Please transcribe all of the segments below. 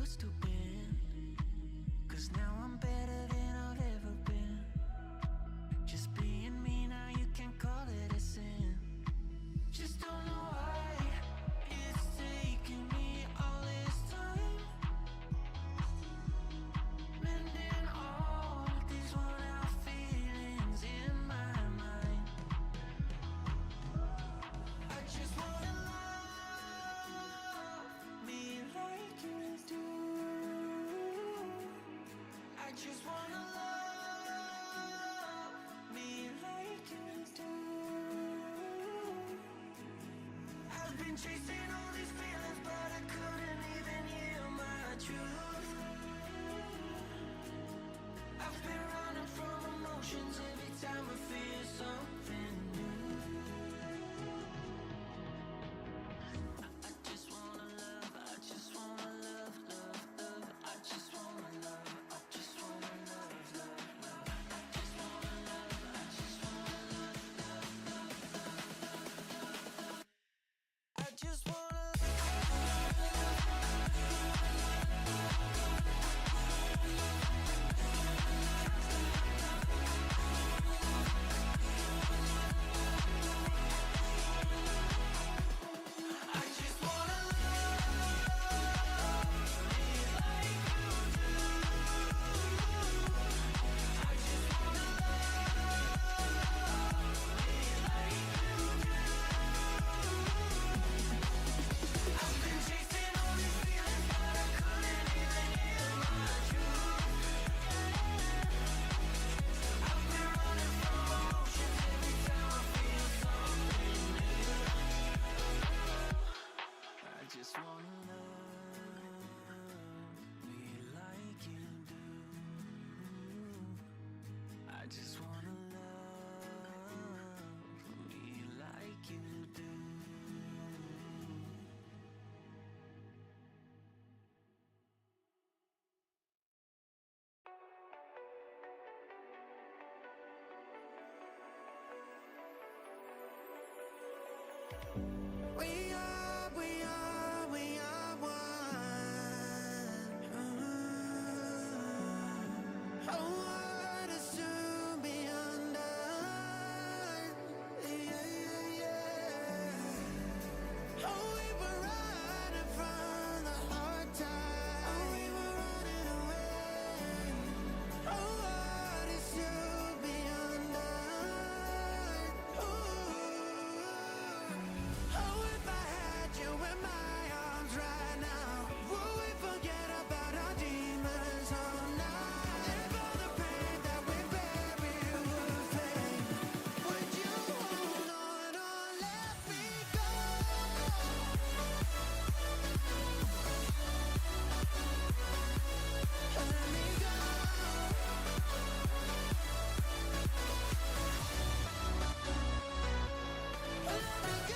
used to win, 'cause now I'm better than I've ever been. Just being me now, you can call it a sin. Just don't know why it's taking me all this time, mending all these worn out feelings in my mind. I just wanna love me like you do. I just wanna love me like you do. I've been chasing all these feelings, but I couldn't even hear my truth. I've been running from emotions every time I feel something new. I just wanna love, I just wanna love, love, love. I just wanna love, I just wanna love, love, love. I just wanna love, I just wanna love, love, love, love, love, love. I just wanna I just wanna love me like you do. I just wanna love me like you do. I've been chasing all these feelings, but I couldn't even hear my truth. I've been running from emotions every time I feel something new. I just wanna love me like you do. I just wanna love me like you do. We are one. Our world is to be undone. Yeah, yeah, yeah. Oh, we were running from the hard times. Oh, we were running away. Our world is to be undone. Ooh. Oh, if I had you in my arms right now, would we forget about our demons all night? If all the pain that we bury would fade, would you hold on or let me go? Let me go. Let me go.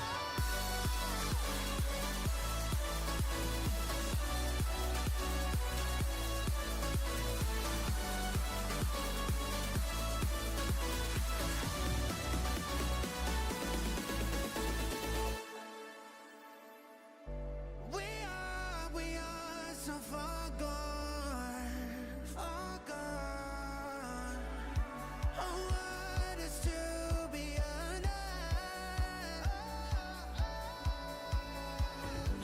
We are so far gone, far gone. Oh, what is to be undone?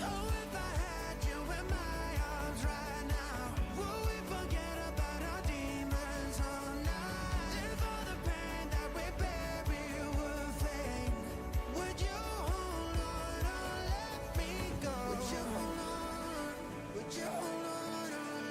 Oh, if I had you in my arms right now, would we forget about our demons all night? If all the pain that we bury would fade, would you hold on or let me go? Would you hold on? Would you hold on or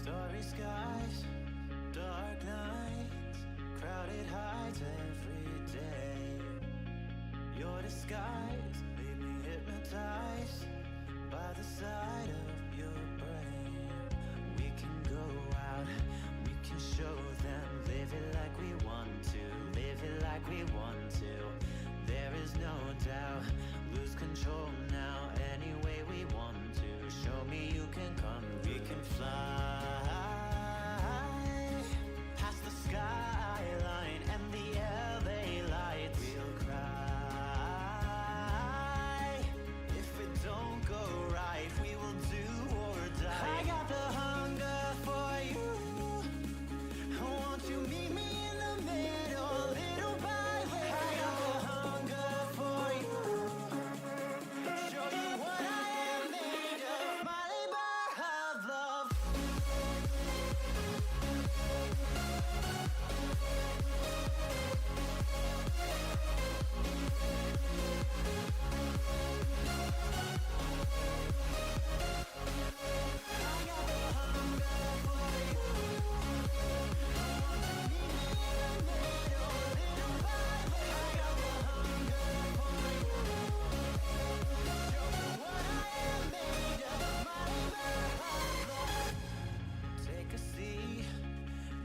Starry skies, dark nights, crowded heights every day. Your disguise made me hypnotized by the sight of your brain. We can go out, we can show them, live it like we want to, live it like we want to. There is no doubt, lose control now, any way we want to. Show me you can come, we can fly past the skyline and the LA lights. We'll cry if it don't go right, we will do or die. I got the hunger for you. Won't you meet me in the middle, little by little? I got the hunger for you. Show you what I am made of, my labor of love. Take a seat,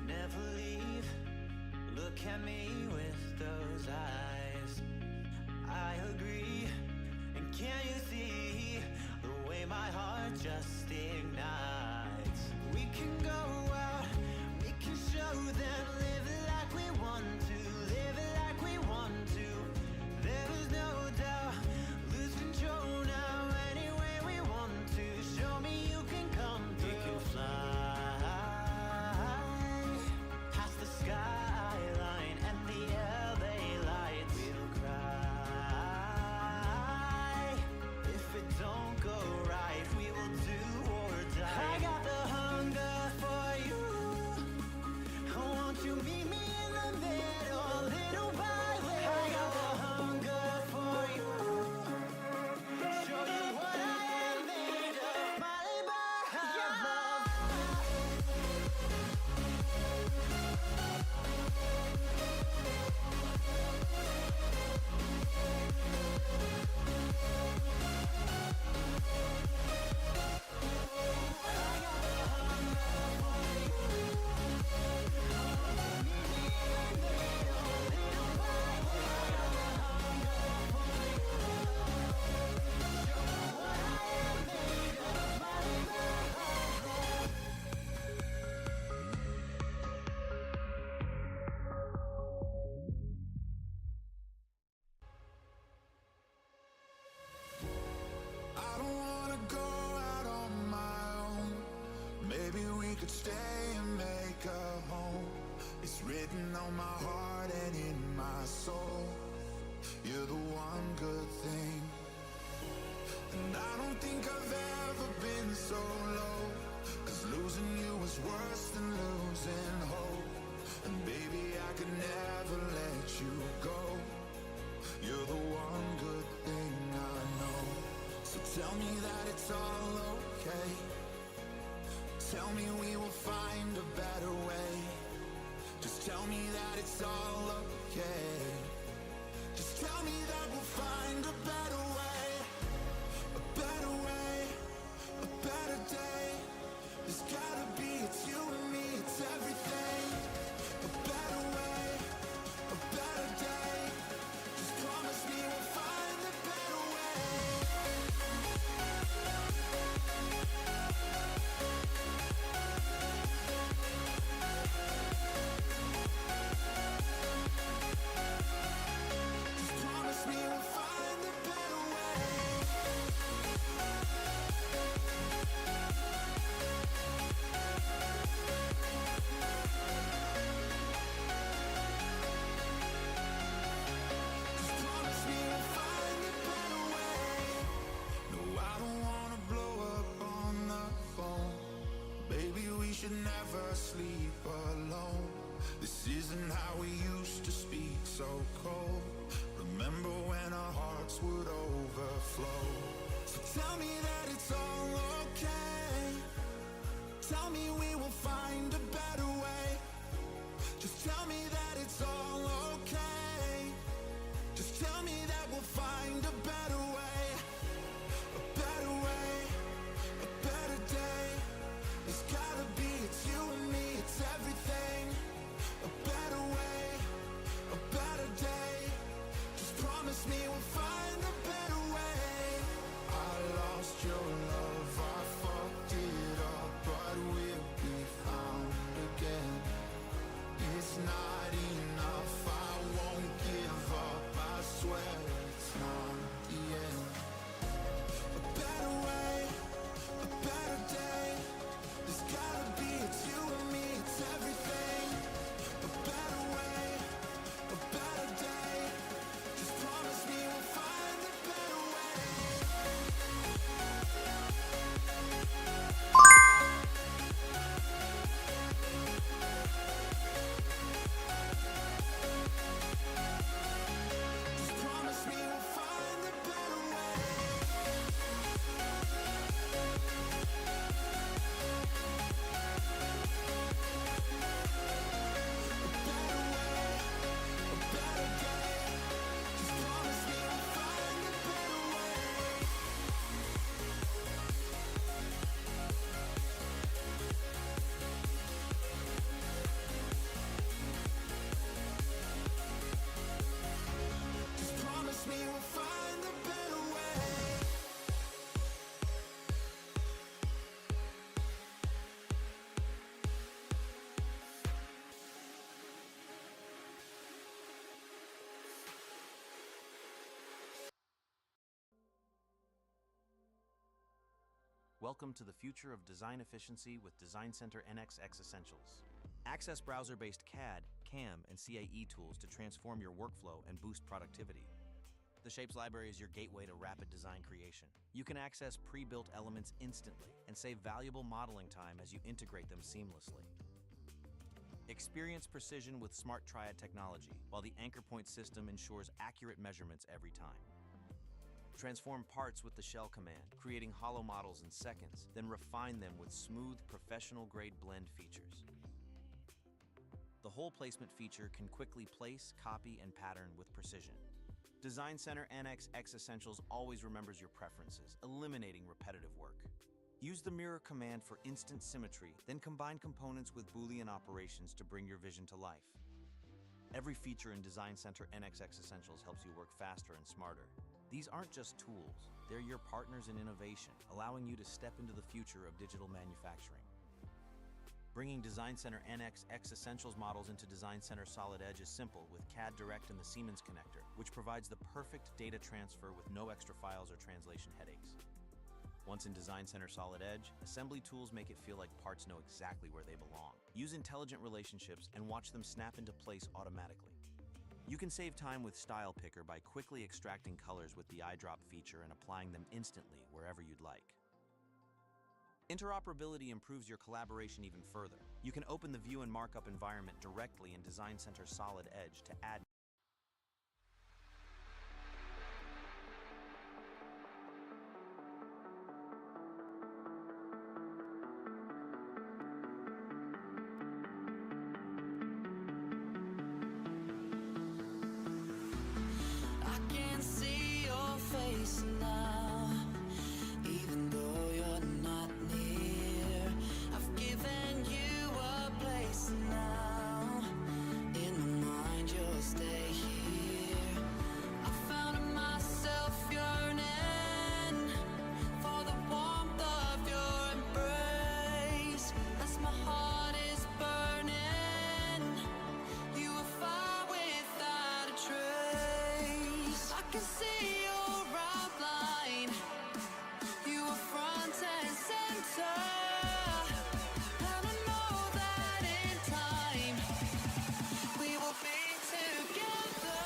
never leave. Look at me with those eyes. I agree, and can you see the way my heart just ignites? We can go out, we can show them, live it like we want to, live it like we want to. There is no doubt, lose control now, any way we want to. Show me you can come through. We can fly past the skyline and the LA lights. We'll cry if it don't go right, we will do or die. I got the hunger for you. Won't you meet me in the middle, little by little? I got the hunger for you. Show you what I am made of, my labor of love. I don't wanna go out on my own. Maybe we could stay and make a home. It's written on my heart and in my soul. You're the one good thing. And I don't think I've ever been so low. 'Cause losing you was worse than losing hope. And baby, I could never let you go. You're the one good thing I know. So tell me that it's all okay. Tell me we will find a better way. Just tell me that it's all okay. Just tell me that we'll find a better way. A better way, a better day. There's gotta be, it's you and me, it's everything. A better way, a better day. Just promise me we'll find a better way. Welcome to the future of design efficiency with Design Center NXX Essentials. Access browser-based CAD, CAM, and CAE tools to transform your workflow and boost productivity. The Shapes Library is your gateway to rapid design creation. You can access pre-built elements instantly and save valuable modeling time as you integrate them seamlessly. Experience precision with Smart Triad technology, while the Anchor Point system ensures accurate measurements every time. Transform parts with the shell command, creating hollow models in seconds, then refine them with smooth, professional-grade blend features. The hole placement feature can quickly place, copy, and pattern with precision. Design Center NXX Essentials always remembers your preferences, eliminating repetitive work. Use the mirror command for instant symmetry, then combine components with Boolean operations to bring your vision to life. Every feature in Design Center NXX Essentials helps you work faster and smarter. These aren't just tools, they're your partners in innovation, allowing you to step into the future of digital manufacturing. Bringing Design Center NXX Essentials models into Design Center Solid Edge is simple with CAD Direct and the Siemens connector, which provides the perfect data transfer with no extra files or translation headaches. Once in Design Center Solid Edge, assembly tools make it feel like parts know exactly where they belong. Use intelligent relationships and watch them snap into place automatically. You can save time with Style Picker by quickly extracting colors with the eyedrop feature and applying them instantly wherever you'd like. Interoperability improves your collaboration even further. You can open the view and markup environment directly in Design Center Solid Edge to add I can see your face now, even though you're not near. I've given you a place now. In my mind, you'll stay here. I found myself yearning for the warmth of your embrace. As my heart is burning, you were fire without a trace. I can see your outline. You were front and center. And I know that in time we will be together.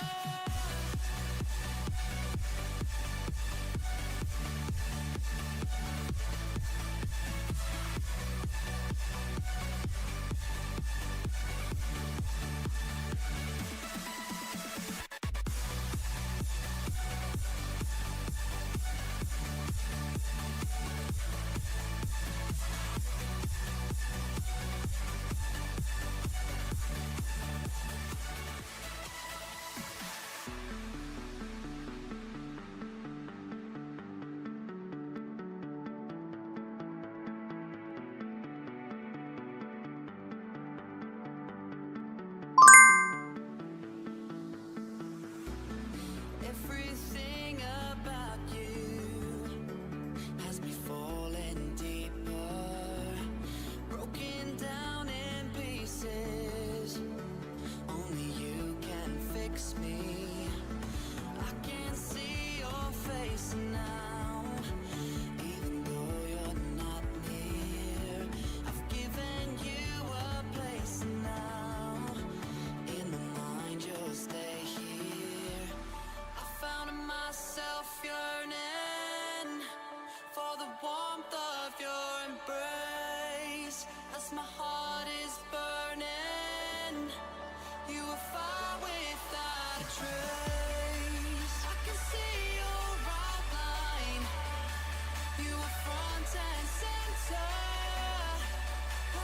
Everything about you has me falling deeper, broken down in pieces. Only you can fix me. I can see your face now, even though you're not near. I've given you a place now. In my mind, you'll stay here. I found myself yearning for the warmth of your embrace. As my heart is burning, you were fire without a trace. I can see your outline. You were front and center.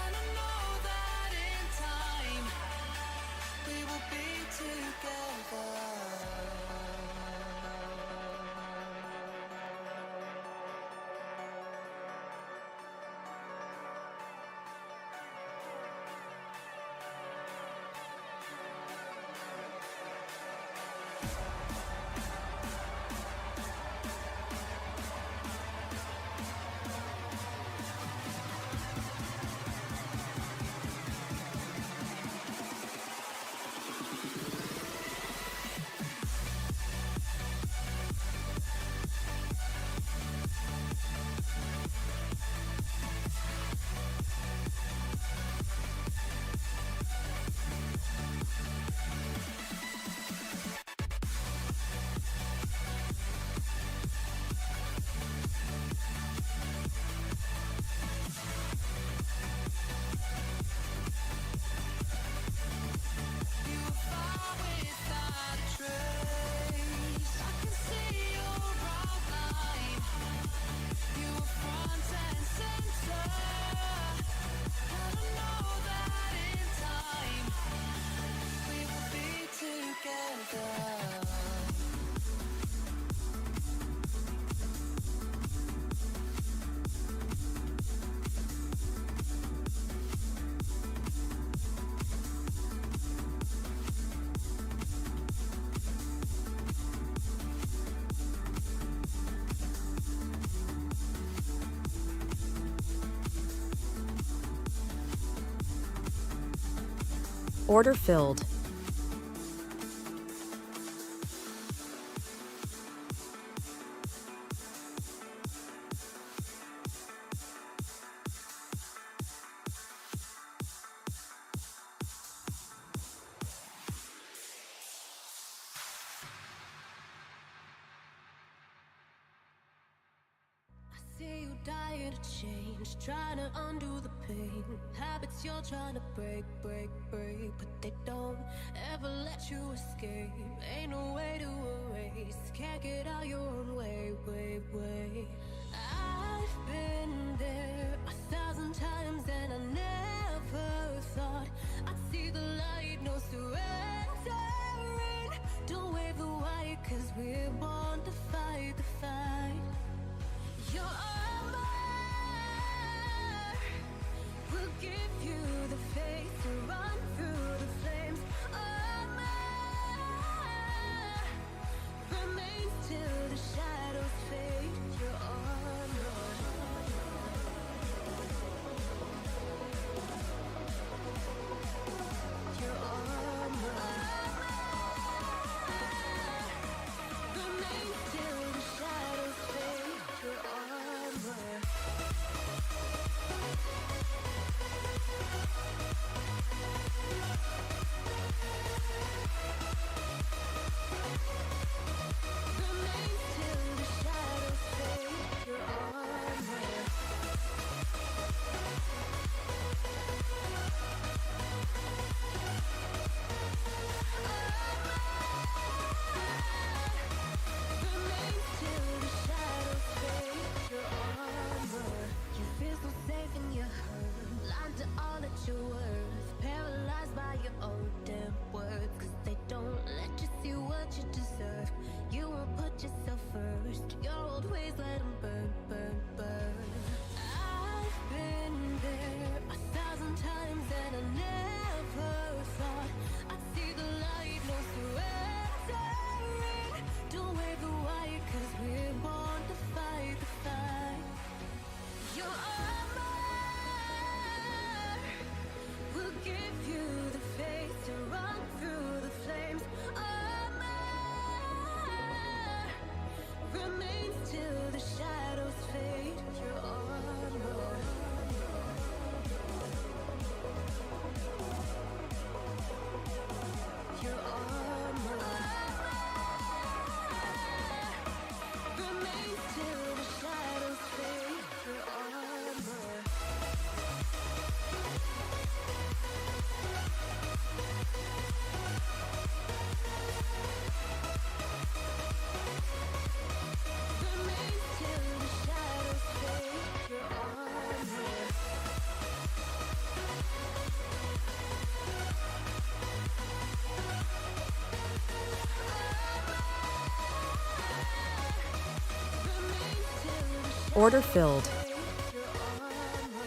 And I know that in time we will be together. Order filled. See you dying to change, trying to undo the pain. Habits you're trying to break, break, break, but they don't ever let you escape. Ain't no way to erase, can't get out your own way, way, way. I've been there 1,000 times and I never thought I'd see the light, no surrendering. Don't wave the white, cause we're born to fight the fight. Your armor will give you the faith to run through the flames. Armor remains till the shadows fade. Your armor. Your armor remains till the shadows fade. Your armor. Remains till the shadows fade. Your armor. Remains till the shadows fade. Your armor. You feel so safe in your hurt, blind to all that you're worth, paralyzed by your own damn words, cause they don't let you see what you deserve. You won't put yourself first. Your old ways, let them burn, burn, burn. I've been there 1,000 times and I never thought I'd see the light, no surrendering. Don't wave the white, cause we're born to fight the fight. Your armor will give you the faith to run through the flames. Armor remains till the shadows fade. Your armor. Your armor remains till the shadows fade. Your armor. Remains till the shadows fade. Your armor. Remains till the Order filled. shadows fade. Your armor.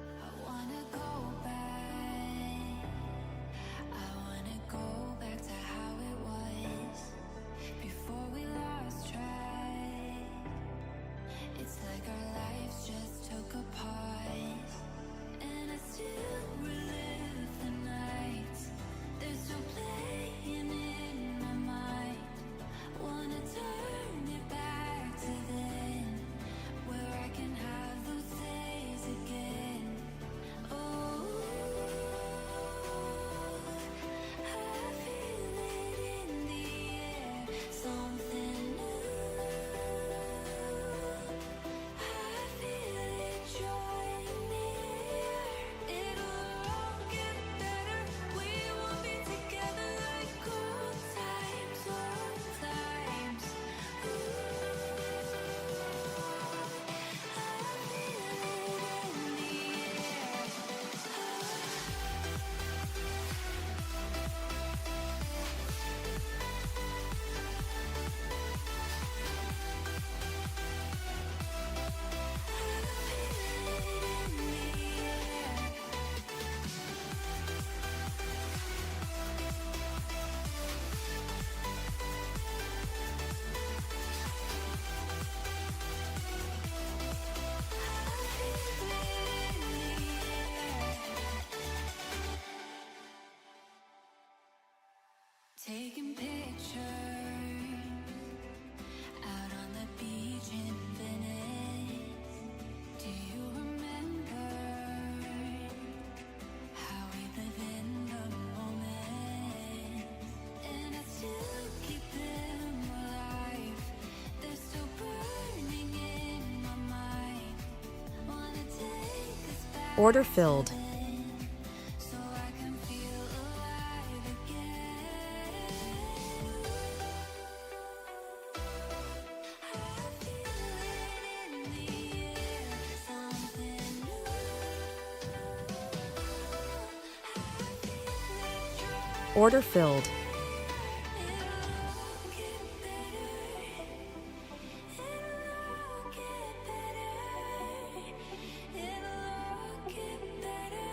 I wanna go back. I wanna go back to how it was before Order filled. so I can feel alive again. I feel it in the air, something new. I feel it dry. Order filled. It'll get better. It'll get better. It'll get better.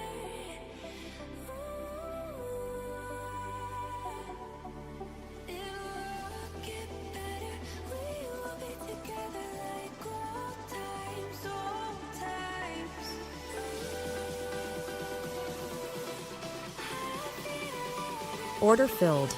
It'll get better. We will be together like old times, old times. Order filled.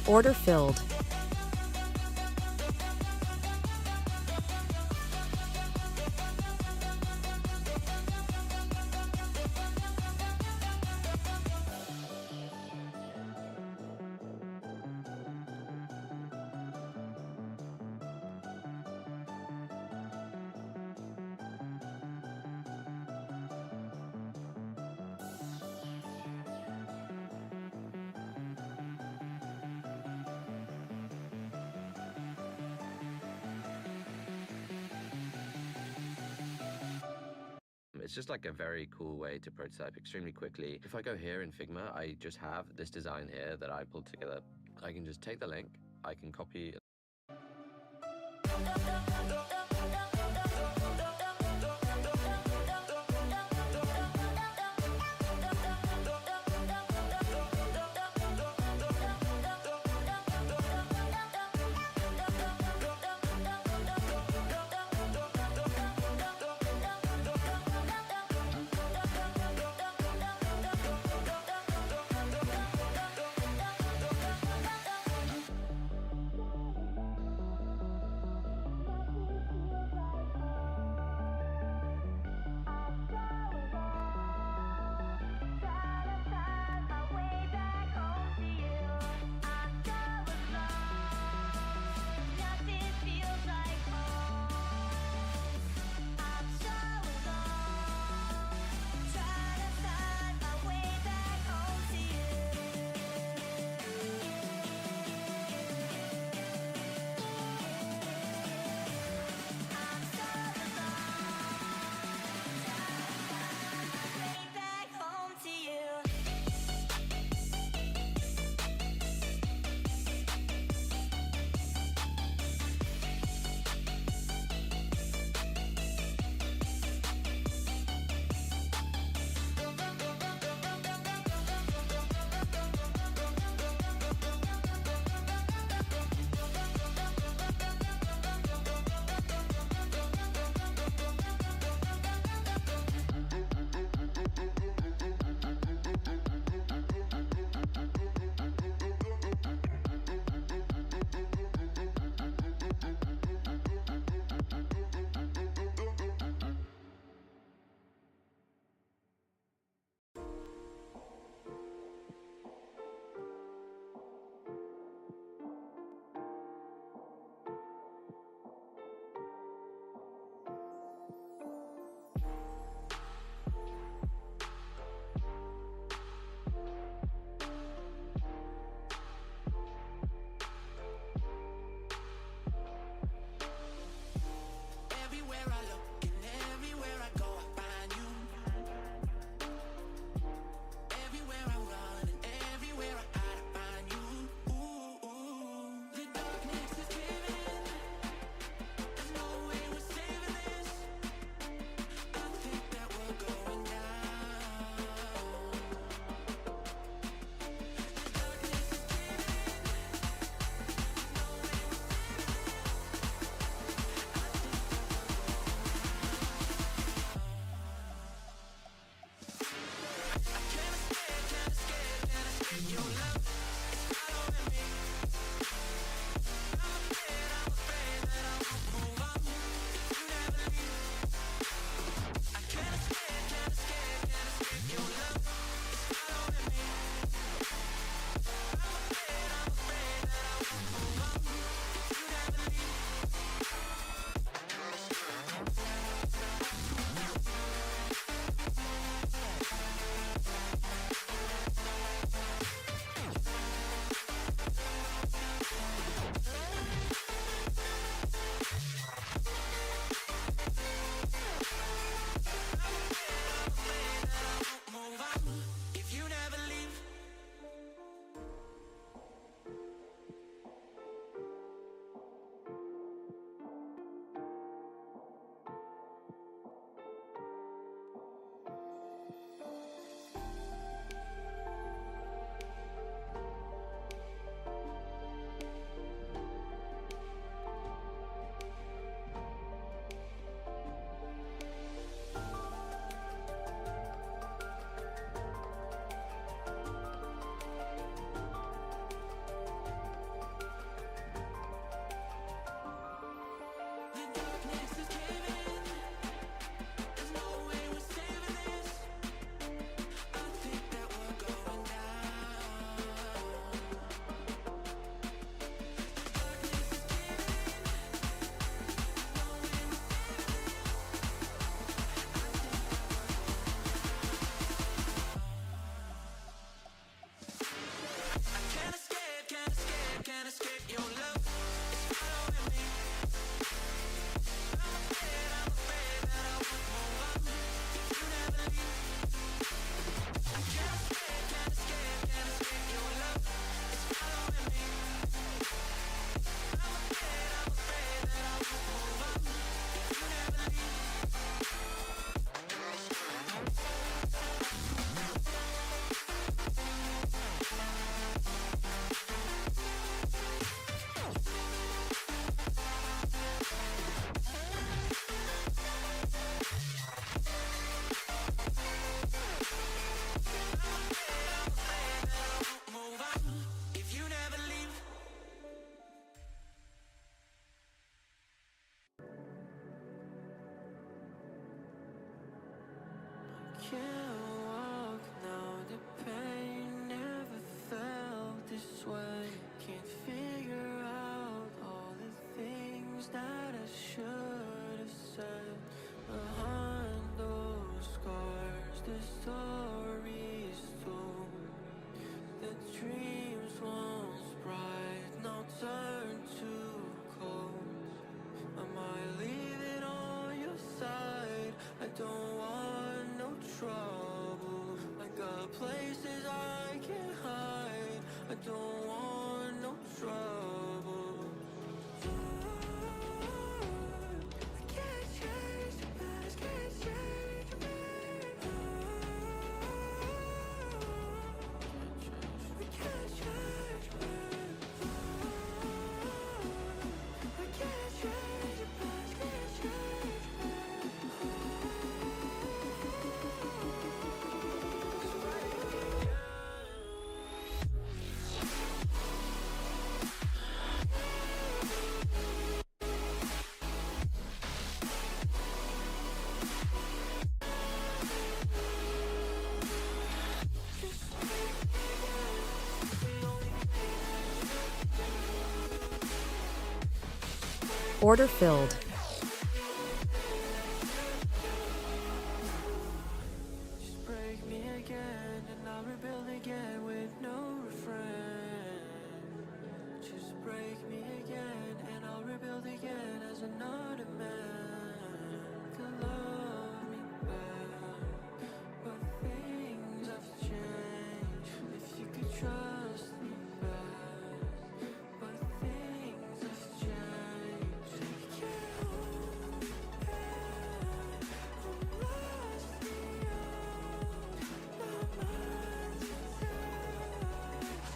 Order filled. It's just like a very cool way to prototype extremely quickly. If I go here in Figma, I just have this design here that I pulled together. I can just take the link, I can copy can't escape your love. It's following me. I'm afraid that I won't move on if you never leave. I can't escape your love. It's following me. I'm afraid that I won't move on if you never leave. Move on if you never leave. Can't walk now, the pain never felt this way. Can't figure out all the things that I should have said. Behind those scars, the stories told. The dreams once bright now turn to cold. Am I leaving on your side? I don't want no trouble. I got places I can hide. I don't want no trouble. I can't change the past, can't change me. We can't change me. I can't change the past, can't change me. Order filled. Just break me again and I'll rebuild again with no refrain. Just break me again and I'll rebuild again as another man. Could love me back, but things have changed. If you could trust me back, but things have changed. You can't hold me back. I'm lost beyond my mind's intact.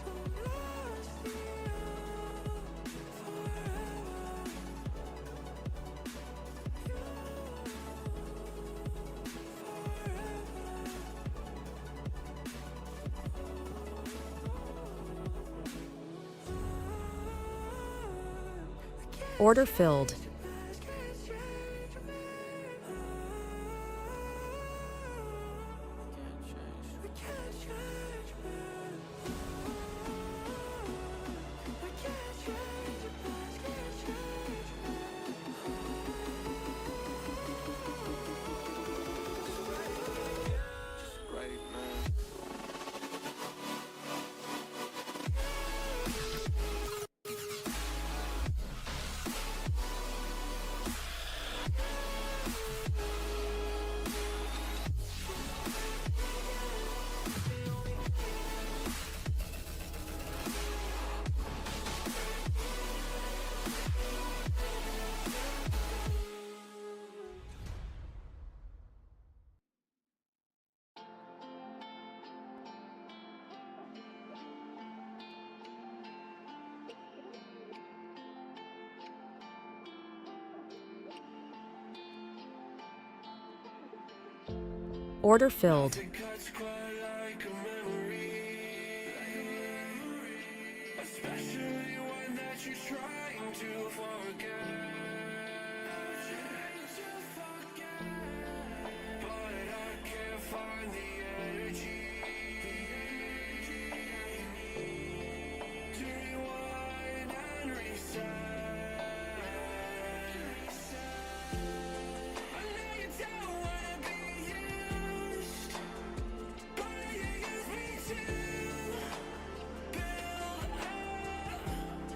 I'm lost beyond forever. Order filled. Order filled. Cuts quite like a memory, especially one that you're trying to forget. But I can't find the energy to rewind and reset. I know you don't wanna be used, but you use me to build up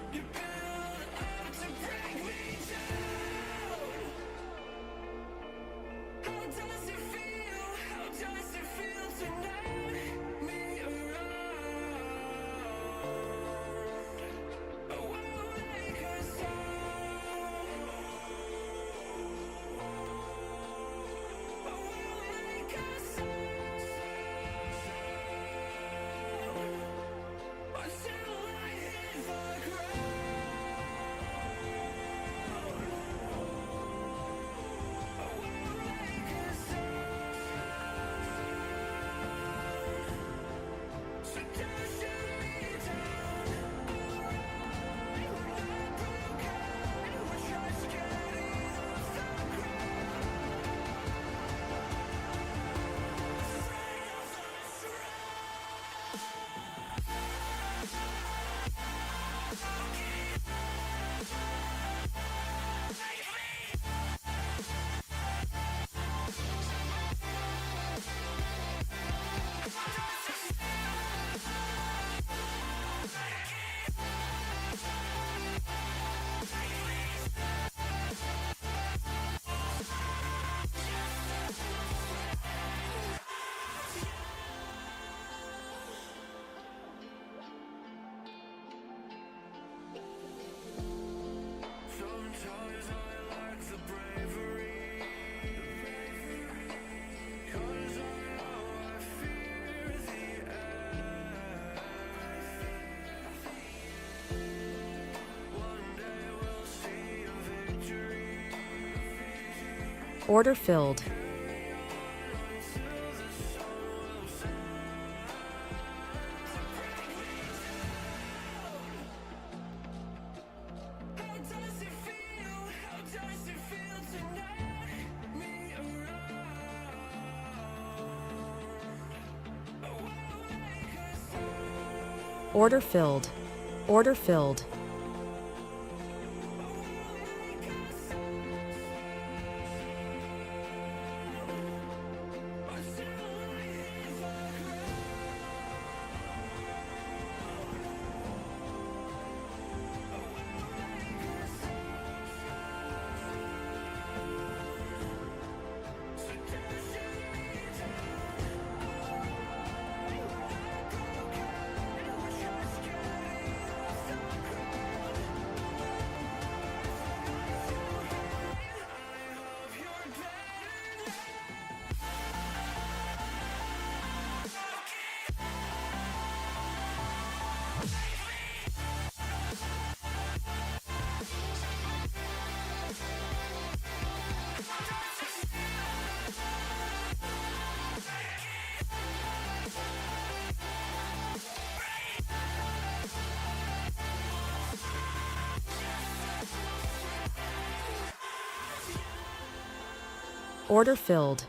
Sometimes I lack the bravery, 'cause I know I fear the end. One day we'll see a victory. Order filled. How does it feel? How does it feel to not me around? Order filled. Order filled. Order filled.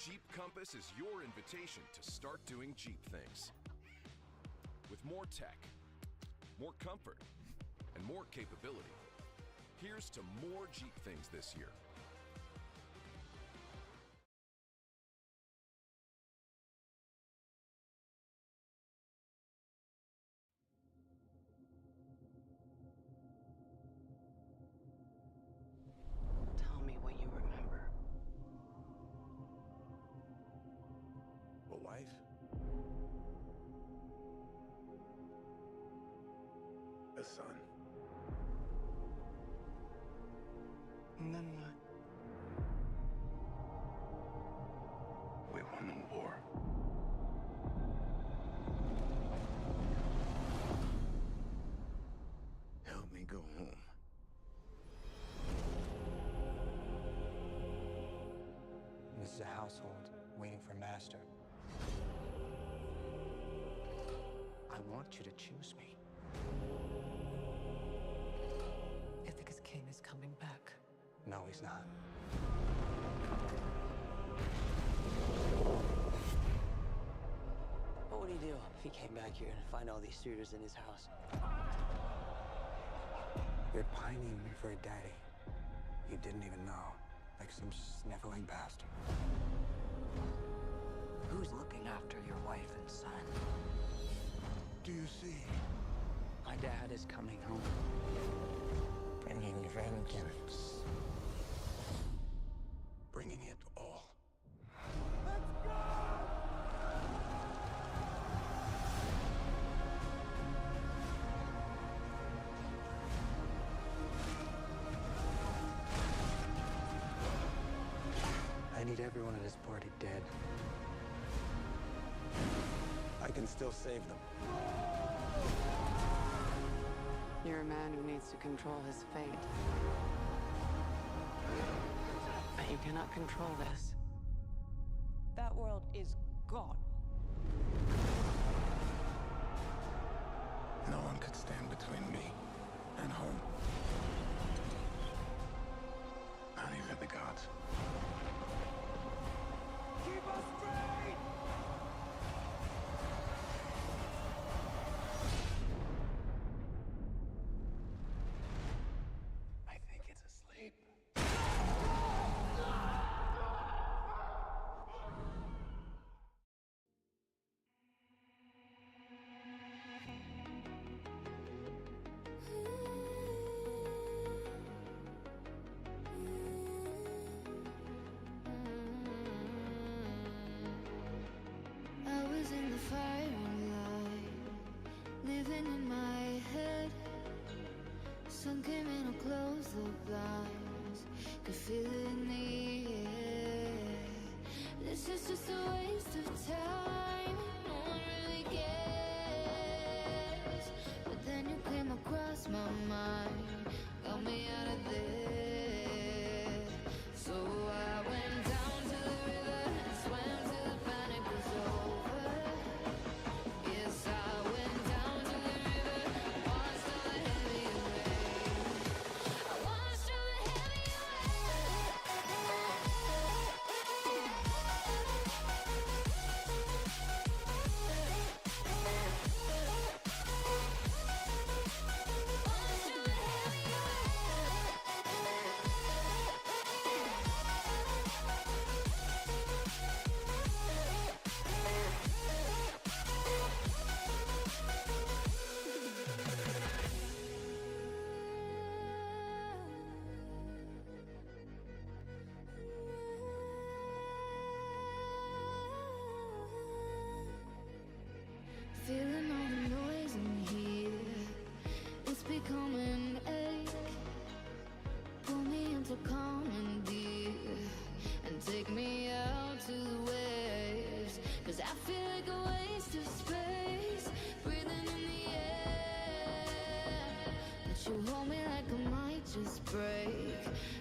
Jeep Compass is your invitation to start doing Jeep things. With more tech, more comfort, and more capability, here's to more Jeep things this year. Tell me what you remember. A wife? A son? And then what? We won the war. Help me go home. This is a household waiting for master. I want you to choose me. Ithaca's king is coming back. No, he's not. What would he do if he came back here and find all these suitors in his house? You're pining for a daddy you didn't even know, like some sniveling bastard. Who's looking after your wife and son? Do you see? My dad is coming home. Bringing vengeance. Bringing it all. I need everyone at this party dead. I can still save them. You're a man who needs to control his fate. But you cannot control this. That world is gone. No one could stand between me and home. Not even the gods. Keep us free! I think it's asleep. I was in the firing line, living in my head. Sun came in and closed the blinds, could feel it in the air. This is just a waste of time, no one really cares. But then you came across my mind, got me out of there. So I went down to the river and swam till the panic was over. Yes, I went down to the river, watched all the heavy rain. I watched all the heavy feeling all the noise in here. It's becoming ache. Pull me into calm and deep, and take me out to the waves. 'Cause I feel like a waste of space, breathing in the air. But you hold me like I might just break,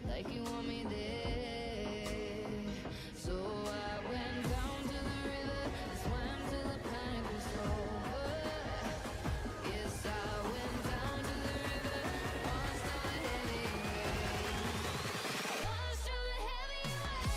like you want me there. So I went down to the river and swam till the panic was over. Yes, I went down to the river, watched all the heavy rain. I watched all the heavy rain.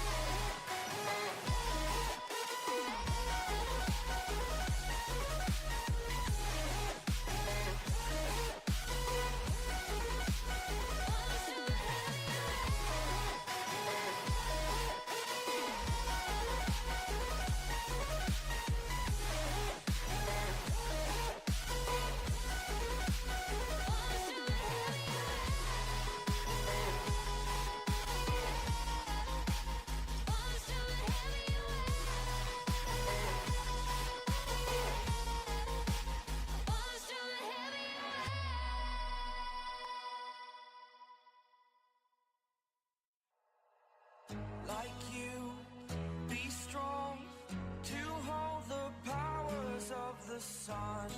the sun.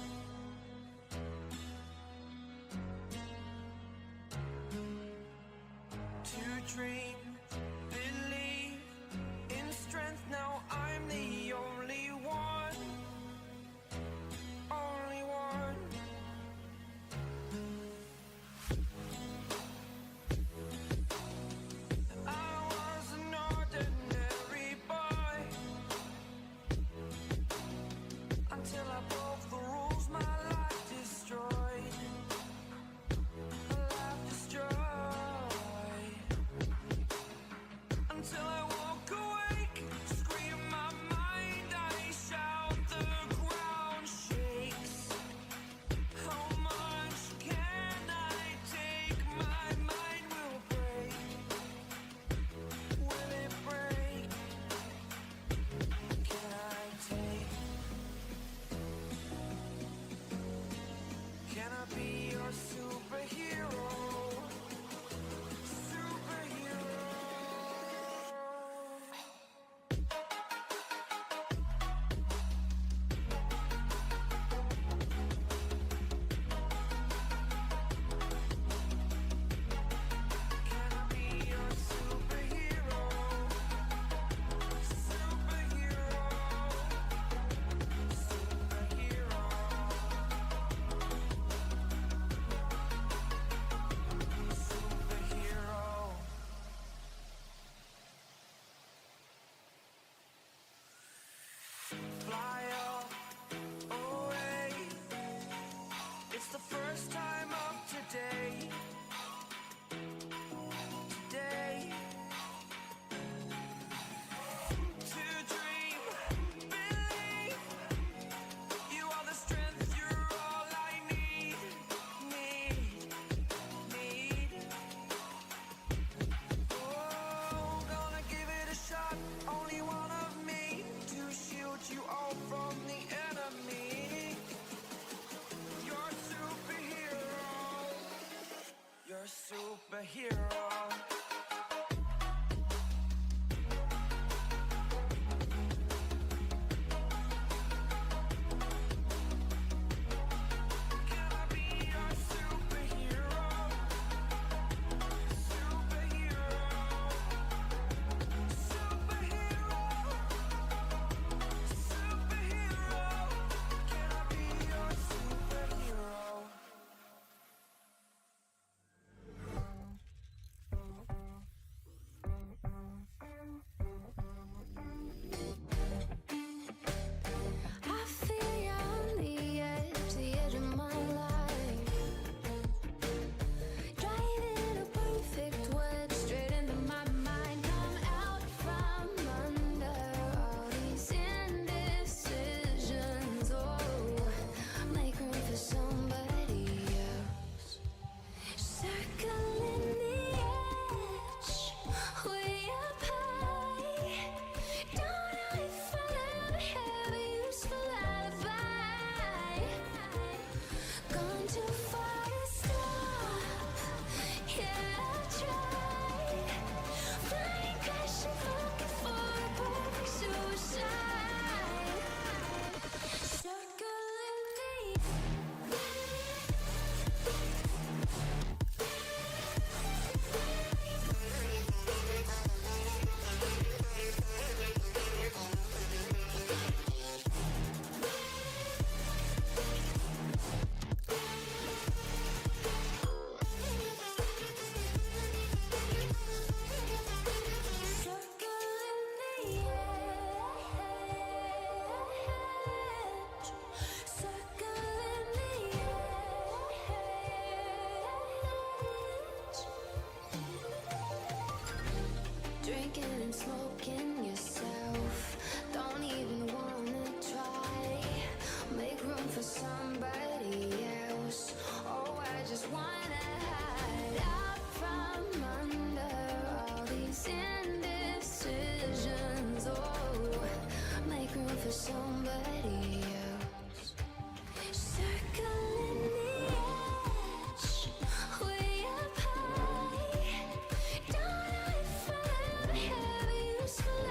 To dream, believe in strength. Now I'm the only one, only one. I was an ordinary boy until I broke the rules. My life destroyed, life destroyed. Until I walk awake, scream my mind, I shout, the ground shakes. How much can I take? My mind will break. Will it break? Can I take? Can I be your superhero? Superhero. Can I be your superhero? Superhero. Superhero. Superhero. Fly away. It's the first time of today. Today. To dream, believe. You are the strength, you're all I need. Need. Oh, gonna give it a shot. Only one of me to shield you all from the enemy. You're a superhero. You're a superhero. Can I be your superhero? Superhero. Superhero. Superhero. Can I be your superhero? I feel you on the edge of my life. Driving a perfect wedge straight into my mind. Come out from under all these indecisions. Oh, make room for somebody else. Circling the edge, way up high. Don't know if I'll ever have a useful alibi. Gone too far to stop. Yeah, I tried. Flying, crashing, looking for a perfect suicide. Circling the drinking and smoking yourself. Don't even wanna try. Make room for somebody else. Oh, I just wanna hide out from under all these indecisions. Oh, make room for somebody else. Circling the edge, way up high. Don't know if I'll ever have a useful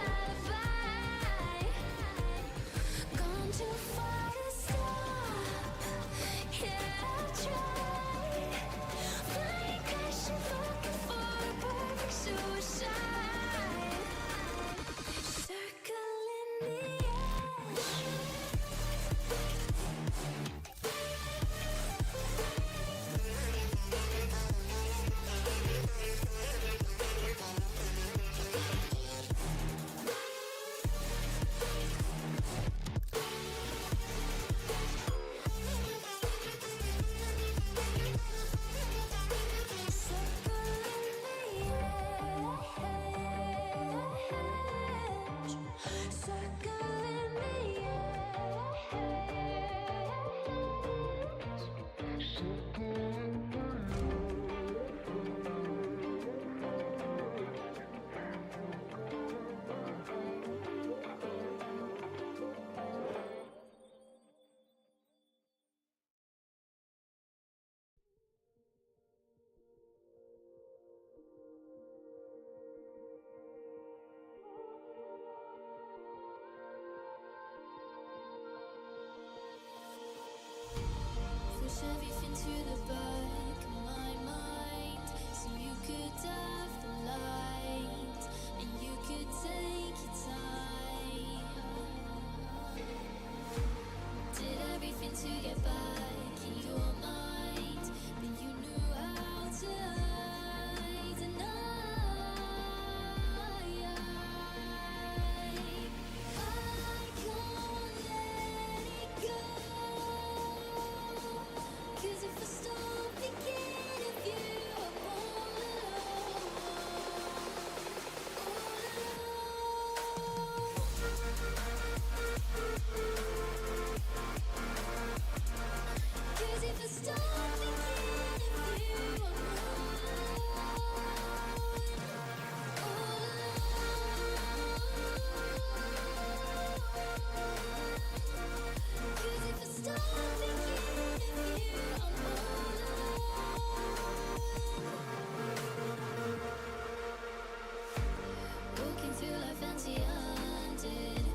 through life empty-handed,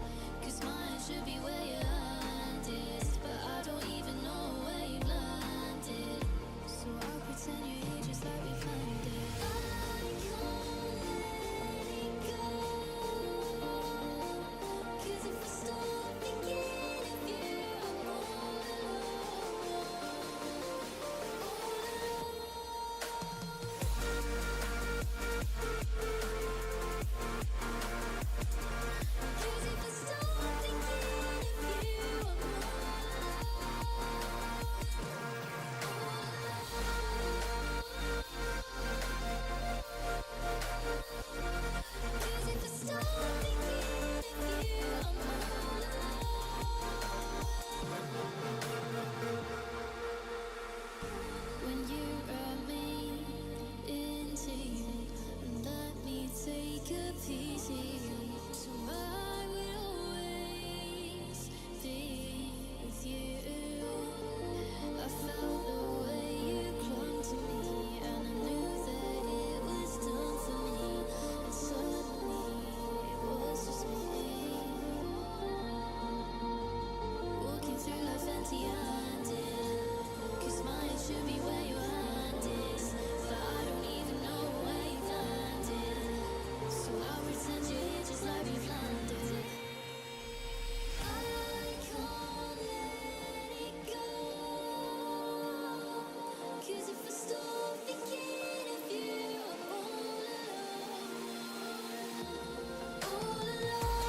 'cause mine should be where your hand is, but I don't even know where you've landed. So I'll pretend you're here just like we planned it. I can't let it go, 'cause if I stop thinking of you, I'm all alone, Cause if I stop thinking of you, I'm Cause if I stop thinking of you, I'm all alone. When you wrap me into you and let me take a piece of you, so I will always be with you. I felt the way you clung to me, and I knew that it was done for me. And suddenly it was just me, walking through life empty-handed, 'cause mine should be where your hand is, but I don't even know where you've landed. So I'll pretend you're here just like we planned it. I can't let it go, 'cause if I stop thinking of you, I'm all alone, all alone.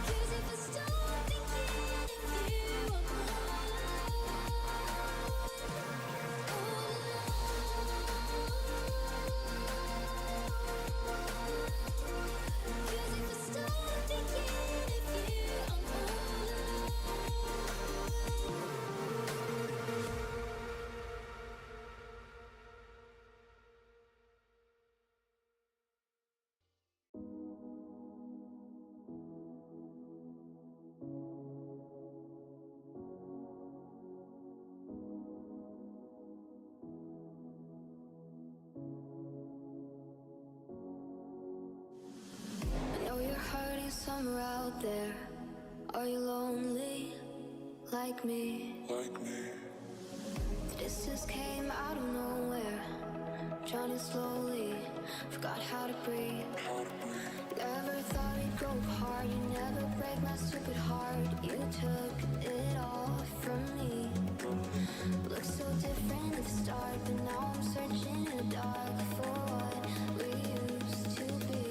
'Cause if I stop thinking of you, I'm all I know you're hurting somewhere out there. Are you lonely like me? Like me. The distance came out of nowhere, drowning slowly, forgot how to breathe. Never thought we'd go apart, you never break my stupid heart. You took it all from me. Looked so different at the start, but now I'm searching in the dark for what we used to be.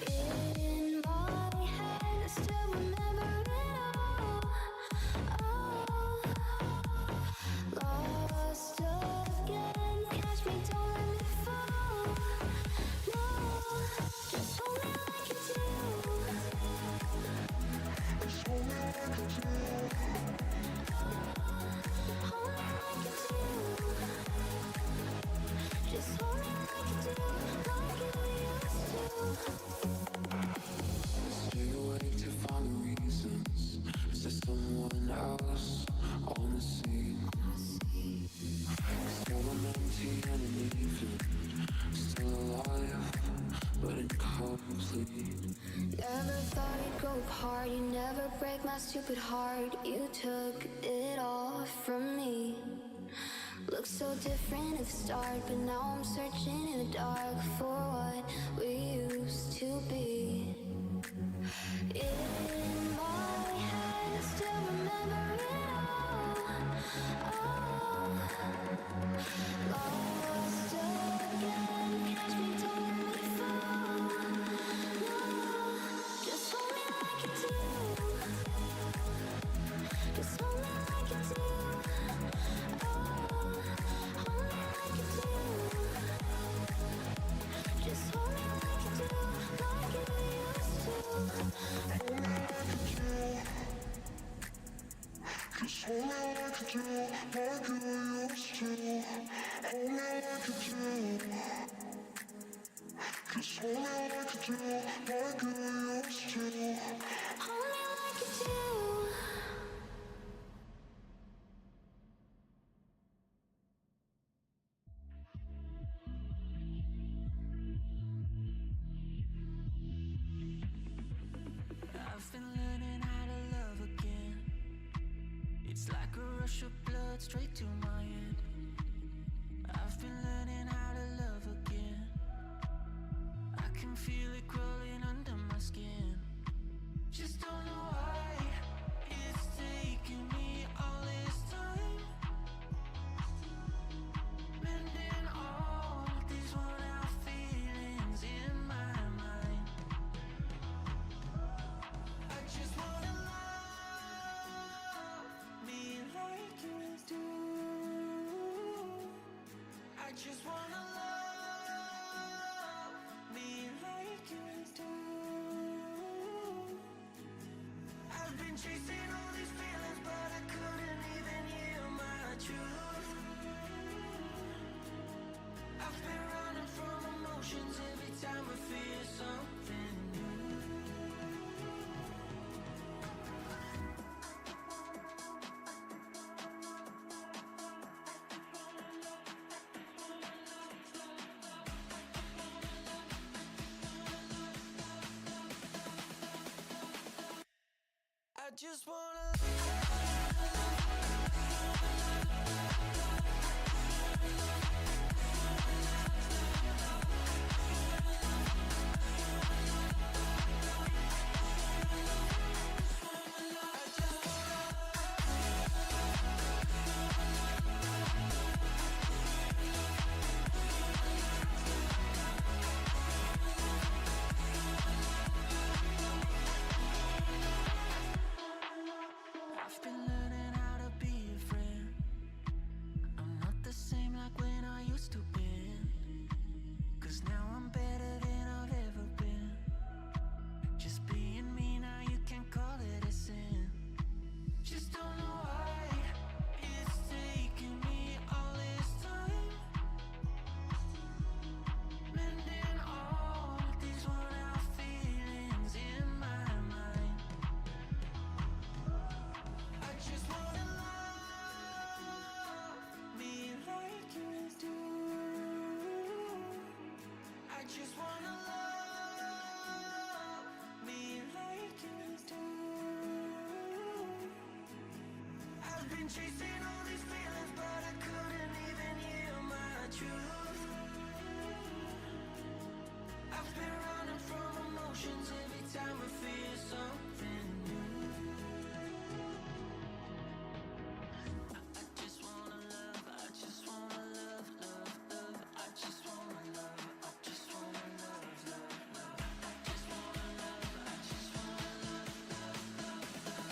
In my head, I still remember it all. Oh, lost again. Catch me, don't let me fall. No, just hold me like you do. Just hold me like you do. Hold me like you do. Just hold me like you do, like you used to. Stay awake to find the reasons. Is there someone else on the scene? Still I'm empty and uneven. Still alive, but incomplete. Never thought we'd go apart, you never break my stupid heart. You took it all from me. Looked so different at the start, but now I'm searching in the dark for what we used to be. In my head, I still remember it all. Oh, lost again. Catch me, don't let me fall. No, just hold me like you do. Just hold me like you do. Oh, hold me like you do. Just hold me like you do, like you used to. Hold me like you do. Just hold me like you do, like you used to. Hold me like you do. Just hold me like you do, like you used to. Hold me like you do. It's like a rush of blood straight to my head. I've been learning how to love again. I can feel it crawling under my skin. Just don't know why it's taking me all this time. Mending all these worn out feelings in my mind. I just wanna love me like you do. I just wanna love me like you do. I've been chasing all these feelings, but I couldn't even hear my truth. I've been running from emotions every time I feel something new. I just wanna I've been learning how to be a friend. I'm not the same like when I used to be. 'Cause now I'm better than I've ever been. Just being me now, you can call it a sin. Just don't know why it's taking me all this time. Mending all these worn out feelings in my mind. I just wanna love me like you do. I just wanna love me like you do. I've been chasing all these feelings, but I couldn't even hear my truth. I've been running from emotions every time I feel something new. I just wanna love, I just wanna love, love, love. I just wanna love, I just wanna love, love, love. I just wanna love, I just wanna love, love, love, love.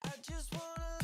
I just wanna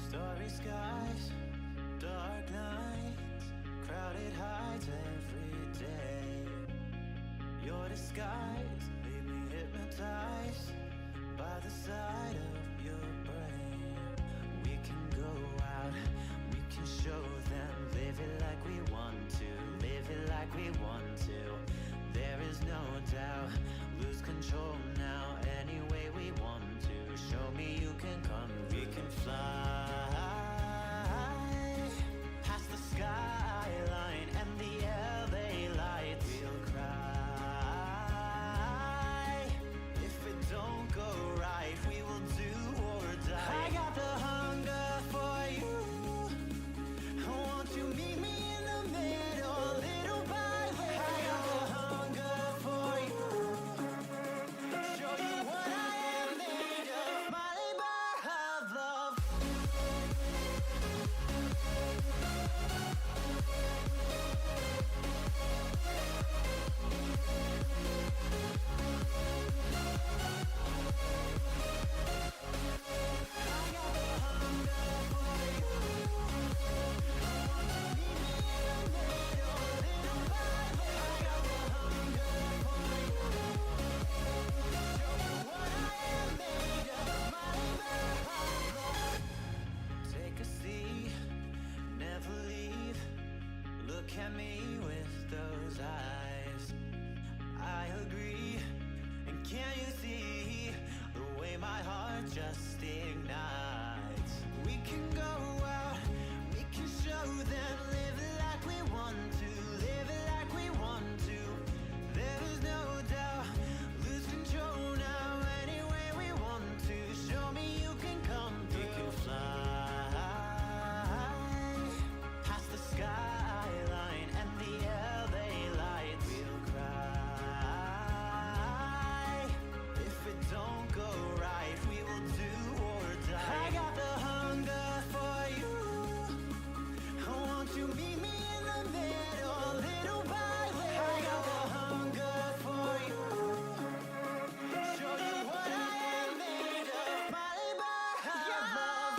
Starry skies, dark nights, crowded heights every day. Your disguise made me hypnotized by the sight of your brain. We can go out, we can show them, live it like we want to, live it like we want to. There is no doubt, lose control now any way we want to. Show me you can come, we can fly past the skyline and the LA lights. We'll cry if it don't go right. We will do or die. I got the hunger for you. Won't you meet me in the middle, little by little? I got the hunger for you. Show you what I am made of, my labor of love. Take a seat, never leave. Look at me with those eyes. I agree, and can you see the way my heart just ignites? We can go out, we can show them, live it like we want to, live it like we want to. There is no doubt, lose control now any way we want to. Show me you can come through. We can fly past the skyline and the LA lights. We'll cry if it don't go right. We will do or die. I got the hunger for you. Won't you meet me in the middle, little by little? I got the hunger for you. Show you what I am made of, my labor of love.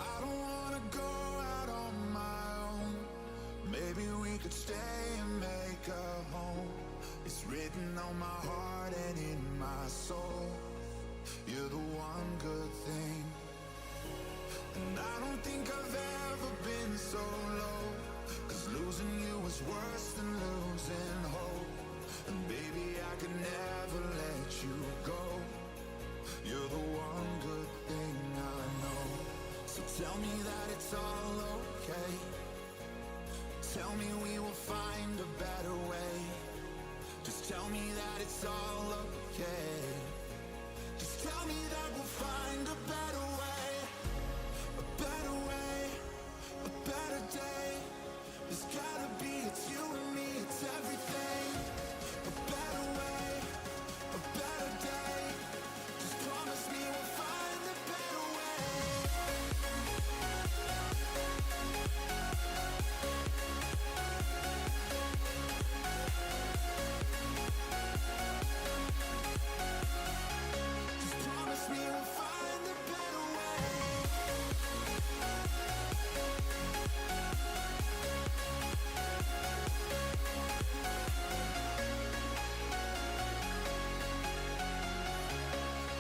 I don't wanna go out on my own. Maybe we could stay and make a home. It's written on my heart and in my soul. You're the one good thing. And I don't think I've ever been so low. 'Cause losing you was worse than losing hope. And baby, I could never let you go. You're the one good thing I know. So tell me that it's all okay. Tell me we will find a better way. Just tell me that it's all okay. Just tell me that we'll find a better way. A better way, a better day. There's gotta be, it's you and me, it's everything. A better way, a better day. Just promise me we'll find a better way. Just promise me we'll find a better way.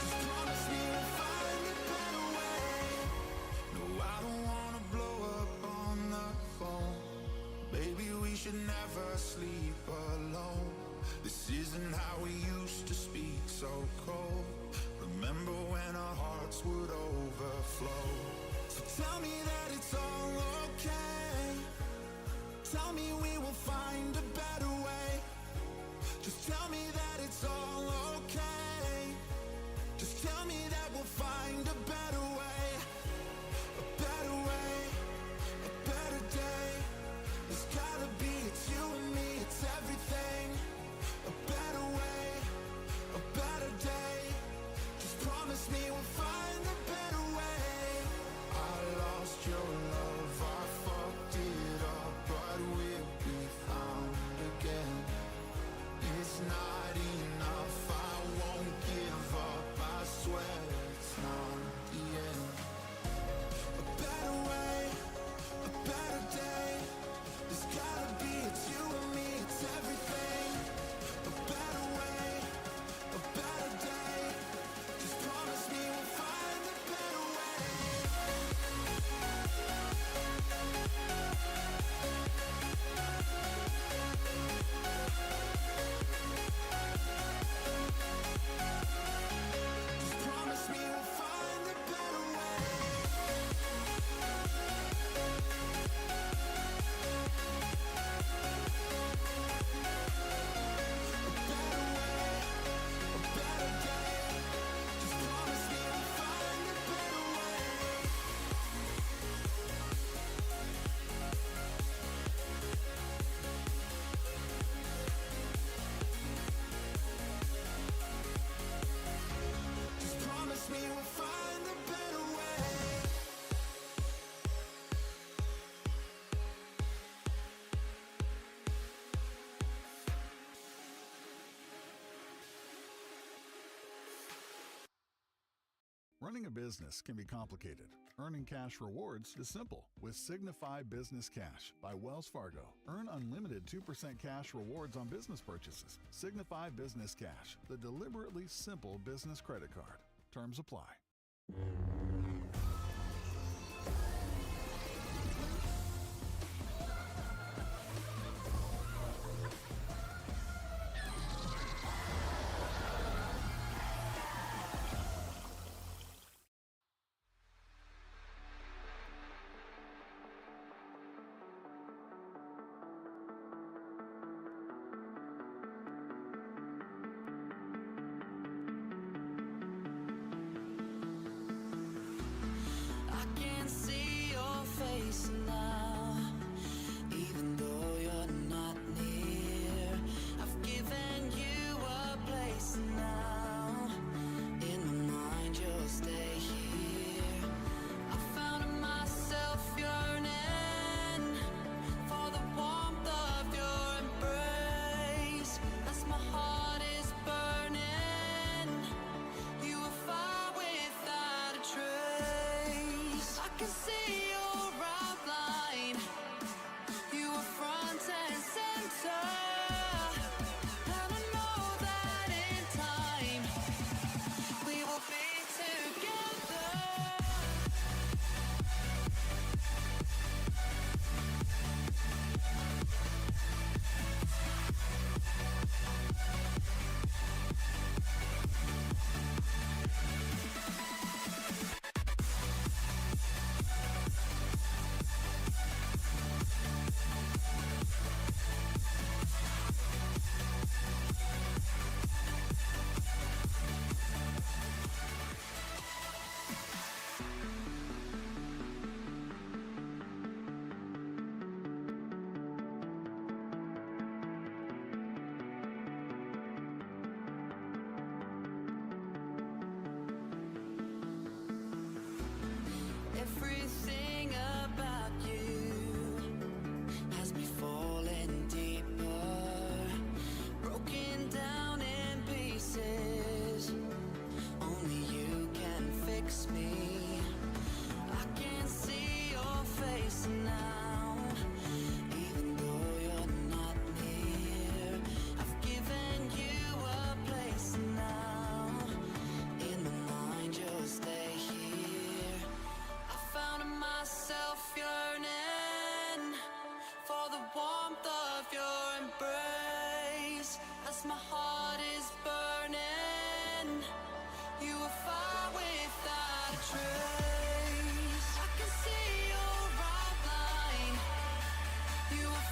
Just promise me we'll find a better way. No, I don't wanna blow up on the phone. Baby, we should never sleep alone. This isn't how we used to speak so cold. Remember when our hearts would overflow. So tell me that it's all okay. Tell me we will find a better way. Just tell me that it's all okay. Just tell me that we'll find a better way. A better way, a better day. There's gotta be, it's you and me, it's everything. A better way, a better day. Just promise me we'll find a better way. I lost your love, I fucked it up, but we'll be found again. It's not enough, I won't give up, I swear it's not the end. A better way, a better day. There's gotta be, it's you and me, it's everything. A better way, a better day. Just promise me we'll find a better way. Just promise me we'll find a better way. A better way, a better day. Just promise me we'll find a better way. Just promise me we'll find a better way. Running a business can be complicated. Earning cash rewards is simple with Signify Business Cash by Wells Fargo. Earn unlimited 2% cash rewards on business purchases. Signify Business Cash, the deliberately simple business credit card. Terms apply. I can see your face now, even though you're not near. I've given you a place now. In my mind, you'll stay here. I found myself yearning for the warmth of your embrace. As my heart is burning, you were fire without a trace. I can see your outline. You were front and center, and I know that in time we will be together. Everything about you has me falling deeper, broken down in pieces. Only you can fix me. I can see your face now, even though you're not near. I've given you a place now. In my mind, you'll stay here. I found myself yearning for the warmth of your embrace. As my heart is burning, you were fire without a trace. I can see your outline. You were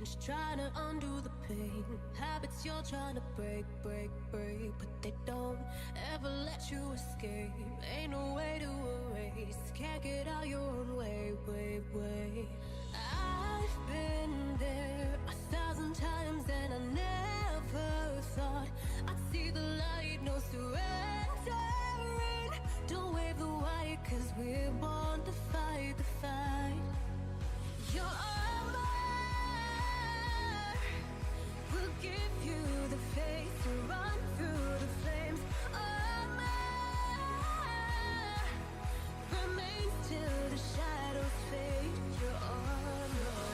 change, trying to undo the pain. Habits you're trying to break, break, break, but they don't ever let you escape. Ain't no way to erase, can't get out your own way, way, way. I've been there 1,000 times and I never thought I'd see the light, no surrendering. Don't wave the white, cause we're born to fight the fight. Your armor will give you the faith to run through the flames. Armor remains till the shadows fade. Your armor.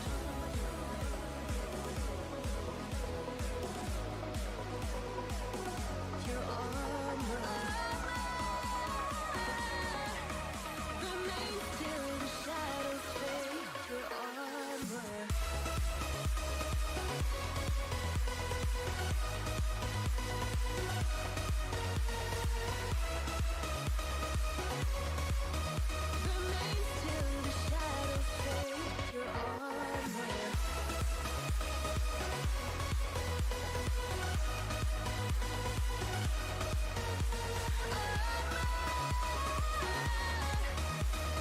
Your armor remains till the shadows fade. Your armor. Remains till the shadows fade. Your armor.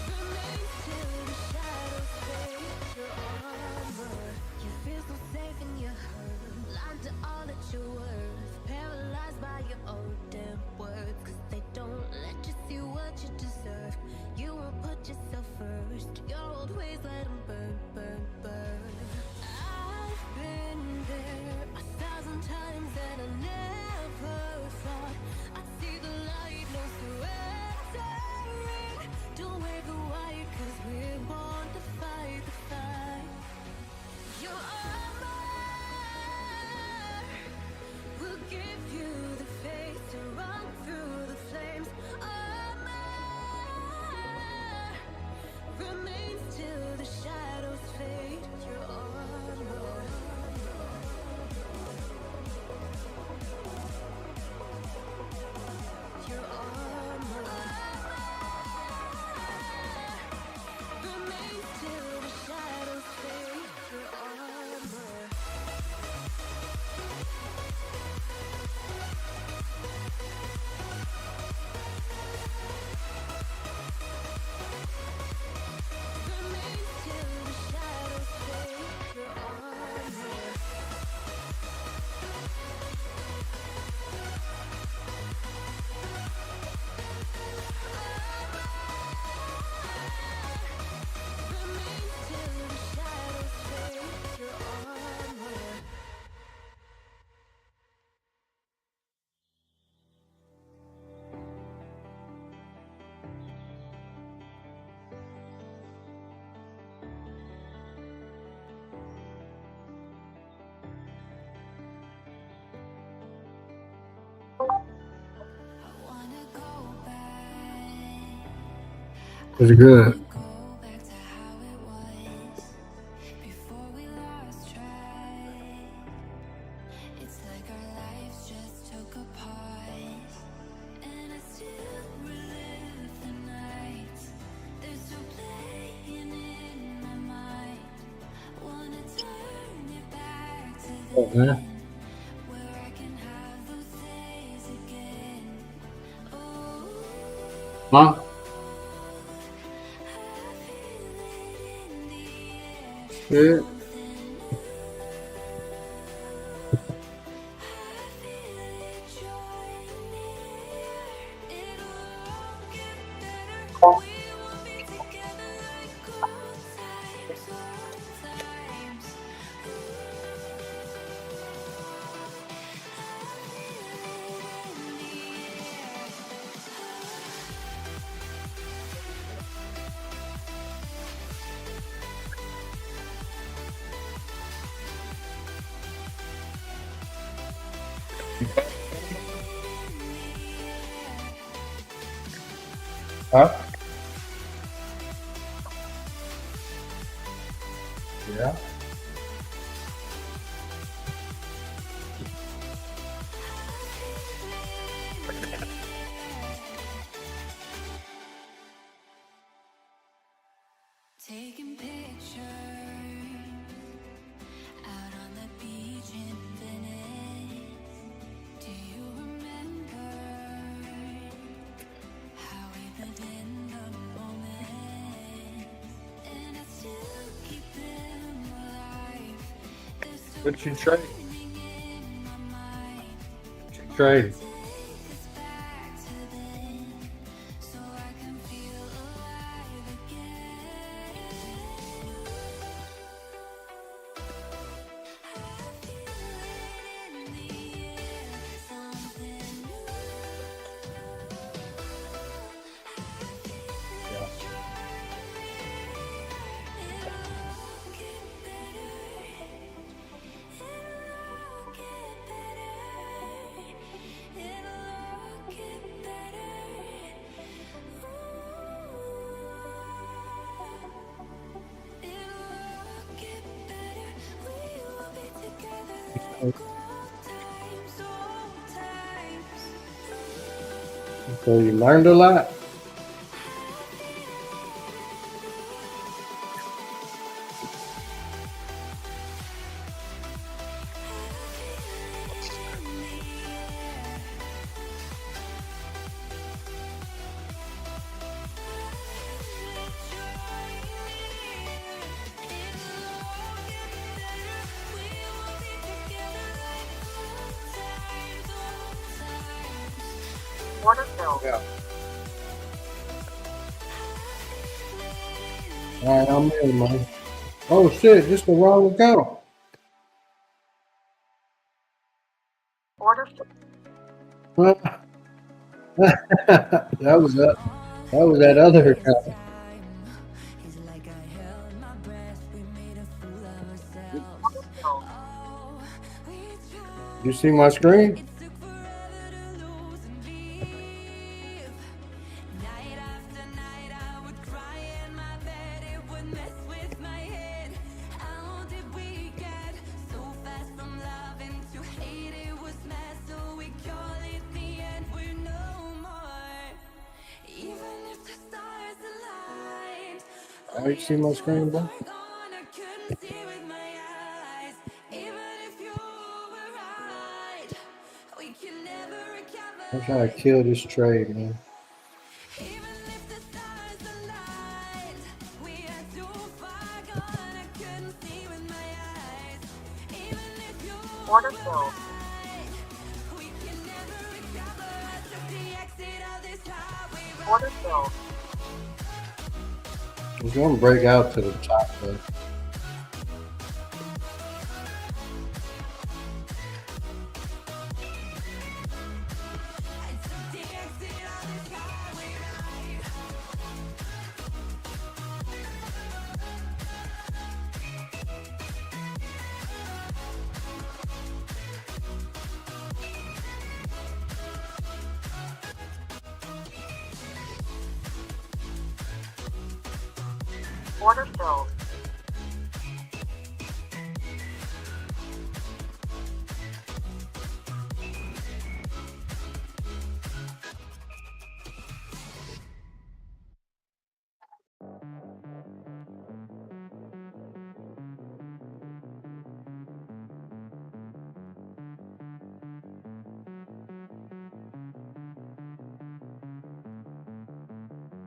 Remains till the shadows fade. Your armor. You feel so safe in your hurt, blind to all that you're worth, paralyzed by your own damn words, cause they don't let you see what you deserve. You won't put yourself first, your old ways let them burn, burn, burn. I've been there 1,000 times and I never thought I'd see the light, no surrendering. Don't wave the white, cause we're born to fight the fight. Your armor will give you the faith to run through the flames. Armor remains till the shadows fade. Your armor. Your armor remains till the shadows fade. Your armor. Remains till the shadows fade. Your armor. Remains till the shadows fade. Your armor. Wanna go back. It's good. Go back to how it was before we lost track. It's like our lives just took a pause, and I still relive the nights. They're still playing in my mind. Wanna turn it back to then, where I can have those days again. Oh, Huh? Shit. Huh? Yeah. taking pictures out What you trade? Trade. So you learned a lot. Yeah. All right, I'm in, man. Oh shit, this the wrong account. That was that. That was that other account. You see my screen? Oh, you see my screen, bro? I'm trying to kill this trade, man. It's gonna break out to the top, though.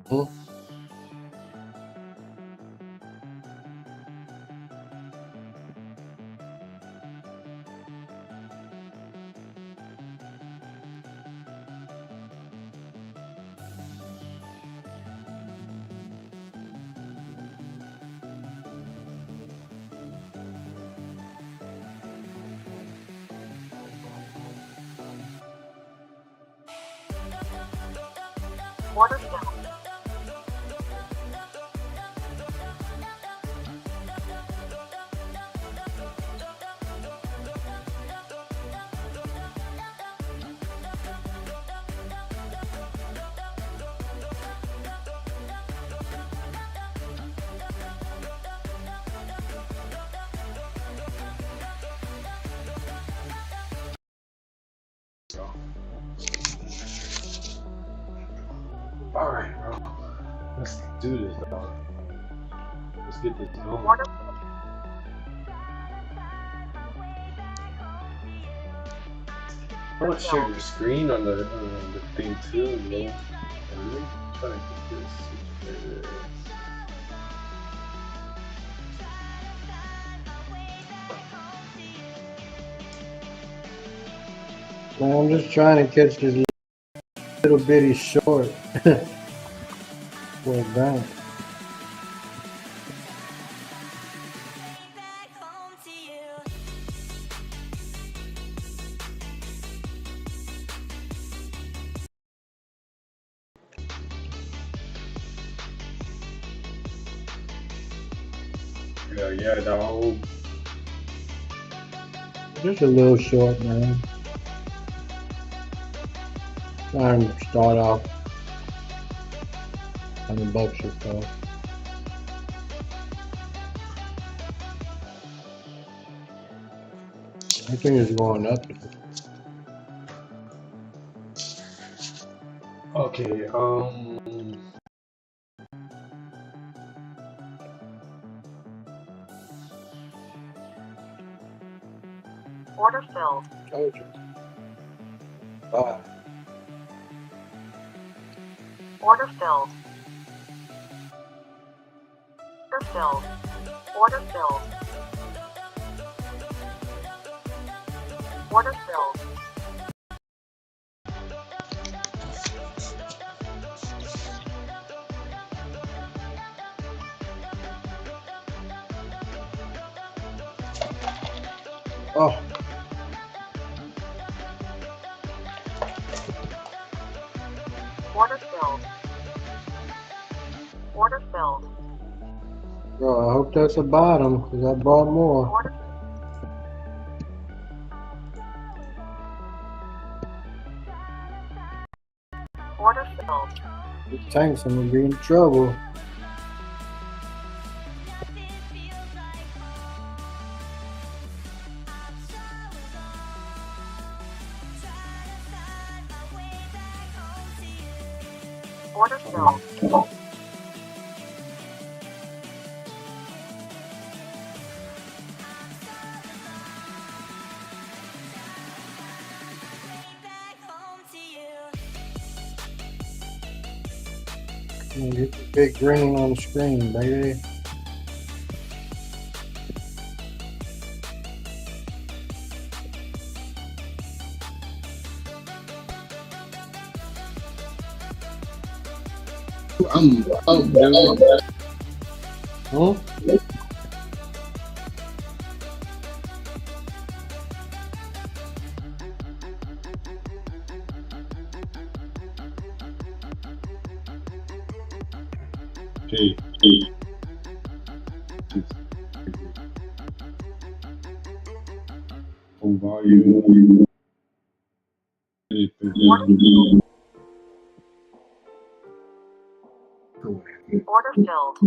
Hmm? All right, bro. Let's do this, dog. Let's get this going. I want to share your screen on the thing too, and then try to get this situated. Man, I'm just trying to catch this little bitty short for a bank. Yeah, dog. Just a little short, man. Trying to start off $100 or so. I think it's going up. Okay, Order filled. Told you. Bye. Order filled. Order filled. Order filled. Order filled. Oh, Order filled. Order filled. bro, I hope that's a bottom because I bought more. Order Order filled. If it tanks, I'm gonna be in trouble. Order filled. I'm gonna get the big green on the screen, baby. I'm up, dude. Huh? Hey. On volume. Order filled.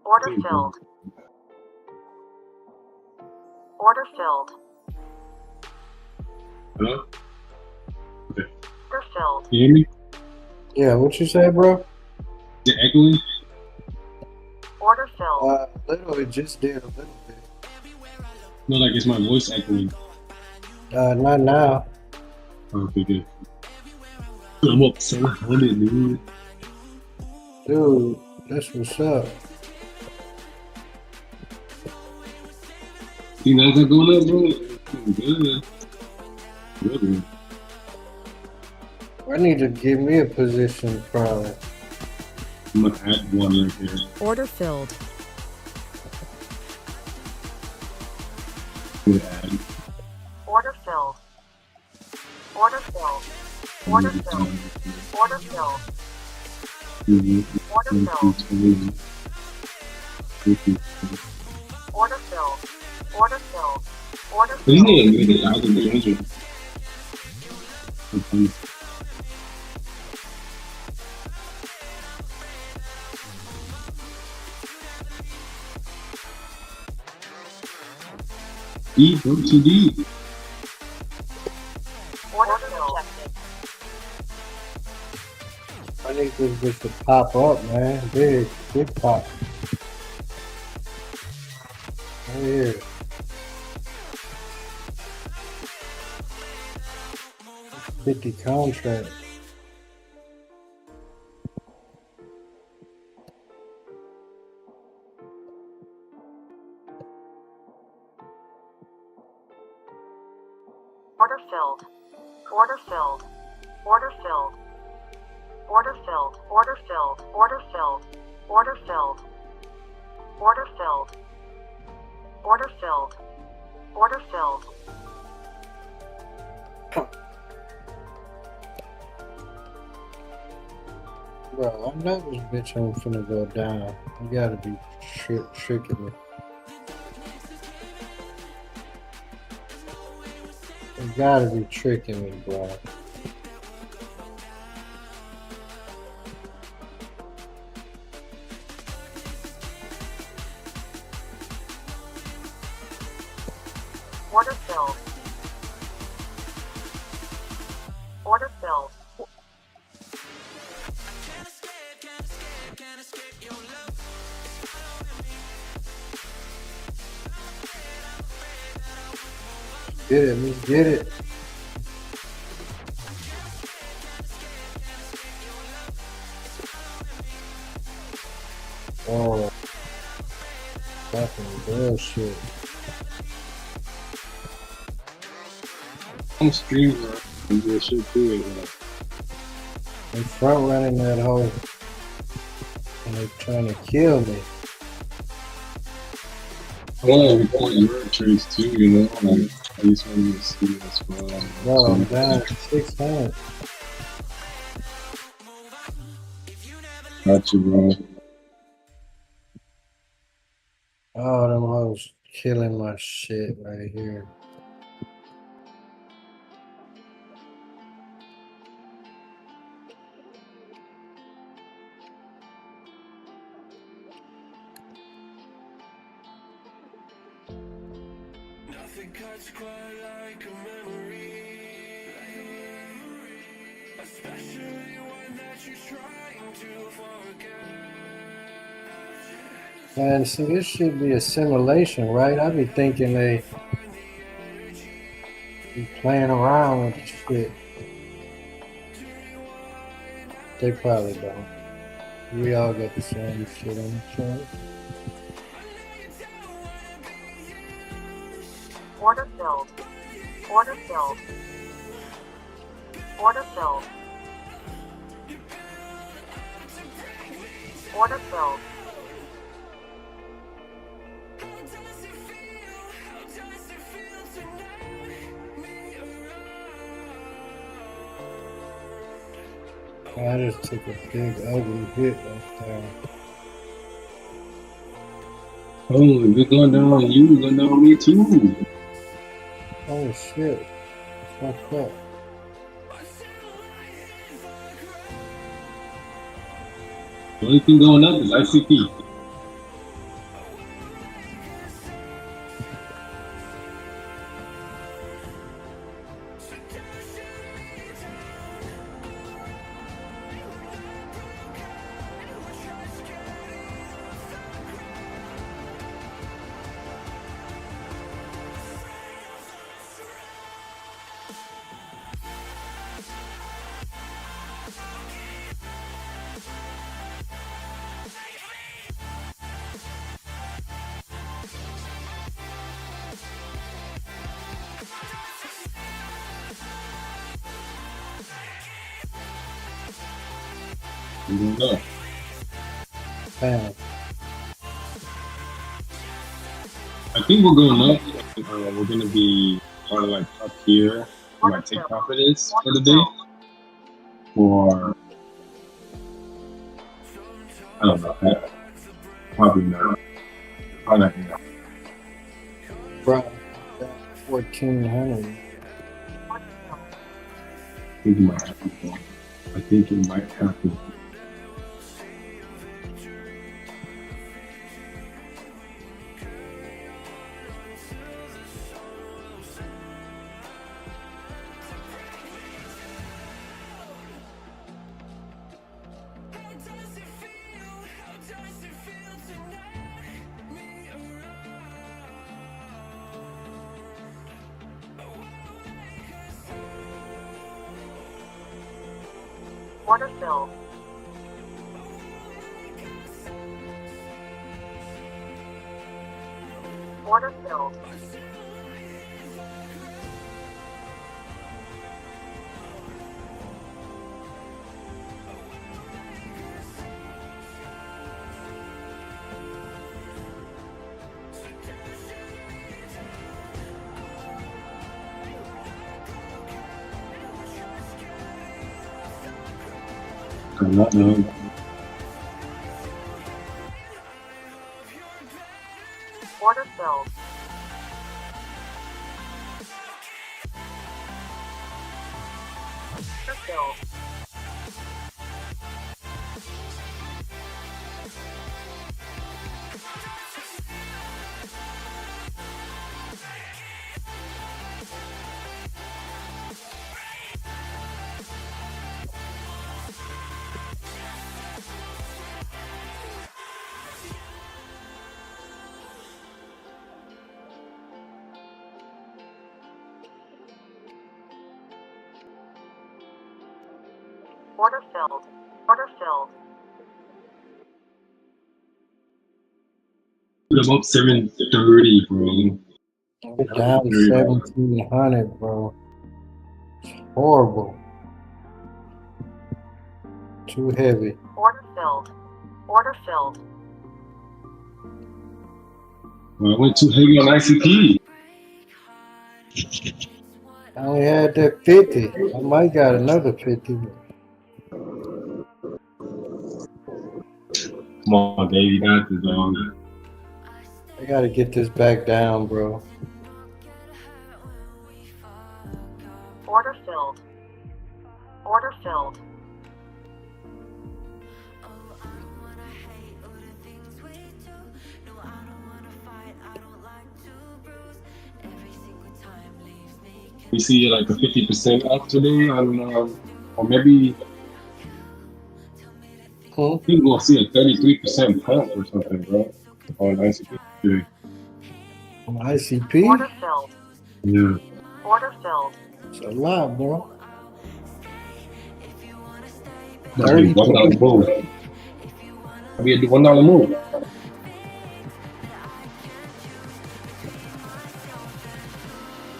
Order filled. Order filled. Hello? Okay. Order filled. Can you hear me? Yeah, what you say, bro? Is it echoing? Order filled. Little, it just did a little bit. No, like it's my voice echoing. Not now. Okay, good. I'm up 700, dude. Dude, that's what's up. See, now it's going up, bro. Good. Good. I need to give me a position probably. I'm gonna add one right here. Order filled. Good add. Order filled. Order filled. Order filled. Order filled. Order filled. Order filled. Order filled. Order Isn't filled. it really loud in the engine? Deep, bro, too deep. Order filled. I need this just to pop up, man. Big pop. Oh yeah. $50 contract. Order filled. Order filled. Order filled. Order filled. Order filled. Order filled. Order filled. Order filled. Order filled. Order filled. Bro, I know this bitch ain't finna go down. You gotta be tricking me. You gotta be tricking me, bro. Order filled. Order filled. Get it, let's get it. Oh, fucking bullshit. I'm streaming and this shit too. They front running that hole and they trying to kill me. I want to report your trades too, you know. Like, I just want to see this well. Bro, I'm down to 600. Gotcha, bro. Oh, them hoes killing my shit right here. Nothing cuts quite like a memory, especially one that you're trying to forget. Man, so this should be a simulation, right? I be thinking they be playing around with the shit. They probably don't. We all got the same shit on the chart. Order filled. Order filled. Order filled. Order filled. I just took a big ugly hit right there. Oh, if you're going down on you, you're going down on me too. Oh shit. Fuck up. The only thing going up is ICP. You're going up. Bam. I think we're going up. We're going to be kind of like up here where my take profit is for the day. Or, I don't know. Probably not. Probably not here. Bro, 1400. I think it might happen. I think it might happen. Order filled. Order filled. Order filled. Order filled. Order filled. Order filled. About 730, bro. We're down 1,700, bro. Horrible. Too heavy. Order filled. Order filled. Well, I went too heavy on ICP. I only had that 50. I might got another 50. Come on, baby, you got this, dog. I gotta get this back down, bro. Order filled. Order filled. We see like a 50% off today on, or maybe Cool. you're gonna see a 33% pump or something, bro, on ICP today. On ICP? Order filled. Yeah. Order filled. It's a lot, bro. That'd be $1 move. That'd be a $1 move.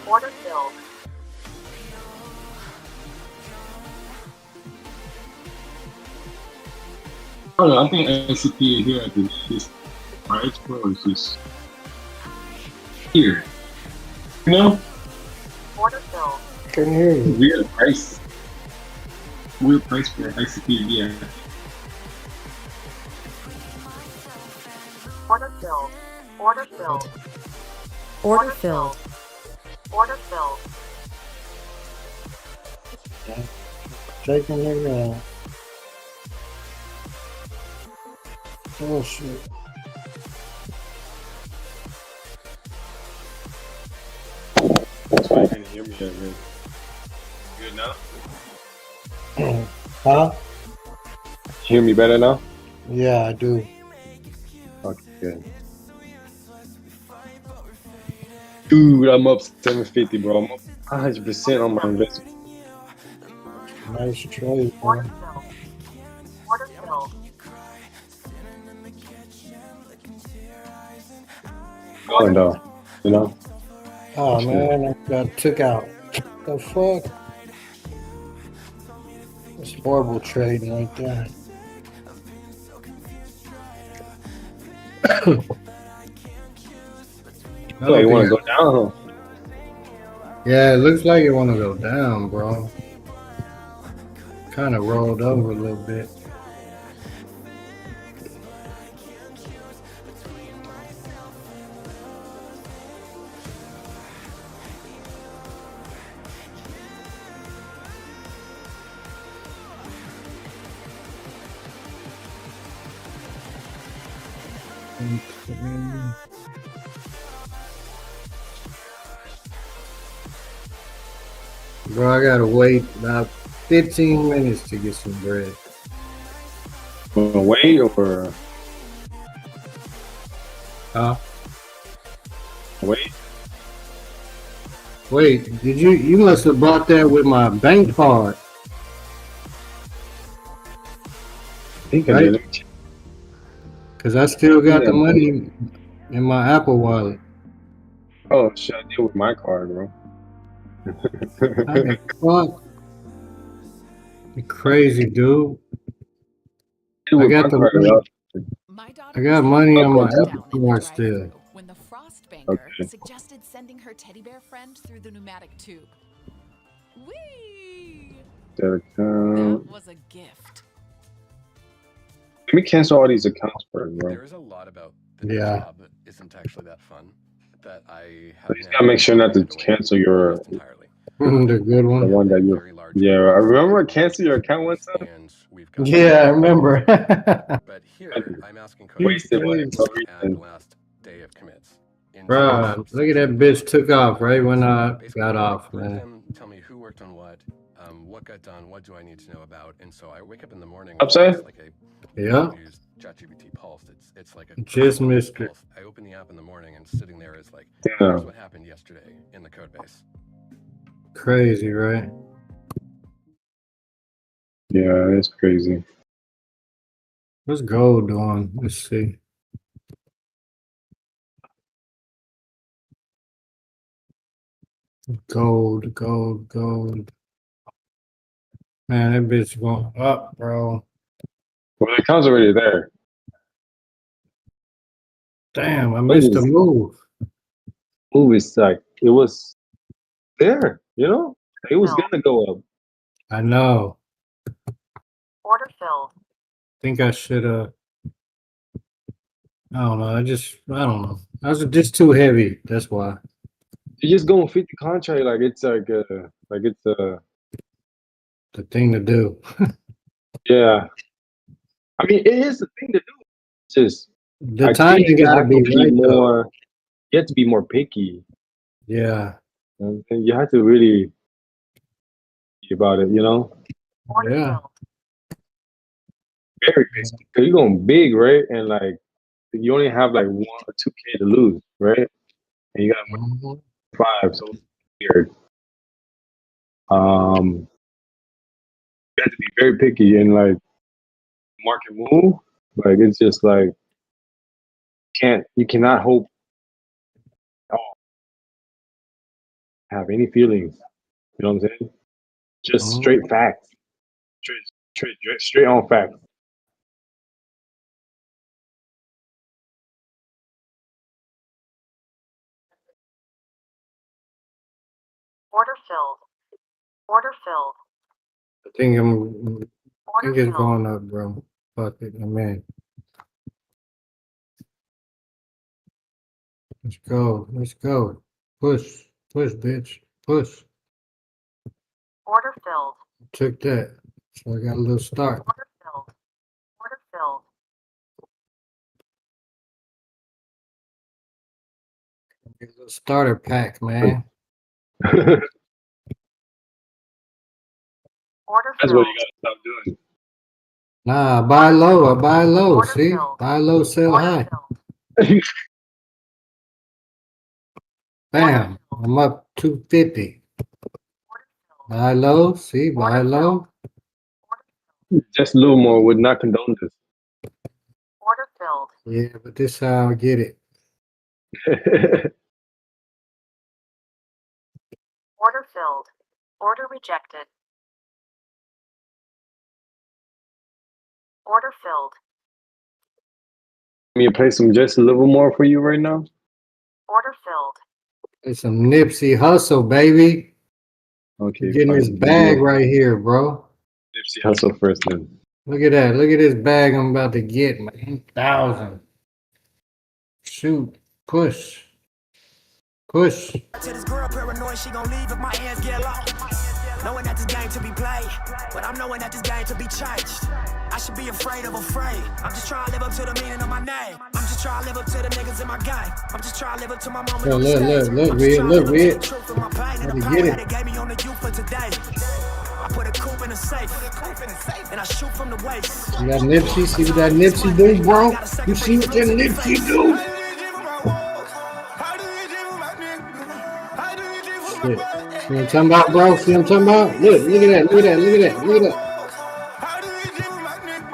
Order filled. I don't know, I think ICP here at this price, bro, is just here. You know? Order filled. Couldn't hear you. Weird price. Weird price for ICP, yeah. Order filled. Order filled. Order filled. Order filled. Taking it out. Oh shit. That's why you couldn't hear me that good. Good now? Huh? Hear me better now? Yeah, I do. Okay, good. Dude, I'm up 750, bro. I'm up 100% on my investment. Nice trade, bro. Order filled. Order filled. Going though, you know? Oh man, I got took out. The fuck? That's horrible trading right there. So you want to go down, huh? Yeah, it looks like it want to go down, bro. Kind of rolled over a little bit. Bro, I gotta wait about 15 minutes to get some bread. Wait or Huh? wait? Wait, did you must have bought that with my bank card. I think I Right? did. Cause I still got Yeah. the money in my Apple wallet. Oh shit, I deal with my card, bro. How the fuck? You crazy dude. I got the money. I got money on my Apple card still. When the frost banker Okay. suggested sending her teddy bear friend through the pneumatic tube. Whee! Debit That account. was a gift. Let me cancel all these accounts first, bro. There is a lot about the job that isn't actually that fun. That I have You just gotta make sure not to cancel your entirely. The good the one. one that you. Yeah, I remember cancel your account one time. And we've got Yeah, I remember. but here I'm asking questions Wasted money for no at the reason. last day of commits. Bruh, look at that bitch took off right when I got off, Group man. them, tell me who worked on what got done, what do I need to know about, and so I wake up in the morning. Upside? It's like a Yeah. use ChatGPT Pulse. It's like a Just missed it. Pulse. I open the app in the morning and sitting there is like, Damn. here's what happened yesterday in the code base. Crazy, right? Yeah, it's crazy. What's gold doing? Let's see. Gold, gold, gold. Man, that bitch going up, bro. Well, the account's already there. Damn, I missed the move. Move is like it was there, you know? It was gonna go up. I know. Order filled. Think I should I don't know. I don't know. I was just too heavy. That's why. You just go and fit the contract like it's the thing to do. Yeah. I mean, it is the thing to do. It's just The timing gotta be right, more. You have to be more picky. Yeah. And you have to really be about it, you know? Yeah. Very picky. Cause you're going big, right? And like you only have like 1 or 2K to lose, right? And you got 5, so it's weird. You have to be very picky and like market move. Like it's just like you cannot hope have any feelings. You know what I'm saying? Just straight facts. Straight on facts. Order filled. Order filled. I think it's going up, bro. Fuck it, I'm in. Let's go. Let's go. Push. Push, bitch. Push. Order filled. Took that. So I got a little start. Order filled. Order filled. Get a little starter pack, man. Order That's filled. what you gotta stop doing. Nah, buy low. I buy low. See? Buy low, sell high. Bam. I'm up 250. Buy low. See? Buy low. Just a little more would not condone this. Order filled. Yeah, but this how I get it. Order filled. Order rejected. Order filled. Let me play some just a little more for you right now. Order filled. It's some Nipsey Hustle, baby. Okay. You're getting this bag right here, bro. Nipsey Hustle first then. Look at that. Look at this bag I'm about to get, man. 1,000. Shoot. Push. Push. To this girl paranoid, she gon' leave if my hands get low. Knowing that this game to be played, but I'm knowing that this game to be changed. I should be afraid of afraid. I'm just trying to live up to the meaning of my name. I'm just trying to live up to the niggas in my gang. I'm just trying to live up to my moment on the stage. Look, Red. Let me get it. They gave me on the youth for today. I put a coupe in a safe, and I shoot from the waist. You got Nipsey? See what that Nipsey do, bro? You see what that Nipsey do? Shit. See what I'm talking about, bro? See what I'm talking about? Look at that, look at that, look at that, look at that.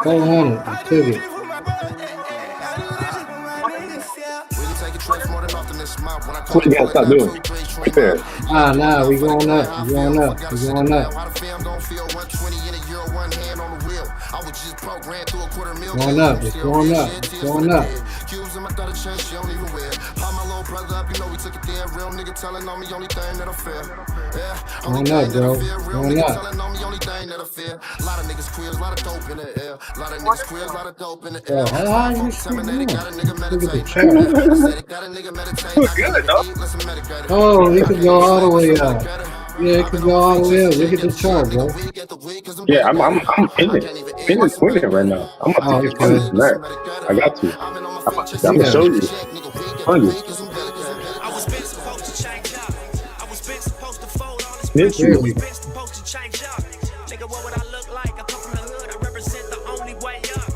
400, I took it. What you gotta stop doing? Right there. Nah, we going up, we going up, we going up. Going up, it's going up, it's going up. brother up, you know we took it there. Real nigga telling on me, only thing that I fear. Yeah, Why only not, thing that I bro? fear. Real Why nigga not? telling on me, only thing that I fear. A lot of niggas queers, a lot of dope in the air. A lot of niggas queers, a lot of dope in the Bro, air. how you Contaminated, got a nigga Look at the meditate. chart. I said it got a nigga meditate. I can't even eat, listen medicated. Oh, it I could can't go even all the sleep, way listen up. medicated. Yeah, it I've could been go on my all the feet way just up. to Look shit, at the get the shit. chart, Nigga, bro. we get the weed, cause I'm Yeah, dedicated. I'm in I it. can't even eat, Finish listen winning right medicated. now. I'm about I to Oh, can't get even okay. finish sleep, listen next. medicated. I got to. I've been on my feet just to I'm gonna Yeah. show shit, get the you. shit. Nigga, we get the 100. weed, cause I'm dedicated. I was been supposed to change up. I was been supposed to fold all this Snitch pressure. I you. was been supposed to change up. Nigga, what would I look like? I come from the hood, I represent the only way up.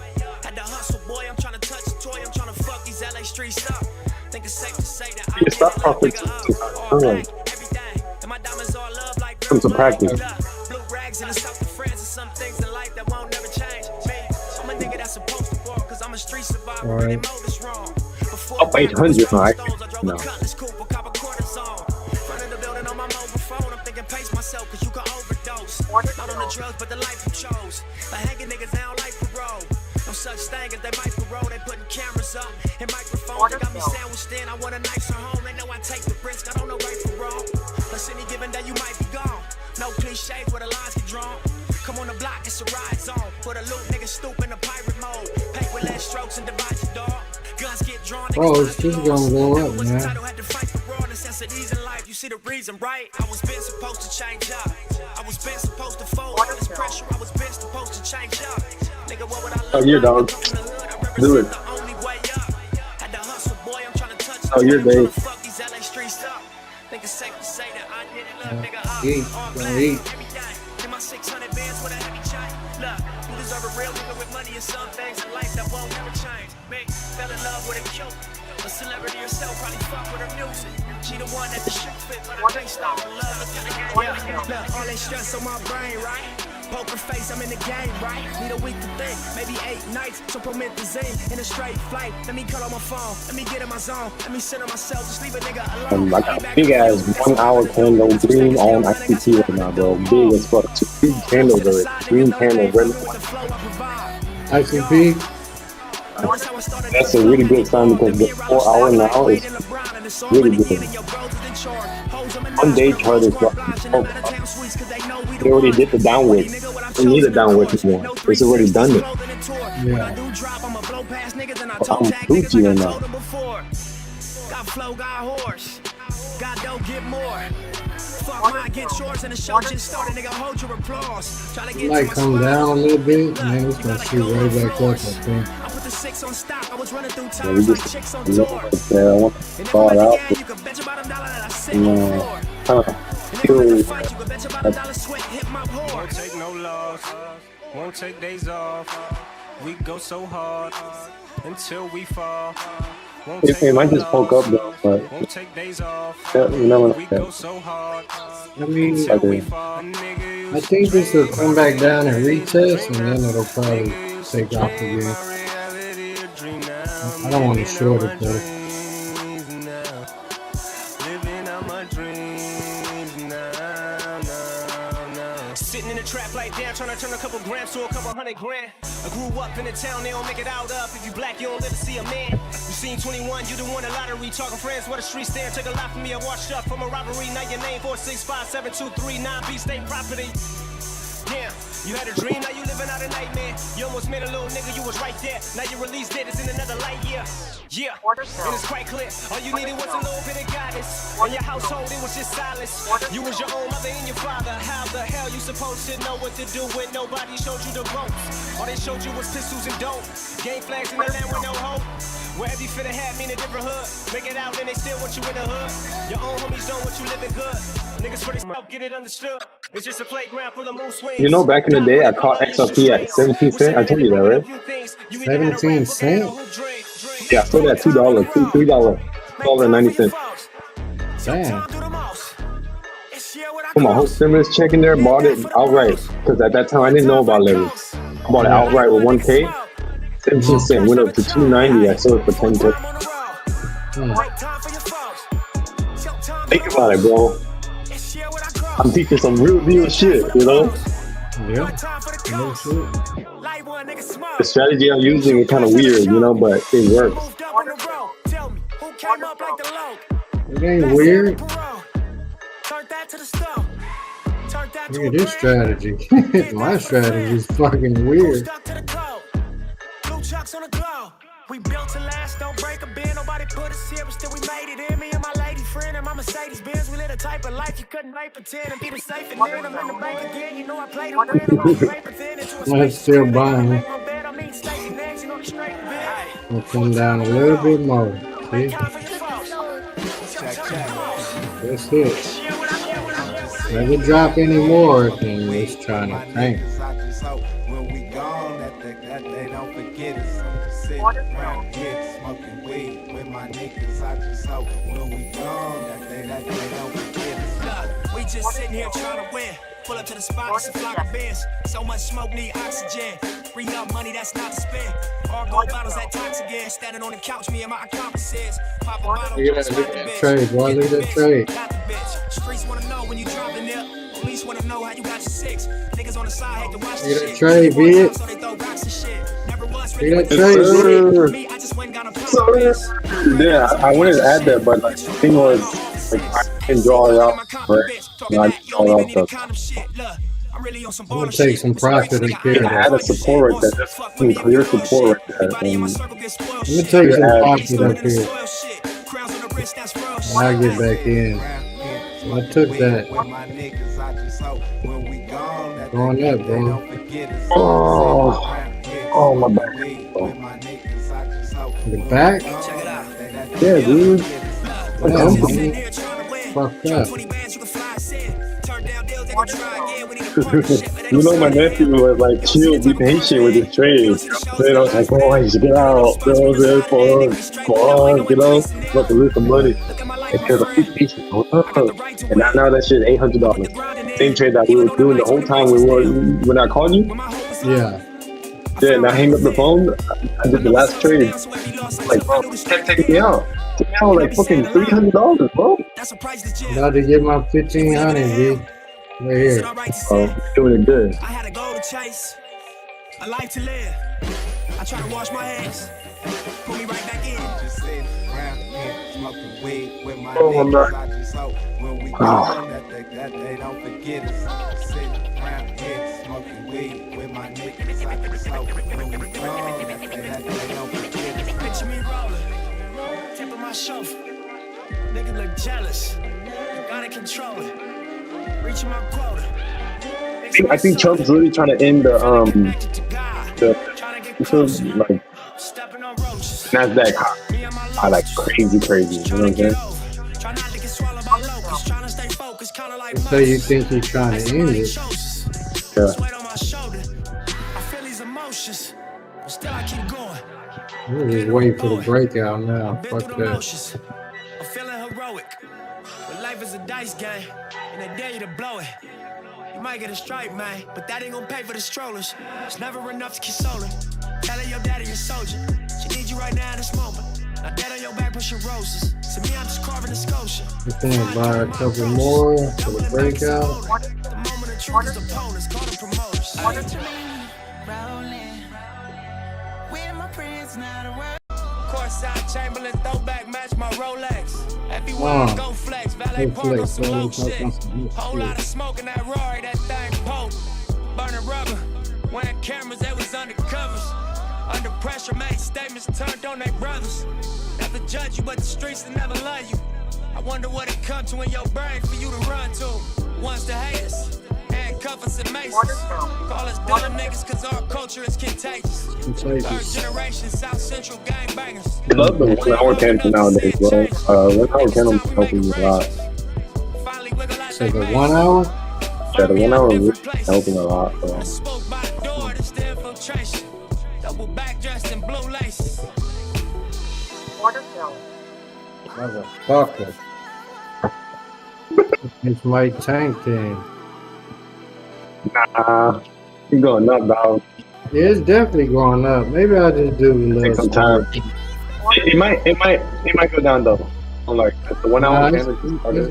Had to hustle, boy, I'm trying to touch the toy, I'm trying to fuck these LA streets up. Think it's safe to say that I Yeah, did stop it, little talking nigga to me. up. All black, everything. And my diamonds all love like Come to blue practice. blue rags in the south of France, and some things in life that won't never change. Me, I'm a nigga that's supposed to walk, cause I'm a street survivor, All and they right. mold us wrong. Before Up 800 no, I can't. No. Cutlass coupe, a copper cortisone. Front of the building on my mobile phone, I'm thinking pace myself, cause you can overdose. Not on the drugs, but the life you chose. But hanging niggas down like parole. No such thing as they might parole, they putting cameras up and microphones. They got me sandwiched in, I want a nicer home. They know I take the risk, I don't know right from wrong. Plus any given day you might be gone. No cliches where the lines get drawn. Come on the block, it's a ride zone. Put a loot, nigga stoop in the pirate mode. Paint with less strokes and divide your dog. Guns get drawn, Bro, it's just gonna go up, man. had to fight for raw necessities in life. You see the reason, right? I was been supposed to change up. I was been supposed to fold all this pressure. I was been supposed to change up. Nigga, what would I look Oh, you're dog. Do it. the only way up? Had to hustle, boy. I'm trying to touch Oh, you're Dave. fuck these LA streets up. Think it's safe to say that I did it, little nigga up. Eat, All go black, eat. every day. In my 600 bands with a heavy chain. Look, you deserve a real nigga with money and some things in life that won't never change. Me, fell in love with a cute. A celebrity herself probably fuck with her music. She the one that the shit fit, but I can't stop her love. Yeah, look, all that stress on my brain, right? Poker face, I'm in the game, right? Need a week to think, maybe 8 nights. So promethazine in a straight flight. Let me call on my phone, let me get in my zone. Let me center myself, just leave a nigga alone. I got a big ass 1 hour candle green on ICT right now, bro. Big as fuck. 2 big candles already. Green candle, red one. ICP. That's a really good sign because the 4 hour now is really good. 1 day chart is dropping. Oh, they already did the downward. They need a downward anymore. It's already done it. Yeah. I'm Gucci right now. Got flow, got horse. God don't get more. Fuck mine, get yours, and the show just started, nigga. Hold your applause. Try to It get might to my come down a little bit, man. It's gonna shoot right back up, I think. I put the 6 on stock. I was running through Yeah, we times like just chicks on look tour. up there. I want to start out with, You can bet your bottom dollar that I sit you on the know, floor. kind of feel You can bet your bottom dollar sweat hit my Won't whore. take no loss, won't take days off. We go so hard until we fall. Won't it take might no just poke up though, but won't take days off. yeah, you never We know. go so hard I mean, until we Okay. fall. I think this will come back down and retest, and then it'll probably take off again. I don't want to short it though. Living out my dreams now. Sitting in a trap like damn, trying to turn a couple grams to a couple $100 grand. I grew up in the town, they don't make it out up. If you black, you don't live to see a man. You seen 21, you done won a lottery. Talking friends where the streets stand. Take a lot from me, I washed up from a robbery. Now your name 4657239 B State property. Yeah, you had a dream, now you living out a nightmare. You almost made a little nigga, you was right there. Now your release date is in another light year. Yeah, and it's quite clear. All you needed was a little bit of guidance. In your household, it was just silence. You was your own mother and your father. How the hell you supposed to know what to do when nobody showed you the ropes? All they showed you was pistols and dope. Game flags in the land with no hope. Wherever you finna have me in a different hood. Make it out and they still want you in the hood. Your own homies don't want you living good. Niggas for the get it understood. It's just a playground for the moose swings. You know, back in the day, I caught XRP at 17 cents. I told you that, right? 17 cents? Yeah, I sold at $2, $3, $2.90. Damn. Put my whole stimulus check in there, bought it outright. Because at that time, I didn't know about leverage. I bought it outright with 1K. 17 cents went up to $2.90. I sold it for 10 cents. Think about it, bro. I'm teaching some real shit, you know? Yeah. No shit. The strategy I'm using is kind of weird, you know, but it works. came up like the low. It ain't weird. Turned that to the stove. Turned that to Look at this strategy. My strategy is fucking weird. stuck to the code. Blue chucks on the glow. We built to last, don't break a bend. Nobody put us here, but still we made it in. Me and my lady friend and my Mercedes Benz. We live a type of life you couldn't wait pretend and be the safe and then I'm in the bank again. You know I played to win. I'm off the paper thin into a I'm space. still buying. Make my bed, I mean station next, you know the straight bed. I'll come down a little bit more. See? That's it. Never drop any more than it's trying to tank. When we gone, that they don't forget us. Sitting around here smoking weed with my niggas. I just hope when we gone, that they don't forget us. Look, we just sitting here trying to win. Pull up to the spot, it's a flock of bins. So much smoke, need oxygen. Free up money that's not to spend. All gold bottles that tox again. Standing on the couch, me and my accomplices. Pop a bottle, Look at that trade, boy. Look at that trade. got the bitch. Streets wanna know when you dropping it. Police wanna know how you got your six. Niggas on the side hate to watch the Look at shit. that trade, bitch. So they throw rocks and shit. Never was Look really at that trade, bitch. me. I just went and got a Yeah, I wanted to add that, but like, the thing was, like, I didn't draw it out, right? No, I didn't draw it out stuff. I'm really on some I'm gonna take some profit and clear I had a that. support right there. That's some clear support right there. And I'm gonna take some profit up here. And I'll get back in. So I took that. Going up, bro. oh my back. The back? Yeah, dude. Damn, dude. Fucked up. You know, my nephew was like, chill, be patient with this trade. Then I was like, oh, I just get out. You know, come on, you know, about to lose some money. And he was like, be patient. And now that shit $800. Same trade that we were doing the whole time when I called you. Yeah. Yeah, and I hang up the phone. I did the last trade. Like, bro, you can't take me out. Take me out like fucking $300, bro. About to get my 1500, B. Right here. Oh, doing it good. I had a goal to chase, a life to live. I try to wash my hands, put me right back in. Just sitting around here smoking weed with my Oh, I'm niggas. not. I just hope when we gone, that they don't forget us. Just sitting around here smoking weed with my niggas. I just hope when we gone, that they don't forget us. Picture me rolling, tip of my chauffeur. Niggas look jealous, gotta control it. Reaching my quota. I think Trump's really trying to end the like Nasdaq high like crazy, you know what I'm saying? So you think he's trying to end it? Yeah. We're just waiting for the breakout now. Fuck that. I'm feeling heroic, but life is a dice game, and they dare you to blow it. You might get a stripe, man, but that ain't gonna pay for the strollers. It's never enough to console her. Tell her your daddy a soldier. She needs you right now in this moment. Now dead on your back, pushing roses. To me, I'm just carving a sculpture. I'm gonna buy a couple more for the breakout. The moment of truth is opponents, call them promoters. Courtside Chamberlain throwback match my Rolex. Everyone go flex, valet park on some low shit. Whole lot of smoke in that Rory, that thing potent. Burning rubber, wearing cameras, they was undercovers. Under pressure, made statements turned on their brothers. Never judge you, but the streets will never love you. I wonder what it come to in your brain for you to run to. One's the haters, handcuff us and maces. Call us dumb niggas cause our culture is contagious. Third generation South Central gangbangers. I love the 1 hour candle nowadays, bro. 1 hour candle is helping me a lot. So the 1 hour? Yeah, the 1 hour is helping a lot, bro. Double back dressed in blue laces. Motherfucker. It's my tank then. Nah, you going up, dog. Yeah, it's definitely going up. Maybe I'll just do a little. Take some time. It might go down though. I'm like the 1 hour it's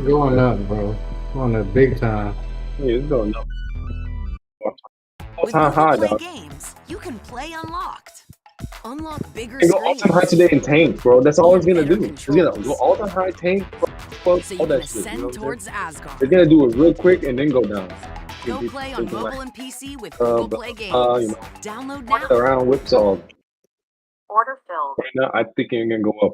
going up, bro. Going up big time. Yeah, it's going up. With All-time high, Play dog. Games, you can play unlocked. Unlock bigger And go all-time high screens. today and tank, bro. That's all it's gonna Better do. It's gonna go controls. all-time high tank, bro, So you all can that shit. You ascend know what I'm towards saying? Asgard. They're gonna do it real quick and then go down. Go Be play on thinking mobile like, and PC with Google Play you Games. know, Download now. around whipsaw. Order filled. Right now, I think it's gonna go up.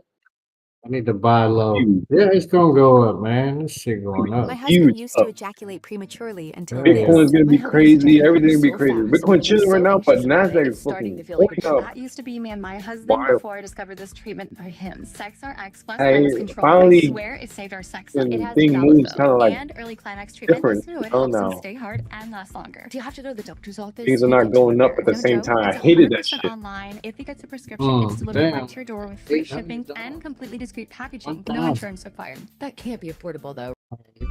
I need to buy low. Yeah, it's gonna go up, man. This shit going up. My husband used to ejaculate prematurely until Bitcoin is gonna be My husband's crazy. ejaculating Everything gonna be so crazy. fast, Bitcoin I'm chilling right so now, but anxious about it. Nasdaq It's is starting fucking to feel like a going up. That used to be me and my husband Wild. before I discovered this treatment for him. Sex RX Plus Hey, minus control. I finally, swear it saved our sex life. It and has thing moves kind of like and early climax treatment. different. Listen to it Oh helps him no, stay hard and last longer. Do you have to go to the doctor's office? things are not going up at the same time. I hated that shit. Online. If he gets a prescription, it's delivered right to your door with free shipping and completely discreet packaging. No insurance required. That can't be affordable though.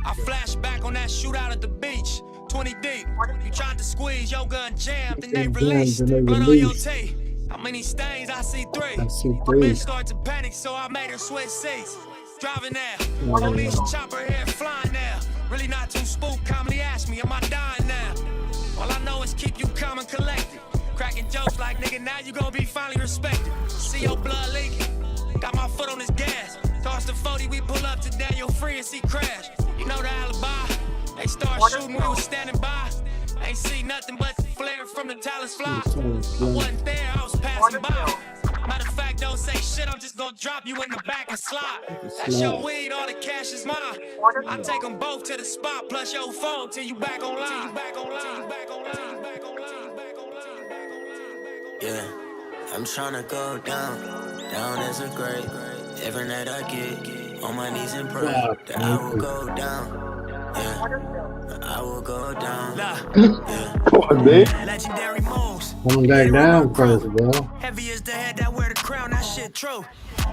I flash back on that shootout at the beach, 20 deep. You tried to squeeze your gun jammed, and they released. Blood on your teeth. How many stains? I see 3. Bitch start to panic, so I made her switch seats. Driving there, police chopper head flying there. Really not too spooked, commonly ask me, am I dying now? All I know is keep you calm and collected. Cracking jokes like, nigga, now you gon' be finally respected. See your blood leaking, got my foot on this gas. Toss the 40, we pull up to Daniel Free and see crash. You know the alibi. They start shooting, we was standing by. Ain't see nothing but flare from the talents fly. I wasn't there, I was passing by. Matter of fact, don't say shit, I'm just gonna drop you in the back and slide. That's your weed, all the cash is mine. I take them both to the spot, plus your phone till you back online. Yeah, I'm tryna go down, down as a grave. Every night I get on my knees and pray that I will go down. Yeah, I will go down. Yeah. Legendary moves. Coming back down first, bro. Heavy is the head that wear the crown, that shit true.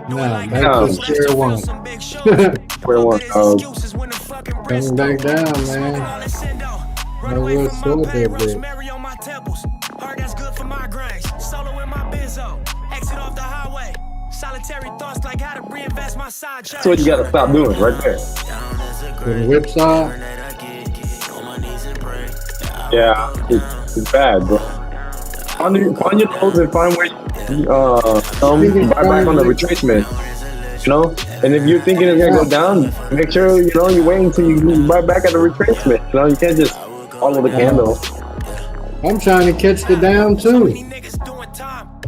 Nah, back to square one. Square one. Coming back down, man. I was so there, bro. Heard that's good for migraines. Solo in my benzo. Exit off the highway. Solitary thoughts like how to reinvest my side check. That's what you gotta stop doing right there. The whipsaw. Yeah, it's bad, bro. Find your nose and find where buy back on the retracement. You know, and if you're thinking it's gonna go down, make sure you wait until you buy back at the retracement. You know, you can't just follow the candle. I'm trying to catch the down too.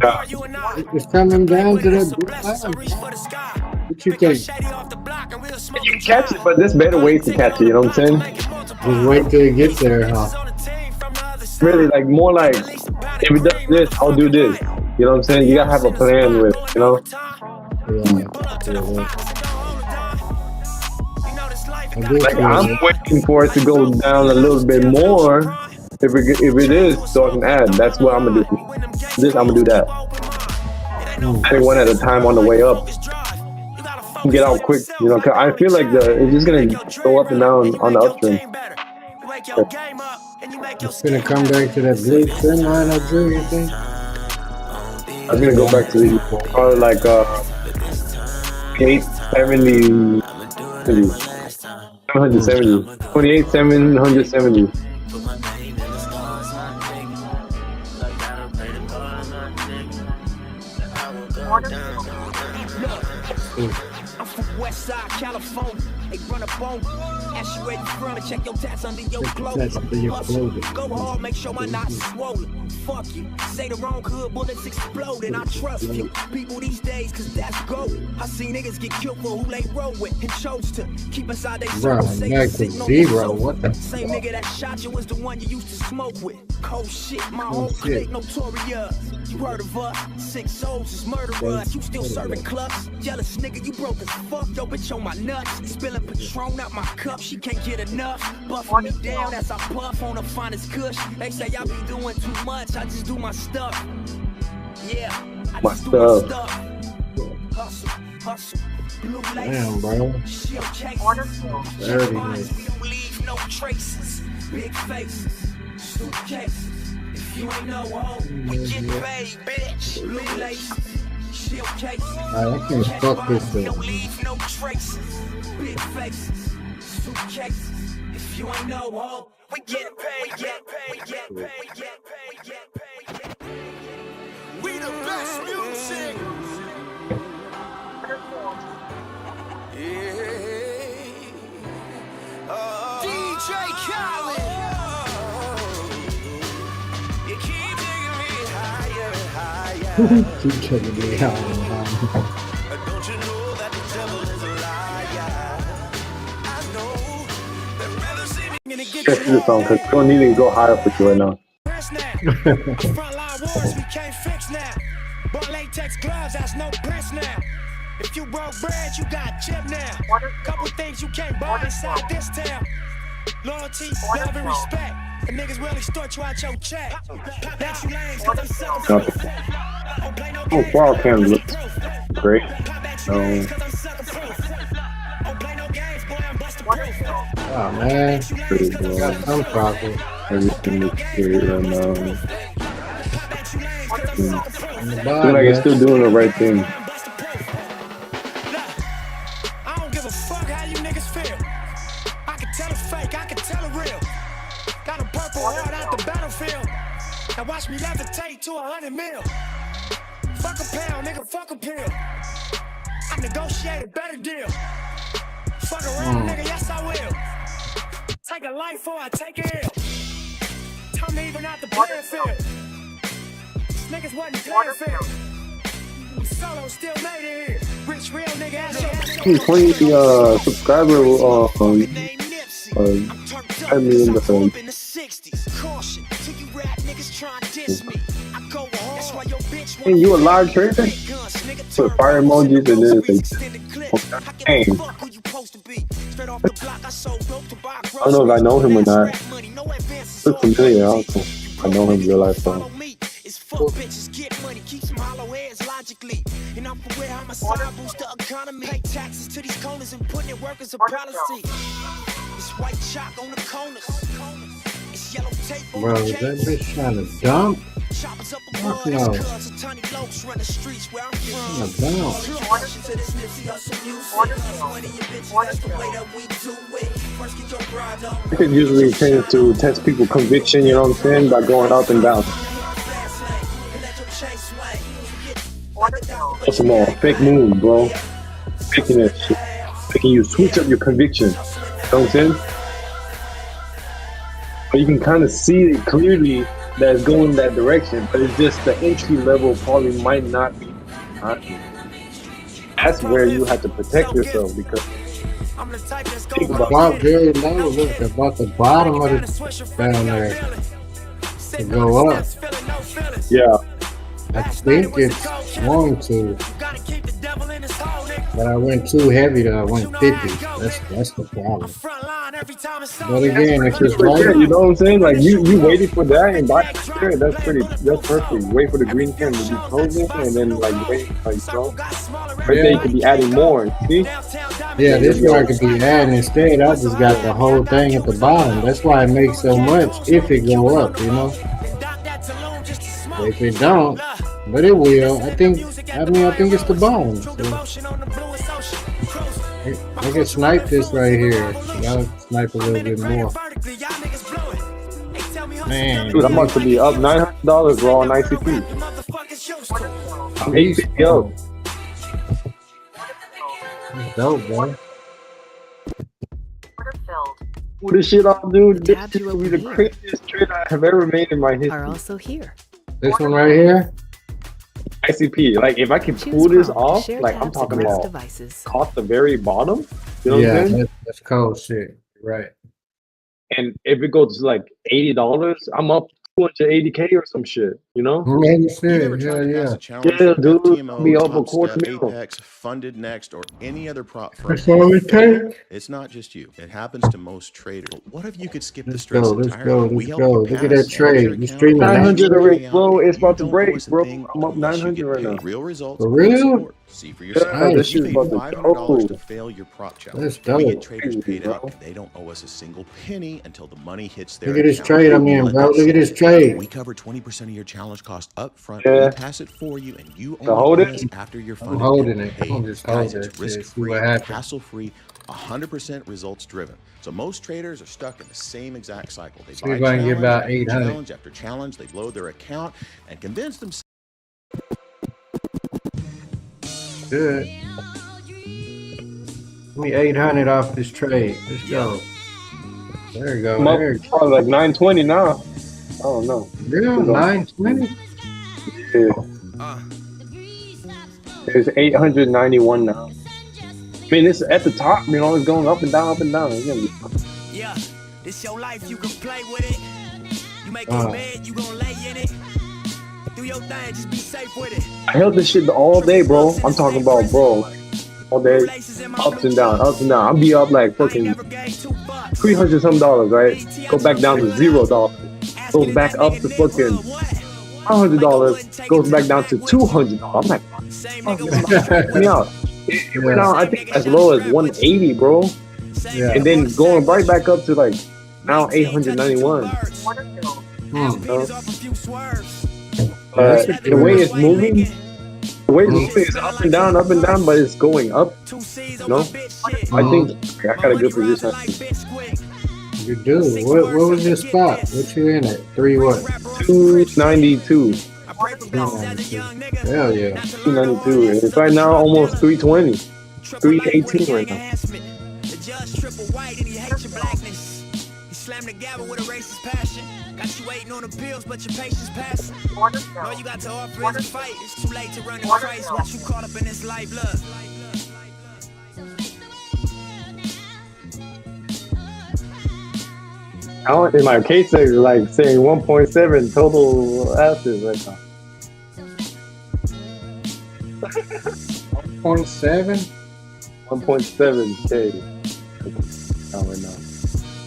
Yeah. It's coming down to that big line. What you think? You can catch it, but there's better ways to catch it. You know what I'm saying? Just wait till it gets there, huh? Really, like more like if it does this, I'll do this. You know what I'm saying? You gotta have a plan with, you know. Like I'm waiting for it to go down a little bit more. If it is, so I can add. That's what I'm gonna do. This, I'm gonna do that. I think one at a time on the way up. Get out quick, cause I feel like it's just gonna go up and down on the upstream. It's gonna come back to that blue trend line I drew, you think? I was gonna go back to probably like 870, 770, 28, 770. I'm from West Side, California. They run up on you. Ask you where you from and check your tats under your clothes. Go hard, make sure my knots are swollen. Fuck you. Say the wrong hood, bullets exploding. I trust you. People these days, cause that's gold. I see niggas get killed for who they roll with and chose to keep inside they circle. Back to zero. What the same nigga that shot you was the one you used to smoke with. Cold shit, my whole clique notorious. You heard of us? 6 souls is murderers. You still serving clubs? Jealous nigga, you broke as fuck. Yo, bitch on my nuts. Spilling Patron out my cup. She can't get enough. Buffing me down as I puff on the finest kush. They say I be doing too much. I just do my stuff. Yeah, I just do my stuff. Hustle. Blue lace. Damn, bro. Shield cases. Dirty, We don't leave no traces. Big faces. Suitcases. If you ain't no hoe, we get paid, bitch. Blue lace. Shield cases. I can't fuck this We up. don't leave no traces. Big faces. Suitcases. If you ain't no hoe, we get paid. We the best music. Keep checking me out. Don't you know that the devil is a liar? I know that rather see me Check this song because we don't need to go higher for you right now. Frontline wars we can't fix now. Bought latex gloves, that's no prince now. If you broke bread, you got chip now. Couple things you can't buy inside this town. Loyalty, love, and respect. The niggas will extort you out your check. Bet you lanes, cause I'm sucker proof. Don't play no Oh, games, wow, boy, Cam I'm looks bustin' proof. great. Bet you lanes, cause I'm sucker proof. Don't play no games, boy, I'm bustin' proof. Oh man, Pretty bro. got some profit. Everything looks great right now. In the I feel bag, like it's man. still doing the right thing. I don't give a fuck how you niggas feel. I can tell it's fake, I can tell it real. Got a purple heart out the battlefield. Now watch me levitate to 100 mil. Fuck a pound, nigga, fuck a pill. I negotiate a better deal. Fuck around, nigga, yes I will. Take a life or I take a ill. Time to even out the playing field. Niggas wasn't playing fair. I'm solo, still made it here. Rich, real nigga, ass your 20 subscriber add me in the phone. Hey, you a live trader? Put fire emojis and then it's like, dang. I don't know if I know him or not. Looks familiar also. I know him in real life though. Fuck bitches, get money, keep some hollow heads logically. And I'm for where I'm a side boost the economy. Pay taxes to these corners and putting in work as a policy. It's white chalk on the corners. It's yellow tape on Bro, the is that cake. bitch trying to dump? Choppers up Fuck above, no. it's cuz of tiny locs run the streets where I'm from. Trying to dump. Introduction to this Nipsey Hussle music. Money and bitches, that's the way that we do it. First get your grind on. I could usually tend to test people's conviction, you know what I'm saying, by going up and down. That's some more fake moves, bro. Faking that shit. Making you switch up your conviction. You know what I'm saying? But you can kind of see it clearly that it's going that direction, but it's just the entry level probably might not be. That's where you have to protect yourself because think about About very low. Look, about the bottom of the down there to go up. Yeah. I think it's going to, but I went too heavy though. I went 50. That's the problem. But again, if it's right, you know what I'm saying? Like you waited for that and buy it. That's perfect. Wait for the green can to be closing and then like wait, like so. Right there you could be adding more. See? yeah, this is where I could be adding. Instead, I just got the whole thing at the bottom. That's why it makes so much if it go up, you know. If it don't, but it will. I think it's the bottom. So I can snipe this right here. I'll snipe a little bit more. Man, Dude, I'm about to be up $900 raw on ICP. I'm 850 up. That's dope, bro. Ooh, this shit off, dude. This shit will be the craziest trade I have ever made in my history. Are also here. This one right here. ICP. Like if I can pull this off, like I'm talking about caught the very bottom. You know what I'm saying? That's cold shit. Right. And if it goes to like $80, I'm up 280K or some shit, you know? Yeah, dude, I'll be up a quarter mil. Apex, Funded Next, or any other prop firm. That's all it takes. It's not just you. It happens to most traders. What if you could skip the Let's stress go. entirely? Let's go. Look at that trade. You streaming 900 already, bro. It's about to break, bro. I'm up 900 right now. Real results. For real? See for yourself. Yeah, this You shit's paid about to $500 to go. fail your prop That's challenge. We dope. get traders paid out. They don't owe us a single penny until the money hits their Look at this account. trade I'm in, bro. Look at this trade. We cover 20% of your challenge cost up front. Yeah. We pass it for you, and you So only hold pay it? us after you're I'm funded holding and it. paid. I'm just Guys, holding it's it. See risk-free, what happens. hassle-free, 100% results driven. So most traders are stuck in the same exact cycle. They See buy if I can get challenge about after 800. challenge after challenge. They load their account and convince themselves. Good. Give me 800 off this trade. Let's go. There you go. I'm up There you go. probably like 920 now. I don't know. Real 920. Yeah. There's 891 now. I mean, it's at the top, you know, it's going up and down, up and down. Yeah, this your life, you can play with it. You make your bed, you gon' lay in it. Do your thing, just be safe with it. I held this shit all day, bro. I'm talking about, bro, all day, ups and down, ups and down. I'll be up like fucking $300 some, right? Go back down to $0. Goes back up to fucking $100. Goes back down to $200. I'm like, check me out. It went out, I think, as low as 180, bro. Yeah. And then going right back up to like now 891. The way it's moving, is up and down, but it's going up. No, I think I got a good position. You do. What was your spot? What you in at? 3 what? 292. Hell yeah. 292. It's right now almost 320. 318 right now. The judge triple white and he hates your blackness. He slammed the gavel with a racist passion. Got you waiting on the bills, but your patience passing. All you got to offer is a fight. It's too late to run the race once you caught up in this life, look. In my case, it's like saying 1.7 total assets right now. 1.7? 1.7K. Right now.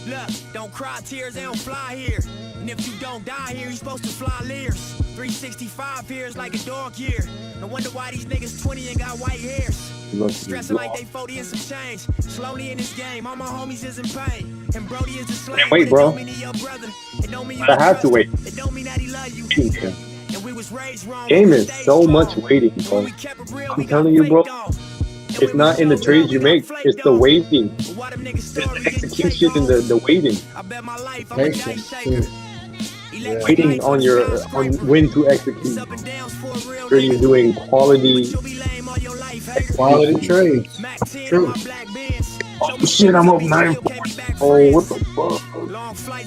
Look, don't cry tears, they don't fly here. And if you don't die here, you're supposed to fly leers. 365 years like a dog year. No wonder why these niggas 20 and got white hairs. Stressing like they 40 and some change. Slowly in this game, all my homies is in pain. And Brody is the slave. Wait, bro. I have to wait. It don't mean that he love you. And we was raised wrong. Game is so much waiting, bro. I'm telling you, bro. It's not in the trades you make, it's the waiting. It's the execution and the waiting. Waiting on when to execute. Where you're doing quality trades. True. Oh shit, I'm up 9. Oh, what the fuck?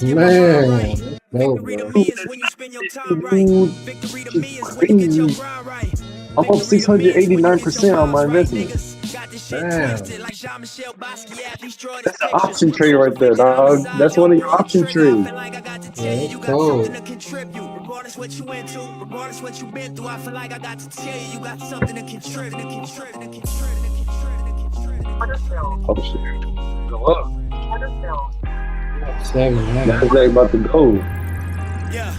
Man. No, I'm up 689% on my investment. Damn. That's an option trade right there, dog. That's one of your option trades. Yeah, it's cold. Regardless what you into, regardless what you've been through, I feel like I got to tell you, you got something to contribute. Oh shit. Go up. 7. That's like about to go. Yeah,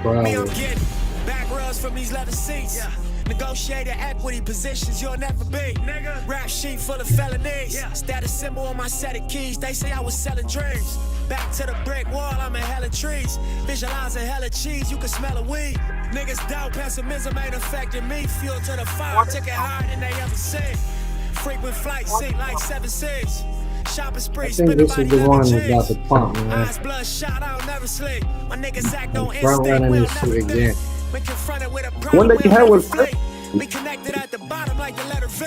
probably. I'm getting back rubs from these leather seats. Negotiated equity positions you'll never be. Rap sheet full of felonies. Status symbol on my set of keys. They say I was selling dreams. Back to the brick wall, I'm in hella trees. Visualizing hella cheese, you can smell a weed. Niggas doubt pessimism ain't affecting me. Fuel to the fire, took it higher than they ever seen. Frequent flights, sink like 7 seas. Shopping spree, I think this is the one about the pump, man. Eyes bloodshot, I'll never sleep. My niggas act on Front instinct, running we'll this shit never again. think. When confronted with a One that you had was we connected at the bottom like the letter V.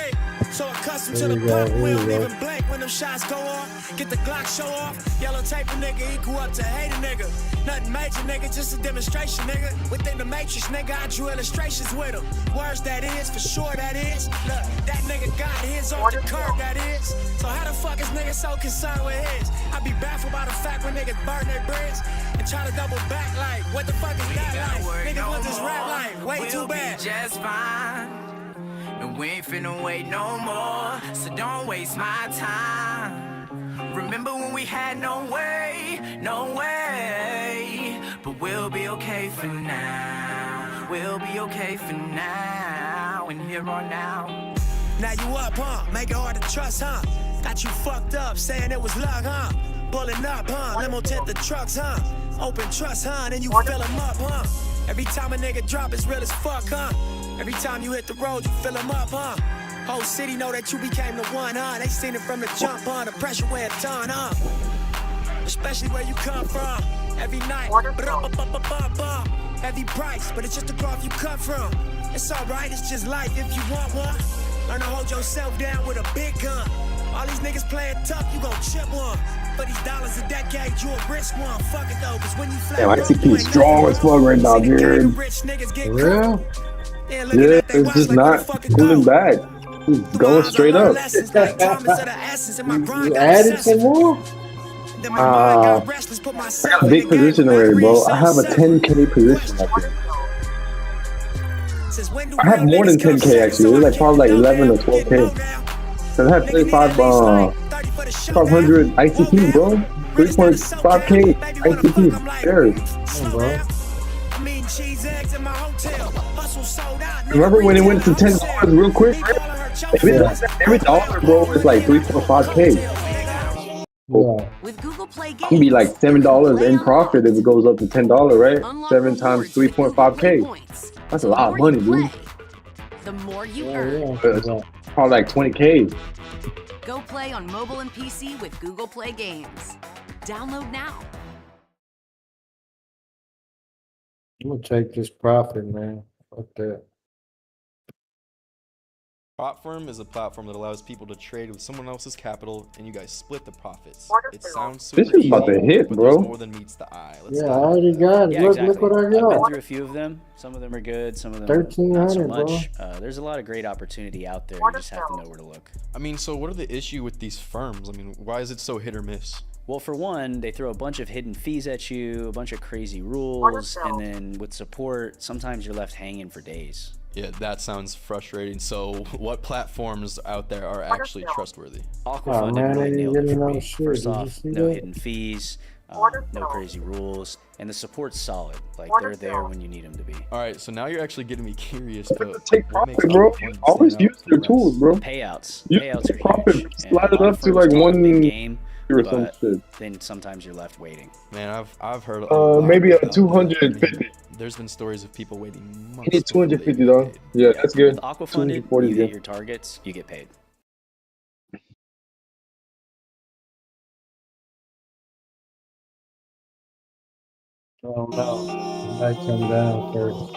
So accustomed to the There you go, pump, we there don't you go. even blink when them shots go off. Get the Glock show off. Yellow tape a nigga equal up to hate a nigga. Nothing major, nigga, just a demonstration, nigga. Within the matrix, nigga, I drew illustrations with him. Words that is, for sure that is. Look, that nigga got his off the curb, that is. So how the fuck is niggas so concerned with his? I be baffled by the fact when niggas burn their bridge and try to double back like, what the fuck is that like? Niggas want this rap like, way too bad. Just fine. And we ain't finna wait no more, so don't waste my time. Remember when we had no way, but we'll be okay for now. We'll be okay for now, and here on now. Now you up, huh? Make it hard to trust, huh? Got you fucked up, saying it was luck, huh? Pulling up, huh? Limo tint the trucks, huh? Open trust, huh? Then you fill them up, huh? Every time a nigga drop, it's real as fuck, huh? Every time you hit the road, you fill them up, huh? Whole city know that you became the one, huh? They seen it from the jump, huh? The pressure weigh a ton, huh? Especially where you come from. Every night, heavy price, but it's just the cloth you cut from. It's alright, it's just life if you want one. Learn to hold yourself down with a big gun. All these niggas playing tough, you gon' chip one. For these dollars a decade, you a risk one. Fuck it though, cause when you flat, Damn, ICP is strong as fuck right now, dude. For real? Then looking Yeah, at they it's watch just like where the not fuck it pulling go. back. It's Through my going eyes, I straight learned up. lessons like time is of the essence, and my grind You got added some obsessive. more? Then my mind Uh, got restless, put I myself got a in the big game position from already, every bro. I have a self-separate. 10K position, Question. I think. Since when do I have real more than niggas come 10K second? actually. So It's I like kept probably the like dough 11 or down, getting 12K. low down. Cause I have Nigga need at 35 least like 30 for the showdown. 500 ICP, bro. Heard it's not a SoCal. 3.5K Baby wanna fuck, ICP I'm like, shares. slow down. I'm eating cheese eggs in my hotel. Hustle sold out. Remember when it went to $10 real quick? Yeah. Every dollar, bro, is like 3.5K. Yeah. With Google Play I'm gonna be like Games, $7 in profit if it goes up to $10, right? 7 times 3.5K. That's a lot of money, dude. the more you Yeah, earn. yeah. Probably like 20K. Go play on mobile and PC with Google Play Games. Download now. I'm gonna take this profit, man. Fuck that. Platform is a platform that allows people to trade with someone else's capital, and you guys split the profits. It sounds super This is about easy, to hit, but there's bro. more than meets the eye. Let's Yeah, I dive into already that. got it. Yeah, Look, exactly. look what I I've been got. through a few of them. Some of them are good. Some of them not so 1300, bro. much. There's a lot of great opportunity out there. You just have to know where to look. I mean, so what are the issue with these firms? I mean, why is it so hit or miss? Well, for one, they throw a bunch of hidden fees at you, a bunch of crazy rules, and then with support, sometimes you're left hanging for days. Yeah, that sounds frustrating. So, what platforms out there are actually trustworthy? Aquafund man, really they nailed it getting for no me. shit. First Did you off, see no that? hidden fees, no crazy rules, and the support's solid. Like, they're there when you need them to be. All right, so now you're actually getting me curious. But Take what makes profit, bro. Aquafund Always stand out use from your the tools, rest? bro. Payouts. You Payouts are profit. huge. Slide And it a lot up of to firms like call it big 1 game, or some but shit. then sometimes you're left waiting. Man, I've heard a lot Maybe a about that. 250. There's been stories of people waiting You months. need before they $250 even though. get paid. Yeah, that's good. With Aquafunded, 240 you is hit good. your targets, you get paid. Oh no. I might come down first.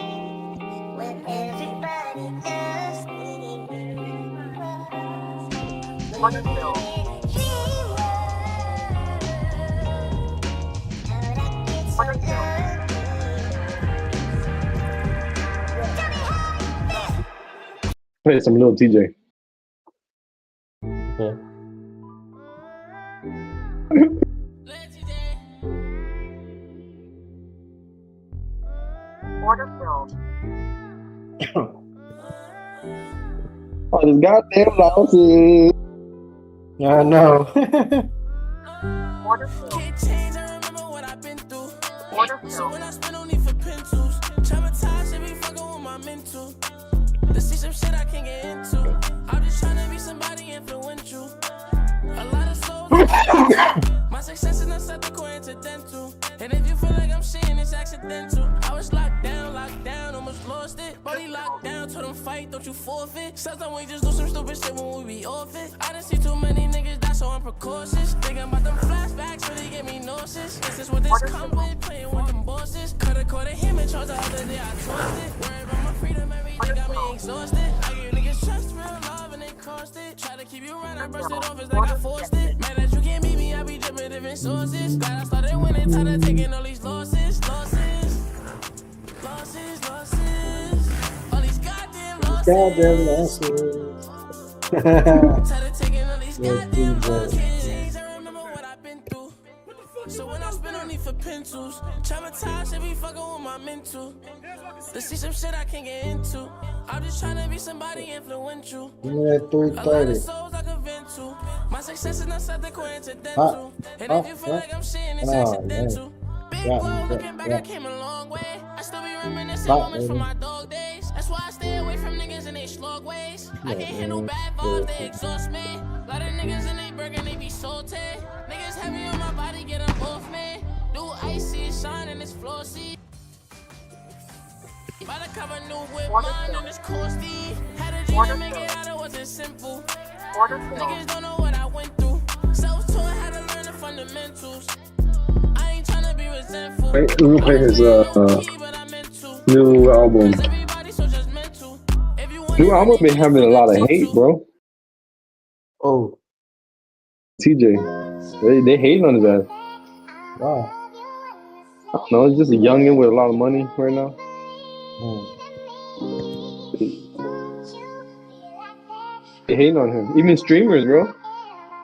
Play some little TJ. Okay. Order filled. Oh, this goddamn losses. I know. Order filled. Can't change, I remember what I've been through. Order So filled. when I spend on for pencils, traumatized, they be fucking with my mental. To see some shit I can't get into. I'm just trying to be somebody influential. A lot of souls. My success is not something coincidental. And if you feel like I'm shitting, it's accidental. I was locked down, almost lost it. Body locked down, told them fight, don't you forfeit. Sometimes we just do some stupid shit when we be off it. I done see too many niggas die, so I'm precautious. Thinking about them flashbacks really get me nauseous. This is what this come with, playing with them bosses. Coulda caught a him and charged the other day, I tossed it. Worried about my freedom, every day got me exhausted. I give niggas trust, real love, and they cost it. Try to keep you around, I brushed it off, it's like I forced it. Mad that you can't meet me, I be dripping different sources. Glad I started winning, tired of taking all these losses. All these goddamn losses. Goddamn losses. Tired of taking all these goddamn losses. I remember what I've been through. So when I spend on for pencils, traumatized, they be fucking with my mental. To see some shit I can't get into. I'm just trying to be somebody influential. Give me that A lot of 330. souls I could vent to. My success is not something coincidental. And if you feel like I'm shitting, it's Oh, accidental. Big blow, looking back, I came a long way. I still be reminiscing moments from my dog days. That's why I stay away from niggas in they slug ways. I can't handle bad vibes, they exhaust me. Lot of niggas in they burger, they be salty. Niggas heavy on my body, get them off me. New icy, shining, it's flossy. By the cover, new whip, mine, and it's costly. Had a dream to make it out, it wasn't simple. Niggas don't know what I went through. Self-taught, had to learn the fundamentals. I ain't tryna be resentful. Wait, let me play his new album. New album been having a lot of hate, bro. Oh, TJ, they hating on his ass. wow. I don't know, it's just a youngin with a lot of money right now. They hating on him. Even streamers, bro.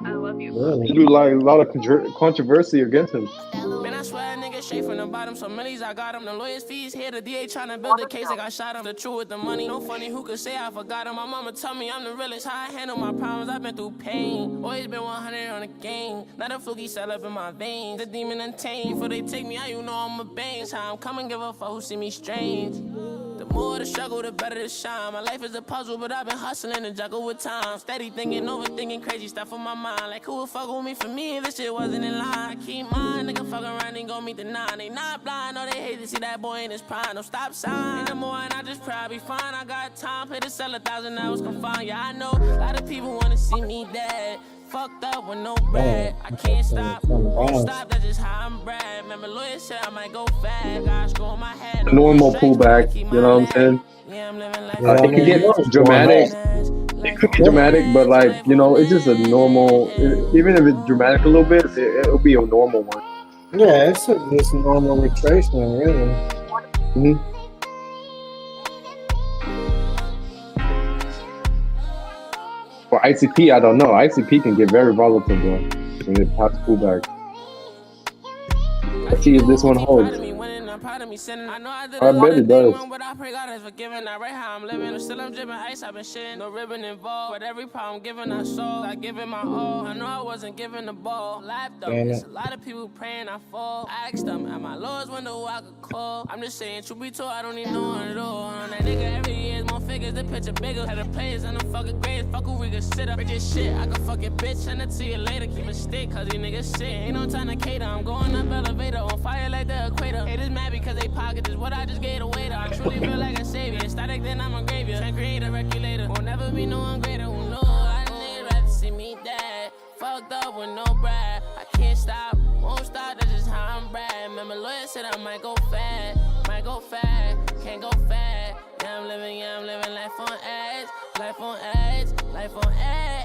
They do like a lot of controversy against him. Man, I swear a nigga straight from the bottom. So millies I got him. The lawyers' fees here. The DA tryna build a case like I shot him. The truth with the money. No funny, who could say I forgot him? My mama told me I'm the realest. How I handle my problems. I've been through pain. Always been 100 on the game. Not a fluky cell up in my veins. The demon untamed. For they take me out, you know I'm a bane. How I'm coming, give a fuck who see me strange. The more the struggle, the better the shine. My life is a puzzle, but I've been hustling and juggle with time. Steady thinking, overthinking crazy stuff on my mind. Like, who would fuck with me for me if this shit wasn't in line? I keep mine, nigga fuck around and gon' meet the 9. They not blind, no, they hate to see that boy in his prime. No stop sign, ain't no more, and I just probably fine. I got time, play to sell 1,000 hours confined. Yeah, I know, a lot of people wanna see me dead. Fucked up with no bread. I can't stop, won't stop, that's just how I'm bred. Remember, lawyer said I might go fast. Got a screw on my head. Normal pullback, you know what I'm saying? Yeah, I'm living life. It could get dramatic. It could get dramatic, but like, you know, it's just a normal. Even if it's dramatic a little bit, it'll be a normal one. Yeah, it's just normal retracement, really. Mm-hmm. For ICP, I don't know. ICP can get very volatile, bro, when it pops pullback. Let's see if this one holds. I bet it does. But I pray God is forgiven. I write how I'm living. Still I'm dripping ice. I've been shitting. No ribbon involved. But every problem giving I soul. I give it my all. I know I wasn't giving the ball. Laughed up. There's a lot of people praying I fall. I asked them at my lowest window who I could call. I'm just saying, truth be told, I don't even know one at all. On that nigga, every year is more figures. The picture bigger. Had the players and the fucking grades. Fuck who we could sit up. Rich as shit. I can fuck it, bitch. Send it to you later. Keep it stick. Cause these niggas shit. Ain't no time to cater. I'm going up elevator. On fire like the equator. Haters mad because they pocket is what I just gave away to. I truly feel like a savior. Static, then I'm a graveyard. Can't create a regulator. Won't never be no one greater. Who knows? I need rather see me dead. Fucked up with no bread. I can't stop, won't stop. That's just how I'm bred. Remember, lawyer said I might go fast. Might go fast, can't go fast. Yeah, I'm living life on edge. Life on edge, life on edge.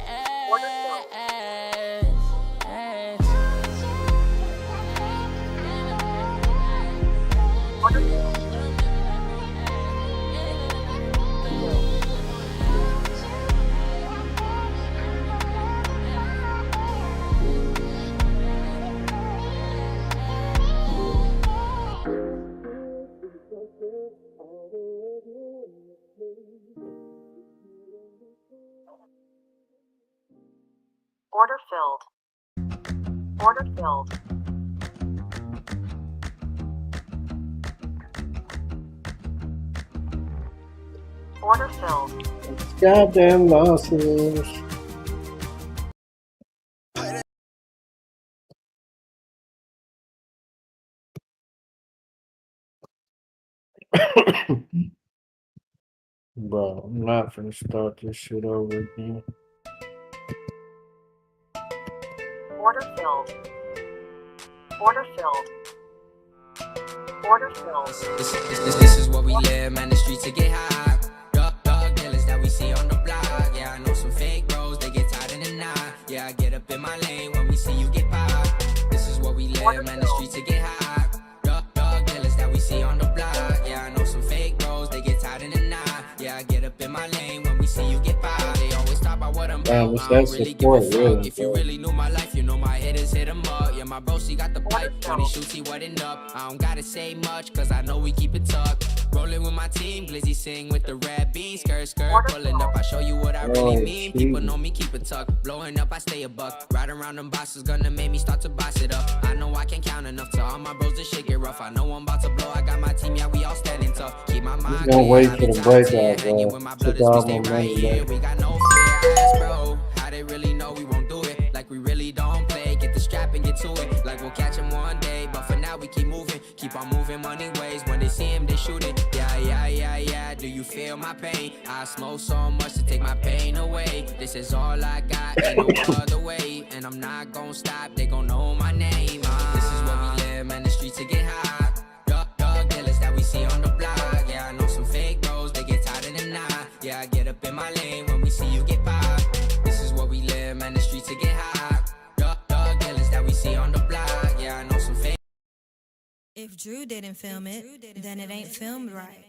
Order filled. Order filled. Order filled. Goddamn losses. Bro, I'm not gonna start this shit over again. Order filled. Order filled. Order filled. This is what we live, man. The streets to get high. Dog dealers that we see on the block. Yeah, I know some fake bros, they get tired in the night. Yeah, I get up in my lane when we see you get by. This is what we live, man. The streets to get high. Dog dealers that we see on the block. Yeah, I know some fake bros, they get tired in the night. Yeah, I get up in my lane when we see you get by. They always talk about what I'm Damn, about. what's that support, really? If you really knew my life, you know my hitters hit him up. Yeah, my bro, she got the pipe. When he shoots, he wasn't up. I don't gotta say much, cause I know we keep it tucked. Rolling with my team, Glizzy sing with the red beans. Skirt, pulling up, I show you what I really mean. People know me, keep it tucked. Blowing up, I stay a buck. Riding around them bosses, gonna make me start to boss it up. I know I can't count enough to all my bros to shake it rough. I know I'm about to blow, I got my team, yeah, we all standing tough. Keep my mind Don't clear, wait I for be the top breakout, tier, bro. hanging with my Took brothers, we all stay my right money here. back. We got no fear, ask bro. How they really know we won't do it? Like we really don't play. Get the strap and get to it. Like we'll catch him one day, but for now we keep moving. Keep on moving money ways. When they see him, they shoot it. Yeah. Do you feel my pain? I smoke so much to take my pain away. This is all I got, ain't no other way. And I'm not gonna stop, they gon' know my name. This is where we live, man, the streets to get high. Dog dealers that we see on the block. Yeah, I know some fake bros, they get tired in the night. Yeah, I get up in my lane when we see you get by. This is where we live, man, the streets to get high. Dog dealers that we see on the block. Yeah, I know some fake. If Drew didn't film it, then it ain't filmed right.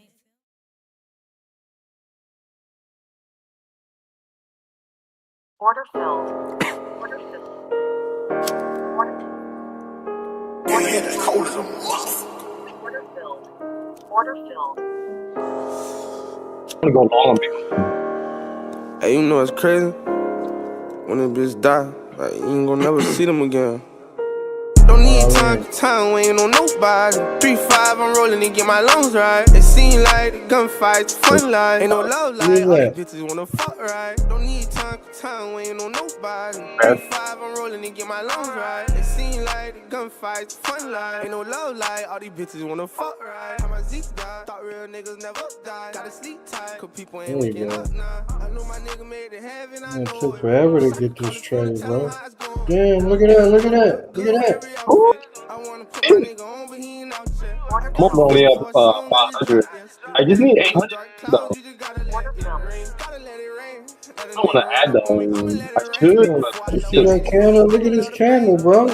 Order filled. Order filled. Yeah, that's cold as a mother. Order filled. Order filled. I'm gonna go long. Hey, you know it's crazy? When a bitch die, like, you ain't gonna never see them again. Don't need time waiting on nobody. 3-5, I'm rolling to get my lungs right. It seem like the gunfights, fun life. Ain't no love life, all these bitches wanna fuck right. Don't need time waiting on nobody. 3-5, I'm rolling to get my lungs right. It seem like the gunfights, fun life. Ain't no love life, all these bitches wanna fuck right. How my Zeke died, thought real niggas never die. Gotta sleep tight, cause people ain't waking up now. I know my nigga made it heaven, I It know took it. forever to get this trade, bro. Damn, look at that, look at that, look at that. I'm only up 500. I just need 800 though. I don't want to add them. I should, but You see that candle? Look at this candle, bro.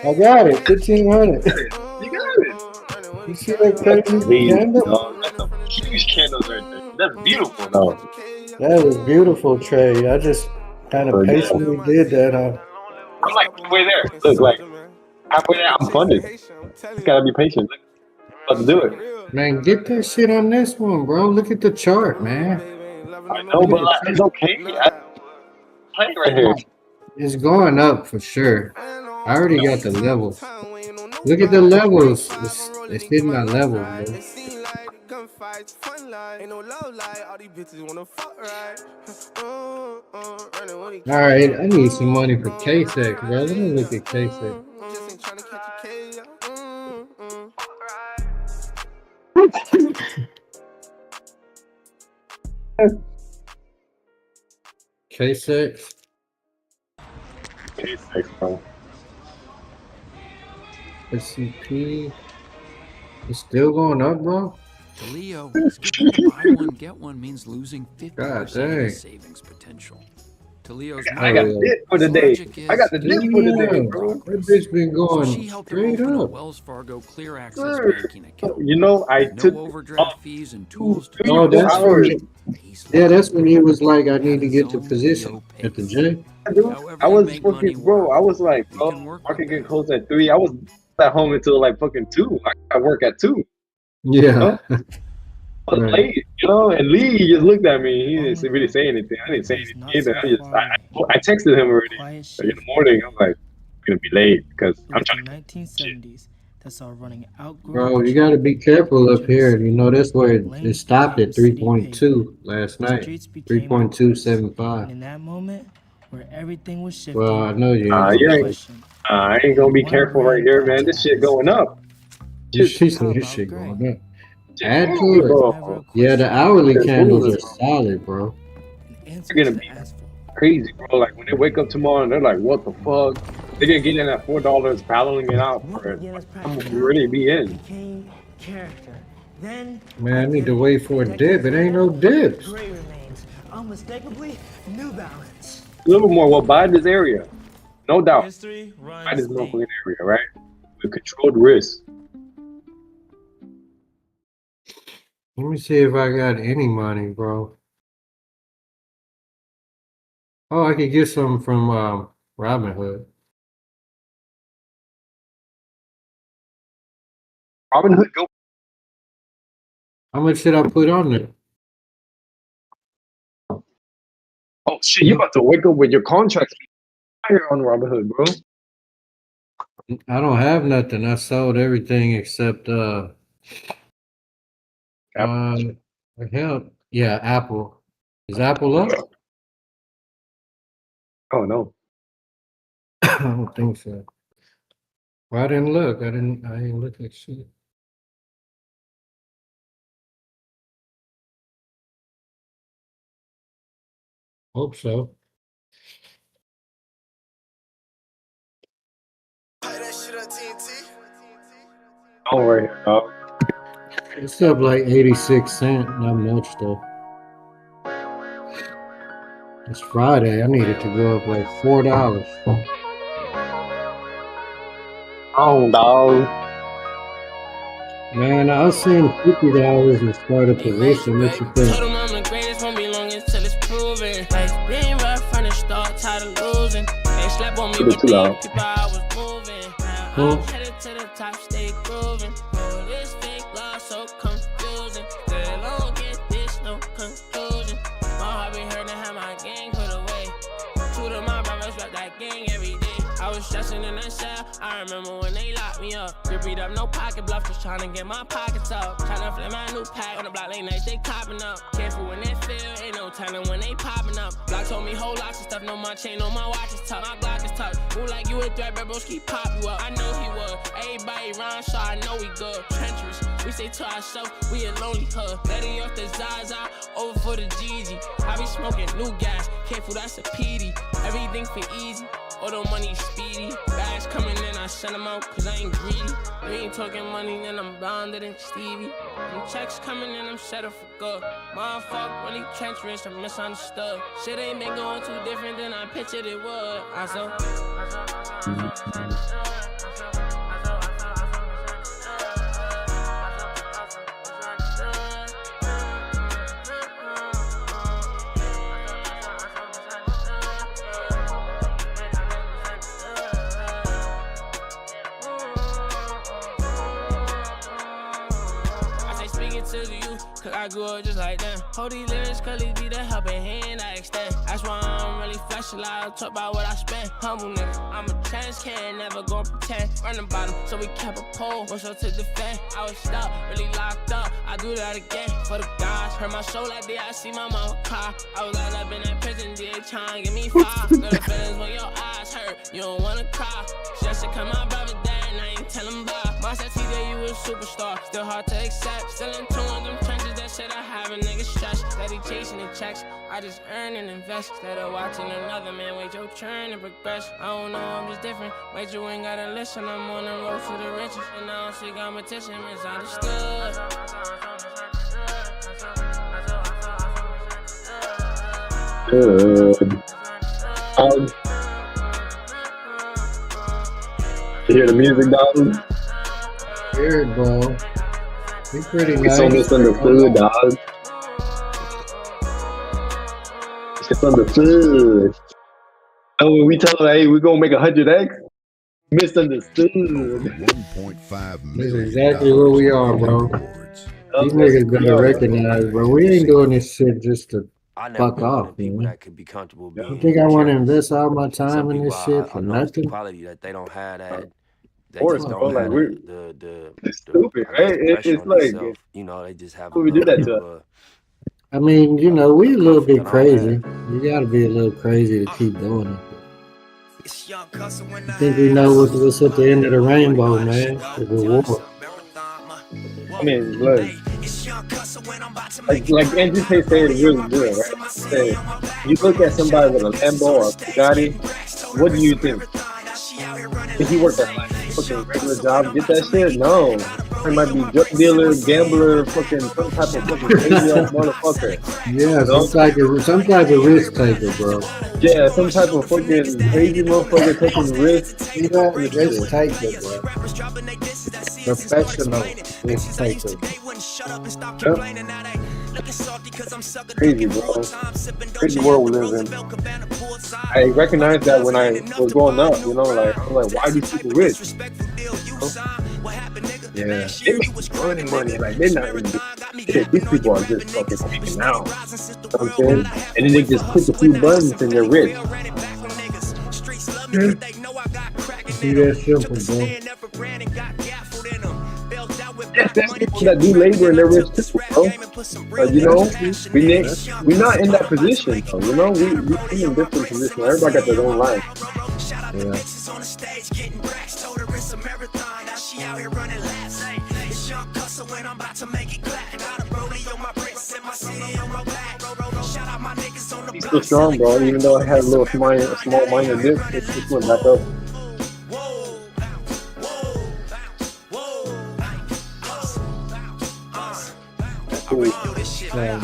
I got it, 1500. You got it. You see that crazy candle? That's some huge candles right there. That's beautiful, though. That was beautiful trade. I just kind of patiently did that. I'm like halfway there. Look, like halfway there, I'm funded. Just gotta be patient. Let's do it. Man, get that shit on this one, bro. Look at the chart, man. I know, but like, it's okay. Play right here. It's going up for sure. I already got the levels. Look at the levels. It's hitting our levels, bro. Alright, I need some money for K-Sex, bro. Let me look at K-Sex. K-Sex. K-Sex, bro. SCP. It's still going up, bro? To Leo, skipping the buy one, get one means losing 50% of the savings potential. To Leo's I got the dip for the day. I got the dip for the day, bro. That bitch been going she helped straight her open a up. Wells Fargo Clear Access banking account. You know, I took overdraft fees and tools to Oh, that's when, yeah, that's when he was like, I need to get to position at the J. I was fucking, bro. I was like, oh, market get closed at 3. I was at home until like fucking 2. I work at 2. Yeah. You know? I was late, you know, and Lee just looked at me. He didn't really say anything. I didn't say anything either. I texted him already in the morning. I'm like, I'm gonna be late because I'm trying to. 1970s that saw running out. Bro, you got to be careful up here. You know, that's where it stopped at 3.2 last night. 3.275. In that moment where everything was shifting. Well, I know you. I ain't gonna be careful right here, man. This shit going up. She said this shit going up. Add to it. Yeah, the hourly candles are solid, bro. They're gonna be crazy, bro. Like when they wake up tomorrow and they're like, "What the fuck?" They're gonna get in at $4, paddling it out for it. I'm gonna really be in. Man, I need to wait for a dip. It ain't no dips. Unmistakably, New Balance. A little more. Well, buy this area, no doubt. Buy this local area, right? With controlled risk. Let me see if I got any money, bro. Oh, I could get some from Robinhood. Robinhood, go. How much should I put on there? Oh shit! You about to wake up with your contracts higher on Robinhood, bro? I don't have nothing. I sold everything except yeah, Apple. Is Apple up? Oh no. I don't think so. Well, I didn't look. I didn't look at shit. Hope so. Don't worry, dog. It's up like 86 cents. Not much though. It's Friday. I need it to go up like $4. Oh, dog. Man, I was seeing $50 and start a position. What you Told think? him I'm the greatest, won't be long until it's proven. Life been rough from the start, tired of losing. They slept on me, Put it but too they loud. people I was moving. Now I'm headed to the top, stay grooving. Oh, this fake love so confusing. Still don't get this, no conclusion. My heart be hurting, have my gang put away. Two of my brothers rap that gang every day. I was stressing in that cell, I remember when they locked me up. Grip beat up, no pocket bluff, just trying to get my pockets up. Tryna flip my new pack on the block, late nights they copping up. Careful when they feel, ain't no telling when they popping up. Block told me whole lots of stuff, no my chain, no my watch is tough. My Glock is tough, move like you a threat, but bros keep pop you up. I know he would, everybody rhyme, so I know we good. Treacherous, we say to ourselves, we a lonely hood. Letting off the Zaza, over for the GG. I be smoking new gas, careful that's a PD. Everything for easy. All the money speedy. Bags coming in, I send them out cause I ain't greedy. We ain't talking money, then I'm blonder than Stevie. Them checks coming in, I'm settled for good. Motherfucker, really treacherous, I'm misunderstood. Shit ain't been going too different than I pictured it would. To the youth, cause I grew up just like them. Hold these lyrics, cause these be the helping hand I extend. That's why I'm really flesh a lot, talk about what I spent. Humble nigga, I'm a chance can never go pretend. Run the bottom, so we kept a pole, was up to defend. I was stuck, really locked up, I do that again. For the guys, hurt my soul like day I see my mama cry. I was locked up in that prison, they trying to give me five. Little feelings when your eyes hurt, you don't wanna cry. Just to come my brother dead, and I ain't tell him bye. My said T-Day, you a superstar, still hard to accept. Still in tune with them trenches, that shit I have a nigga stress. Steady chasing the checks, I just earn and invest. Instead of watching another man wait your turn and progress. I don't know, I'm just different. Wait, you ain't gotta listen, I'm on the road to the riches. And I don't see competition, misunderstood. You hear the music, dog? Hear it, bro. You're pretty It's nice. so misunderstood, dog. It's understood. And when we tell them, hey, we're gonna make 100x, misunderstood. That's exactly where we are, bro. These niggas better recognize, bro. We ain't doing this shit just to fuck off, man. That could be comfortable being You think I want to careless. invest all my Some time in people this shit I for know it's the nothing? quality that they don't have that. They course, just bro, don't like, have we're- the It's stupid, I guess, right? the pressure It's on like, themselves. You know, they just have a who would do little that bit to of I mean, you know, we a little bit that I don't crazy. You gotta be a little crazy to keep doing it. I think we know what's at the end of the rainbow, man. The reward. I mean, look, like Andrew Tate said it really good, right? He said, you look at somebody with a Lambo or a Bugatti, what do you think? Think he worked at like fucking regular job, get that shit? No. He might be drug dealer, gambler, fucking some type of fucking crazy ass motherfucker. Yeah, some type of risk taker, bro. Yeah, some type of fucking crazy motherfucker taking risks. You know, risk taker, bro. Professional risk taker. Crazy, bro. Crazy world we live in. I recognized that when I was growing up, you know, like, I'm like, why are these people rich? You know? Yeah, they make money, like, they're not even shit. These people are just fucking taking out. You know what I'm saying? And then they just click a few buttons and they're rich. See that simple, bro. There's people that do labor and they're rich too, bro. But you know, we're not in that position, though. You know, we're in a different position. Everybody got their own life. He's still strong, bro. Even though I had a little small minor dip, it just went back up. Yeah.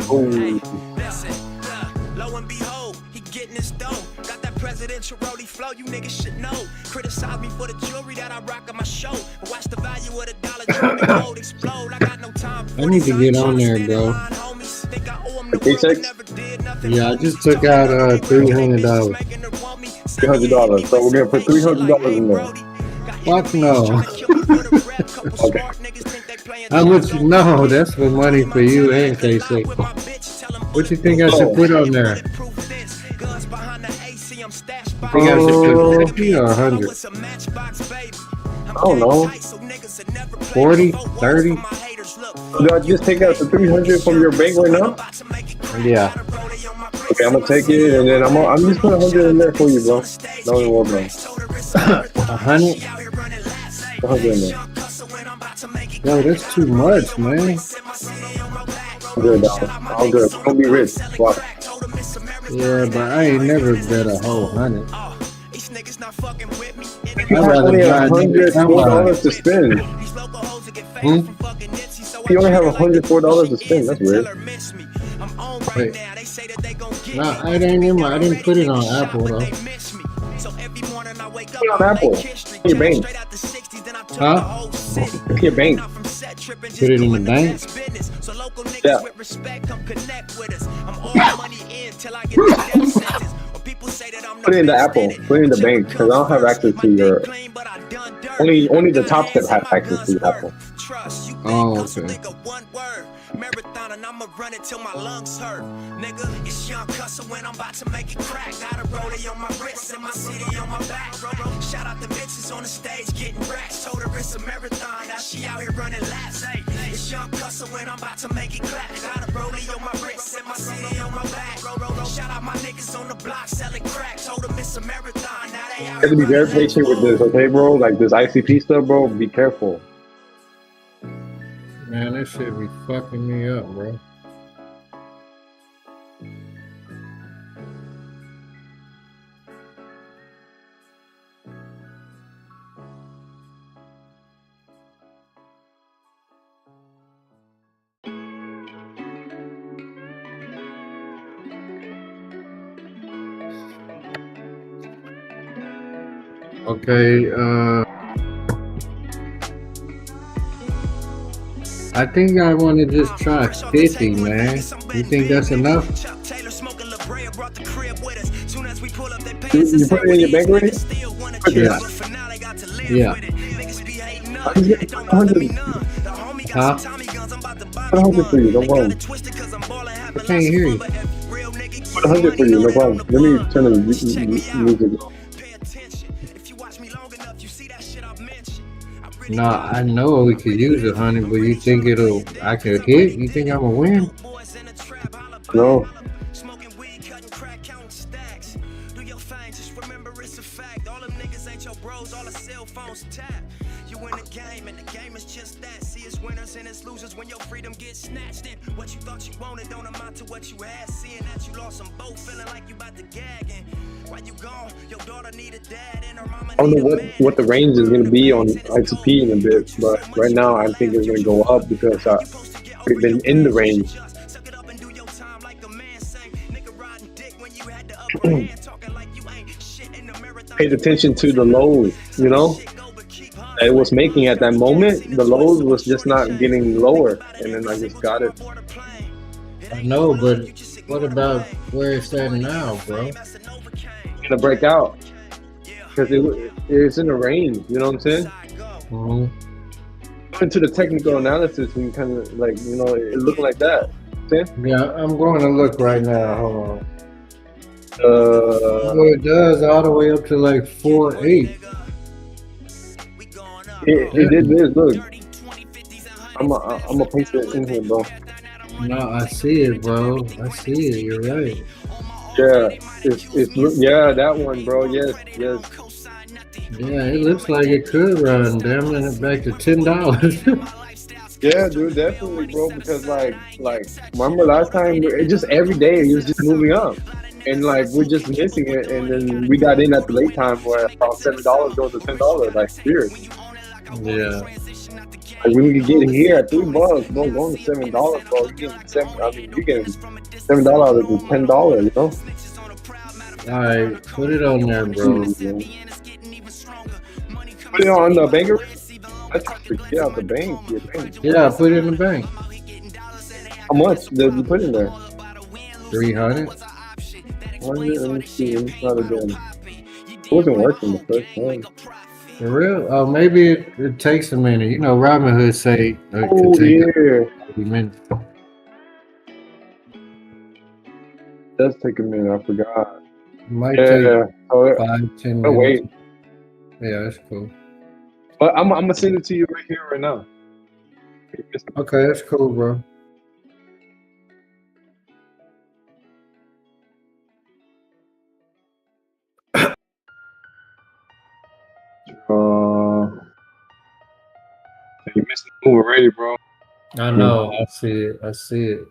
Lo and behold, he getting his dough. Got that presidential rollie flow, you niggas should know. Criticize me for the jewelry that I rock on my show. But watch the value of the dollar drop and gold explode. I got no time for I need to get on there, bro. 36? Yeah, I just took out $300. $300. So we're gonna put $300 in there. Fuck no. Okay. How much? No, that's for money for you and K6. What you think I should put on there? You think I should put 50 or 100? I don't know. 40, 30? Do I just take out the 300 from your bank right now? Yeah. Okay, I'm gonna take it and then I'm just putting 100 in there for you, bro. Don't even worry about it. 100? 100 in there. Yo, that's too much, man. I'm good, dog. I'm good. I'm gonna be rich. Watch. Yeah, but I ain't never bet a whole 100. You I'd have rather only drive $104 to spend. You only have $104 to spend. That's weird. Wait. No, it ain't in my. I didn't put it on Apple though. Put it on Apple. In your bank. Huh? In your bank. Put it in the bank? Yeah. Put it in the Apple. Put it in the bank because I don't have access to your. Only the top step has access to your Apple. Oh, okay. Marathon and I'ma run it till my lungs hurt. Nigga, it's young cusser when I'm about to make it crack. Got a rollie on my wrist and my city on my back. Shout out the bitches on the stage getting racks. Told her it's a marathon, now she out here running laps. Hey, it's young cusser when I'm about to make it clap. Got a rollie on my wrist and my city on my back. Shout out my niggas on the block selling crack. Told them it's a marathon, now they out You have to be very patient with this, okay, bro? Like this ICP stuff, bro. Be careful. Man, that shit be fucking me up, bro. Okay, I think I want to just try 50, man. You think that's enough? You put it in your bank already? Yeah. Yeah. 100. Huh? 100 for you, no problem. I can't hear you. Put 100 for you, no problem. Let me turn the music on. Nah, I know we could use 100, but you think I could hit? You think I'm gonna win? No. You in the game, and the game is just that. See, it's winners and it's losers when your freedom gets snatched. And what you thought you wanted don't amount to what you had. Seeing that you lost them both, feeling like you about to gag. And while you gone, your daughter need a dad and her mama. I don't know what the range is going to be on ICP in a bit, but right now I think it's going to go up because we've been in the range. Paid attention to the lows, you know? It was making at that moment, the lows was just not getting lower, and then I just got it. I know, but what about where it's at now, bro? It's gonna break out because it's in a range. You know what I'm saying? Mm-hmm. Into the technical analysis and kind of like it looked like that. See? Yeah, I'm going to look right now. Hold on. It does all the way up to like 4.8. It did this. Look, I'm gonna paste it in here, bro. No, I see it, bro. I see it. You're right. Yeah, yeah, that one, bro. Yes. Yeah, it looks like it could run. Damn it, back to $10. Yeah, dude, definitely, bro. Because like, remember last time? It just every day it was just moving up, and like we're just missing it. And then we got in at the late time where about $7 goes to $10. Like, serious. Yeah. Like when we get here at $3, bro, going to $7, bro. You getting $7. I mean, you getting $7 out of $10, you know? Alright, put it on there, bro. Put it on the banker. I tried to get out the bank. Your bank. Yeah, put it in the bank. How much did you put in there? 300. Let me see. Let me try it again. It wasn't working the first time. For real? Oh, maybe it takes a minute. You know, Robinhood say it Oh, could take yeah. a minute. It does take a minute. I forgot. It might Yeah. take Oh, 5-10 oh, minutes. wait. Yeah, that's cool. But I'm gonna send it to you right here, right now. Okay, that's cool, bro. You missed the move already, bro. I know. I see it. I see it.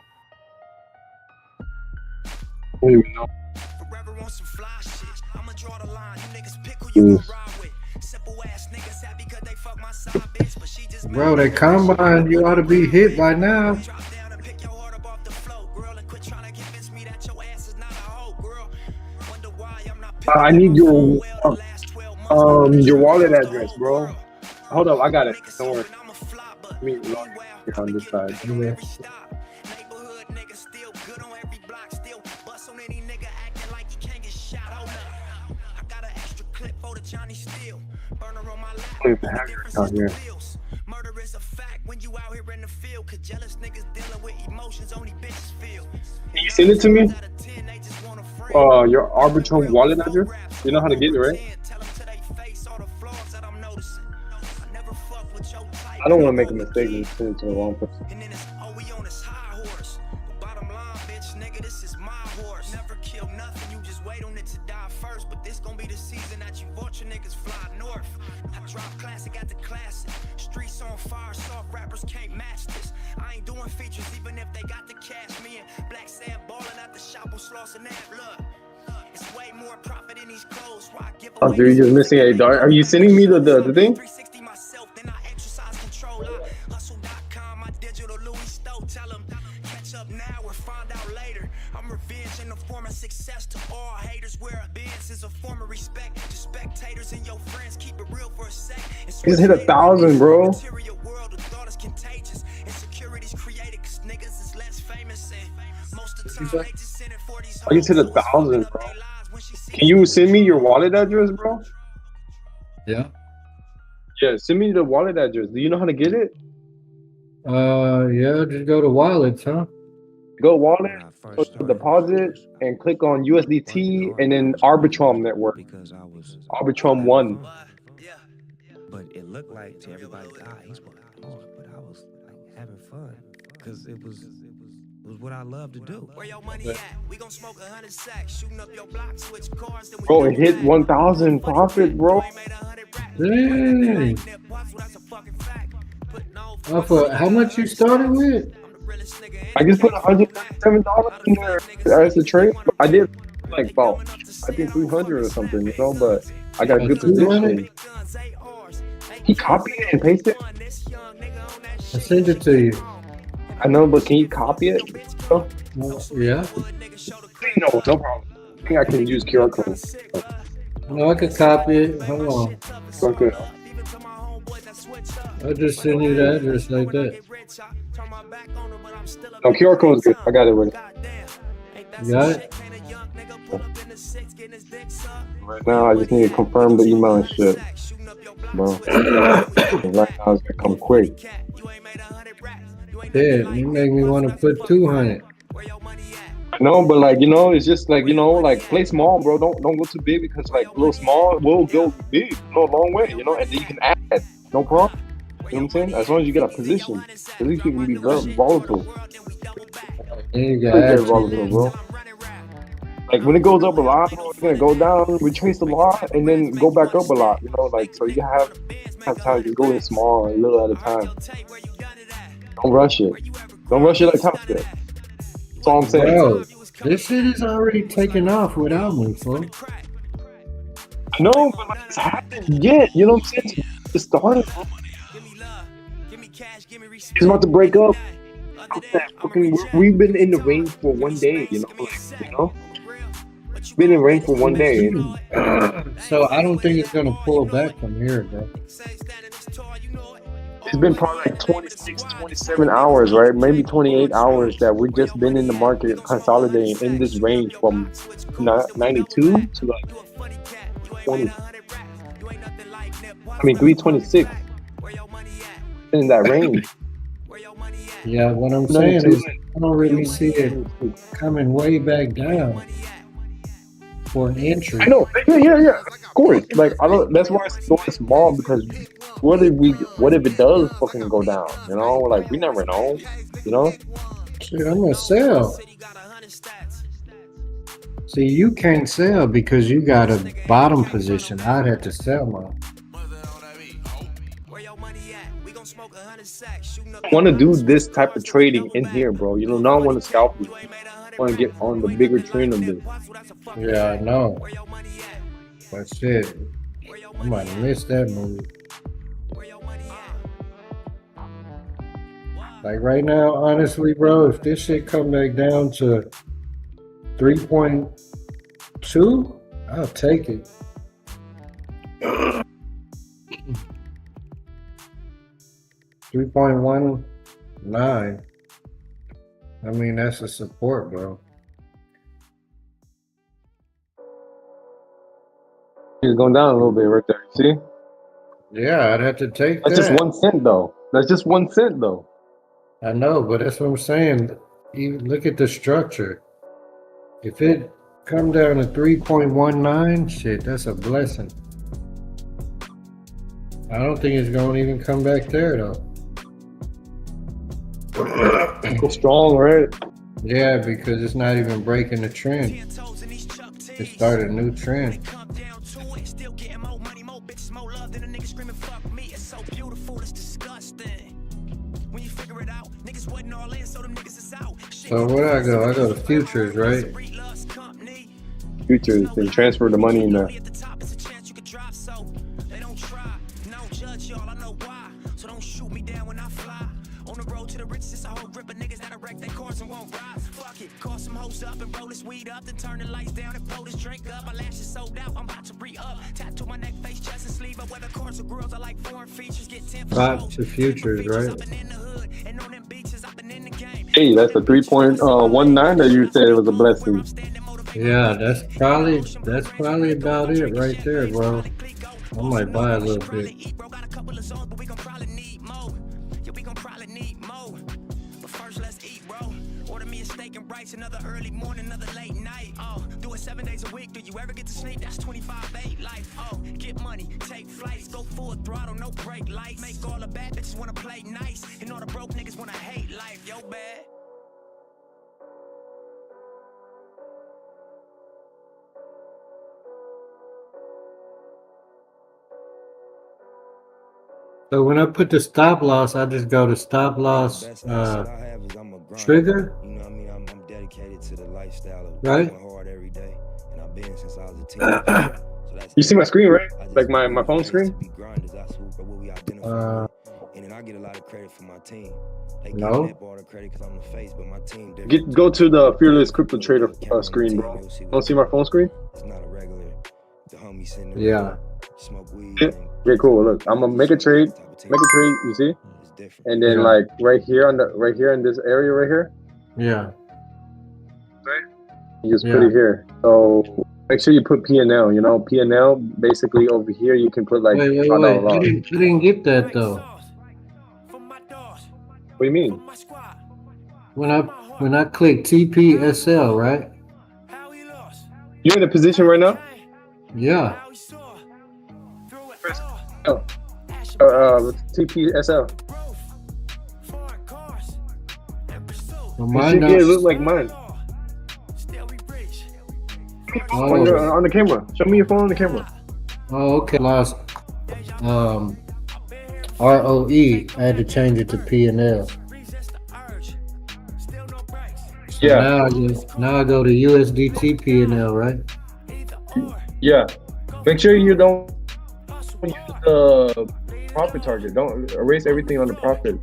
I don't even know. Bro, that combine, you ought to be hit by now. I need your wallet address, bro. Hold up, I got it. Don't worry. Let me log in on this side. Yeah. I don't even have your account here. Can you send it to me? Your Arbitrum wallet address? You know how to get it, right? I don't want to make a mistake and send it to the wrong person. Oh, dude, you're just missing a dart. Are you sending me the thing? You just hit 1,000, bro. I just hit 1,000, bro. Can you send me your wallet address, bro? Yeah. Yeah, send me the wallet address. Do you know how to get it? Yeah, just go to wallets, huh? Go wallet, go to deposit, and click on USDT, and then Arbitrum network. Arbitrum 1. But it looked like to everybody's eyes, but I was like having fun because it was what I love to do. Bro, it hit 1,000 profit, bro. Dang. Oh, for how much you started with? I just put $137 in there as a trade. I did like about, I think 300 or something, you know, but I got a good position. He copied it and pasted it? I sent it to you. I know, but can you copy it? Yeah. No problem. I think I can use QR code. No, I could copy it. Hold on. Okay. I'll just send you the address like that. No, QR code is good. I got it ready. You got it? Right now, I just need to confirm the email and shit. Bro. Right now, it's gonna come quick. Yeah, you make me want to put 200. No, but like, you know, it's just like, you know, like play small, bro. Don't go too big because like a little small will go big, a long way, you know, and then you can add. No problem. You know what I'm saying? As long as you get a position, at least you can be very volatile. Very volatile, bro. Like when it goes up a lot, bro, it's gonna go down, retrace a lot, and then go back up a lot. You know, like so you have time to go in small, a little at a time. Don't rush it. Don't rush it like Top Step. That's all I'm saying. Bro, this shit is already taking off without me, fool. I know, but like, it's happened yet. You know what I'm saying? It started. It's about to break up. We've been in the range for one day, you know. Been in range for one day. So I don't think it's gonna pull back from here, bro. It's been probably like 26, 27 hours, right? Maybe 28 hours that we've just been in the market consolidating in this range from 92 to like 20. 326 in that range. Yeah, what I'm saying is I don't really see it coming way back down for an entry. I know. Yeah. Of course. Like I don't. That's why it's going small because what if it does fucking go down? You know, like we never know. You know. Shit, I'm gonna sell. See, you can't sell because you got a bottom position. I'd have to sell mine. I want to do this type of trading in here, bro. You know, now I want to scalp you. I want to get on the bigger trend of this. Yeah, I know. But shit, I might have missed that move. Like right now, honestly, bro, if this shit come back down to 3.2, I'll take it. 3.19. I mean, that's a support, bro. It's going down a little bit right there. See? Yeah, I'd have to take That's that. just 1 cent, though. That's just 1 cent, though. I know, but that's what I'm saying. You look at the structure. If it come down to 3.19, shit, that's a blessing. I don't think it's going to even come back there, though. It's strong, right? Yeah, because it's not even breaking the trend. It started a new trend. So where I go? I go to futures, right? Futures and transfer the money in there. Up and roll this weed up, then turn the lights down and blow this drink up. My lashes sold out, I'm about to re-up. Tattoo my neck, face, chest, and sleeve up. Whether cars or girls, I like foreign features. Get 10 Back to futures, right? Hey, that's a 3.19 that you said was a blessing. Yeah, that's probably about it right there, bro. I might buy a little bit. Another early morning, another late night. Do it 7 days a week. Do you ever get to sleep? That's 25/8 life. Get money, take flights, go full throttle, no brake lights. Make all the bad bitches wanna play nice, and all the broke niggas wanna hate life. Yo, bad. So when I put the stop loss, I just go to stop loss trigger. You know what I mean? I'm dedicated to the lifestyle of right? going hard every day, and I've been since I was a teenager. You see my screen, right? Like my phone screen? And then I get a lot of credit for my team. They give No. me all the credit because I'm the face, but my team Go to the Fearless Crypto Trader screen, bro. Don't see my phone screen? It's not a regular. The homie sitting there, Yeah. smoke weed. Yeah. Okay, cool. Look, I'm gonna make a trade. You see? And then Yeah. like right here in this area right here, Yeah. you just put it here. So make sure you put P&L. You know, P&L basically over here you can put like Wait. $5 I loss. didn't get that though. What do you mean? When I click TPSL, right? You're in a position right now? Yeah. TPSL. Well, It mine should look like mine. On the camera. Show me your phone on the camera. Oh, okay. Lost. ROE. I had to change it to P&L. So Yeah. Now I go to USDT P&L, right? Yeah. Make sure you don't use the profit target. Don't erase everything on the profit.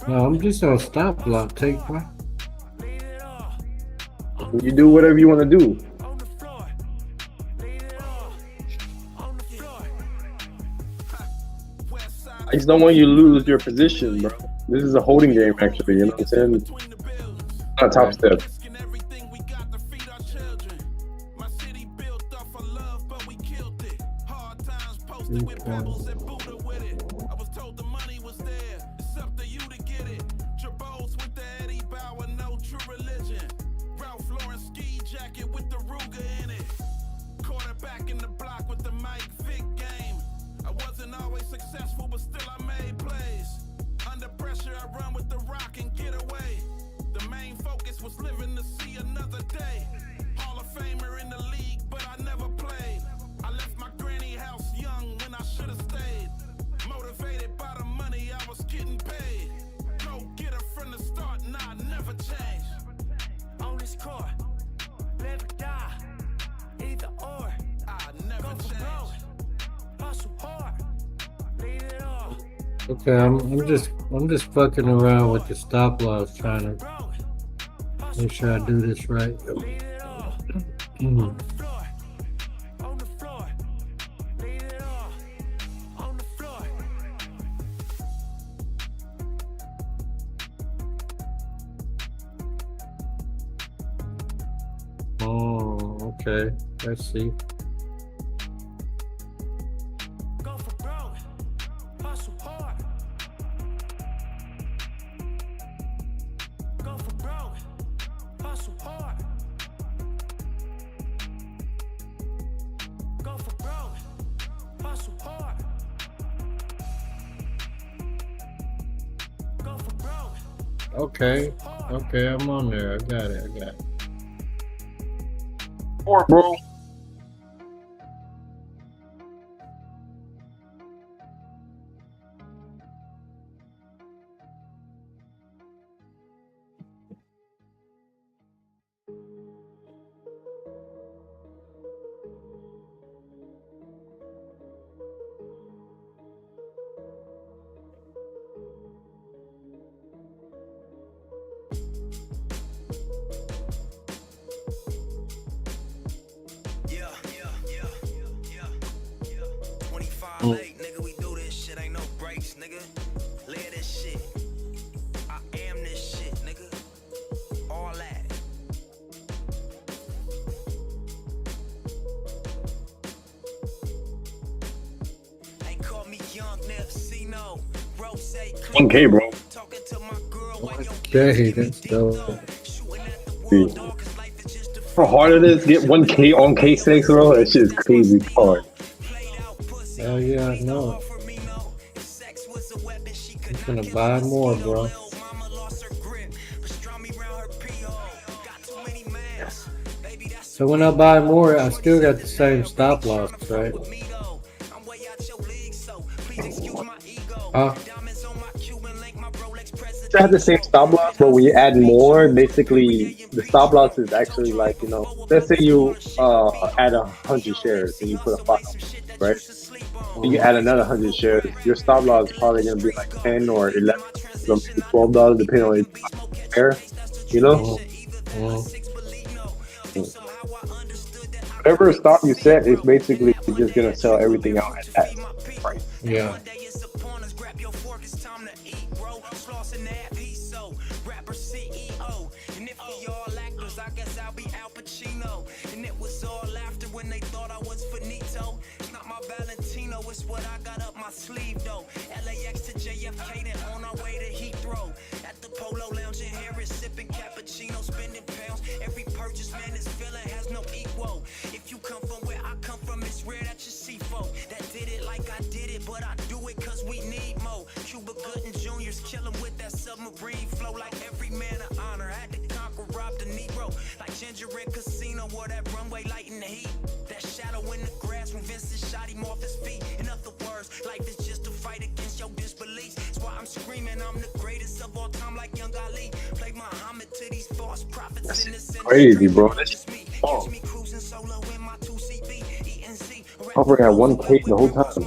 No, I'm just on stop block. Take one. You do whatever you want to do. I just don't want you to lose your position, bro. This is a holding game, actually. You know what I'm saying? Not top step. Okay, I'm just fucking around with the stop loss, trying to make sure I do this right. Oh, okay. Let's see. Okay, I'm on there. I got it. Or bro. Nigga, we do this shit, ain't no breaks, nigga. Live this shit. I am this shit, nigga. All that. They call me Young Nipsey, bro say 1K, bro. Okay, that's dope. How hard it is to get 1K on K6, bro? That shit is crazy hard. Hell yeah, I know. I'm gonna buy more, bro. So when I buy more, I still got the same stop loss, right? You have the same stop loss, but when you add more, basically the stop loss is actually like, you know, let's say you add 100 shares and you put a 5, right? And you add another 100 shares, your stop loss is probably gonna be like 10 or 11, so maybe $12 depending on your share, you know? Whatever stop you set is basically just gonna sell everything out at that price. Yeah. Sleeve though, LAX to JFK, then on our way to Heathrow. At the Polo Lounge in Harris, sipping cappuccino, spending pounds. Every purchase, man, this feeling has no equal. If you come from where I come from, it's rare that you see folk that did it like I did it, but I do it cause we need more. Cuba Gooding Jr.'s killing with that submarine flow, like every man of honor. Had to conquer, rob the Negro, like Ginger in Casino, or that runway light in the heat. That shadow in the grass when Vincent shot him off his feet. In other words, life is just a fight against your disbeliefs. That's why I'm screaming, I'm the greatest of all time, like Young Ali. Play Muhammad to these false prophets in the center. Crazy, bro. That's oh. I already had 1K the whole time.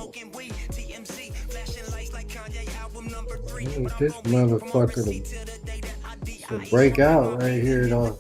This motherfucker to break out right here, though.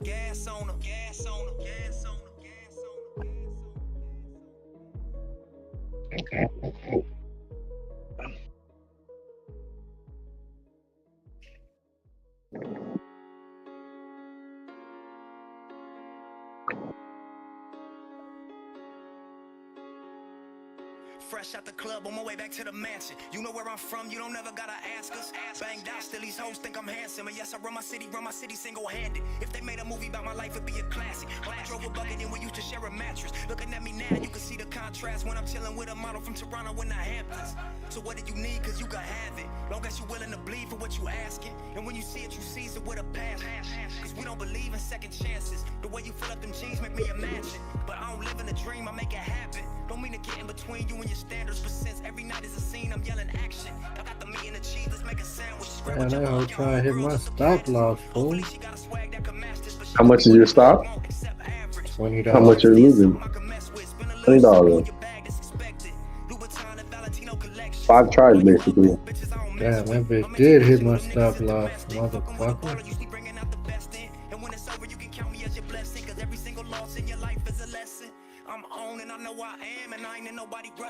fresh out the club on my way back to the mansion. You know where I'm from, you don't ever gotta ask us. Banged out, still these hoes think I'm handsome. And yes, I run my city single-handed. If they made a movie about my life, it'd be a classic. I drove a bucket and we used to share a mattress. Looking at me now, you can see the contrast when I'm chilling with a model from Toronto in the Hamptons. So what do you need? Cause you can have it. Long as you willing to bleed for what you asking. And when you see it, you seize it with a passion. Cause we don't believe in second chances. The way you fill up them jeans make me imagine. But I don't live in a dream, I make it happen. Don't mean to get in between you and your standards, but since every night is a scene, I'm yelling action. I got the meat and the cheese, let's make a sandwich. Man, that hoe trying to hit my stop loss, fool. How much is your stop? $20. How much are you losing? $20. 5 tries, basically. Damn, that bitch did hit my stop loss, motherfucker.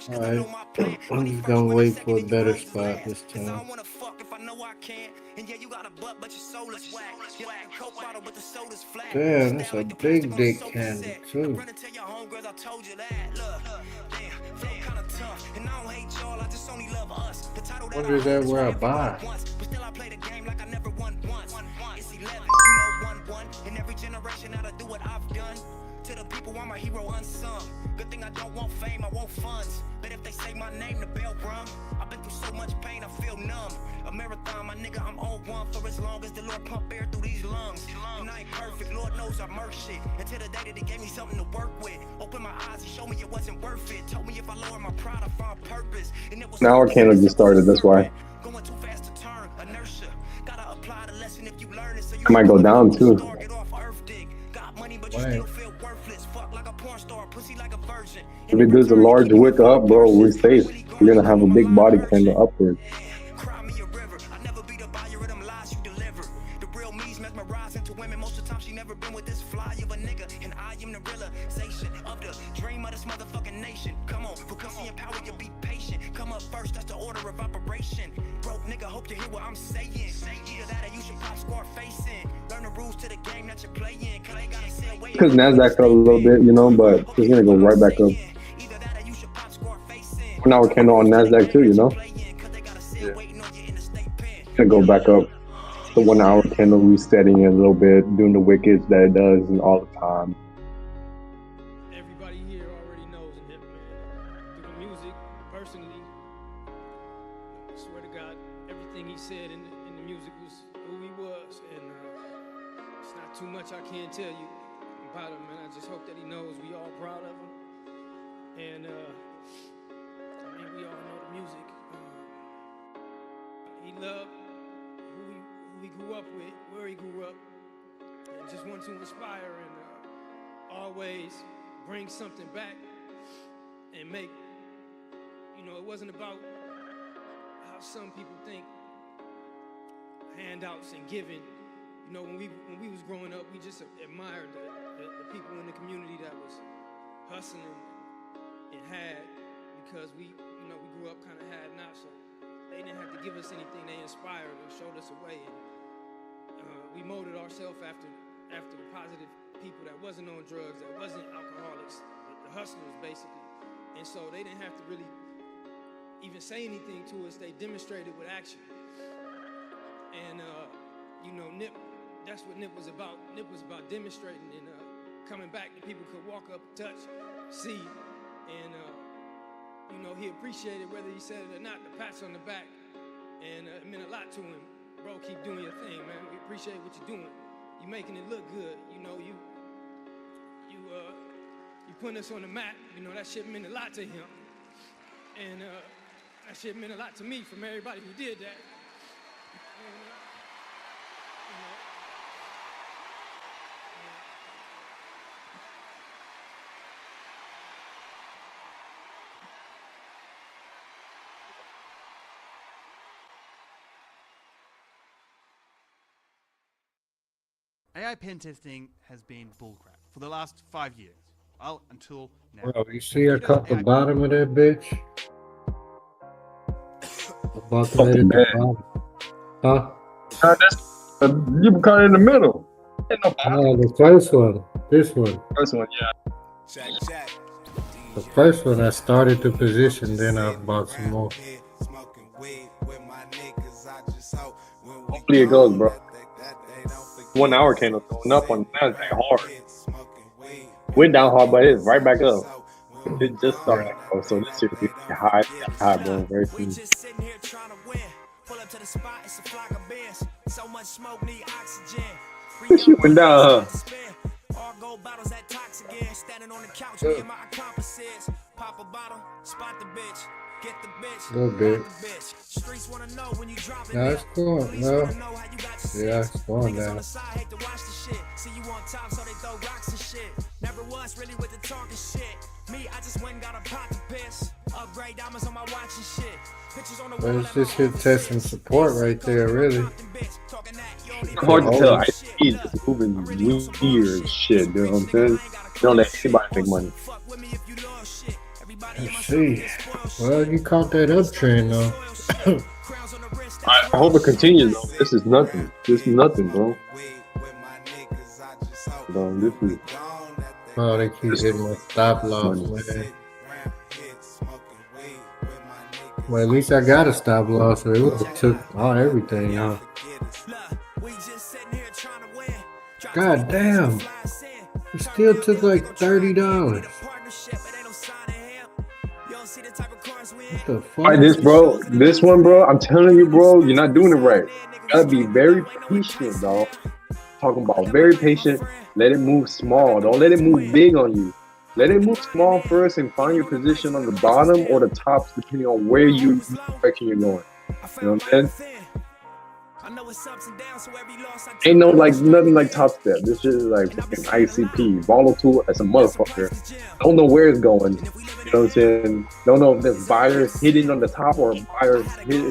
Alright, I'm just gonna wait for a better spot this time. Damn, that's a big dick candle too. Wonder is that where I buy? In every generation, how to do what I've done. To the people, I'm a hero unsung. Good thing I don't want fame, I want funds. But if they say my name, the bell rung. I've been through so much pain, I feel numb. A marathon, my nigga, I'm on one for as long as the Lord pump air through these lungs. And I ain't perfect, Lord knows I murk shit. Until the day that he gave me something to work with. Open my eyes, he showed me it wasn't worth it. Told me if I lower my pride, I found purpose. And it was Now our candle just started, that's why. going too fast to turn, inertia. Gotta apply the lesson if you learn it. So you It might go down too. If it does a large wick up, bro, we're safe. We're gonna have a big body candle upward. Come up first, that's the order of operation. Broke nigga, hope you hear what I'm saying. Either that or you should pop score facing. Learn the rules to the game that you're playing. Cause they gotta say away. Because NASDAQ fell a little bit, you know, but it's gonna go right back up. Now we're candle on NASDAQ too, you know? Yeah. It's gonna go back up. The 1 hour candle resetting it a little bit, doing the wickets that it does and all the time. Everybody here already knows and hip, man. Through the music, personally, I swear to God, everything he said in the music was who he was, and it's not too much I can't tell you about him, and I just hope that he knows we all proud of him. And I mean, we all know the music. He loved who he grew up with, where he grew up, and just wanted to inspire and always bring something back and make, you know, it wasn't about how some people think handouts and giving. You know, when we was growing up, we just admired the people in the community that was hustling and had, because we grew up kind of had not, so they didn't have to give us anything. They inspired and showed us a way, and we molded ourselves after the positive people that wasn't on drugs, that wasn't alcoholics, the hustlers basically. And so they didn't have to really even say anything to us. They demonstrated with action. And you know, Nip, that's what Nip was about. Nip was about demonstrating and coming back that people could walk up, touch, see, and you know, he appreciated, whether he said it or not, the pats on the back, and it meant a lot to him. Bro, keep doing your thing, man. We appreciate what you're doing. You making it look good. You know, you putting us on the map. You know, that shit meant a lot to him, and that shit meant a lot to me from everybody who did that. AI pen testing has been bullcrap for the last 5 years. Well, until now. Bro, you see her cut the bottom of that bitch? The bottom at the bottom. Huh? You cut it in the middle. No, the first one. This one. First one, yeah. Check. The first one I started the position, then I bought some more. Hopefully it goes, bro. 1 hour candle going up on Nasdaq hard. Went down hard, but it's right back up. It just started, bro. So this shit is high, bro. Very soon. This shit went down, huh? A little bit. No, it's going. No. Yeah, it's going down. Never was really with the talking shit. Me, I just went and got a pot to piss. Upgrade diamonds on my watch and shit. Pictures on the But it's just here testing support right there, really. Hard to tell. He's just moving weird shit, you know what I'm saying? Don't let anybody make money. Let's see. Well, you caught that uptrend, though. I hope it continues, though. This is nothing. This is nothing, bro. Bro, this is... Oh, they keep hitting my stop loss, man. Well, at least I got a stop loss, or it would have took everything off. God damn. It still took like $30. What the fuck? Alright, this one, bro, I'm telling you, bro, you're not doing it right. You gotta be very patient, dog. Talking about very patient. Let it move small. Don't let it move big on you. Let it move small first and find your position on the bottom or the top, depending on where direction you're going. You know what I'm saying? Ain't no nothing like Top Step. This shit is like fucking ICP, volatile as a motherfucker. Don't know where it's going. You know what I'm saying? Don't know if there's buyers hitting on the top or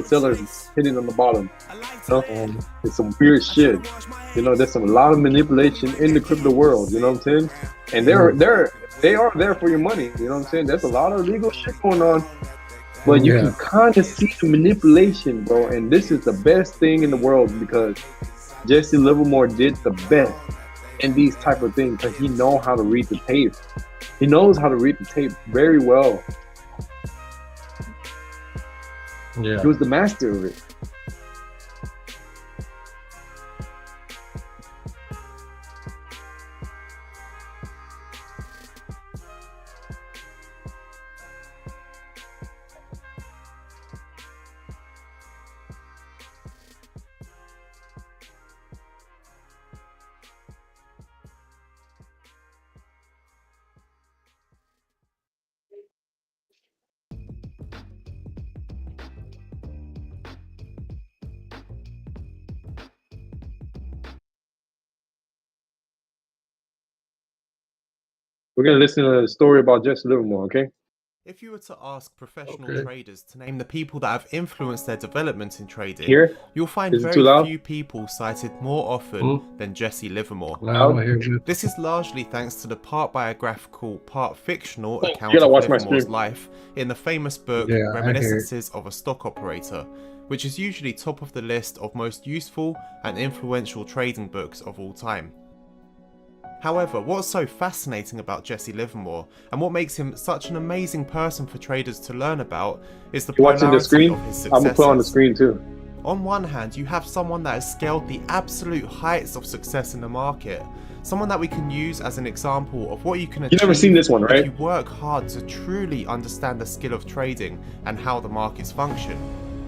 sellers hitting on the bottom. You know? It's some weird shit. You know, there's a lot of manipulation in the crypto world. You know what I'm saying? And they are there for your money. You know what I'm saying? There's a lot of legal shit going on. But you can kind of see the manipulation, bro. And this is the best thing in the world because Jesse Livermore did the best in these type of things because he knows how to read the tape. He knows how to read the tape very well. Yeah. He was the master of it. We're going to listen to the story about Jesse Livermore, okay? If you were to ask professional traders to name the people that have influenced their development in trading, you'll find very few people cited more often than Jesse Livermore. This is largely thanks to the part biographical, part fictional account of Livermore's life in the famous book Reminiscences of a Stock Operator, which is usually top of the list of most useful and influential trading books of all time. However, what's so fascinating about Jesse Livermore and what makes him such an amazing person for traders to learn about is the polarity of his successes. I'm gonna put on the screen too. On one hand, you have someone that has scaled the absolute heights of success in the market, someone that we can use as an example of what you can achieve. You've never seen this one, right? If you work hard to truly understand the skill of trading and how the markets function.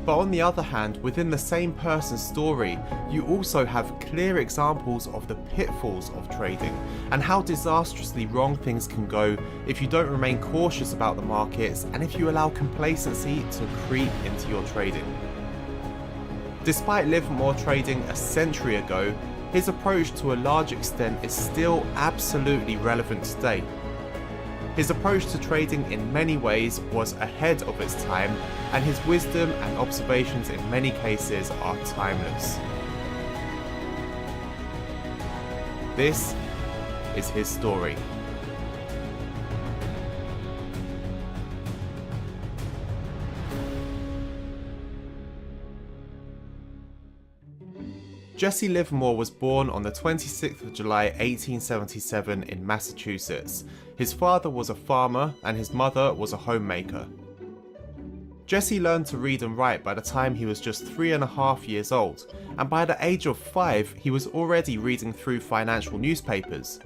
But on the other hand, within the same person's story, you also have clear examples of the pitfalls of trading and how disastrously wrong things can go if you don't remain cautious about the markets and if you allow complacency to creep into your trading. Despite Livermore trading a century ago, his approach to a large extent is still absolutely relevant today. His approach to trading in many ways was ahead of its time, and his wisdom and observations in many cases are timeless. This is his story. Jesse Livermore was born on the 26th of July 1877 in Massachusetts. His father was a farmer and his mother was a homemaker. Jesse learned to read and write by the time he was just 3.5 years old, and by the age of 5 he was already reading through financial newspapers.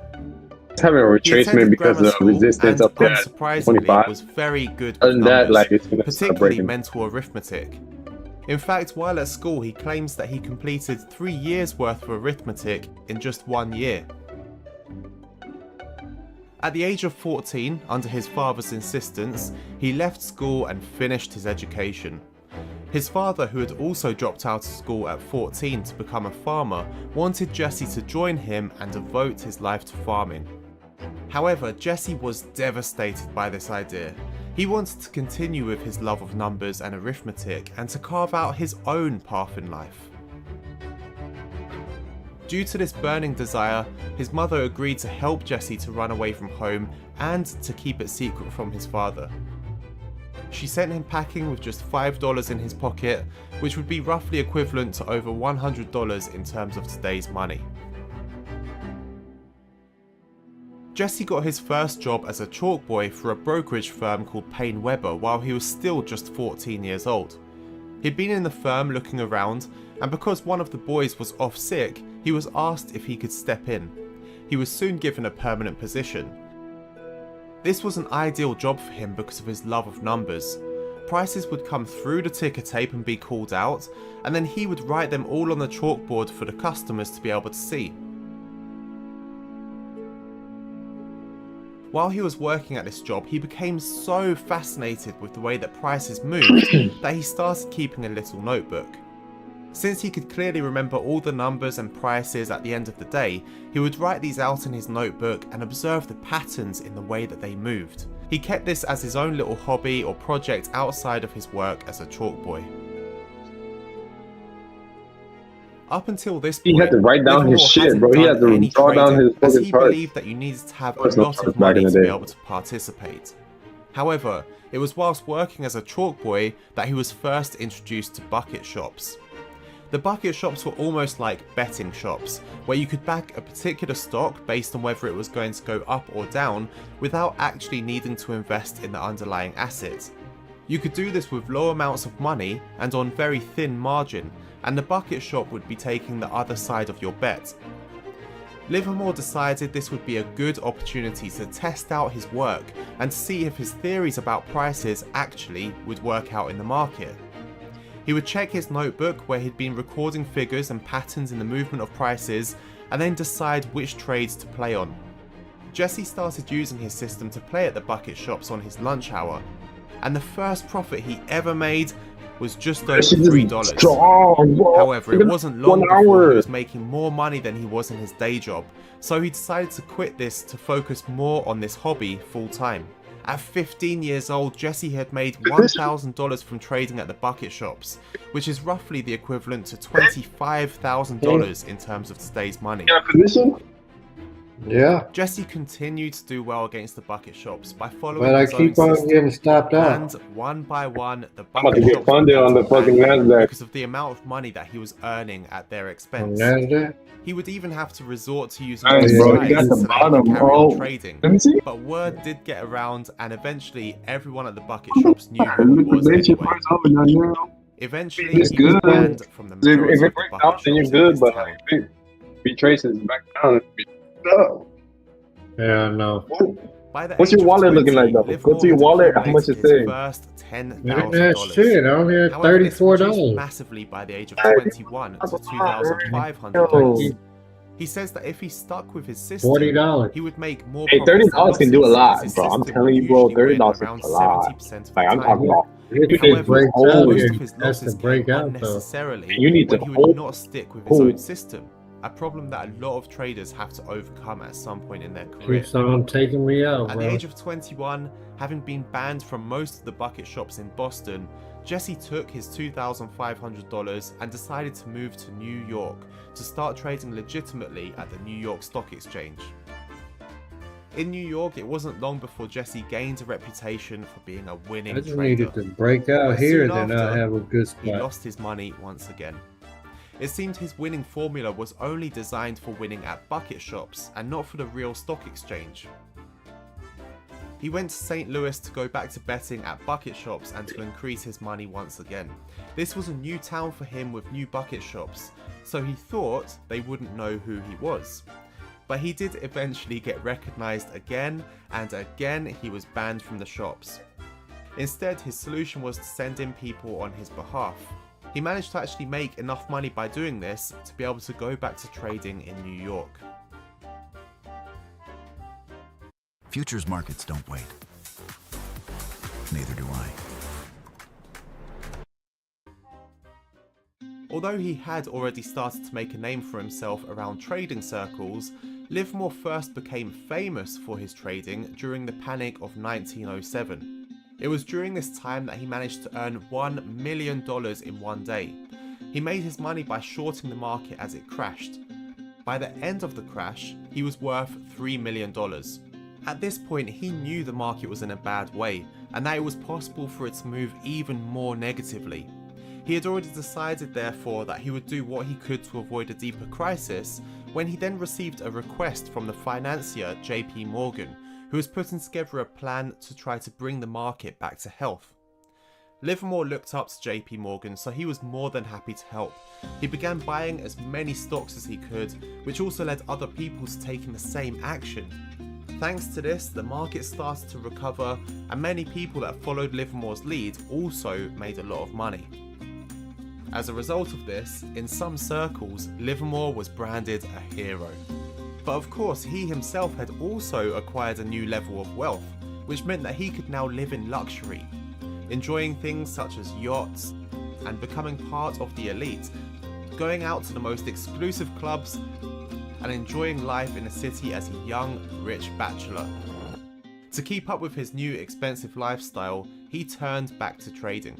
Having a retracement because of resistance up there. Unsurprisingly, was very good with numbers, particularly mental arithmetic. In fact, while at school, he claims that he completed 3 years worth of arithmetic in just 1 year. At the age of 14, under his father's insistence, he left school and finished his education. His father, who had also dropped out of school at 14 to become a farmer, wanted Jesse to join him and devote his life to farming. However, Jesse was devastated by this idea. He wanted to continue with his love of numbers and arithmetic and to carve out his own path in life. Due to this burning desire, his mother agreed to help Jesse to run away from home and to keep it secret from his father. She sent him packing with just $5 in his pocket, which would be roughly equivalent to over $100 in terms of today's money. Jesse got his first job as a chalk boy for a brokerage firm called Payne Webber while he was still just 14 years old. He'd been in the firm looking around, and because one of the boys was off sick, he was asked if he could step in. He was soon given a permanent position. This was an ideal job for him because of his love of numbers. Prices would come through the ticker tape and be called out, and then he would write them all on the chalkboard for the customers to be able to see. While he was working at this job, he became so fascinated with the way that prices moved that he started keeping a little notebook. Since he could clearly remember all the numbers and prices at the end of the day, he would write these out in his notebook and observe the patterns in the way that they moved. He kept this as his own little hobby or project outside of his work as a chalk boy. Up until this point, he had to write down his shit, bro. He had to draw down his as fucking he charts. believed that you needed to have a lot of money to be able to participate. However, it was whilst working as a chalk boy that he was first introduced to bucket shops. The bucket shops were almost like betting shops, where you could back a particular stock based on whether it was going to go up or down without actually needing to invest in the underlying asset. You could do this with low amounts of money and on very thin margin, and the bucket shop would be taking the other side of your bet. Livermore decided this would be a good opportunity to test out his work and see if his theories about prices actually would work out in the market. He would check his notebook where he'd been recording figures and patterns in the movement of prices and then decide which trades to play on. Jesse started using his system to play at the bucket shops on his lunch hour, and the first profit he ever made was just over $3. However, it wasn't long before he was making more money than he was in his day job, so he decided to quit this to focus more on this hobby full time. At 15 years old, Jesse had made $1,000 from trading at the bucket shops, which is roughly the equivalent to $25,000 in terms of today's money. Yeah. Jesse continued to do well against the bucket shops by following But I his keep own on system, getting stopped out. and one by one, the I'm about to bucket get shops funded began on to the fucking ban him Nasdaq. because of the amount of money that he was earning at their expense. Nasdaq? He would even have to resort to using Nice, his bro. You sites got the so that he bottom, could carry bro. on trading. Let me see. But word did get around, and eventually everyone at the bucket shops knew who he was anyway. Eventually, It's he was good. banned from the If majority it of the breaks bucket out, then you're shops in good, his but town. like, if it retraces back down, it'd be up. Yeah, no. By the What's age your of wallet 20, looking like, though? Livermore Go to your had wallet. How much accumulated it say? his first $10,000. That's shit. I only had However, this reduced $34. massively by the age of 21 to $2,500. He says that if he stuck with his system, $40. he would make more Hey, profits than $30 can do a losses, lot, as his bro. I'm system telling would you, bro. usually win $30 around is a lot. 70% of the Like, I'm time. talking about. It However, breaks most out of here. his That's losses to break came out, though. unnecessarily You need when to he would hold- not stick with his hold. own system, a problem that a lot of traders have to overcome at some point in their career. Keeps on taking me out, At bro. the age of 21, having been banned from most of the bucket shops in Boston, Jesse took his $2,500 and decided to move to New York to start trading legitimately at the New York Stock Exchange. In New York, it wasn't long before Jesse gained a reputation for being a winning I just trader. needed to break out But here, soon then I'll after, have a good he spot. lost his money once again. It seemed his winning formula was only designed for winning at bucket shops and not for the real stock exchange. He went to St. Louis to go back to betting at bucket shops and to increase his money once again. This was a new town for him with new bucket shops, so he thought they wouldn't know who he was. But he did eventually get recognized again, and again he was banned from the shops. Instead, his solution was to send in people on his behalf. He managed to actually make enough money by doing this to be able to go back to trading in New York. Futures markets don't wait. Neither do I. Although he had already started to make a name for himself around trading circles, Livermore first became famous for his trading during the Panic of 1907. It was during this time that he managed to earn $1 million in one day. He made his money by shorting the market as it crashed. By the end of the crash, he was worth $3 million. At this point, he knew the market was in a bad way, and that it was possible for it to move even more negatively. He had already decided, therefore, that he would do what he could to avoid a deeper crisis, when he then received a request from the financier JP Morgan, who was putting together a plan to try to bring the market back to health. Livermore looked up to JP Morgan, so he was more than happy to help. He began buying as many stocks as he could, which also led other people to taking the same action. Thanks to this, the market started to recover, and many people that followed Livermore's lead also made a lot of money. As a result of this, in some circles, Livermore was branded a hero. But of course, he himself had also acquired a new level of wealth, which meant that he could now live in luxury, enjoying things such as yachts and becoming part of the elite, going out to the most exclusive clubs and enjoying life in a city as a young, rich bachelor. To keep up with his new expensive lifestyle, he turned back to trading.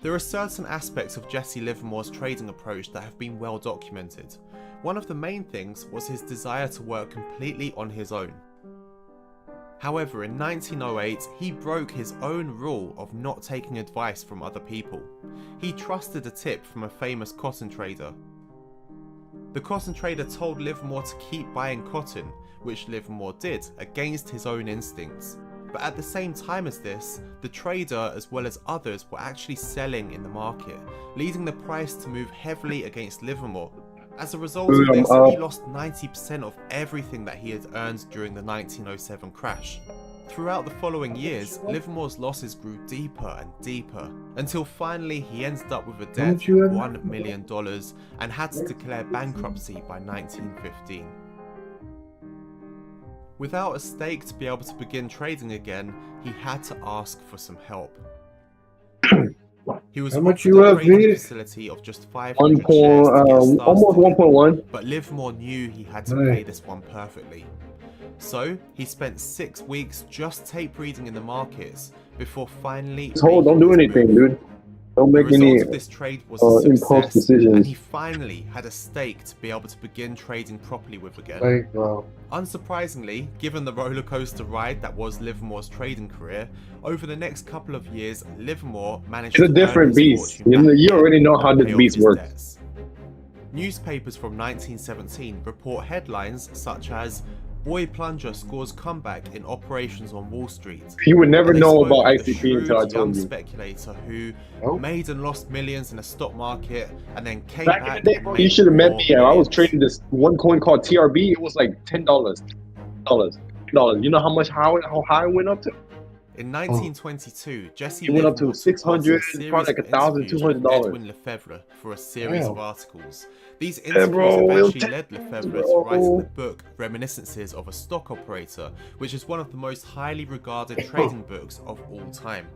There are certain aspects of Jesse Livermore's trading approach that have been well documented. One of the main things was his desire to work completely on his own. However, in 1908, he broke his own rule of not taking advice from other people. He trusted a tip from a famous cotton trader. The cotton trader told Livermore to keep buying cotton, which Livermore did against his own instincts. But at the same time as this, the trader as well as others were actually selling in the market, leading the price to move heavily against Livermore. As a result of this, he lost 90% of everything that he had earned during the 1907 crash. Throughout the following years, Livermore's losses grew deeper and deeper, until finally he ended up with a debt of $1 million and had to declare bankruptcy by 1915. Without a stake to be able to begin trading again, he had to ask for some help. He was offered a trading facility of just 500 shares to get started, almost 1.1. but Livermore knew he had to play this one perfectly. So he spent 6 weeks just tape reading in the markets before finally. Don't do anything, dude. Don't make any of this trade was a impulse success, decisions. and he finally had a stake to be able to begin trading properly with again. Like, bro. Unsurprisingly, given the rollercoaster ride that was Livermore's trading career, over the next couple of years, Livermore managed to It's a different beast. You already know how this beast works. Debts. Newspapers from 1917 report headlines such as "Boy Plunger scores comeback in operations on Wall Street." You would never know about ICP ICP until I told you. Speculator who made and lost millions in the stock market and then came Back back. in the day, bro, you should have met me. I was trading this one coin called TRB. It was like $10. $10. You know how high it went up to? In 1922, Jesse It went up to Livermore $600, took part probably in a like series with $1,200. Edwin Lefebvre for a series Damn. of articles. These Yeah, interviews bro, eventually led Lefebvre to writing the book Reminiscences of a Stock Operator, which is one of the most highly regarded trading books of all time.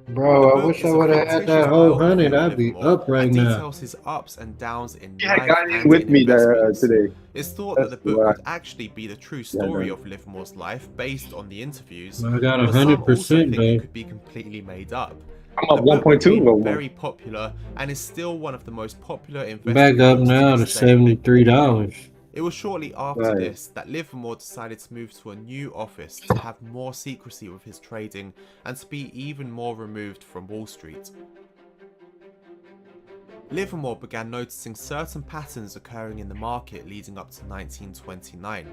Bro, I wish I would have had that whole 100. I'd be up right and now. details his ups and downs in Yeah, I life got it and with in me investments. today. It's thought that the That's book why. could actually be the true story of Livermore's life based on the interviews. I got but some also 100%, think it babe. could be completely made up. I'm up The book 1.2 became no more. very popular and is still one of the most popular investment Back up books to now to this day. $73. It was shortly after this that Livermore decided to move to a new office to have more secrecy with his trading and to be even more removed from Wall Street. Livermore began noticing certain patterns occurring in the market leading up to 1929.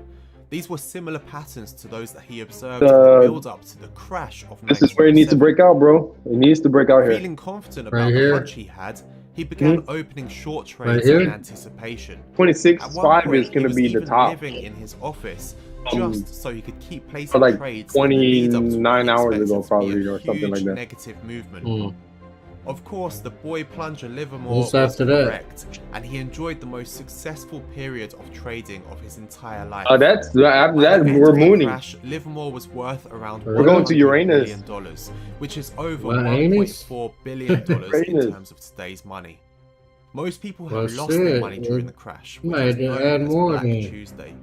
These were similar patterns to those that he observed in the build-up to the crash of 1907. This is where it needs to break out, bro. It needs to break out here. Feeling confident about the hunch he had, he began opening short trades in anticipation. 26.5 is going to be the top. Living in his office just so he could keep placing like trades 29 hours ago, probably, or something like that. Negative movement. Of course, the boy plunger Livermore What's was after that? correct, and he enjoyed the most successful period of trading of his entire life. That's after that we're mooning. Crash, Livermore was worth around We're going to Uranus. $100 billion, which is over Uranus? $1.4 billion in terms of today's money. Most people have lost their money during the crash, which is known as Black Tuesday.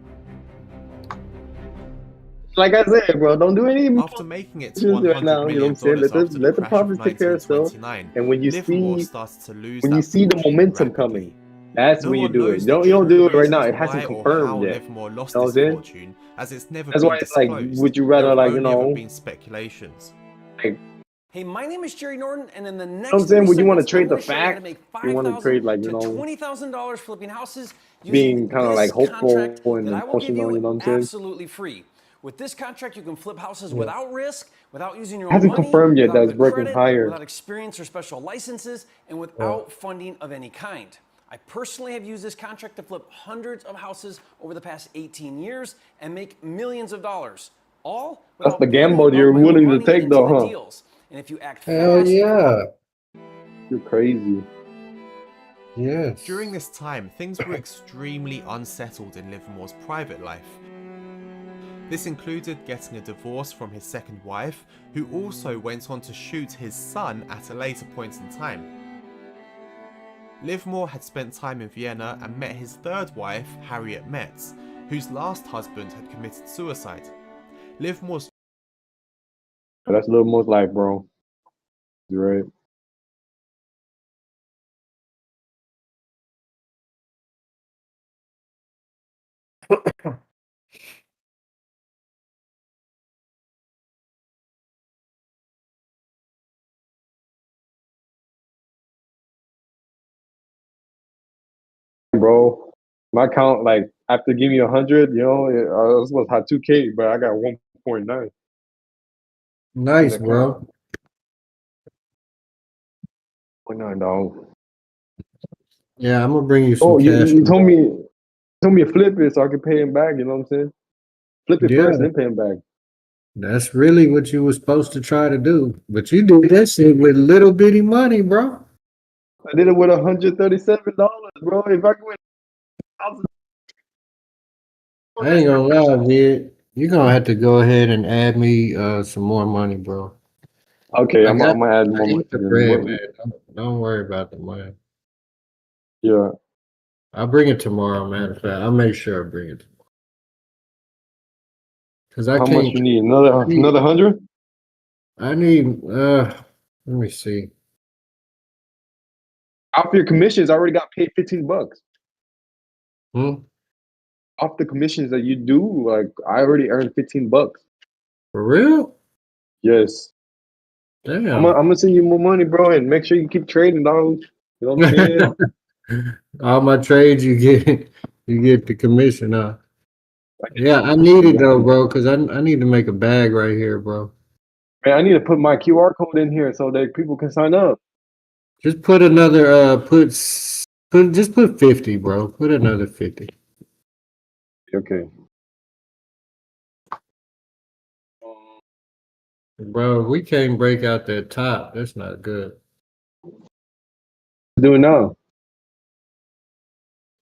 Like I said, bro, don't do any. After making it to $100 right now, you know what I'm saying? Let the profits take care of itself. And when you see the momentum coming, that's when you do it. You don't do it right now. It hasn't confirmed yet. You know what I'm saying? That's why it's like, would you rather, like, you know, speculations. Like, hey, my name is Jerry Norton, and in the next, you know what I'm saying? Would you want to trade the I'm gonna show you how to fact? make You want to trade, like, you know, $20,000 flipping houses being kind of like hopeful and that I will give emotional, you know what I'm saying? absolutely free. With this contract, you can flip houses without risk, without using your own Hasn't money, confirmed yet that without it's breaking credit, higher. without experience or special licenses, and without funding of any kind. I personally have used this contract to flip hundreds of houses over the past 18 years and make millions of dollars. All That's without the gamble putting you're all my willing to money take, into though, the huh? deals. And if you act Hell fast, yeah. You're crazy. Yes. During this time, things were extremely unsettled in Livermore's private life. This included getting a divorce from his second wife, who also went on to shoot his son at a later point in time. Livermore had spent time in Vienna and met his third wife, Harriet Metz, whose last husband had committed suicide. Livermore's That's Livermore's life, bro. You're right. Bro, my count, like, after giving me 100, you know, I was supposed to have 2K, but I got 1.9. Nice, bro. 0.9, dog. Yeah, I'm gonna bring you some Oh, cash. you told me to flip it so I could pay him back. You know what I'm saying? Flip it first, and then pay him back. That's really what you were supposed to try to do. But you did that shit with little bitty money, bro. I did it with $137, bro. If I could, I ain't gonna lie, dude. You're gonna have to go ahead and add me some more money, bro. okay, I'm gonna add I more money. need the bread, man. Don't worry about the money. Yeah. I'll bring it tomorrow, matter of fact. I'll make sure I bring it tomorrow. Cause I How can't. much you need? Another 100? I need. Let me see. Off your commissions, I already got paid $15. Off the commissions that you do, like, I already earned $15. For real? Yes. Damn. I'm gonna send you more money, bro, and make sure you keep trading, dog. You know what I'm saying? All my trades, you get the commission, huh? Yeah, I need it though, bro, because I need to make a bag right here, bro. Man, I need to put my QR code in here so that people can sign up. Just put another just put 50, bro. Put another 50. Okay. Bro, we can't break out that top. That's not good. Do it now.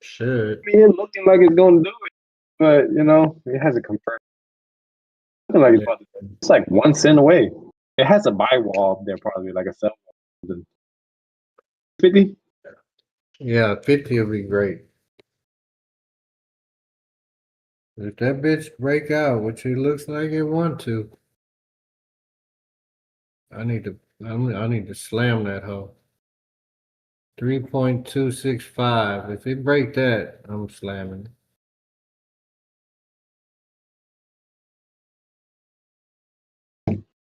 Should. I mean, it's looking like it's gonna do it, but you know, it hasn't confirmed. Looking like it's about to, it's like 1 cent away. It has a buy wall up there, probably like a sell wall. 50? Yeah, 50 will be great. If that bitch break out, which it looks like it want to, I need to slam that hoe. 3.265. If it break that, I'm slamming it.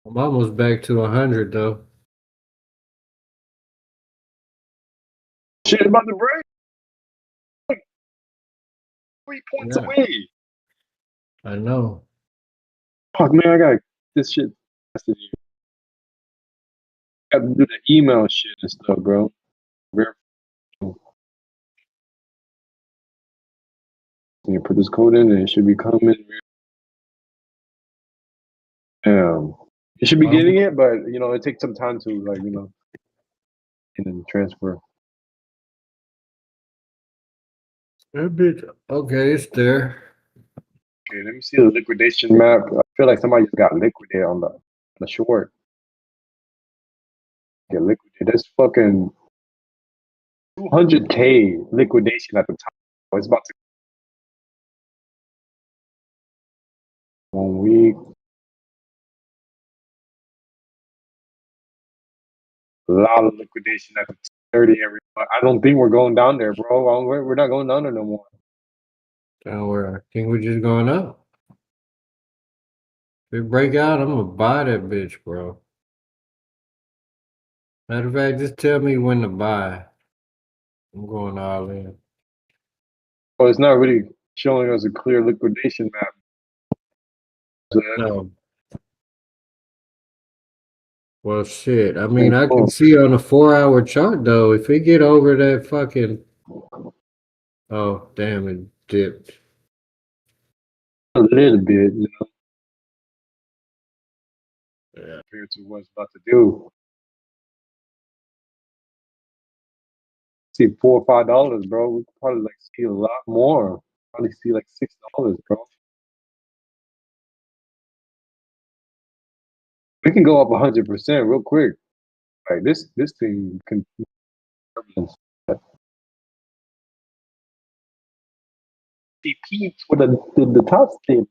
I'm almost back to 100 though. Shit about to break. 3 points Yeah, away. I know. Fuck, man, I got this shit. Got to do the email shit and stuff, bro. You put this code in and it should be coming. You should be getting it, but you know, it takes some time to like, you know, and then transfer. That bitch. Okay, it's there. Okay, let me see the liquidation map. I feel like somebody just got liquidated on the short. Get liquidated. That's fucking 200K liquidation at the top. Oh, it's about to 1 week. A lot of liquidation at the 30 every. I don't think we're going down there, bro. We're not going down there no more. Don't worry. I think we're just going up. If we break out, I'm gonna buy that bitch, bro. Matter of fact, just tell me when to buy. I'm going all in. Well, it's not really showing us a clear liquidation map. No. Well, shit. I mean, I can see on a 4-hour chart though. If we get over that fucking, oh damn, it dipped. A little bit, you know. Yeah. Compared to what it's about to do. See $4 or $5, bro. We could probably like see a lot more. Probably see like $6, bro. We can go up 100% real quick. Like this thing can. He peaked with the top state.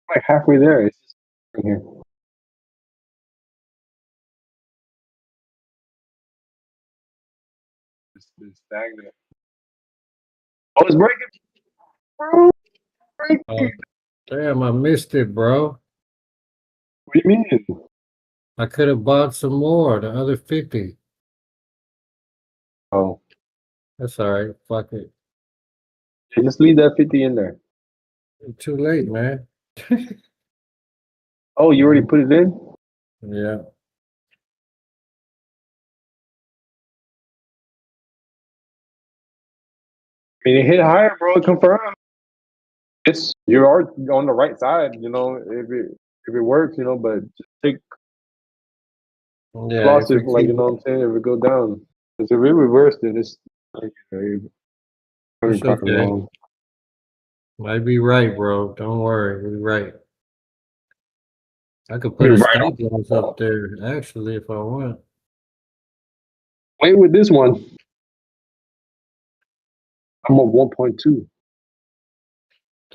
Like halfway there. It's just right here. It's stagnant. Oh, it's breaking. Bro, breaking. Oh, damn, I missed it, bro. What do you mean? I could have bought some more, the other 50. Oh. That's all right. Fuck it. Yeah, just leave that 50 in there. It's too late, man. Oh, you already put it in? Yeah. I mean, it hit higher, bro. Confirm. You're on the right side, you know. If it works, you know, but just take Yeah, losses, like, you know what I'm saying. If it go down, because if it reversed it, it's it's okay. wrong. Might be right, bro. Don't worry, we're right. I could put a stop loss up there, actually, if I want. Wait with this one. I'm up 1.2.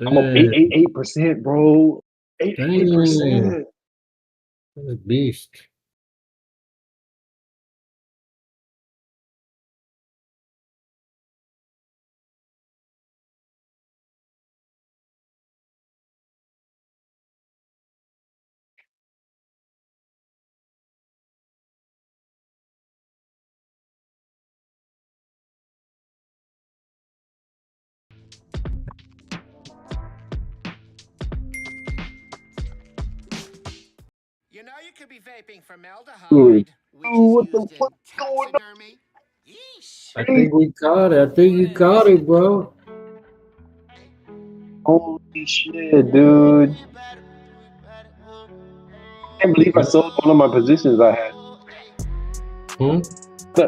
I'm up 888%, bro. 88%. That's a beast. You know you could be vaping formaldehyde, Dude. which is used in taxidermy. I think we caught it. I think you caught it, bro. Holy shit, dude. I can't believe I sold one of my positions I had.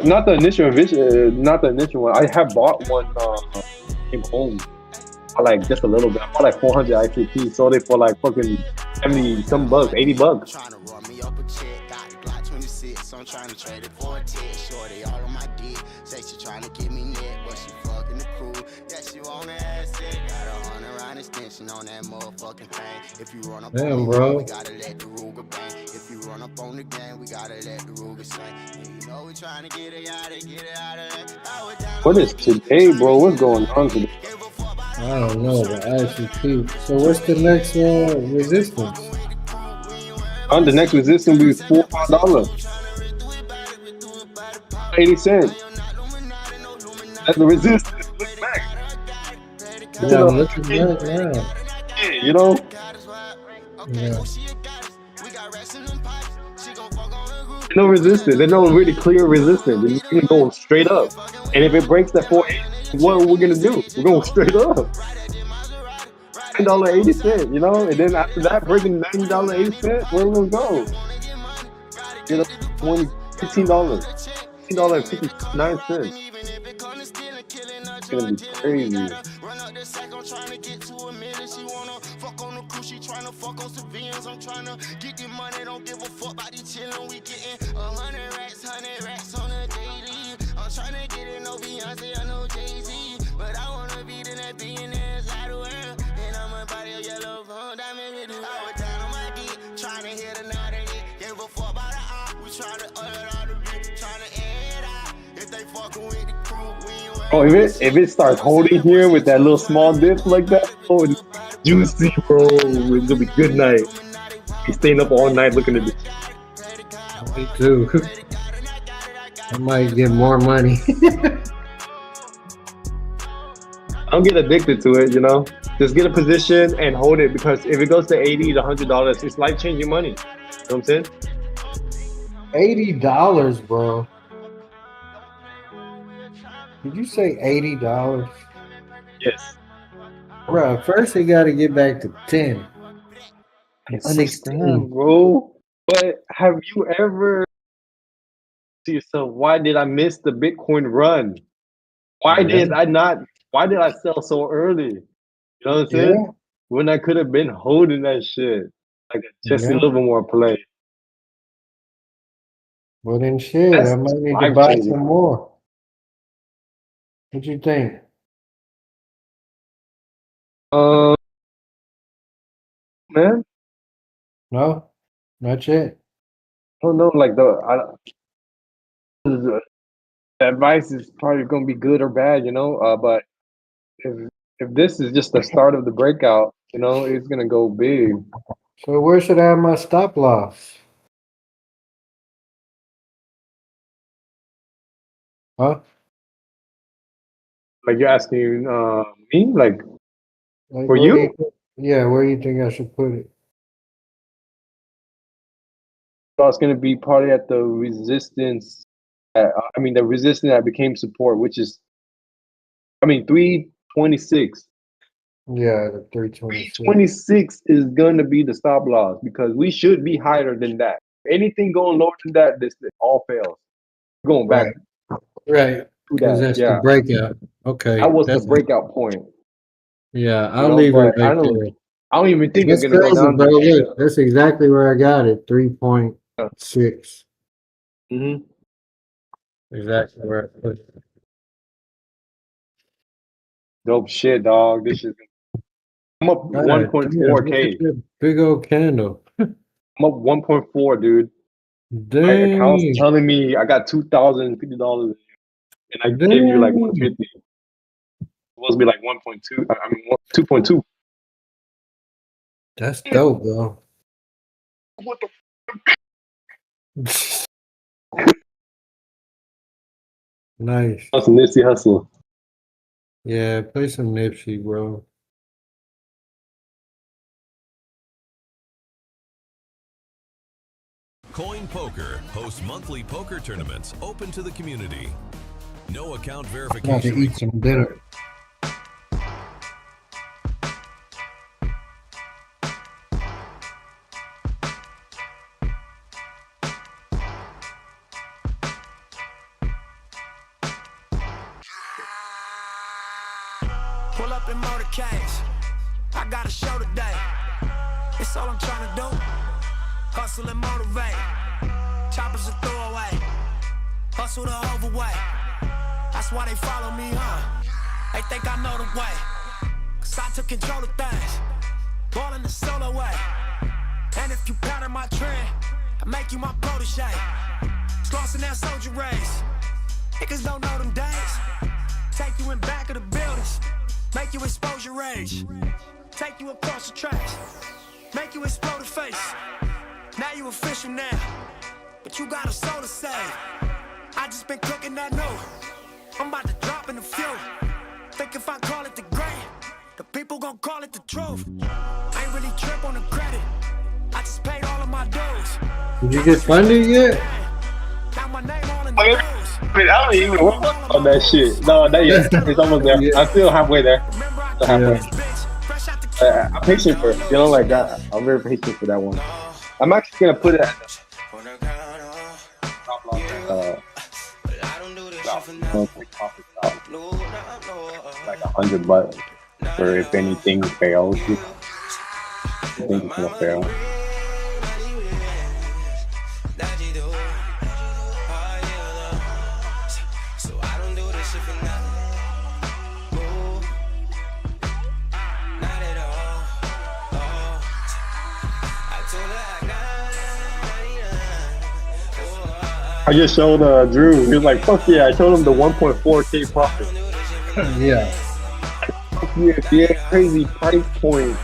Not the initial vision, not the initial one. I have bought one came home for like just a little bit. I bought like 400 ICT, sold it for like fucking 70 some bucks, 80 bucks. Trying to run me up a check, got the Glock 26, so I'm trying to trade it for a tech. Shorty all on my dick, say she trying to get me net, but she fucking the crew. Yeah, she want that ass sick, got a 100-round extension on that motherfucking thing. If you run up Damn, on bro. me, we gotta let the Ruger bang. If you run up on the game, we gotta let the Ruger sing. And you know we trying to get it out of there. What is today, bro? What's going on today? I don't know, but ICT. So what's the next resistance? The next resistance will be $4 $0.80. That's the resistance. Look back. Yeah, I'm looking back now. You know? Yeah. No resistance. There's no really clear resistance. It's gonna go straight up. And if it breaks that 480, what are we gonna do? We're going straight up. $9.80, you know, and then after that, breaking $9.80, where we gonna go? You know, $15, $15.59. It's gonna be crazy. Fuck on the cruise, she tryna fuck on civilians. I'm tryna get the money, don't give a fuck about the chillin'. We gettin' 100 racks on a daily. I'm tryna get it, no Beyonce, I know Jay-Z. But I wanna be the that billionaire side of the world. And I'm about your yellow phone, diamond with the I was down on my dick, tryna hit a knot in it. Gave a fuck about the eye, we tryna all the bitch, tryna air it out. If they fuckin' with the crew, we ain't Oh, if it starts holding here with that little small dip like that, oh, it's juicy, bro. It's gonna be good night. Be staying up all night looking at this. Me too. I might get more money. Don't get addicted to it, you know. Just get a position and hold it, because if it goes to $80 to $100, it's life-changing money. You know what I'm saying? $80, bro. Did you say $80? Yes. Bro, first you gotta get back to 10. I understand, bro. But have you ever to yourself, why did I miss the Bitcoin run? Why did I sell so early? You know what I'm saying? Yeah. When I could have been holding that shit. Like just a little bit more play. Well then shit, That's I might need to buy life-changing. some more. What you think? Man, No? Not yet? I don't know. Like the advice is probably gonna be good or bad, you know. But if this is just the start of the breakout, you know, it's gonna go big. So where should I have my stop loss? Huh? Like you're asking me, like for where you? Yeah, where do you think I should put it? So it's gonna be probably at the resistance. The resistance that became support, which is, 326. Yeah, the 326. 26 is gonna be the stop loss, because we should be higher than that. Anything going lower than that, this all fails. Going back. Right. Because that, that's yeah. the breakout. Okay. That was the that's breakout point. Yeah, You I'll know, leave it but right there. I don't even think That's it's gonna go crazy, down bro. there. Look, that's exactly where I got it. 3.6. Mm-hmm. Exactly where I put it. Dope shit, dog. This is. I'm up God 1.4K. damn, look at that big old candle. I'm up 1.4, dude. Dang. My account's telling me I got $2,050, and I gave you like 150. It's supposed to be like 1.2. 2.2. That's dope, bro. What the? Nice. That's a Nipsey Hussle. Yeah, play some Nipsey, bro. Coin Poker hosts monthly poker tournaments open to the community. No account I'm about to verification. eat some dinner. Pull up in motorcades. I got a show today. It's all I'm trying to do. Hustle and motivate. Choppers a throwaway. Hustle the overweight. That's why they follow me, huh? They think I know the way. Cause I took control of things. Ballin' the solo way. And if you pattern my trend, I make you my protege. Slossin' that soldier race. Niggas don't know them days. Take you in back of the buildings. Make you expose your rage. Take you across the tracks. Make you explode the face. Now you official now, but you got a soul to save. I just been cooking that new. I'm about to drop in a few. Think if I call it the great, the people gon' call it the truth. I ain't really trip on the credit. I just paid all of my dues. Did you get funded yet? Now my name all in the news. I don't even work on that shit. No, not yet. It's almost there. I'm still halfway there. Still halfway. I'm patient for it. You know, like that. I'm very patient for that one. I'm actually gonna put it at like $100 for if anything fails. I think it's gonna fail. I just showed Drew. He was like, "Fuck yeah!" I showed him the 1.4K profit. Yeah. Yeah, crazy price point.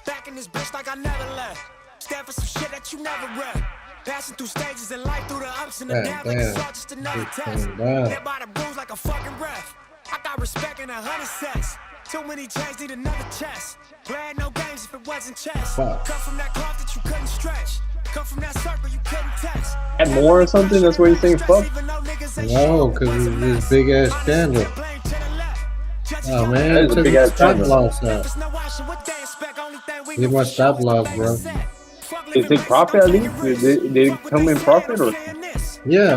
Back in this bitch like I never left. Stand for some shit that you never read. Passing through stages in life, through the ups and the downs, like it's all just another test. Live by the rules like a fucking ref. I got respect in 100 sets. Too many chains need another chest. Playing no games if it wasn't chess. Come from that cloth that you couldn't stretch. Come from that circle you couldn't text. Add more or something? That's why you're saying fuck? No, because it's this big ass scandal. Oh man, That is a big ass stop scandal. loss out. Get my stop loss, bro. Did it take profit at least? Did it come in profit or? Yeah,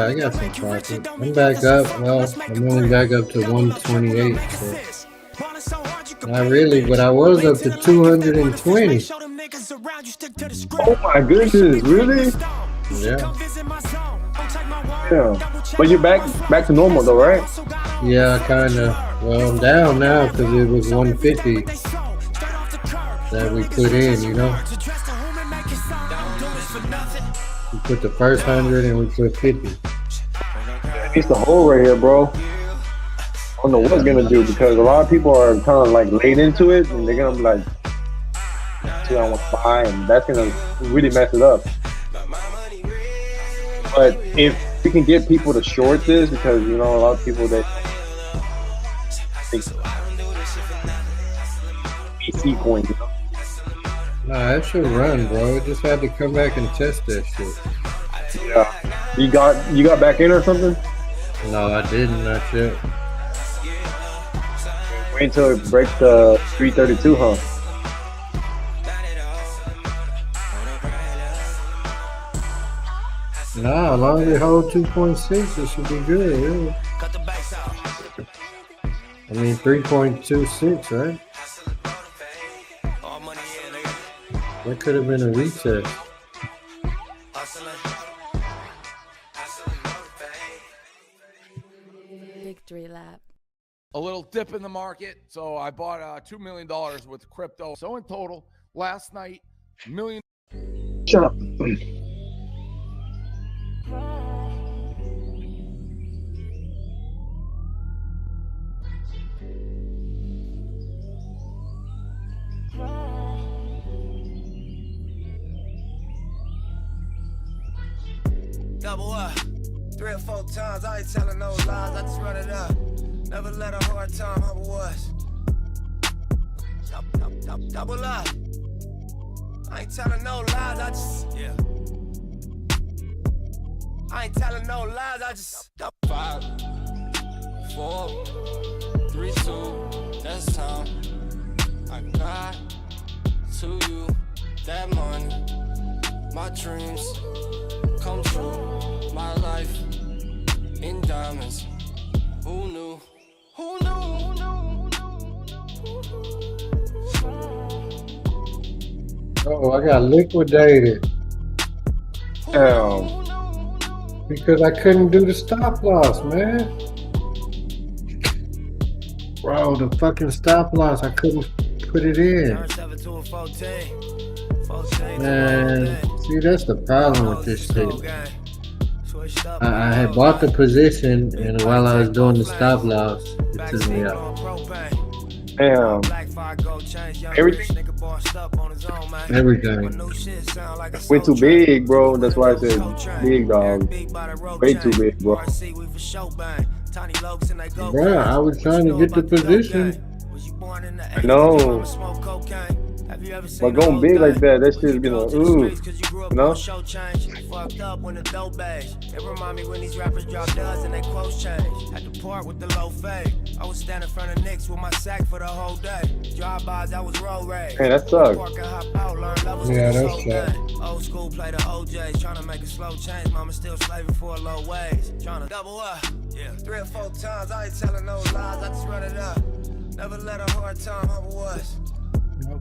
I got some profit. I'm back up. Well, I'm only back up to 128. So. Not really, but I was up to 220. Oh my goodness, really? Yeah. Yeah. But you're back to normal though, right? Yeah, kinda. Well, I'm down now because it was 150 that we put in, you know. We put the first 100 and we put 50. It's the hole right here, bro. I don't know what it's gonna do because a lot of people are kind of like laid into it and they're gonna be like, "2 I want to buy," and that's gonna really mess it up. But if we can get people to short this, because you know a lot of people that think PC coins, you know? Nah, that should run, bro. It just had to come back and test that shit. Yeah. You got back in or something? No, I didn't. Not yet. Wait until it breaks the 332, huh? Nah, as long as it hold 2.6, it should be good, really. I mean, 3.26, right? That could have been a retest. Victory lap. A little dip in the market, so I bought $2 million worth of crypto. So in total, last night, million. Shut up. Double up. 3 or 4 times, I ain't telling no lies, I just run it up. Never let a hard time humble us. Double up. I ain't telling no lies, I just, yeah. I ain't telling no lies, I just. 5, 4, 3, 2, that's time. I got to you that money, my dreams come true, my life in diamonds. Who knew? Who knew? Who knew? Oh, I got liquidated. Damn. Because I couldn't do the stop loss, man. Bro, the fucking stop loss, I couldn't put it in. Man, see, that's the problem with this shit. I had bought the position, and while I was doing the stop loss, it took me out. Damn. Everything Everything. way too big, bro. That's why I said big, dog. Way too big, bro. Bro, I was trying to get the position. I know. But going big like that, that shit's gonna, ooh, you know? Fucked up when the dope age. It remind me when these rappers drop duds and they quotes change. Had to part with the low fade. I was standing in front of Knicks with my sack for the whole day. Drive-bys, that was road rage. Man, that sucks. Yeah, that's sad. Old school play the OJs, trying to make a slow change. Mama still slaving for a low wage. Trying to double up, yeah. 3 or 4 times, I ain't telling no lies, I just run it up. Never let a hard time humble us.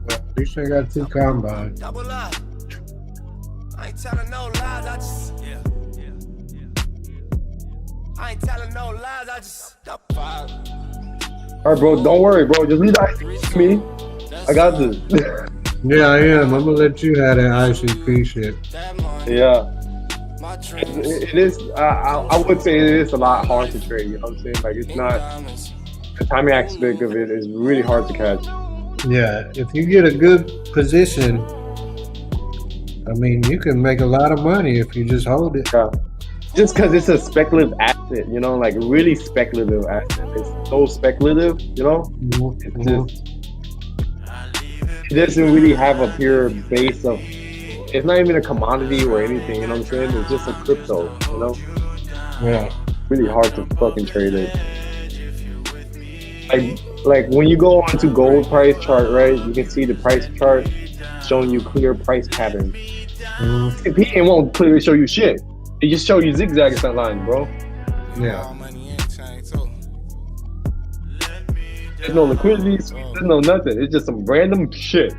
At least I got 2 combines. Double up. I ain't telling no lies, I just I ain't telling no lies, I just All right, bro. Don't worry, bro. Just leave that to me. I got this. Yeah, I am. I'm gonna let you have that ICP shit. Yeah. It is. I would say it is a lot hard to trade. You know what I'm saying? Like it's not. The timing aspect of it is really hard to catch. Yeah, if you get a good position, I mean, you can make a lot of money if you just hold it. Yeah. Just because it's a speculative asset, you know, like really speculative asset. It's so speculative, you know. It's just it doesn't really have a pure base of. It's not even a commodity or anything. You know what I'm saying? It's just a crypto, you know. Yeah. Really hard to fucking trade it. Like when you go onto gold price chart, right? You can see the price chart showing you clear price patterns. CP won't clearly show you shit. It just show you zigzags on line, bro. Yeah. There's no liquidity, there's no nothing. It's just some random shit.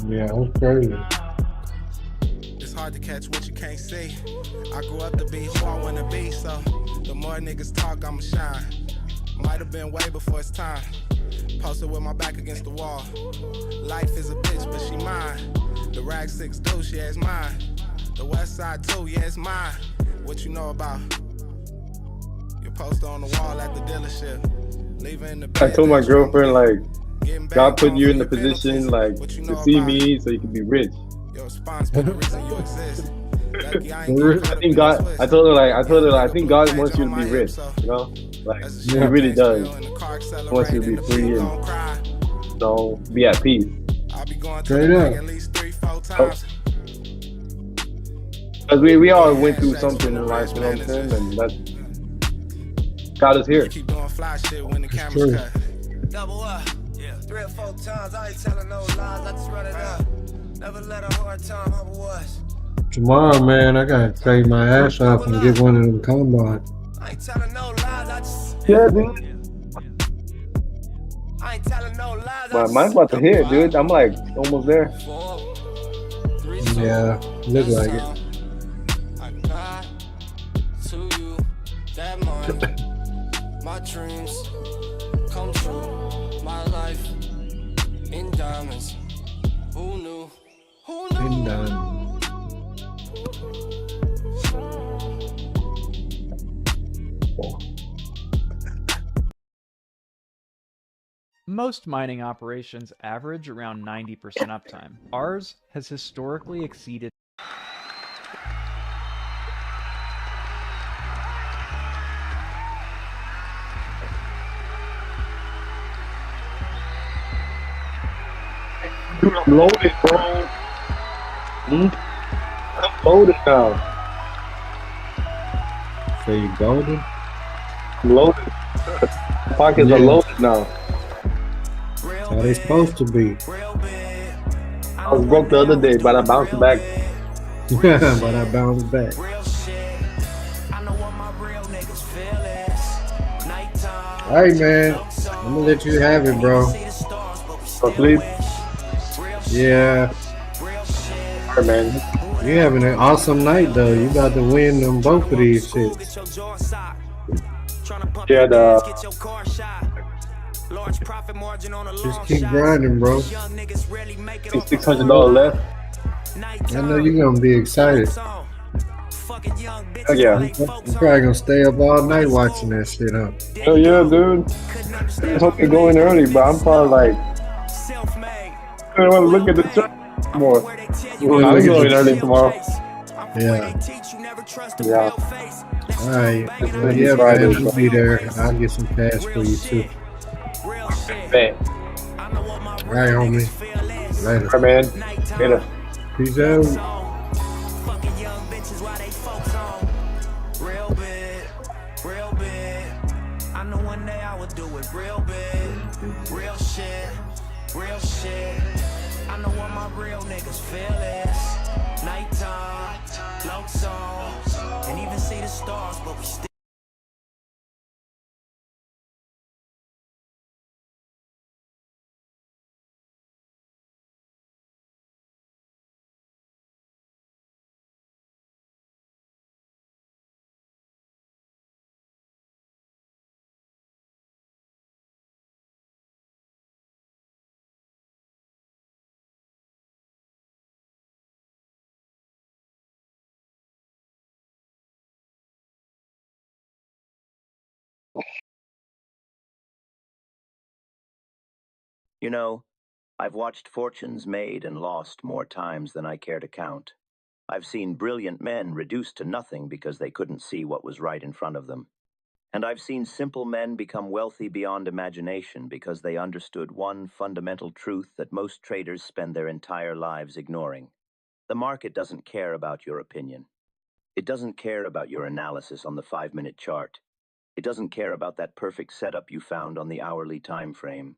Yeah, that's crazy. It's hard to catch what you can't see. I grew up to be who I wanna be, so the more niggas talk, I'ma shine. Might have been way before it's time. Posted with my back against the wall. Life is a bitch, but she mine. The rag 6 do, yeah, it's mine. The west side too, yeah, it's mine. What you know about? Your poster on the wall at the dealership. Leaving the I told my girlfriend, like, God put you in the position, like, to see me so you can be rich. I think God, I told her, I think God wants you to be rich, you know? Like, He really does. He wants you to be free and, you know, be at peace. Straight up. Because we all went through something in life, you know what I'm saying? And that's, God is here. It's true. double up. 3 or 4 times, I ain't telling no lies, I just run it up. Never let a hard time humble us. Tomorrow, man, I gotta take my ass off and get one of them combines. I ain't telling no lies, I just Yeah, dude. I ain't telling no lies. Mine's about to hit, dude. I'm like almost there. Yeah, look like it. My dreams come true. My life in diamonds. Who knew? Who knew? In diamonds. Most mining operations average around 90% uptime. Ours has historically exceeded. Dude, I'm loaded, bro. I'm loaded now. So you golden? I'm loaded. Pockets are loaded now. How they supposed to be. I was broke the other day, but I bounced back. But I bounced back. Alright, man. I'm gonna let you have it, bro. Go sleep. Yeah. Alright, man. You having an awesome night, though. You about to win them both of these shits. Yeah, just keep grinding, bro. $600 left. I know you're gonna be excited. Oh yeah. I'm probably gonna stay up all night watching that shit, huh? Oh yeah, dude. I was hoping to go in early, but I'm probably like, I don't want to look at the chart more. I'm going early tomorrow. Yeah. Yeah. Alright. It's Well, gonna be yeah, Friday, man, I'll so. be there. I'll get some cash for you, too. Bet. Alright, homie. Later. Alright, man. Later. Peace out. Real big, real big. I know one day I would do it real big. Real shit, real shit. I know what my real niggas feel is. Nighttime, low zone. Can't even see the stars, but we still. You know, I've watched fortunes made and lost more times than I care to count. I've seen brilliant men reduced to nothing because they couldn't see what was right in front of them. And I've seen simple men become wealthy beyond imagination because they understood one fundamental truth that most traders spend their entire lives ignoring. The market doesn't care about your opinion. It doesn't care about your analysis on the 5-minute chart. It doesn't care about that perfect setup you found on the hourly time frame.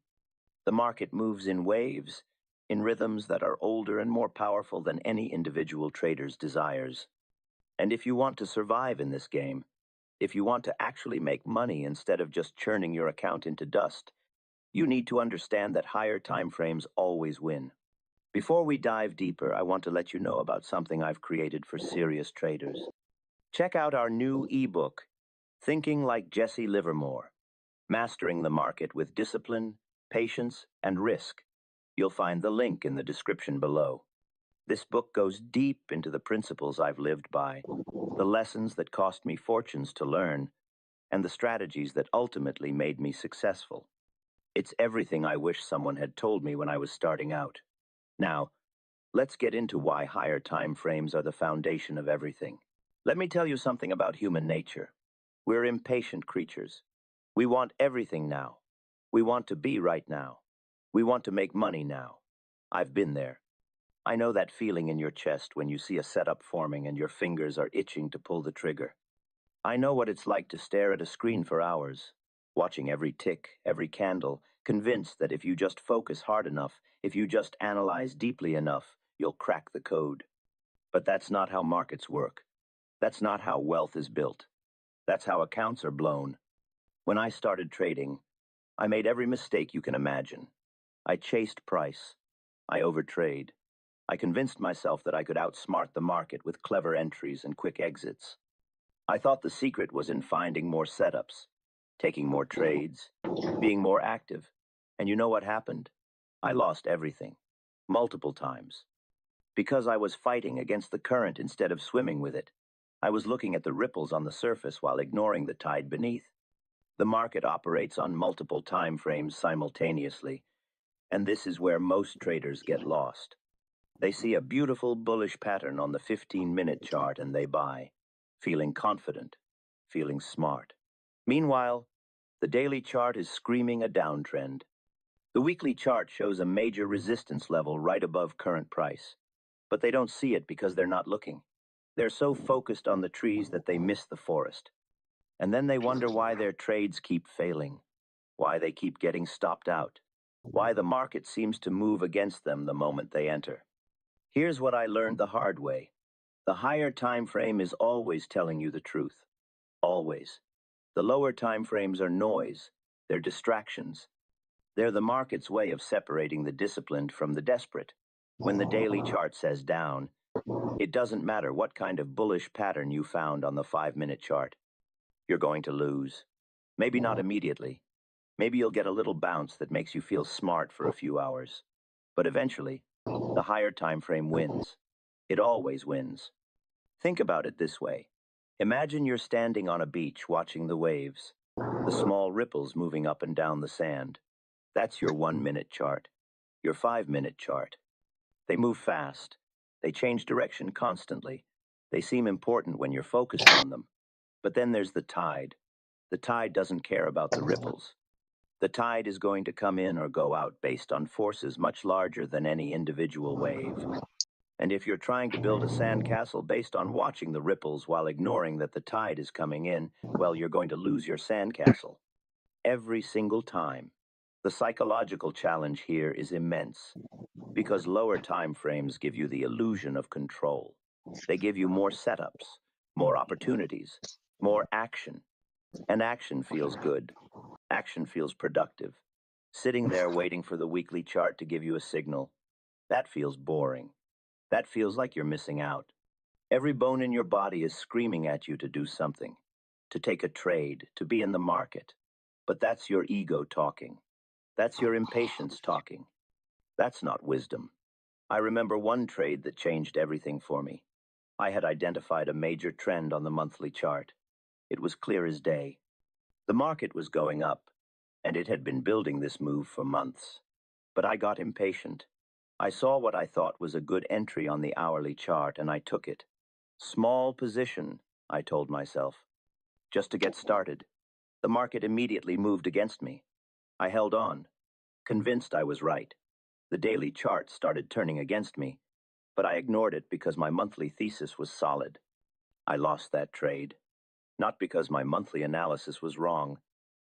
The market moves in waves, in rhythms that are older and more powerful than any individual trader's desires. And if you want to survive in this game, if you want to actually make money instead of just churning your account into dust, you need to understand that higher time frames always win. Before we dive deeper, I want to let you know about something I've created for serious traders. Check out our new ebook, Thinking Like Jesse Livermore, Mastering the Market with Discipline, Patience, and Risk. You'll find the link in the description below. This book goes deep into the principles I've lived by, the lessons that cost me fortunes to learn, and the strategies that ultimately made me successful. It's everything I wish someone had told me when I was starting out. Now, let's get into why higher time frames are the foundation of everything. Let me tell you something about human nature. We're impatient creatures. We want everything now. We want to be right now. We want to make money now. I've been there. I know that feeling in your chest when you see a setup forming and your fingers are itching to pull the trigger. I know what it's like to stare at a screen for hours, watching every tick, every candle, convinced that if you just focus hard enough, if you just analyze deeply enough, you'll crack the code. But that's not how markets work. That's not how wealth is built. That's how accounts are blown. When I started trading, I made every mistake you can imagine. I chased price. I overtrade. I convinced myself that I could outsmart the market with clever entries and quick exits. I thought the secret was in finding more setups, taking more trades, being more active. And you know what happened? I lost everything, multiple times. Because I was fighting against the current instead of swimming with it. I was looking at the ripples on the surface while ignoring the tide beneath. The market operates on multiple time frames simultaneously, and this is where most traders get lost. They see a beautiful bullish pattern on the 15-minute chart and they buy, feeling confident, feeling smart. Meanwhile, the daily chart is screaming a downtrend. The weekly chart shows a major resistance level right above current price, but they don't see it because they're not looking. They're so focused on the trees that they miss the forest. And then they wonder why their trades keep failing, why they keep getting stopped out, why the market seems to move against them the moment they enter. Here's what I learned the hard way. The higher time frame is always telling you the truth. Always. The lower time frames are noise. They're distractions. They're the market's way of separating the disciplined from the desperate. When the daily chart says down, it doesn't matter what kind of bullish pattern you found on the 5-minute chart. You're going to lose. Maybe not immediately. Maybe you'll get a little bounce that makes you feel smart for a few hours. But eventually, the higher time frame wins. It always wins. Think about it this way. Imagine you're standing on a beach watching the waves, the small ripples moving up and down the sand. That's your 1-minute chart, your 5-minute chart. They move fast. They change direction constantly. They seem important when you're focused on them. But then there's the tide. The tide doesn't care about the ripples. The tide is going to come in or go out based on forces much larger than any individual wave. And if you're trying to build a sandcastle based on watching the ripples while ignoring that the tide is coming in, well, you're going to lose your sandcastle. Every single time. The psychological challenge here is immense, because lower time frames give you the illusion of control. They give you more setups, more opportunities, more action. And action feels good. Action feels productive. Sitting there waiting for the weekly chart to give you a signal, that feels boring. That feels like you're missing out. Every bone in your body is screaming at you to do something, to take a trade, to be in the market. But that's your ego talking. That's your impatience talking. That's not wisdom. I remember one trade that changed everything for me. I had identified a major trend on the monthly chart. It was clear as day. The market was going up, and it had been building this move for months. But I got impatient. I saw what I thought was a good entry on the hourly chart, and I took it. Small position, I told myself. Just to get started. The market immediately moved against me. I held on, convinced I was right. The daily chart started turning against me, but I ignored it because my monthly thesis was solid. I lost that trade, not because my monthly analysis was wrong,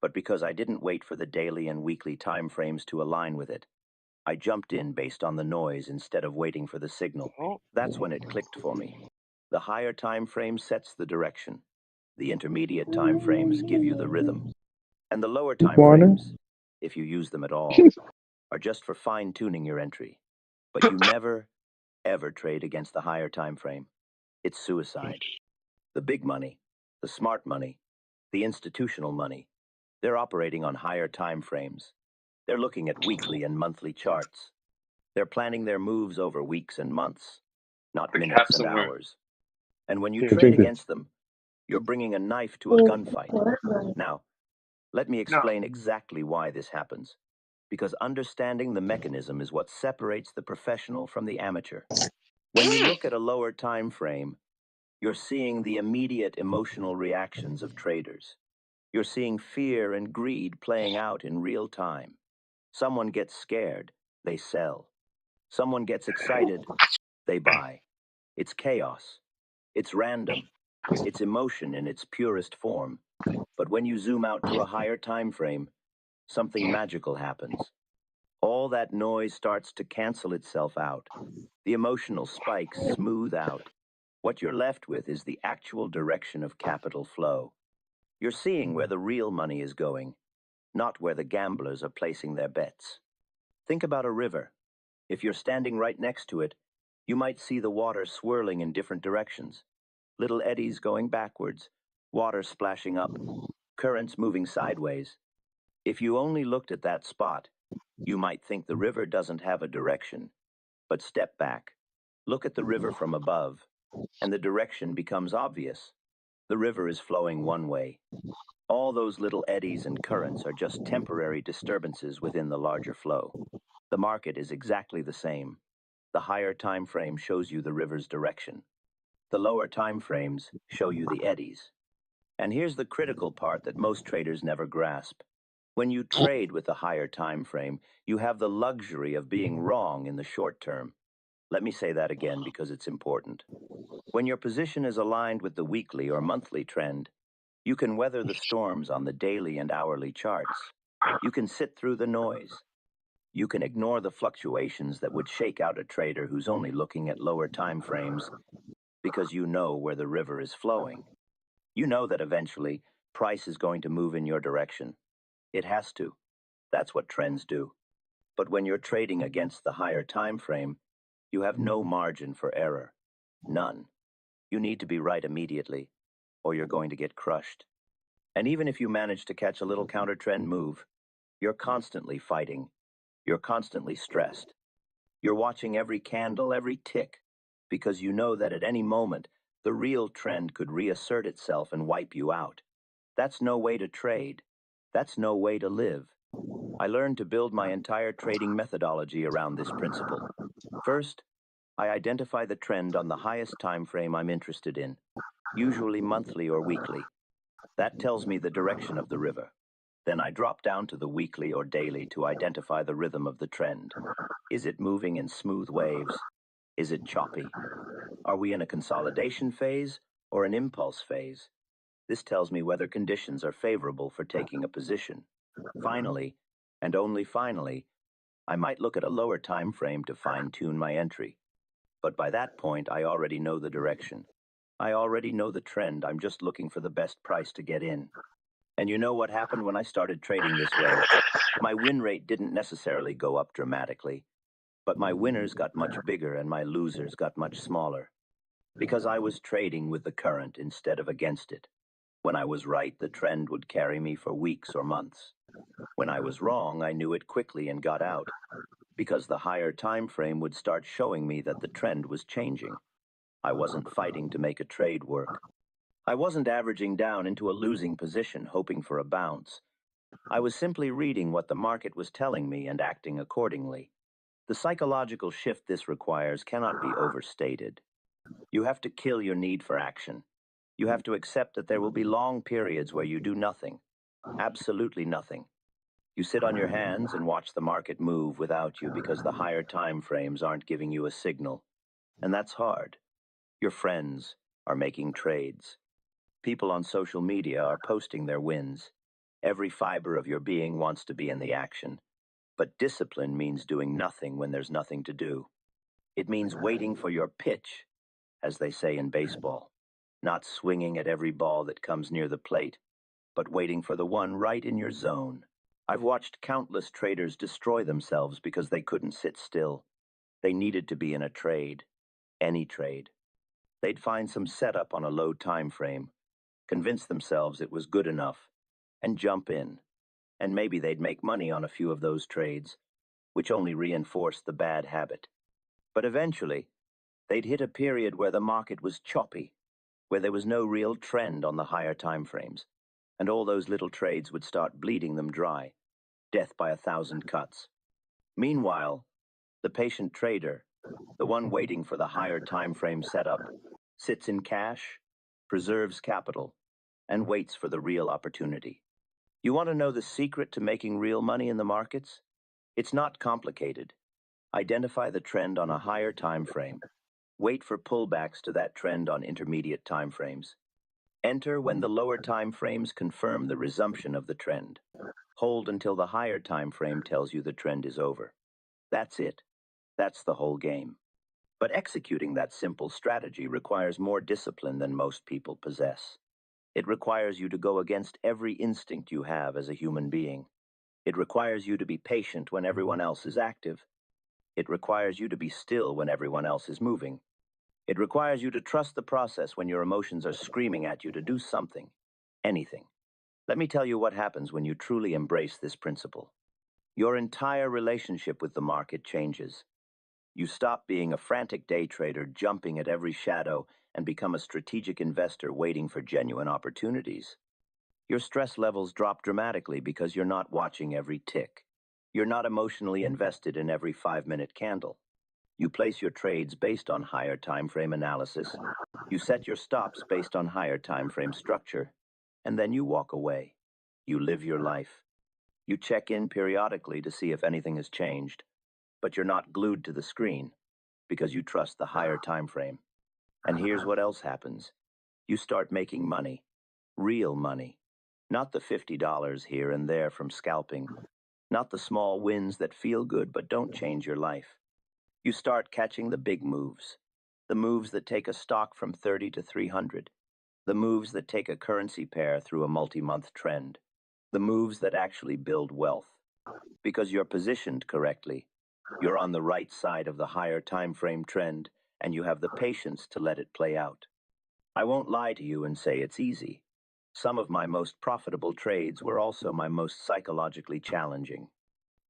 but because I didn't wait for the daily and weekly time frames to align with it. I jumped in based on the noise instead of waiting for the signal. That's when it clicked for me. The higher time frame sets the direction. The intermediate time frames give you the rhythm. And the lower time frames, if you use them at all, are just for fine-tuning your entry. But you never, ever trade against the higher time frame. It's suicide. The big money, the smart money, the institutional money, they're operating on higher time frames. They're looking at weekly and monthly charts. They're planning their moves over weeks and months, not minutes and hours. And when you trade against them, you're bringing a knife to a gunfight. Now, let me explain exactly why this happens. Because understanding the mechanism is what separates the professional from the amateur. When you look at a lower time frame, you're seeing the immediate emotional reactions of traders. You're seeing fear and greed playing out in real time. Someone gets scared, they sell. Someone gets excited, they buy. It's chaos. It's random. It's emotion in its purest form. But when you zoom out to a higher time frame, something magical happens. All that noise starts to cancel itself out. The emotional spikes smooth out. What you're left with is the actual direction of capital flow. You're seeing where the real money is going, not where the gamblers are placing their bets. Think about a river. If you're standing right next to it, you might see the water swirling in different directions. Little eddies going backwards, water splashing up, currents moving sideways. If you only looked at that spot, you might think the river doesn't have a direction. But step back, look at the river from above, and the direction becomes obvious. The river is flowing one way. All those little eddies and currents are just temporary disturbances within the larger flow. The market is exactly the same. The higher time frame shows you the river's direction. The lower time frames show you the eddies. And here's the critical part that most traders never grasp. When you trade with a higher time frame, you have the luxury of being wrong in the short term. Let me say that again because it's important. When your position is aligned with the weekly or monthly trend, you can weather the storms on the daily and hourly charts. You can sit through the noise. You can ignore the fluctuations that would shake out a trader who's only looking at lower time frames because you know where the river is flowing. You know that eventually price is going to move in your direction. It has to. That's what trends do. But when you're trading against the higher time frame, you have no margin for error. None. You need to be right immediately, or you're going to get crushed. And even if you manage to catch a little counter-trend move, you're constantly fighting. You're constantly stressed. You're watching every candle, every tick, because you know that at any moment, The real trend could reassert itself and wipe you out. That's no way to trade. That's no way to live. I learned to build my entire trading methodology around this principle. First, I identify the trend on the highest time frame I'm interested in, usually monthly or weekly. That tells me the direction of the river. Then I drop down to the weekly or daily to identify the rhythm of the trend. Is it moving in smooth waves? Is it choppy? Are we in a consolidation phase or an impulse phase? This tells me whether conditions are favorable for taking a position. Finally, and only finally, I might look at a lower time frame to fine-tune my entry. But by that point, I already know the direction. I already know the trend. I'm just looking for the best price to get in. And you know what happened when I started trading this way? My win rate didn't necessarily go up dramatically, but my winners got much bigger and my losers got much smaller. Because I was trading with the current instead of against it. When I was right, the trend would carry me for weeks or months. When I was wrong, I knew it quickly and got out, because the higher time frame would start showing me that the trend was changing. I wasn't fighting to make a trade work. I wasn't averaging down into a losing position, hoping for a bounce. I was simply reading what the market was telling me and acting accordingly. The psychological shift this requires cannot be overstated. You have to kill your need for action. You have to accept that there will be long periods where you do nothing, absolutely nothing. You sit on your hands and watch the market move without you because the higher time frames aren't giving you a signal. And that's hard. Your friends are making trades. People on social media are posting their wins. Every fiber of your being wants to be in the action. But discipline means doing nothing when there's nothing to do. It means waiting for your pitch, as they say in baseball. Not swinging at every ball that comes near the plate, but waiting for the one right in your zone. I've watched countless traders destroy themselves because they couldn't sit still. They needed to be in a trade, any trade. They'd find some setup on a low time frame, convince themselves it was good enough, and jump in. And maybe they'd make money on a few of those trades, which only reinforced the bad habit. But eventually, they'd hit a period where the market was choppy, where there was no real trend on the higher time frames, and all those little trades would start bleeding them dry, death by 1,000 cuts. Meanwhile, the patient trader, the one waiting for the higher time frame setup, sits in cash, preserves capital, and waits for the real opportunity. You want to know the secret to making real money in the markets? It's not complicated. Identify the trend on a higher time frame. Wait for pullbacks to that trend on intermediate time frames. Enter when the lower time frames confirm the resumption of the trend. Hold until the higher time frame tells you the trend is over. That's it. That's the whole game. But executing that simple strategy requires more discipline than most people possess. It requires you to go against every instinct you have as a human being. It requires you to be patient when everyone else is active. It requires you to be still when everyone else is moving. It requires you to trust the process when your emotions are screaming at you to do something, anything. Let me tell you what happens when you truly embrace this principle. Your entire relationship with the market changes. You stop being a frantic day trader jumping at every shadow and become a strategic investor waiting for genuine opportunities. Your stress levels drop dramatically because you're not watching every tick. You're not emotionally invested in every 5-minute candle. You place your trades based on higher time frame analysis. You set your stops based on higher time frame structure. And then you walk away. You live your life. You check in periodically to see if anything has changed. But you're not glued to the screen because you trust the higher time frame. And here's what else happens. You start making money. Real money. Not the $50 here and there from scalping. Not the small wins that feel good but don't change your life. You start catching the big moves. The moves that take a stock from 30 to 300. The moves that take a currency pair through a multi-month trend. The moves that actually build wealth. Because you're positioned correctly. You're on the right side of the higher time frame trend, and you have the patience to let it play out. I won't lie to you and say it's easy. Some of my most profitable trades were also my most psychologically challenging.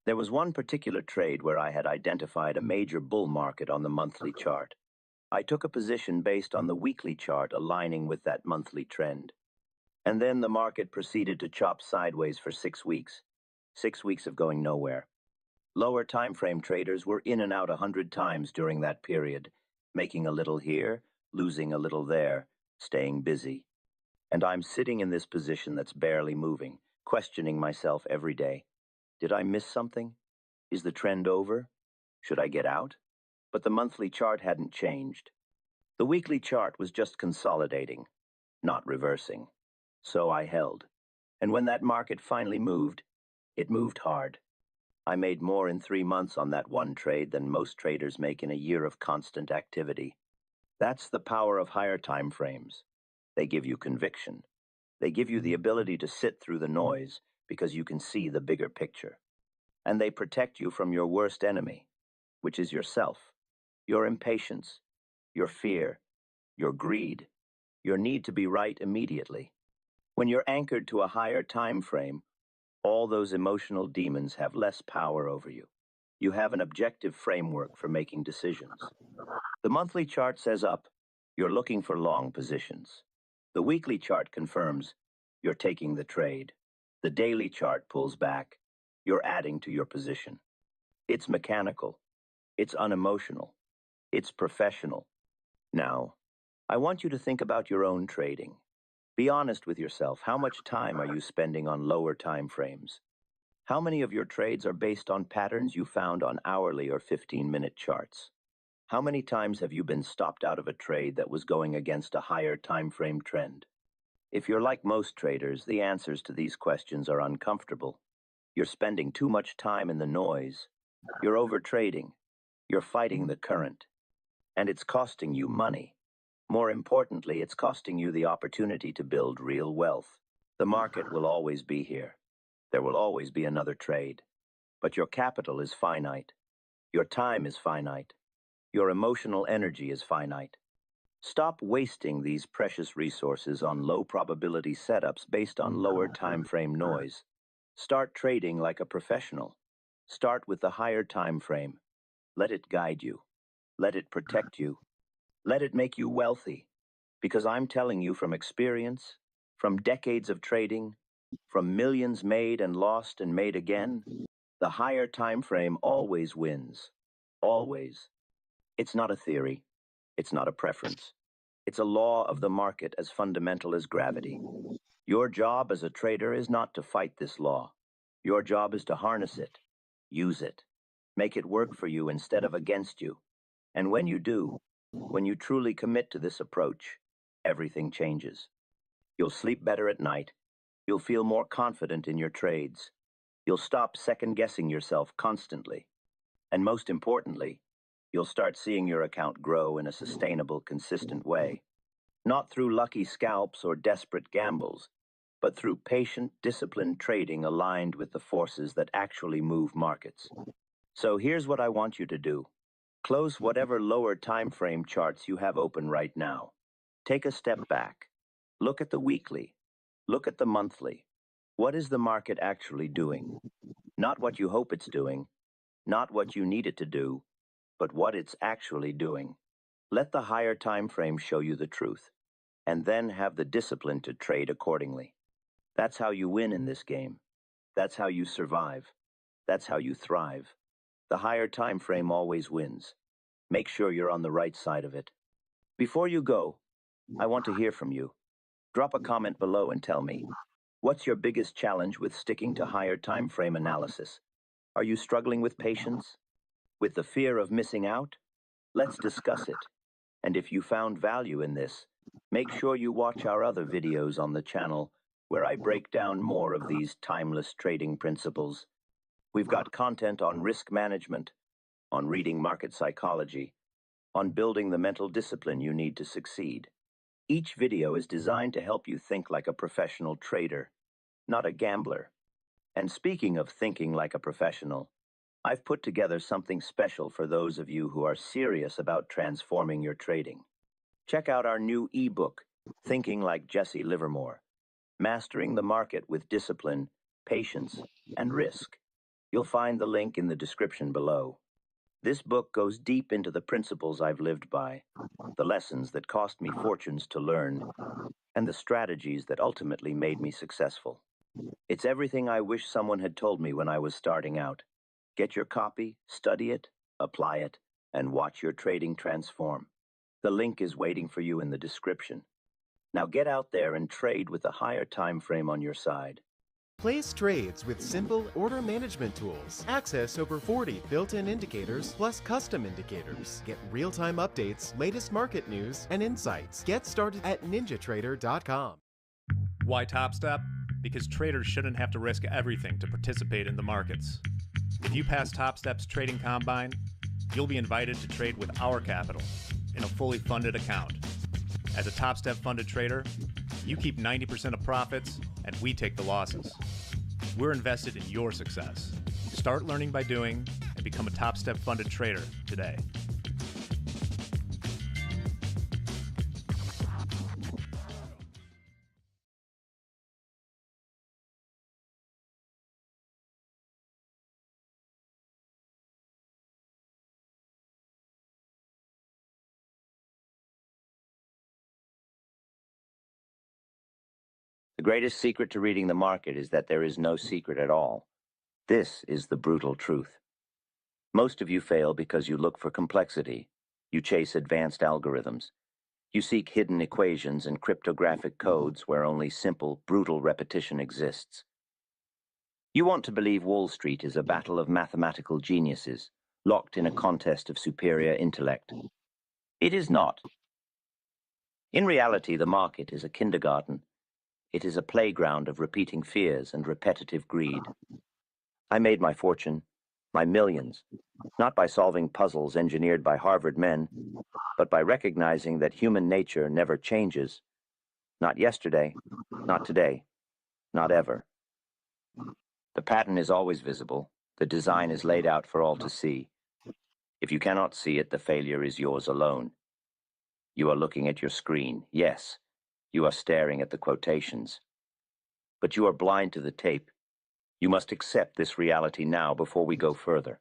There was one particular trade where I had identified a major bull market on the monthly chart. I took a position based on the weekly chart aligning with that monthly trend. And then the market proceeded to chop sideways for 6 weeks. 6 weeks of going nowhere. Lower time frame traders were in and out 100 times during that period, making a little here, losing a little there, staying busy. And I'm sitting in this position that's barely moving, questioning myself every day. Did I miss something? Is the trend over? Should I get out? But the monthly chart hadn't changed. The weekly chart was just consolidating, not reversing. So I held. And when that market finally moved, it moved hard. I made more in 3 months on that one trade than most traders make in a year of constant activity. That's the power of higher time frames. They give you conviction. They give you the ability to sit through the noise because you can see the bigger picture. And they protect you from your worst enemy, which is yourself, your impatience, your fear, your greed, your need to be right immediately. When you're anchored to a higher time frame, all those emotional demons have less power over you. You have an objective framework for making decisions. The monthly chart says up, you're looking for long positions. The weekly chart confirms, you're taking the trade. The daily chart pulls back, you're adding to your position. It's mechanical. It's unemotional. It's professional. Now, I want you to think about your own trading. Be honest with yourself. How much time are you spending on lower time frames? How many of your trades are based on patterns you found on hourly or 15-minute charts? How many times have you been stopped out of a trade that was going against a higher time frame trend? If you're like most traders, the answers to these questions are uncomfortable. You're spending too much time in the noise. You're overtrading. You're fighting the current. And it's costing you money. More importantly, it's costing you the opportunity to build real wealth. The market will always be here. There will always be another trade. But your capital is finite. Your time is finite. Your emotional energy is finite. Stop wasting these precious resources on low-probability setups based on lower time frame noise. Start trading like a professional. Start with the higher time frame. Let it guide you. Let it protect you. Let it make you wealthy. Because I'm telling you from experience, from decades of trading, from millions made and lost and made again, the higher time frame always wins. Always. It's not a theory. It's not a preference. It's a law of the market as fundamental as gravity. Your job as a trader is not to fight this law. Your job is to harness it, use it, make it work for you instead of against you. And when you do, when you truly commit to this approach, everything changes. You'll sleep better at night. You'll feel more confident in your trades. You'll stop second-guessing yourself constantly. And most importantly, you'll start seeing your account grow in a sustainable, consistent way. Not through lucky scalps or desperate gambles, but through patient, disciplined trading aligned with the forces that actually move markets. So here's what I want you to do. Close whatever lower time frame charts you have open right now. Take a step back. Look at the weekly. Look at the monthly. What is the market actually doing? Not what you hope it's doing, not what you need it to do, but what it's actually doing. Let the higher time frame show you the truth, and then have the discipline to trade accordingly. That's how you win in this game. That's how you survive. That's how you thrive. The higher time frame always wins. Make sure you're on the right side of it. Before you go, I want to hear from you. Drop a comment below and tell me, what's your biggest challenge with sticking to higher time frame analysis? Are you struggling with patience? With the fear of missing out? Let's discuss it. And if you found value in this, make sure you watch our other videos on the channel where I break down more of these timeless trading principles. We've got content on risk management, on reading market psychology, on building the mental discipline you need to succeed. Each video is designed to help you think like a professional trader, not a gambler. And speaking of thinking like a professional, I've put together something special for those of you who are serious about transforming your trading. Check out our new ebook, Thinking Like Jesse Livermore, Mastering the Market with Discipline, Patience, and Risk. You'll find the link in the description below. This book goes deep into the principles I've lived by, the lessons that cost me fortunes to learn, and the strategies that ultimately made me successful. It's everything I wish someone had told me when I was starting out. Get your copy, study it, apply it, and watch your trading transform. The link is waiting for you in the description. Now get out there and trade with a higher time frame on your side. Place trades with simple order management tools. Access over 40 built-in indicators plus custom indicators. Get real-time updates, latest market news, and insights. Get started at ninjatrader.com. Why Top Step? Because traders shouldn't have to risk everything to participate in the markets. If you pass Top Step's trading combine, you'll be invited to trade with our capital in a fully funded account. As a Top Step funded trader, you keep 90% of profits and we take the losses. We're invested in your success. Start learning by doing and become a Top Step funded trader today. The greatest secret to reading the market is that there is no secret at all. This is the brutal truth. Most of you fail because you look for complexity. You chase advanced algorithms. You seek hidden equations and cryptographic codes where only simple, brutal repetition exists. You want to believe Wall Street is a battle of mathematical geniuses, locked in a contest of superior intellect. It is not. In reality, the market is a kindergarten. It is a playground of repeating fears and repetitive greed. I made my fortune, my millions, not by solving puzzles engineered by Harvard men, but by recognizing that human nature never changes. Not yesterday, not today, not ever. The pattern is always visible. The design is laid out for all to see. If you cannot see it, the failure is yours alone. You are looking at your screen, yes. You are staring at the quotations. But you are blind to the tape. You must accept this reality now before we go further.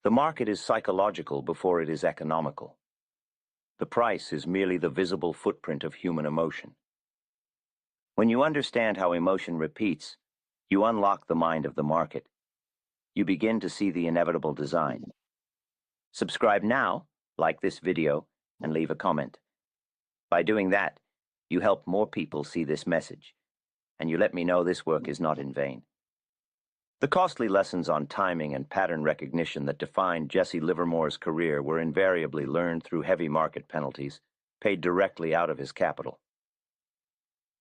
The market is psychological before it is economical. The price is merely the visible footprint of human emotion. When you understand how emotion repeats, you unlock the mind of the market. You begin to see the inevitable design. Subscribe now, like this video, and leave a comment. By doing that, you help more people see this message, and you let me know this work is not in vain. The costly lessons on timing and pattern recognition that defined Jesse Livermore's career were invariably learned through heavy market penalties, paid directly out of his capital.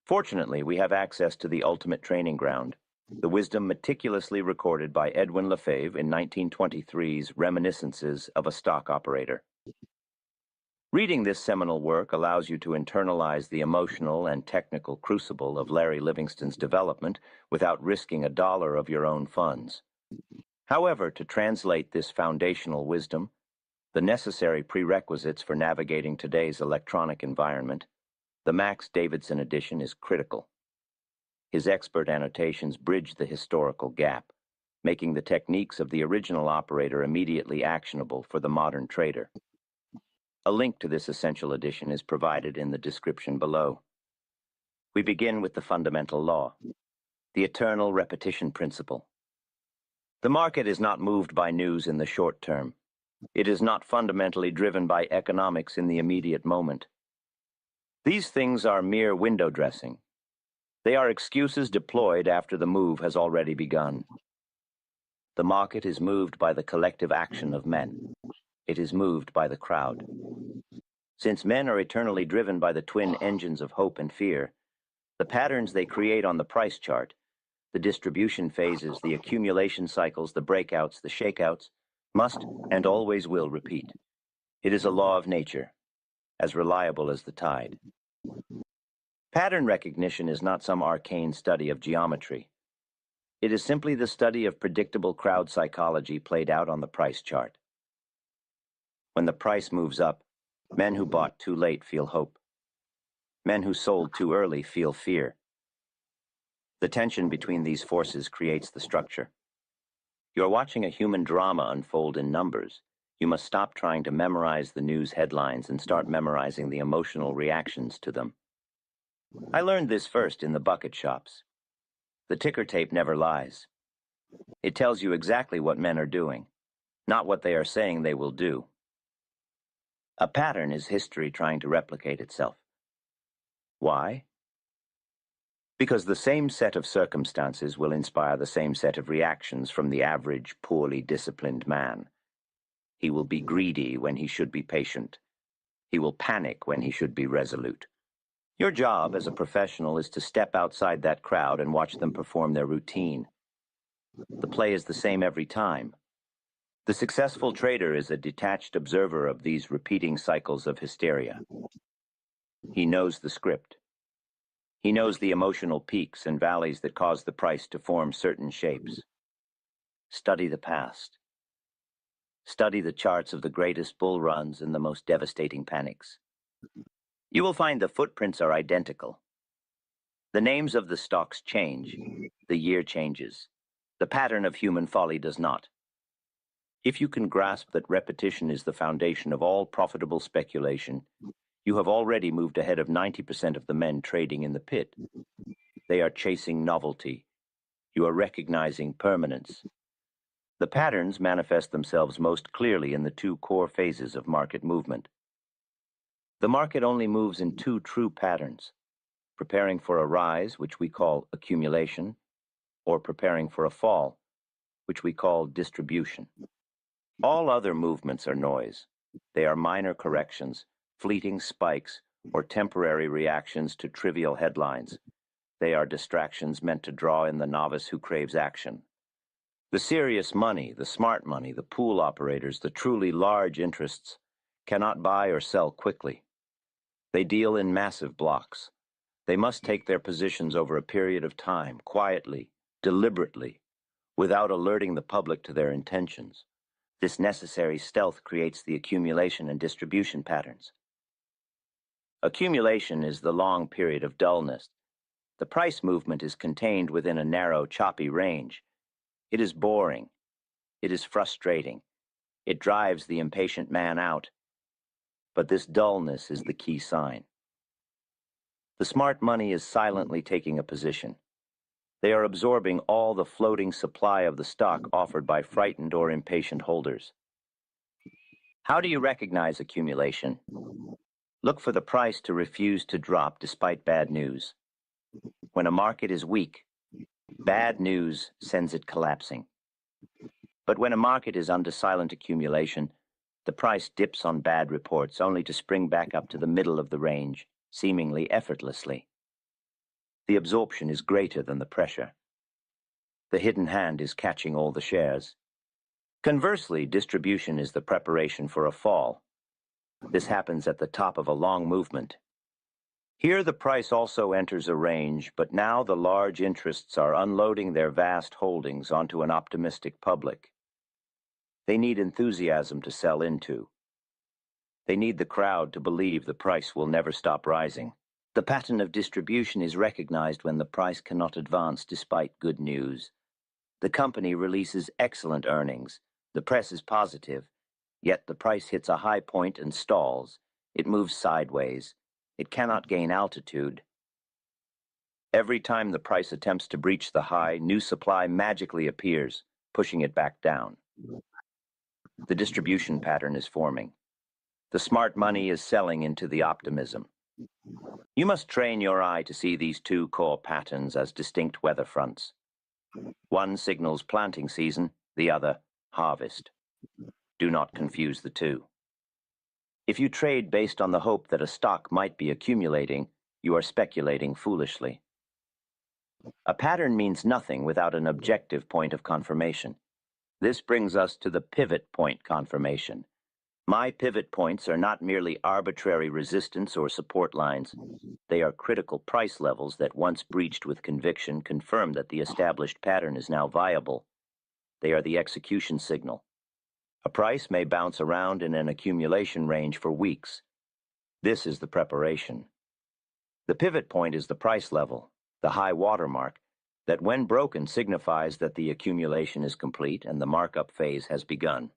Fortunately, we have access to the ultimate training ground, the wisdom meticulously recorded by Edwin Lefebvre in 1923's Reminiscences of a Stock Operator. Reading this seminal work allows you to internalize the emotional and technical crucible of Larry Livingston's development without risking $1 of your own funds. However, to translate this foundational wisdom, the necessary prerequisites for navigating today's electronic environment, the Max Davidson edition is critical. His expert annotations bridge the historical gap, making the techniques of the original operator immediately actionable for the modern trader. A link to this essential edition is provided in the description below. We begin with the fundamental law, the eternal repetition principle. The market is not moved by news in the short term. It is not fundamentally driven by economics in the immediate moment. These things are mere window dressing. They are excuses deployed after the move has already begun. The market is moved by the collective action of men. It is moved by the crowd. Since men are eternally driven by the twin engines of hope and fear, the patterns they create on the price chart, the distribution phases, the accumulation cycles, the breakouts, the shakeouts, must and always will repeat. It is a law of nature, as reliable as the tide. Pattern recognition is not some arcane study of geometry. It is simply the study of predictable crowd psychology played out on the price chart. When the price moves up, men who bought too late feel hope. Men who sold too early feel fear. The tension between these forces creates the structure. You're watching a human drama unfold in numbers. You must stop trying to memorize the news headlines and start memorizing the emotional reactions to them. I learned this first in the bucket shops. The ticker tape never lies. It tells you exactly what men are doing, not what they are saying they will do. A pattern is history trying to replicate itself. Why? Because the same set of circumstances will inspire the same set of reactions from the average, poorly disciplined man. He will be greedy when he should be patient. He will panic when he should be resolute. Your job as a professional is to step outside that crowd and watch them perform their routine. The play is the same every time. The successful trader is a detached observer of these repeating cycles of hysteria. He knows the script. He knows the emotional peaks and valleys that cause the price to form certain shapes. Study the past. Study the charts of the greatest bull runs and the most devastating panics. You will find the footprints are identical. The names of the stocks change. The year changes. The pattern of human folly does not. If you can grasp that repetition is the foundation of all profitable speculation, you have already moved ahead of 90% of the men trading in the pit. They are chasing novelty. You are recognizing permanence. The patterns manifest themselves most clearly in the two core phases of market movement. The market only moves in two true patterns: preparing for a rise, which we call accumulation, or preparing for a fall, which we call distribution. All other movements are noise. They are minor corrections, fleeting spikes, or temporary reactions to trivial headlines. They are distractions meant to draw in the novice who craves action. The serious money, the smart money, the pool operators, the truly large interests cannot buy or sell quickly. They deal in massive blocks. They must take their positions over a period of time, quietly, deliberately, without alerting the public to their intentions. This necessary stealth creates the accumulation and distribution patterns. Accumulation is the long period of dullness. The price movement is contained within a narrow, choppy range. It is boring. It is frustrating. It drives the impatient man out. But this dullness is the key sign. The smart money is silently taking a position. They are absorbing all the floating supply of the stock offered by frightened or impatient holders. How do you recognize accumulation? Look for the price to refuse to drop despite bad news. When a market is weak, bad news sends it collapsing. But when a market is under silent accumulation, the price dips on bad reports only to spring back up to the middle of the range, seemingly effortlessly. The absorption is greater than the pressure. The hidden hand is catching all the shares. Conversely, distribution is the preparation for a fall. This happens at the top of a long movement. Here the price also enters a range, but now the large interests are unloading their vast holdings onto an optimistic public. They need enthusiasm to sell into. They need the crowd to believe the price will never stop rising. The pattern of distribution is recognized when the price cannot advance despite good news. The company releases excellent earnings. The press is positive, yet the price hits a high point and stalls. It moves sideways. It cannot gain altitude. Every time the price attempts to breach the high, new supply magically appears, pushing it back down. The distribution pattern is forming. The smart money is selling into the optimism. You must train your eye to see these two core patterns as distinct weather fronts. One signals planting season, the other, harvest. Do not confuse the two. If you trade based on the hope that a stock might be accumulating, you are speculating foolishly. A pattern means nothing without an objective point of confirmation. This brings us to the pivot point confirmation. My pivot points are not merely arbitrary resistance or support lines. They are critical price levels that, once breached with conviction, confirm that the established pattern is now viable. They are the execution signal. A price may bounce around in an accumulation range for weeks. This is the preparation. The pivot point is the price level, the high watermark, that when broken signifies that the accumulation is complete and the markup phase has begun.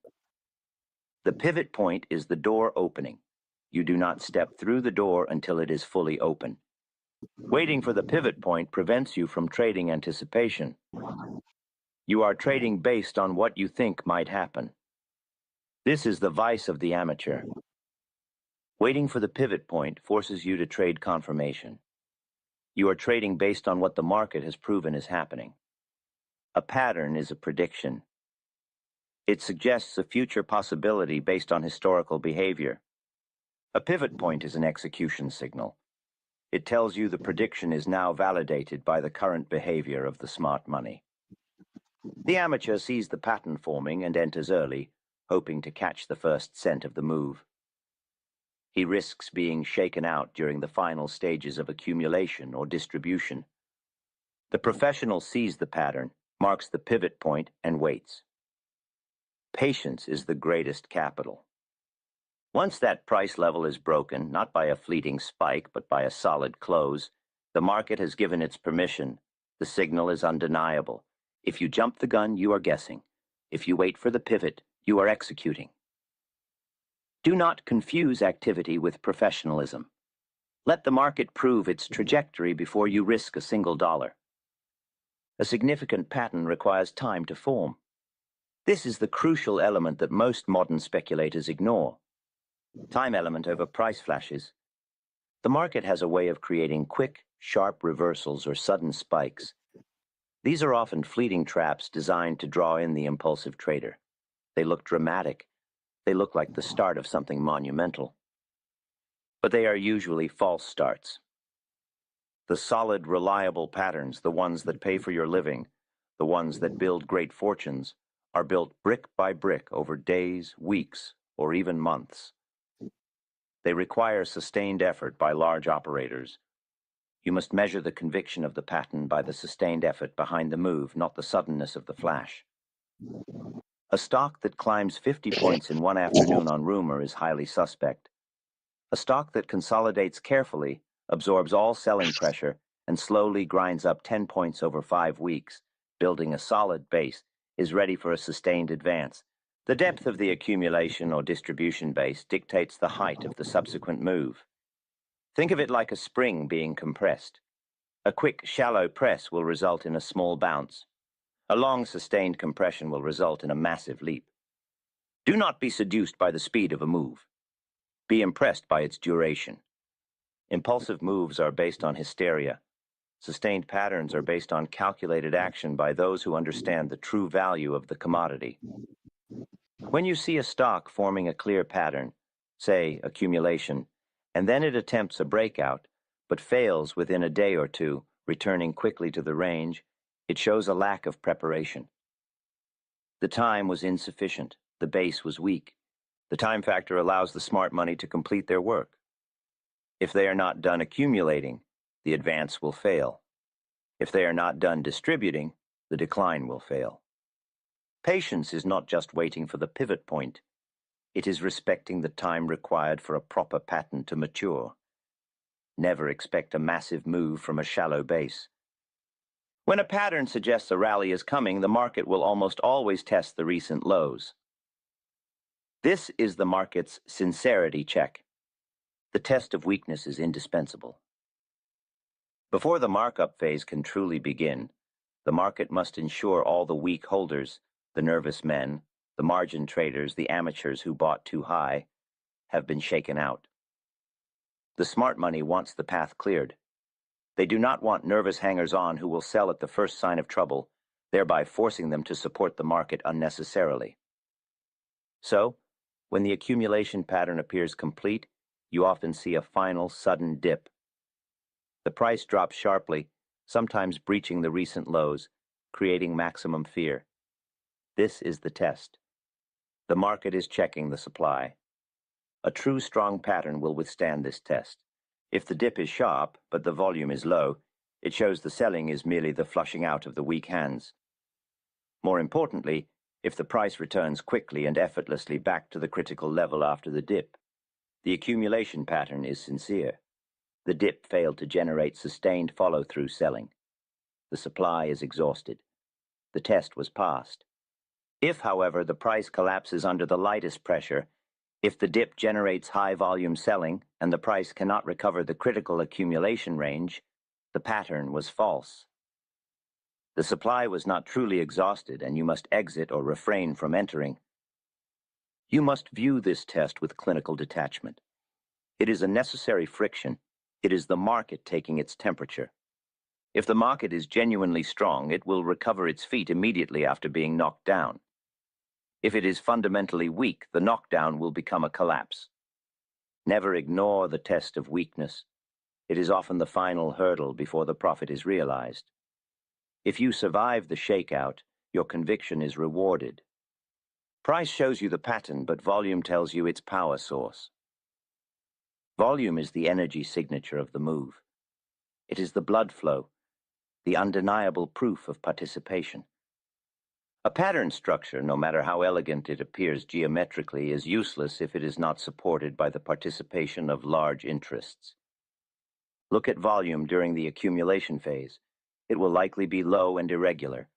The pivot point is the door opening. You do not step through the door until it is fully open. Waiting for the pivot point prevents you from trading anticipation. You are trading based on what you think might happen. This is the vice of the amateur. Waiting for the pivot point forces you to trade confirmation. You are trading based on what the market has proven is happening. A pattern is a prediction. It suggests a future possibility based on historical behavior. A pivot point is an execution signal. It tells you the prediction is now validated by the current behavior of the smart money. The amateur sees the pattern forming and enters early, hoping to catch the first cent of the move. He risks being shaken out during the final stages of accumulation or distribution. The professional sees the pattern, marks the pivot point, and waits. Patience is the greatest capital. Once that price level is broken, not by a fleeting spike, but by a solid close, the market has given its permission. The signal is undeniable. If you jump the gun, you are guessing. If you wait for the pivot, you are executing. Do not confuse activity with professionalism. Let the market prove its trajectory before you risk a single dollar. A significant pattern requires time to form. This is the crucial element that most modern speculators ignore. Time element over price flashes. The market has a way of creating quick, sharp reversals or sudden spikes. These are often fleeting traps designed to draw in the impulsive trader. They look dramatic. They look like the start of something monumental. But they are usually false starts. The solid, reliable patterns, the ones that pay for your living, the ones that build great fortunes, are built brick by brick over days, weeks, or even months. They require sustained effort by large operators. You must measure the conviction of the pattern by the sustained effort behind the move, not the suddenness of the flash. A stock that climbs 50 points in one afternoon on rumor is highly suspect. A stock that consolidates carefully, absorbs all selling pressure, and slowly grinds up 10 points over 5 weeks, building a solid base, is ready for a sustained advance. The depth of the accumulation or distribution base dictates the height of the subsequent move. Think of it like a spring being compressed. A quick, shallow press will result in a small bounce. A long, sustained compression will result in a massive leap. Do not be seduced by the speed of a move. Be impressed by its duration. Impulsive moves are based on hysteria. Sustained patterns are based on calculated action by those who understand the true value of the commodity. When you see a stock forming a clear pattern, say accumulation, and then it attempts a breakout, but fails within a day or two, returning quickly to the range, it shows a lack of preparation. The time was insufficient. The base was weak. The time factor allows the smart money to complete their work. If they are not done accumulating, the advance will fail. If they are not done distributing, the decline will fail. Patience is not just waiting for the pivot point. It is respecting the time required for a proper pattern to mature. Never expect a massive move from a shallow base. When a pattern suggests a rally is coming, the market will almost always test the recent lows. This is the market's sincerity check. The test of weakness is indispensable. Before the markup phase can truly begin, the market must ensure all the weak holders, the nervous men, the margin traders, the amateurs who bought too high, have been shaken out. The smart money wants the path cleared. They do not want nervous hangers-on who will sell at the first sign of trouble, thereby forcing them to support the market unnecessarily. So, when the accumulation pattern appears complete, you often see a final sudden dip. The price drops sharply, sometimes breaching the recent lows, creating maximum fear. This is the test. The market is checking the supply. A true strong pattern will withstand this test. If the dip is sharp, but the volume is low, it shows the selling is merely the flushing out of the weak hands. More importantly, if the price returns quickly and effortlessly back to the critical level after the dip, the accumulation pattern is sincere. The dip failed to generate sustained follow-through selling. The supply is exhausted. The test was passed. If, however, the price collapses under the lightest pressure, if the dip generates high-volume selling and the price cannot recover the critical accumulation range, the pattern was false. The supply was not truly exhausted, and you must exit or refrain from entering. You must view this test with clinical detachment. It is a necessary friction. It is the market taking its temperature. If the market is genuinely strong, it will recover its feet immediately after being knocked down. If it is fundamentally weak, the knockdown will become a collapse. Never ignore the test of weakness. It is often the final hurdle before the profit is realized. If you survive the shakeout, your conviction is rewarded. Price shows you the pattern, but volume tells you its power source. Volume is the energy signature of the move. It is the blood flow, the undeniable proof of participation. A pattern structure, no matter how elegant it appears geometrically, is useless if it is not supported by the participation of large interests. Look at volume during the accumulation phase. It will likely be low and irregular.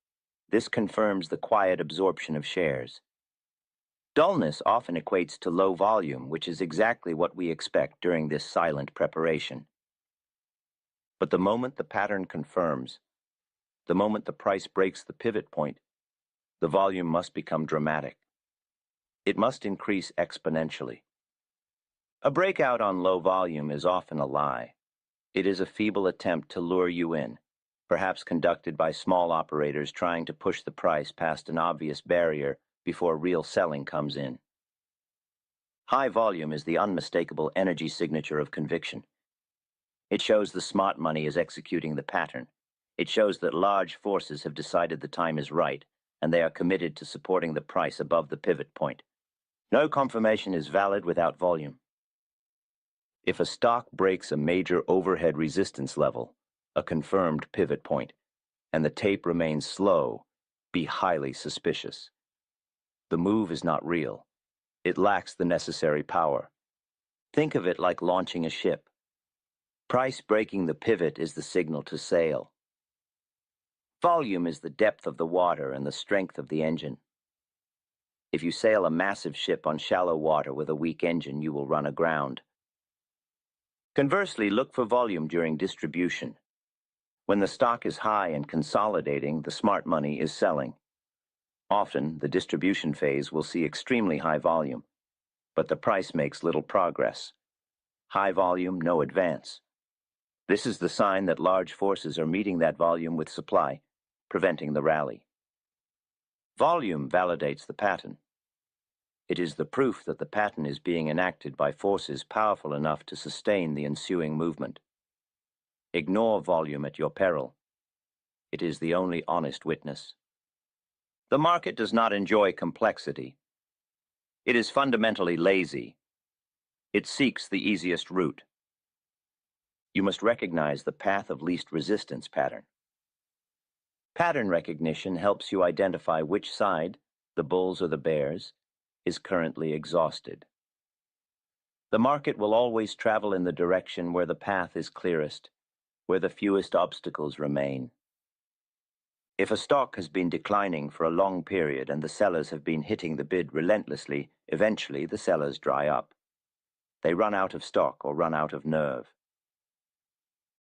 This confirms the quiet absorption of shares. Dullness often equates to low volume, which is exactly what we expect during this silent preparation. But the moment the pattern confirms, the moment the price breaks the pivot point, the volume must become dramatic. It must increase exponentially. A breakout on low volume is often a lie. It is a feeble attempt to lure you in, perhaps conducted by small operators trying to push the price past an obvious barrier before real selling comes in. High volume is the unmistakable energy signature of conviction. It shows the smart money is executing the pattern. It shows that large forces have decided the time is right, and they are committed to supporting the price above the pivot point. No confirmation is valid without volume. If a stock breaks a major overhead resistance level, a confirmed pivot point, and the tape remains slow, be highly suspicious. The move is not real. It lacks the necessary power. Think of it like launching a ship. Price breaking the pivot is the signal to sail. Volume is the depth of the water and the strength of the engine. If you sail a massive ship on shallow water with a weak engine, you will run aground. Conversely, look for volume during distribution. When the stock is high and consolidating, the smart money is selling. Often, the distribution phase will see extremely high volume, but the price makes little progress. High volume, no advance. This is the sign that large forces are meeting that volume with supply, preventing the rally. Volume validates the pattern. It is the proof that the pattern is being enacted by forces powerful enough to sustain the ensuing movement. Ignore volume at your peril. It is the only honest witness. The market does not enjoy complexity. It is fundamentally lazy. It seeks the easiest route. You must recognize the path of least resistance pattern. Pattern recognition helps you identify which side, the bulls or the bears, is currently exhausted. The market will always travel in the direction where the path is clearest, where the fewest obstacles remain. If a stock has been declining for a long period and the sellers have been hitting the bid relentlessly, eventually the sellers dry up. They run out of stock or run out of nerve.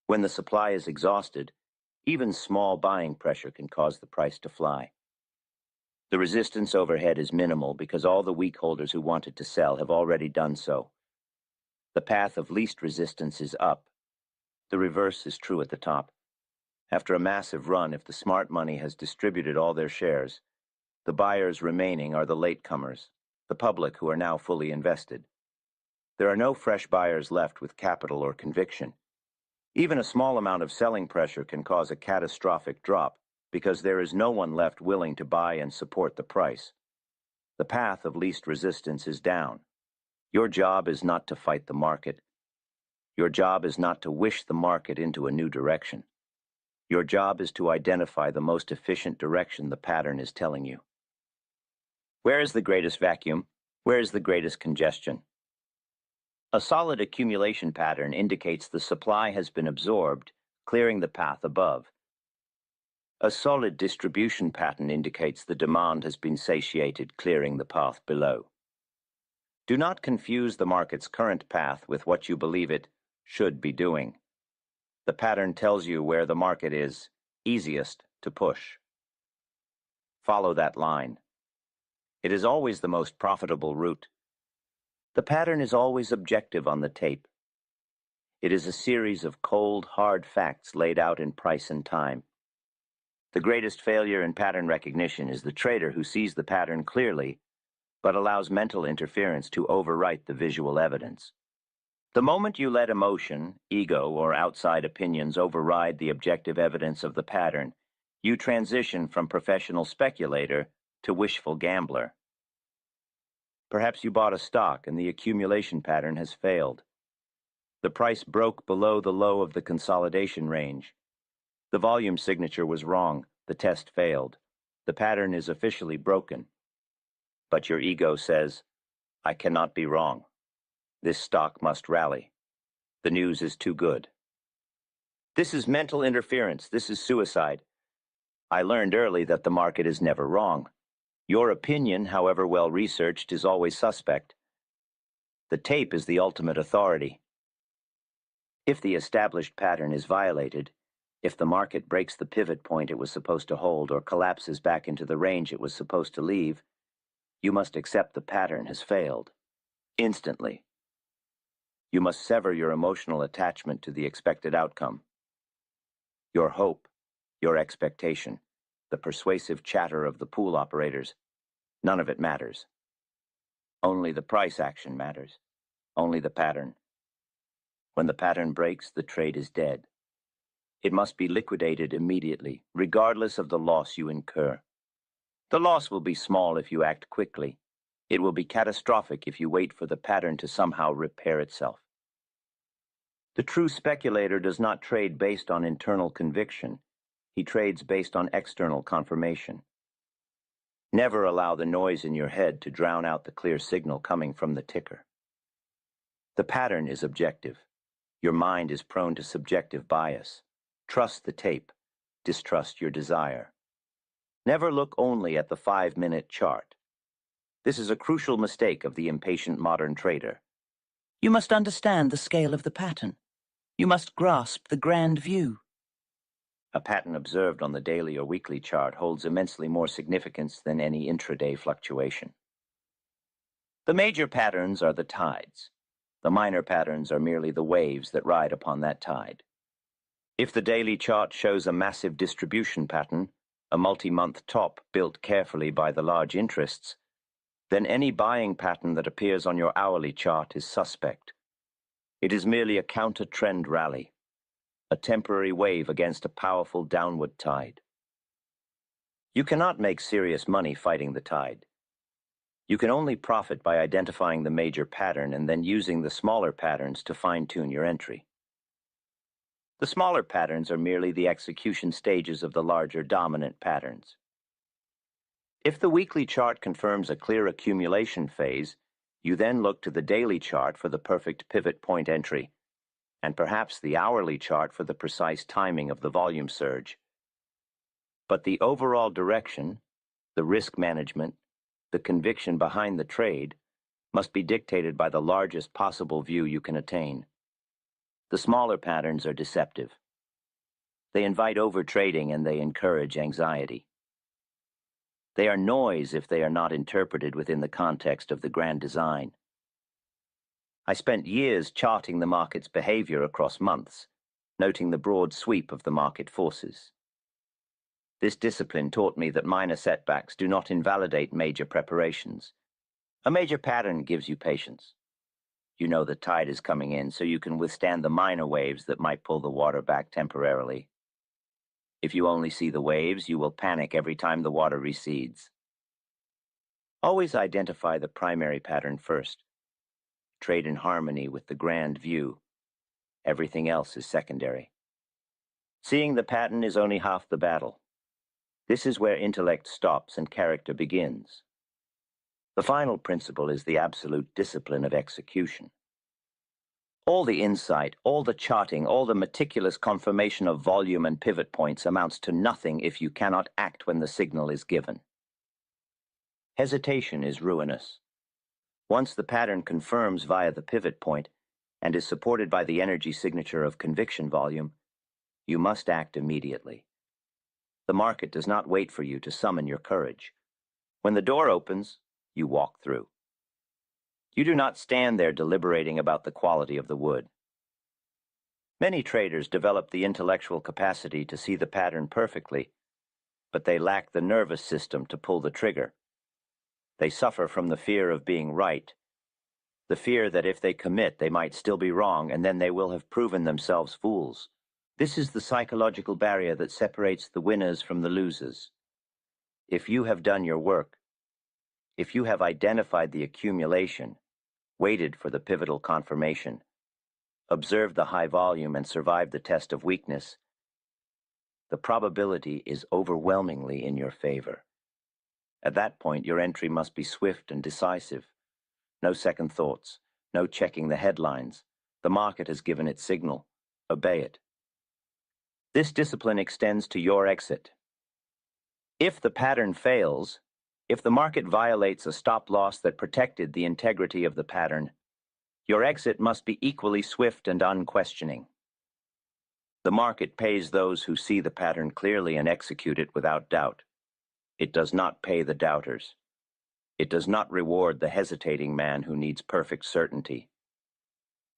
When the supply is exhausted, even small buying pressure can cause the price to fly. The resistance overhead is minimal because all the weak holders who wanted to sell have already done so. The path of least resistance is up. The reverse is true at the top. After a massive run, if the smart money has distributed all their shares, the buyers remaining are the latecomers, the public who are now fully invested. There are no fresh buyers left with capital or conviction. Even a small amount of selling pressure can cause a catastrophic drop because there is no one left willing to buy and support the price. The path of least resistance is down. Your job is not to fight the market. Your job is not to wish the market into a new direction. Your job is to identify the most efficient direction the pattern is telling you. Where is the greatest vacuum? Where is the greatest congestion? A solid accumulation pattern indicates the supply has been absorbed, clearing the path above. A solid distribution pattern indicates the demand has been satiated, clearing the path below. Do not confuse the market's current path with what you believe it should be doing. The pattern tells you where the market is easiest to push. Follow that line. It is always the most profitable route. The pattern is always objective on the tape. It is a series of cold, hard facts laid out in price and time. The greatest failure in pattern recognition is the trader who sees the pattern clearly, but allows mental interference to overwrite the visual evidence. The moment you let emotion, ego, or outside opinions override the objective evidence of the pattern, you transition from professional speculator to wishful gambler. Perhaps you bought a stock and the accumulation pattern has failed. The price broke below the low of the consolidation range. The volume signature was wrong. The test failed. The pattern is officially broken. But your ego says, I cannot be wrong. This stock must rally. The news is too good. This is mental interference. This is suicide. I learned early that the market is never wrong. Your opinion, however well researched, is always suspect. The tape is the ultimate authority. If the established pattern is violated, if the market breaks the pivot point it was supposed to hold or collapses back into the range it was supposed to leave, you must accept the pattern has failed. Instantly. You must sever your emotional attachment to the expected outcome. Your hope, your expectation, the persuasive chatter of the pool operators, none of it matters. Only the price action matters. Only the pattern. When the pattern breaks, the trade is dead. It must be liquidated immediately, regardless of the loss you incur. The loss will be small if you act quickly. It will be catastrophic if you wait for the pattern to somehow repair itself. The true speculator does not trade based on internal conviction. He trades based on external confirmation. Never allow the noise in your head to drown out the clear signal coming from the ticker. The pattern is objective. Your mind is prone to subjective bias. Trust the tape. Distrust your desire. Never look only at the 5-minute chart. This is a crucial mistake of the impatient modern trader. You must understand the scale of the pattern. You must grasp the grand view. A pattern observed on the daily or weekly chart holds immensely more significance than any intraday fluctuation. The major patterns are the tides. The minor patterns are merely the waves that ride upon that tide. If the daily chart shows a massive distribution pattern, a multi-month top built carefully by the large interests, then any buying pattern that appears on your hourly chart is suspect. It is merely a counter-trend rally, a temporary wave against a powerful downward tide. You cannot make serious money fighting the tide. You can only profit by identifying the major pattern and then using the smaller patterns to fine-tune your entry. The smaller patterns are merely the execution stages of the larger dominant patterns. If the weekly chart confirms a clear accumulation phase, you then look to the daily chart for the perfect pivot point entry, and perhaps the hourly chart for the precise timing of the volume surge. But the overall direction, the risk management, the conviction behind the trade must be dictated by the largest possible view you can attain. The smaller patterns are deceptive. They invite overtrading and they encourage anxiety. They are noise if they are not interpreted within the context of the grand design. I spent years charting the market's behavior across months, noting the broad sweep of the market forces. This discipline taught me that minor setbacks do not invalidate major preparations. A major pattern gives you patience. You know the tide is coming in, so you can withstand the minor waves that might pull the water back temporarily. If you only see the waves, you will panic every time the water recedes. Always identify the primary pattern first. Trade in harmony with the grand view. Everything else is secondary. Seeing the pattern is only half the battle. This is where intellect stops and character begins. The final principle is the absolute discipline of execution. All the insight, all the charting, all the meticulous confirmation of volume and pivot points amounts to nothing if you cannot act when the signal is given. Hesitation is ruinous. Once the pattern confirms via the pivot point and is supported by the energy signature of conviction volume, you must act immediately. The market does not wait for you to summon your courage. When the door opens, you walk through. You do not stand there deliberating about the quality of the wood. Many traders develop the intellectual capacity to see the pattern perfectly, but they lack the nervous system to pull the trigger. They suffer from the fear of being right, the fear that if they commit, they might still be wrong, and then they will have proven themselves fools. This is the psychological barrier that separates the winners from the losers. If you have done your work, if you have identified the accumulation, waited for the pivotal confirmation, observed the high volume and survived the test of weakness, the probability is overwhelmingly in your favor. At that point, your entry must be swift and decisive. No second thoughts, no checking the headlines. The market has given its signal. Obey it. This discipline extends to your exit. If the pattern fails, if the market violates a stop loss that protected the integrity of the pattern, your exit must be equally swift and unquestioning. The market pays those who see the pattern clearly and execute it without doubt. It does not pay the doubters. It does not reward the hesitating man who needs perfect certainty.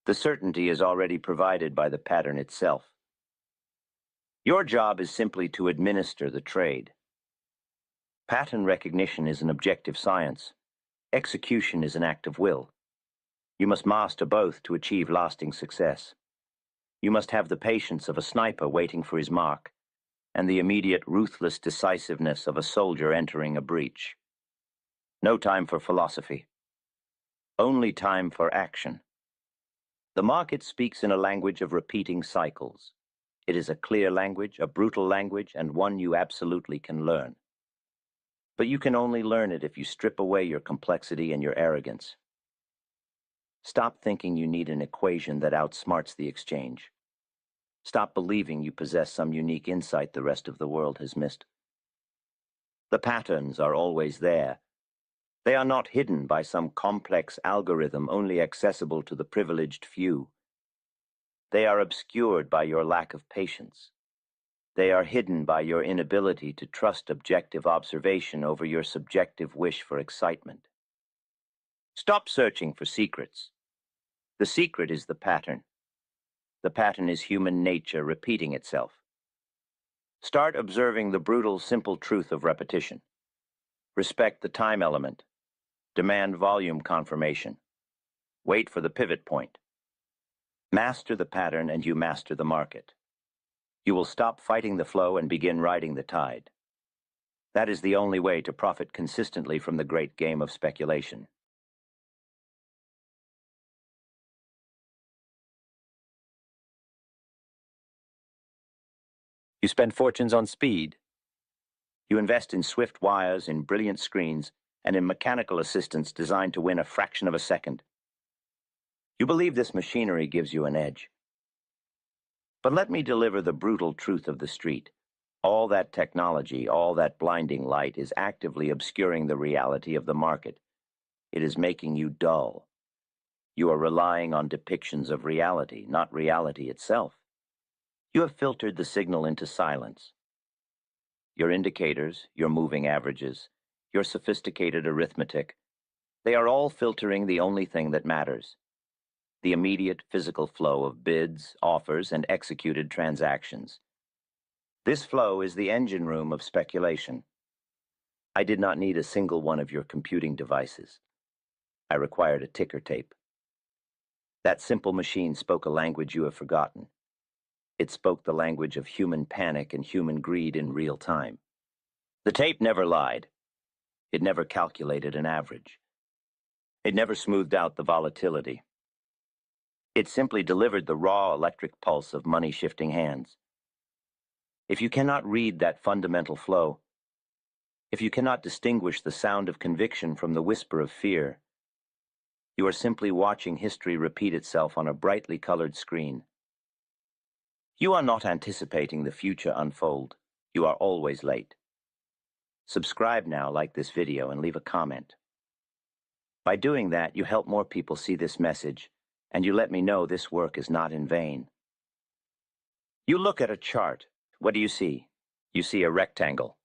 The certainty is already provided by the pattern itself. Your job is simply to administer the trade. Pattern recognition is an objective science. Execution is an act of will. You must master both to achieve lasting success. You must have the patience of a sniper waiting for his mark, and the immediate ruthless decisiveness of a soldier entering a breach. No time for philosophy. Only time for action. The market speaks in a language of repeating cycles. It is a clear language, a brutal language, and one you absolutely can learn. But you can only learn it if you strip away your complexity and your arrogance. Stop thinking you need an equation that outsmarts the exchange. Stop believing you possess some unique insight the rest of the world has missed. The patterns are always there. They are not hidden by some complex algorithm only accessible to the privileged few. They are obscured by your lack of patience. They are hidden by your inability to trust objective observation over your subjective wish for excitement. Stop searching for secrets. The secret is the pattern. The pattern is human nature repeating itself. Start observing the brutal, simple truth of repetition. Respect the time element. Demand volume confirmation. Wait for the pivot point. Master the pattern and you master the market. You will stop fighting the flow and begin riding the tide. That is the only way to profit consistently from the great game of speculation. You spend fortunes on speed. You invest in swift wires, in brilliant screens, and in mechanical assistants designed to win a fraction of a second. You believe this machinery gives you an edge. But let me deliver the brutal truth of the street. All that technology, all that blinding light is actively obscuring the reality of the market. It is making you dull. You are relying on depictions of reality, not reality itself. You have filtered the signal into silence. Your indicators, your moving averages, your sophisticated arithmetic, they are all filtering the only thing that matters: the immediate physical flow of bids, offers, and executed transactions. This flow is the engine room of speculation. I did not need a single one of your computing devices. I required a ticker tape. That simple machine spoke a language you have forgotten. It spoke the language of human panic and human greed in real time. The tape never lied. It never calculated an average. It never smoothed out the volatility. It simply delivered the raw electric pulse of money-shifting hands. If you cannot read that fundamental flow, if you cannot distinguish the sound of conviction from the whisper of fear, You are simply watching history repeat itself on a brightly colored screen. You are not anticipating the future unfold. You are always late. Subscribe now, like this video, and leave a comment. By doing that, you help more people see this message, and you let me know this work is not in vain. You look at a chart. What do you see? You see a rectangle,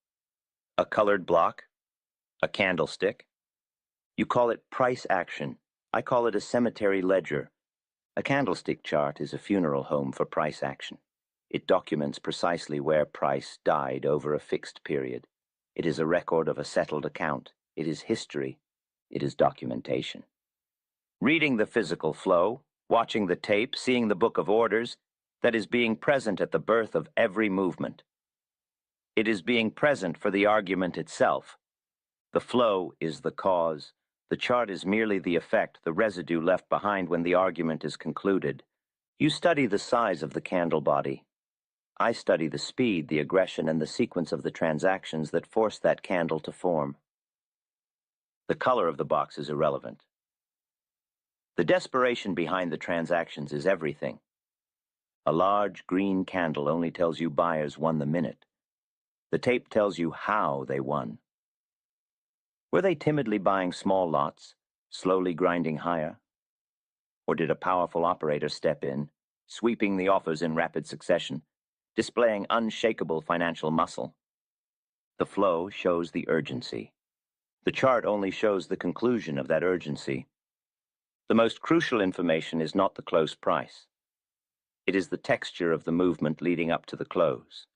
a colored block, a candlestick. You call it price action. I call it a cemetery ledger. A candlestick chart is a funeral home for price action. It documents precisely where price died over a fixed period. It is a record of a settled account. It is history. It is documentation. Reading the physical flow, watching the tape, seeing the book of orders, that is being present at the birth of every movement. It is being present for the argument itself. The flow is the cause. The chart is merely the effect, the residue left behind when the argument is concluded. You study the size of the candle body. I study the speed, the aggression, and the sequence of the transactions that force that candle to form. The color of the box is irrelevant. The desperation behind the transactions is everything. A large green candle only tells you buyers won the minute. The tape tells you how they won. Were they timidly buying small lots, slowly grinding higher? Or did a powerful operator step in, sweeping the offers in rapid succession, displaying unshakable financial muscle? The flow shows the urgency. The chart only shows the conclusion of that urgency. The most crucial information is not the close price. It is the texture of the movement leading up to the close.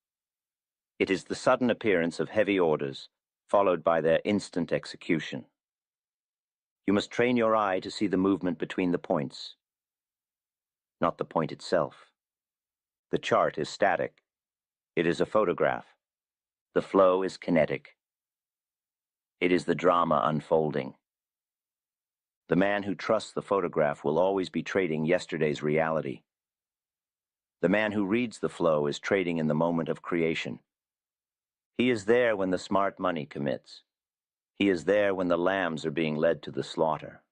It is the sudden appearance of heavy orders, followed by their instant execution. You must train your eye to see the movement between the points, not the point itself. The chart is static. It is a photograph. The flow is kinetic. It is the drama unfolding. The man who trusts the photograph will always be trading yesterday's reality. The man who reads the flow is trading in the moment of creation. He is there when the smart money commits. He is there when the lambs are being led to the slaughter.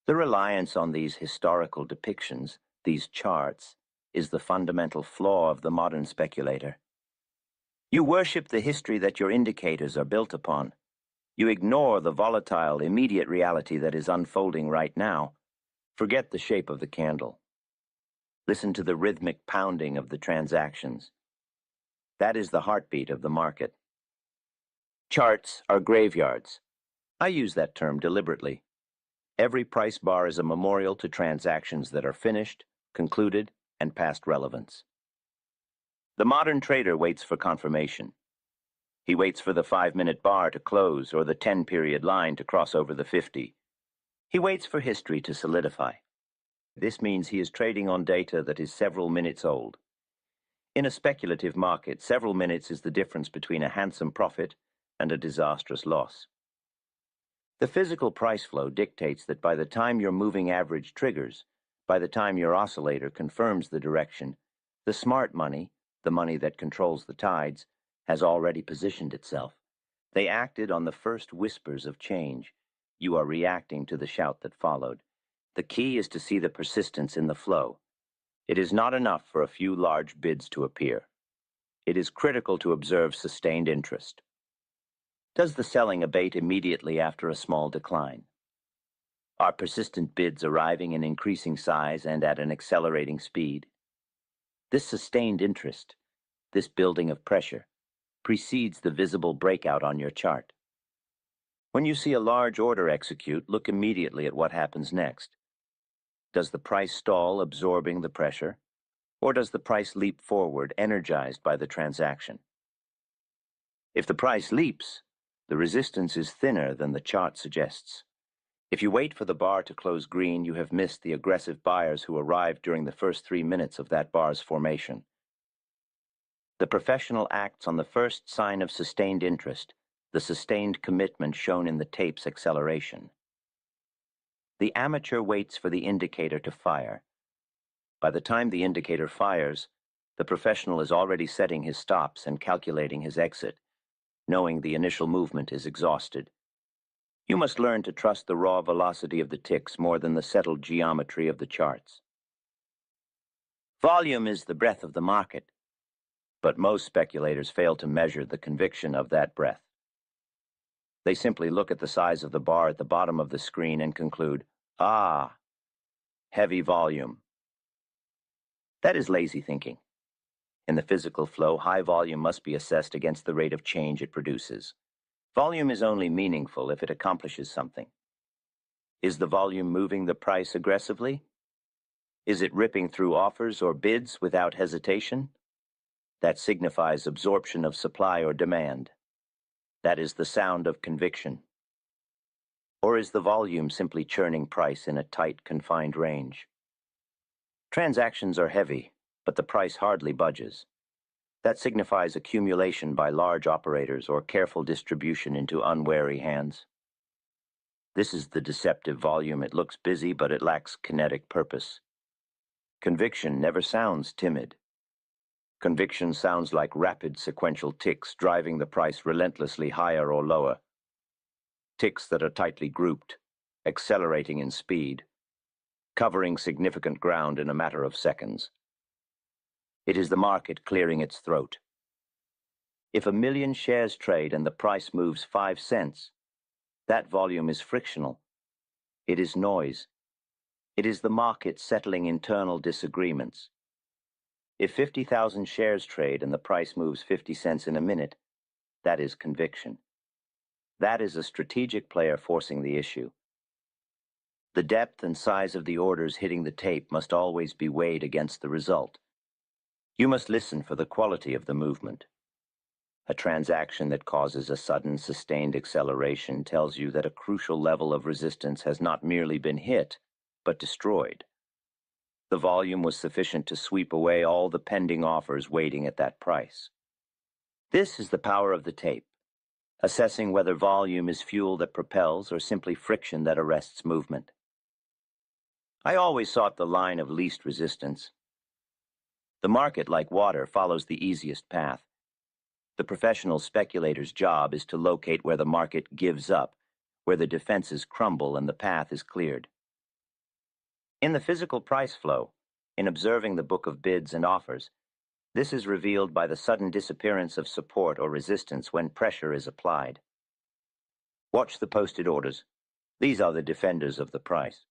The reliance on these historical depictions, these charts, is the fundamental flaw of the modern speculator. You worship the history that your indicators are built upon. You ignore the volatile, immediate reality that is unfolding right now. Forget the shape of the candle. Listen to the rhythmic pounding of the transactions. That is the heartbeat of the market. Charts are graveyards. I use that term deliberately. Every price bar is a memorial to transactions that are finished, concluded, and past relevance. The modern trader waits for confirmation. He waits for the 5-minute bar to close or the 10-period line to cross over the 50. He waits for history to solidify. This means he is trading on data that is several minutes old. In a speculative market, several minutes is the difference between a handsome profit and a disastrous loss. The physical price flow dictates that by the time your moving average triggers, by the time your oscillator confirms the direction, the smart money, the money that controls the tides, has already positioned itself. They acted on the first whispers of change. You are reacting to the shout that followed. The key is to see the persistence in the flow. It is not enough for a few large bids to appear. It is critical to observe sustained interest. Does the selling abate immediately after a small decline? Are persistent bids arriving in increasing size and at an accelerating speed? This sustained interest, this building of pressure, precedes the visible breakout on your chart. When you see a large order execute, look immediately at what happens next. Does the price stall, absorbing the pressure, or does the price leap forward, energized by the transaction? If the price leaps, the resistance is thinner than the chart suggests. If you wait for the bar to close green, you have missed the aggressive buyers who arrived during the first 3 minutes of that bar's formation. The professional acts on the first sign of sustained interest, the sustained commitment shown in the tape's acceleration. The amateur waits for the indicator to fire. By the time the indicator fires, the professional is already setting his stops and calculating his exit, knowing the initial movement is exhausted. You must learn to trust the raw velocity of the ticks more than the settled geometry of the charts. Volume is the breath of the market, but most speculators fail to measure the conviction of that breath. They simply look at the size of the bar at the bottom of the screen and conclude, "Ah, heavy volume." That is lazy thinking. In the physical flow, high volume must be assessed against the rate of change it produces. Volume is only meaningful if it accomplishes something. Is the volume moving the price aggressively? Is it ripping through offers or bids without hesitation? That signifies absorption of supply or demand. That is the sound of conviction. Or is the volume simply churning price in a tight, confined range? Transactions are heavy, but the price hardly budges. That signifies accumulation by large operators or careful distribution into unwary hands. This is the deceptive volume. It looks busy, but it lacks kinetic purpose. Conviction never sounds timid. Conviction sounds like rapid sequential ticks driving the price relentlessly higher or lower. Ticks that are tightly grouped, accelerating in speed, covering significant ground in a matter of seconds. It is the market clearing its throat. If 1 million shares trade and the price moves 5 cents, that volume is frictional. It is noise. It is the market settling internal disagreements. If 50,000 shares trade and the price moves 50 cents in a minute, that is conviction. That is a strategic player forcing the issue. The depth and size of the orders hitting the tape must always be weighed against the result. You must listen for the quality of the movement. A transaction that causes a sudden, sustained acceleration tells you that a crucial level of resistance has not merely been hit, but destroyed. The volume was sufficient to sweep away all the pending offers waiting at that price. This is the power of the tape, assessing whether volume is fuel that propels or simply friction that arrests movement. I always sought the line of least resistance. The market, like water, follows the easiest path. The professional speculator's job is to locate where the market gives up, where the defenses crumble and the path is cleared. In the physical price flow, in observing the book of bids and offers, this is revealed by the sudden disappearance of support or resistance when pressure is applied. Watch the posted orders. These are the defenders of the price.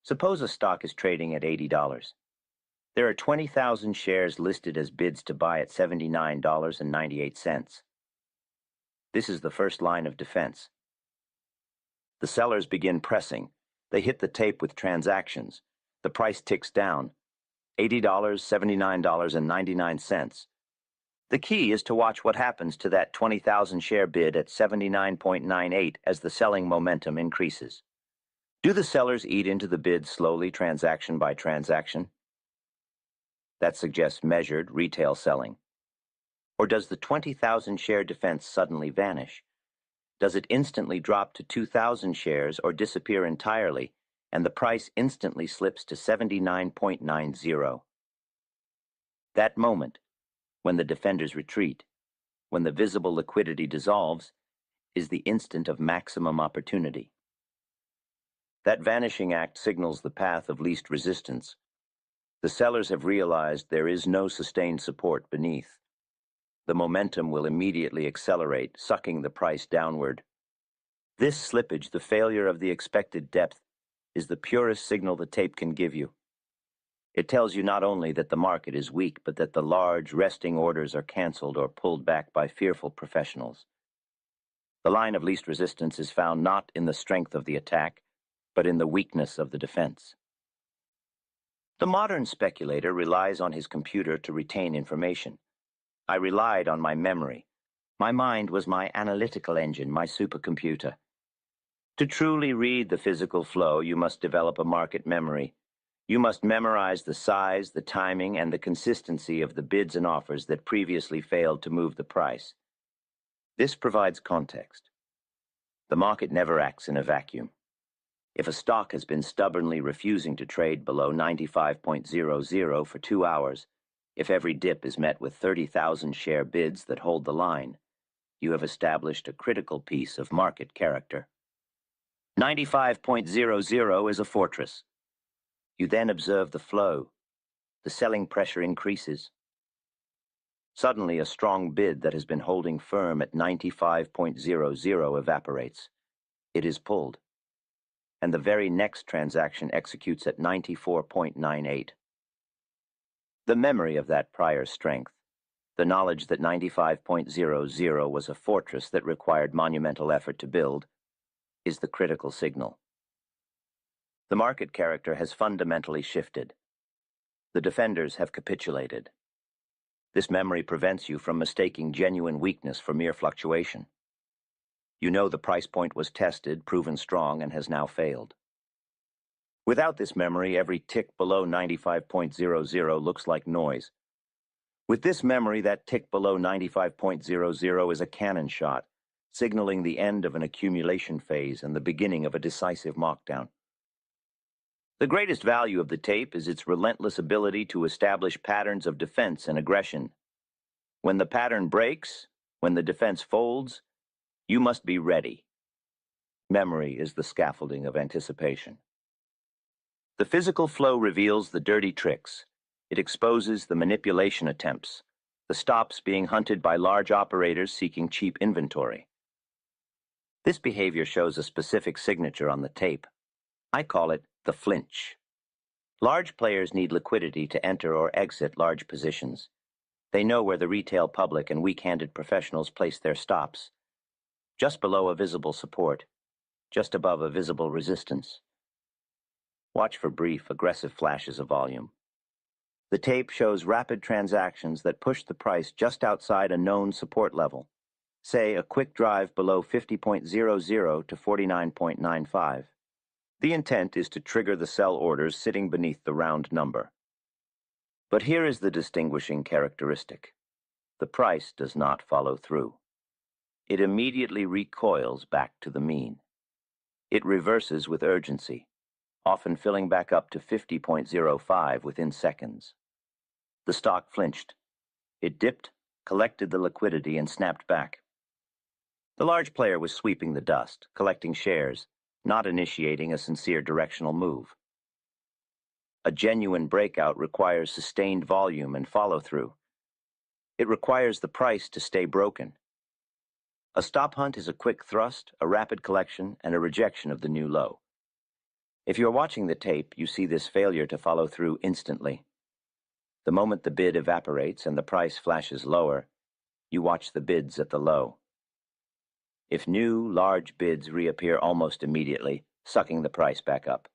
Suppose a stock is trading at $80. There are 20,000 shares listed as bids to buy at $79.98. This is the first line of defense. The sellers begin pressing. They hit the tape with transactions. The price ticks down. $80, $79.99. The key is to watch what happens to that 20,000 share bid at 79.98 as the selling momentum increases. Do the sellers eat into the bid slowly, transaction by transaction? That suggests measured retail selling. Or does the 20,000 share defense suddenly vanish? Does it instantly drop to 2,000 shares or disappear entirely, and the price instantly slips to 79.90? That moment, when the defenders retreat, when the visible liquidity dissolves, is the instant of maximum opportunity. That vanishing act signals the path of least resistance. The sellers have realized there is no sustained support beneath. The momentum will immediately accelerate, sucking the price downward. This slippage, the failure of the expected depth, is the purest signal the tape can give you. It tells you not only that the market is weak, but that the large, resting orders are canceled or pulled back by fearful professionals. The line of least resistance is found not in the strength of the attack, but in the weakness of the defense. The modern speculator relies on his computer to retain information. I relied on my memory. My mind was my analytical engine, my supercomputer. To truly read the physical flow, you must develop a market memory. You must memorize the size, the timing, and the consistency of the bids and offers that previously failed to move the price. This provides context. The market never acts in a vacuum. If a stock has been stubbornly refusing to trade below 95.00 for 2 hours, if every dip is met with 30,000 share bids that hold the line, you have established a critical piece of market character. 95.00 is a fortress. You then observe the flow. The selling pressure increases. Suddenly, a strong bid that has been holding firm at 95.00 evaporates. It is pulled. And the very next transaction executes at 94.98. The memory of that prior strength, the knowledge that 95.00 was a fortress that required monumental effort to build, is the critical signal. The market character has fundamentally shifted. The defenders have capitulated. This memory prevents you from mistaking genuine weakness for mere fluctuation. You know the price point was tested, proven strong, and has now failed. Without this memory, every tick below 95.00 looks like noise. With this memory, that tick below 95.00 is a cannon shot, signaling the end of an accumulation phase and the beginning of a decisive markdown. The greatest value of the tape is its relentless ability to establish patterns of defense and aggression. When the pattern breaks, when the defense folds, you must be ready. Memory is the scaffolding of anticipation. The physical flow reveals the dirty tricks. It exposes the manipulation attempts, the stops being hunted by large operators seeking cheap inventory. This behavior shows a specific signature on the tape. I call it the flinch. Large players need liquidity to enter or exit large positions. They know where the retail public and weak-handed professionals place their stops. Just below a visible support, just above a visible resistance. Watch for brief, aggressive flashes of volume. The tape shows rapid transactions that push the price just outside a known support level. Say a quick drive below 50.00 to 49.95. The intent is to trigger the sell orders sitting beneath the round number. But here is the distinguishing characteristic. The price does not follow through. It immediately recoils back to the mean. It reverses with urgency, often filling back up to 50.05 within seconds. The stock flinched. It dipped, collected the liquidity, and snapped back. The large player was sweeping the dust, collecting shares, not initiating a sincere directional move. A genuine breakout requires sustained volume and follow-through. It requires the price to stay broken. A stop hunt is a quick thrust, a rapid collection, and a rejection of the new low. If you're watching the tape, you see this failure to follow through instantly. The moment the bid evaporates and the price flashes lower, you watch the bids at the low. If new, large bids reappear almost immediately, sucking the price back up,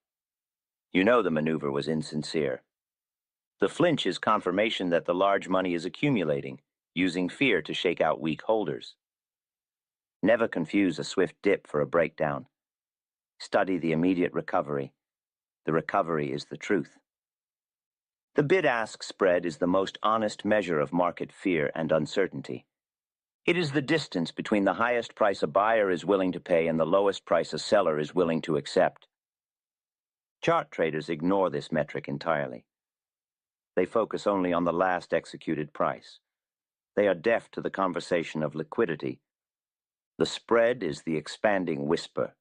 you know the maneuver was insincere. The flinch is confirmation that the large money is accumulating, using fear to shake out weak holders. Never confuse a swift dip for a breakdown. Study the immediate recovery. The recovery is the truth. The bid-ask spread is the most honest measure of market fear and uncertainty. It is the distance between the highest price a buyer is willing to pay and the lowest price a seller is willing to accept. Chart traders ignore this metric entirely. They focus only on the last executed price. They are deaf to the conversation of liquidity. The spread is the expanding whisper.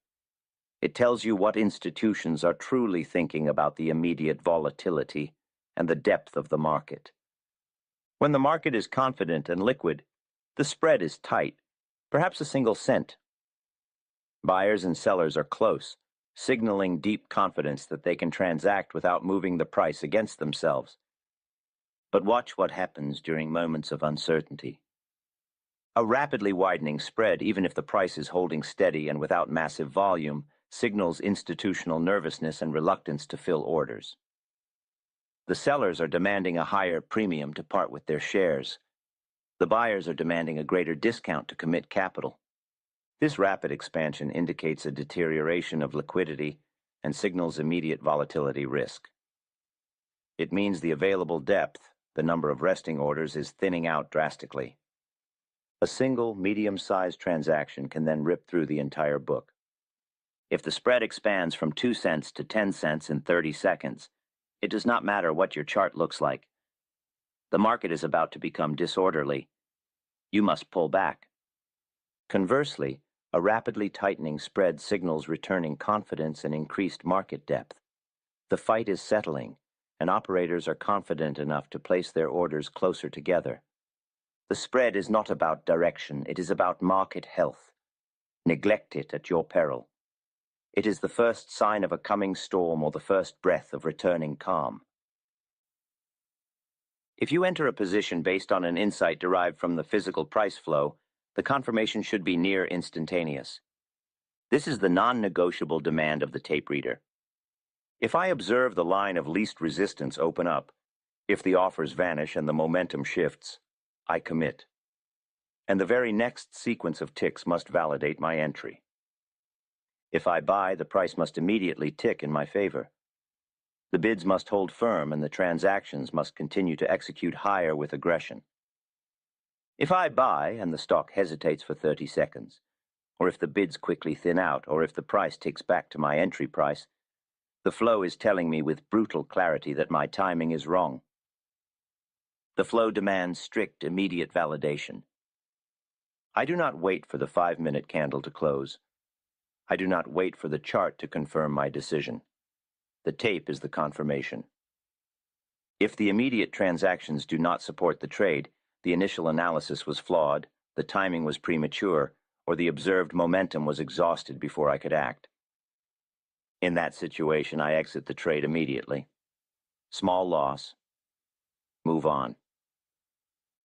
It tells you what institutions are truly thinking about the immediate volatility and the depth of the market. When the market is confident and liquid, the spread is tight, perhaps a single cent. Buyers and sellers are close, signaling deep confidence that they can transact without moving the price against themselves. But watch what happens during moments of uncertainty. A rapidly widening spread, even if the price is holding steady and without massive volume, signals institutional nervousness and reluctance to fill orders. The sellers are demanding a higher premium to part with their shares. The buyers are demanding a greater discount to commit capital. This rapid expansion indicates a deterioration of liquidity and signals immediate volatility risk. It means the available depth, the number of resting orders, is thinning out drastically. A single medium-sized transaction can then rip through the entire book. If the spread expands from 2 cents to 10 cents in 30 seconds, it does not matter what your chart looks like. The market is about to become disorderly. You must pull back. Conversely, A rapidly tightening spread signals returning confidence and increased market depth. The fight is settling, and operators are confident enough to place their orders closer together. The spread is not about direction, it is about market health. Neglect it at your peril. It is the first sign of a coming storm or the first breath of returning calm. If you enter a position based on an insight derived from the physical price flow, the confirmation should be near instantaneous. This is the non-negotiable demand of the tape reader. If I observe the line of least resistance open up, if the offers vanish and the momentum shifts, I commit. And the very next sequence of ticks must validate my entry. If I buy, the price must immediately tick in my favor. The bids must hold firm and the transactions must continue to execute higher with aggression. If I buy and the stock hesitates for 30 seconds, or if the bids quickly thin out, or if the price ticks back to my entry price, the flow is telling me with brutal clarity that my timing is wrong. The flow demands strict, immediate validation. I do not wait for the 5-minute candle to close. I do not wait for the chart to confirm my decision. The tape is the confirmation. If the immediate transactions do not support the trade, the initial analysis was flawed, the timing was premature, or the observed momentum was exhausted before I could act. In that situation, I exit the trade immediately. Small loss. Move on.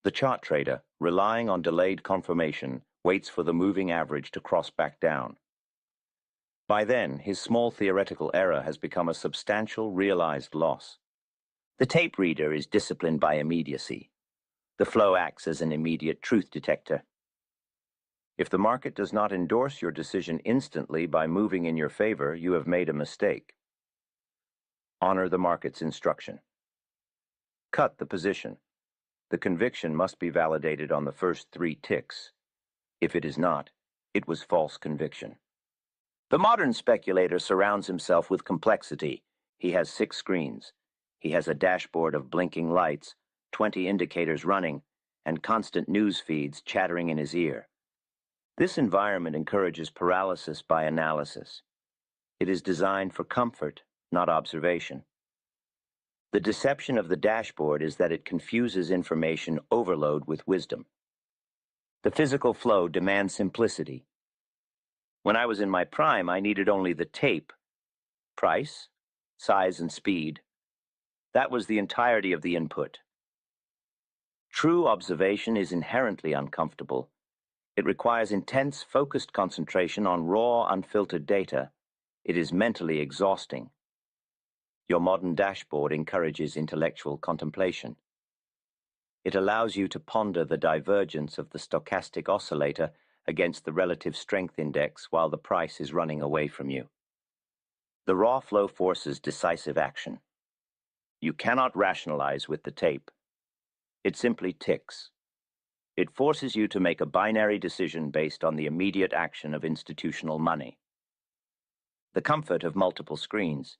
The chart trader, relying on delayed confirmation, waits for the moving average to cross back down. By then, his small theoretical error has become a substantial realized loss. The tape reader is disciplined by immediacy. The flow acts as an immediate truth detector. If the market does not endorse your decision instantly by moving in your favor, you have made a mistake. Honor the market's instruction. Cut the position. The conviction must be validated on the first 3 ticks. If it is not, it was false conviction. The modern speculator surrounds himself with complexity. He has 6 screens. He has a dashboard of blinking lights, 20 indicators running, and constant news feeds chattering in his ear. This environment encourages paralysis by analysis. It is designed for comfort, not observation. The deception of the dashboard is that it confuses information overload with wisdom. The physical flow demands simplicity. When I was in my prime, I needed only the tape, price, size, and speed. That was the entirety of the input. True observation is inherently uncomfortable. It requires intense, focused concentration on raw, unfiltered data. It is mentally exhausting. Your modern dashboard encourages intellectual contemplation. It allows you to ponder the divergence of the stochastic oscillator against the relative strength index while the price is running away from you. The raw flow forces decisive action. You cannot rationalize with the tape. It simply ticks. It forces you to make a binary decision based on the immediate action of institutional money. The comfort of multiple screens,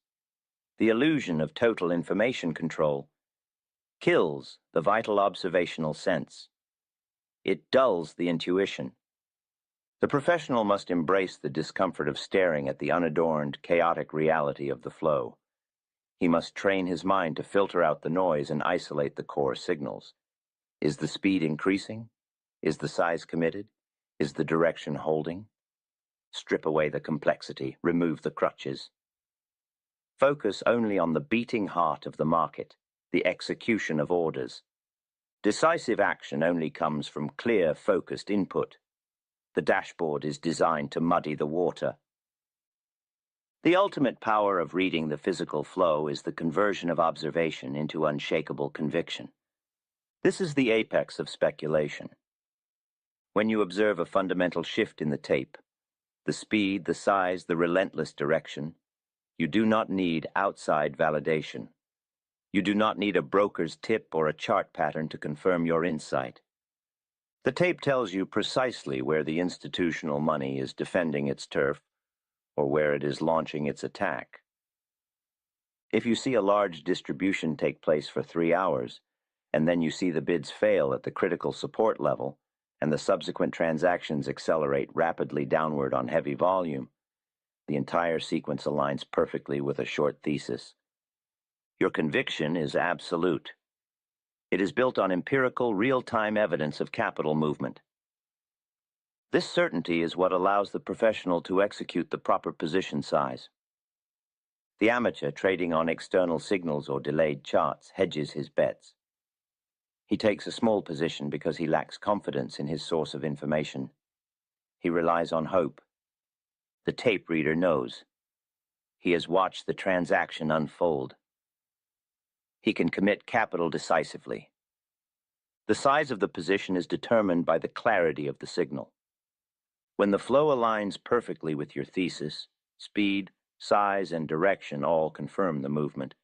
the illusion of total information control, kills the vital observational sense. It dulls the intuition. The professional must embrace the discomfort of staring at the unadorned, chaotic reality of the flow. He must train his mind to filter out the noise and isolate the core signals. Is the speed increasing? Is the size committed? Is the direction holding? Strip away the complexity, remove the crutches. Focus only on the beating heart of the market, the execution of orders. Decisive action only comes from clear, focused input. The dashboard is designed to muddy the water. The ultimate power of reading the physical flow is the conversion of observation into unshakable conviction. This is the apex of speculation. When you observe a fundamental shift in the tape, the speed, the size, the relentless direction, you do not need outside validation. You do not need a broker's tip or a chart pattern to confirm your insight. The tape tells you precisely where the institutional money is defending its turf or where it is launching its attack. If you see a large distribution take place for 3 hours, and then you see the bids fail at the critical support level, and the subsequent transactions accelerate rapidly downward on heavy volume, the entire sequence aligns perfectly with a short thesis. Your conviction is absolute. It is built on empirical, real-time evidence of capital movement. This certainty is what allows the professional to execute the proper position size. The amateur, trading on external signals or delayed charts, hedges his bets. He takes a small position because he lacks confidence in his source of information. He relies on hope. The tape reader knows. He has watched the transaction unfold. He can commit capital decisively. The size of the position is determined by the clarity of the signal. When the flow aligns perfectly with your thesis, speed, size, and direction all confirm the movement.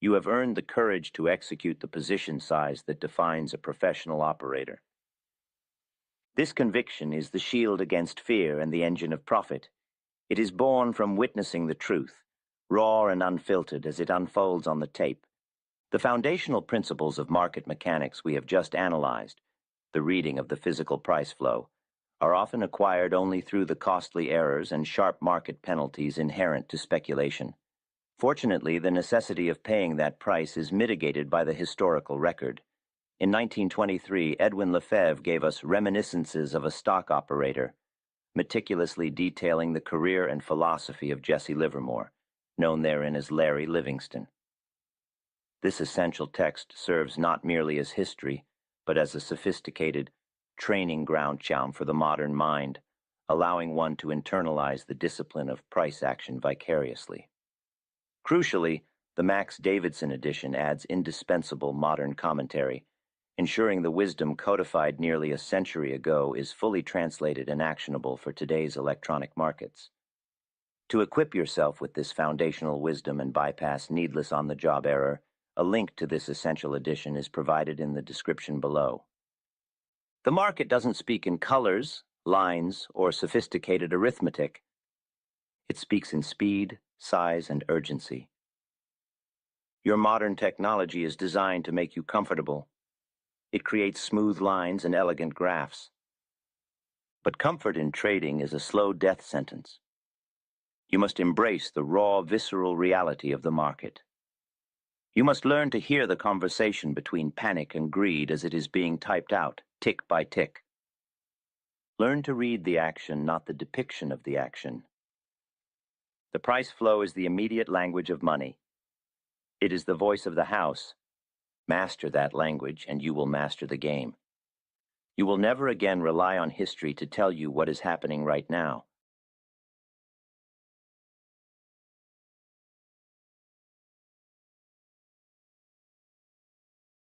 You have earned the courage to execute the position size that defines a professional operator. This conviction is the shield against fear and the engine of profit. It is born from witnessing the truth, raw and unfiltered as it unfolds on the tape. The foundational principles of market mechanics we have just analyzed, the reading of the physical price flow, are often acquired only through the costly errors and sharp market penalties inherent to speculation. Fortunately, the necessity of paying that price is mitigated by the historical record. In 1923, Edwin Lefebvre gave us Reminiscences of a Stock Operator, meticulously detailing the career and philosophy of Jesse Livermore, known therein as Larry Livingston. This essential text serves not merely as history, but as a sophisticated training ground for the modern mind, allowing one to internalize the discipline of price action vicariously. Crucially, the Max Davidson edition adds indispensable modern commentary, ensuring the wisdom codified nearly a century ago is fully translated and actionable for today's electronic markets. To equip yourself with this foundational wisdom and bypass needless on-the-job error, a link to this essential edition is provided in the description below. The market doesn't speak in colors, lines, or sophisticated arithmetic. It speaks in speed, size, and urgency. Your modern technology is designed to make you comfortable. It creates smooth lines and elegant graphs. But comfort in trading is a slow death sentence. You must embrace the raw, visceral reality of the market. You must learn to hear the conversation between panic and greed as it is being typed out, tick by tick. Learn to read the action, not the depiction of the action. The price flow is the immediate language of money. It is the voice of the house. Master that language, and you will master the game. You will never again rely on history to tell you what is happening right now.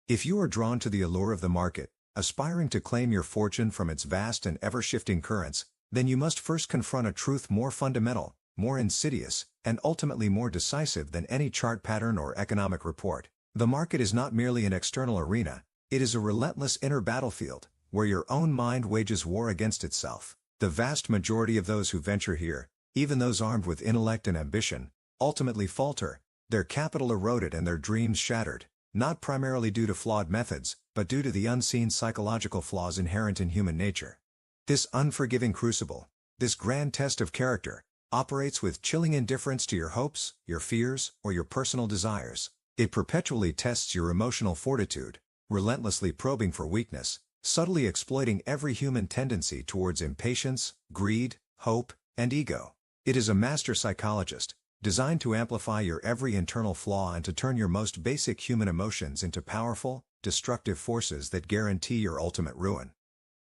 If you are drawn to the allure of the market, aspiring to claim your fortune from its vast and ever-shifting currents, then you must first confront a truth more fundamental, more insidious, and ultimately more decisive than any chart pattern or economic report. The market is not merely an external arena, it is a relentless inner battlefield, where your own mind wages war against itself. The vast majority of those who venture here, even those armed with intellect and ambition, ultimately falter, their capital eroded and their dreams shattered, not primarily due to flawed methods, but due to the unseen psychological flaws inherent in human nature. This unforgiving crucible, this grand test of character, operates with chilling indifference to your hopes, your fears, or your personal desires. It perpetually tests your emotional fortitude, relentlessly probing for weakness, subtly exploiting every human tendency towards impatience, greed, hope, and ego. It is a master psychologist, designed to amplify your every internal flaw and to turn your most basic human emotions into powerful, destructive forces that guarantee your ultimate ruin.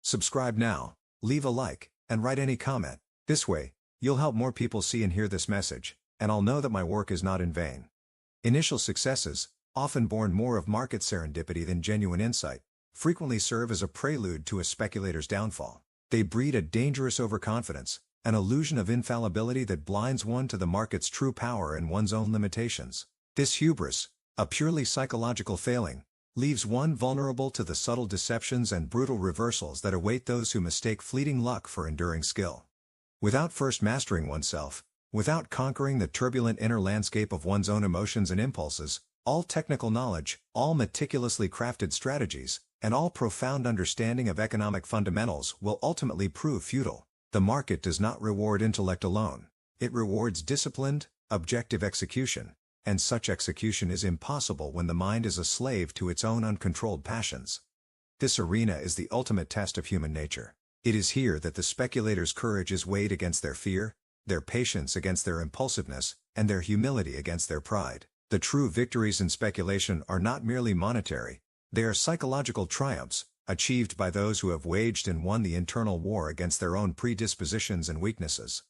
Subscribe now, leave a like, and write any comment. This way, you'll help more people see and hear this message, and I'll know that my work is not in vain. Initial successes, often born more of market serendipity than genuine insight, frequently serve as a prelude to a speculator's downfall. They breed a dangerous overconfidence, an illusion of infallibility that blinds one to the market's true power and one's own limitations. This hubris, a purely psychological failing, leaves one vulnerable to the subtle deceptions and brutal reversals that await those who mistake fleeting luck for enduring skill. Without first mastering oneself, without conquering the turbulent inner landscape of one's own emotions and impulses, all technical knowledge, all meticulously crafted strategies, and all profound understanding of economic fundamentals will ultimately prove futile. The market does not reward intellect alone. It rewards disciplined, objective execution, and such execution is impossible when the mind is a slave to its own uncontrolled passions. This arena is the ultimate test of human nature. It is here that the speculator's courage is weighed against their fear, their patience against their impulsiveness, and their humility against their pride. The true victories in speculation are not merely monetary, they are psychological triumphs, achieved by those who have waged and won the internal war against their own predispositions and weaknesses.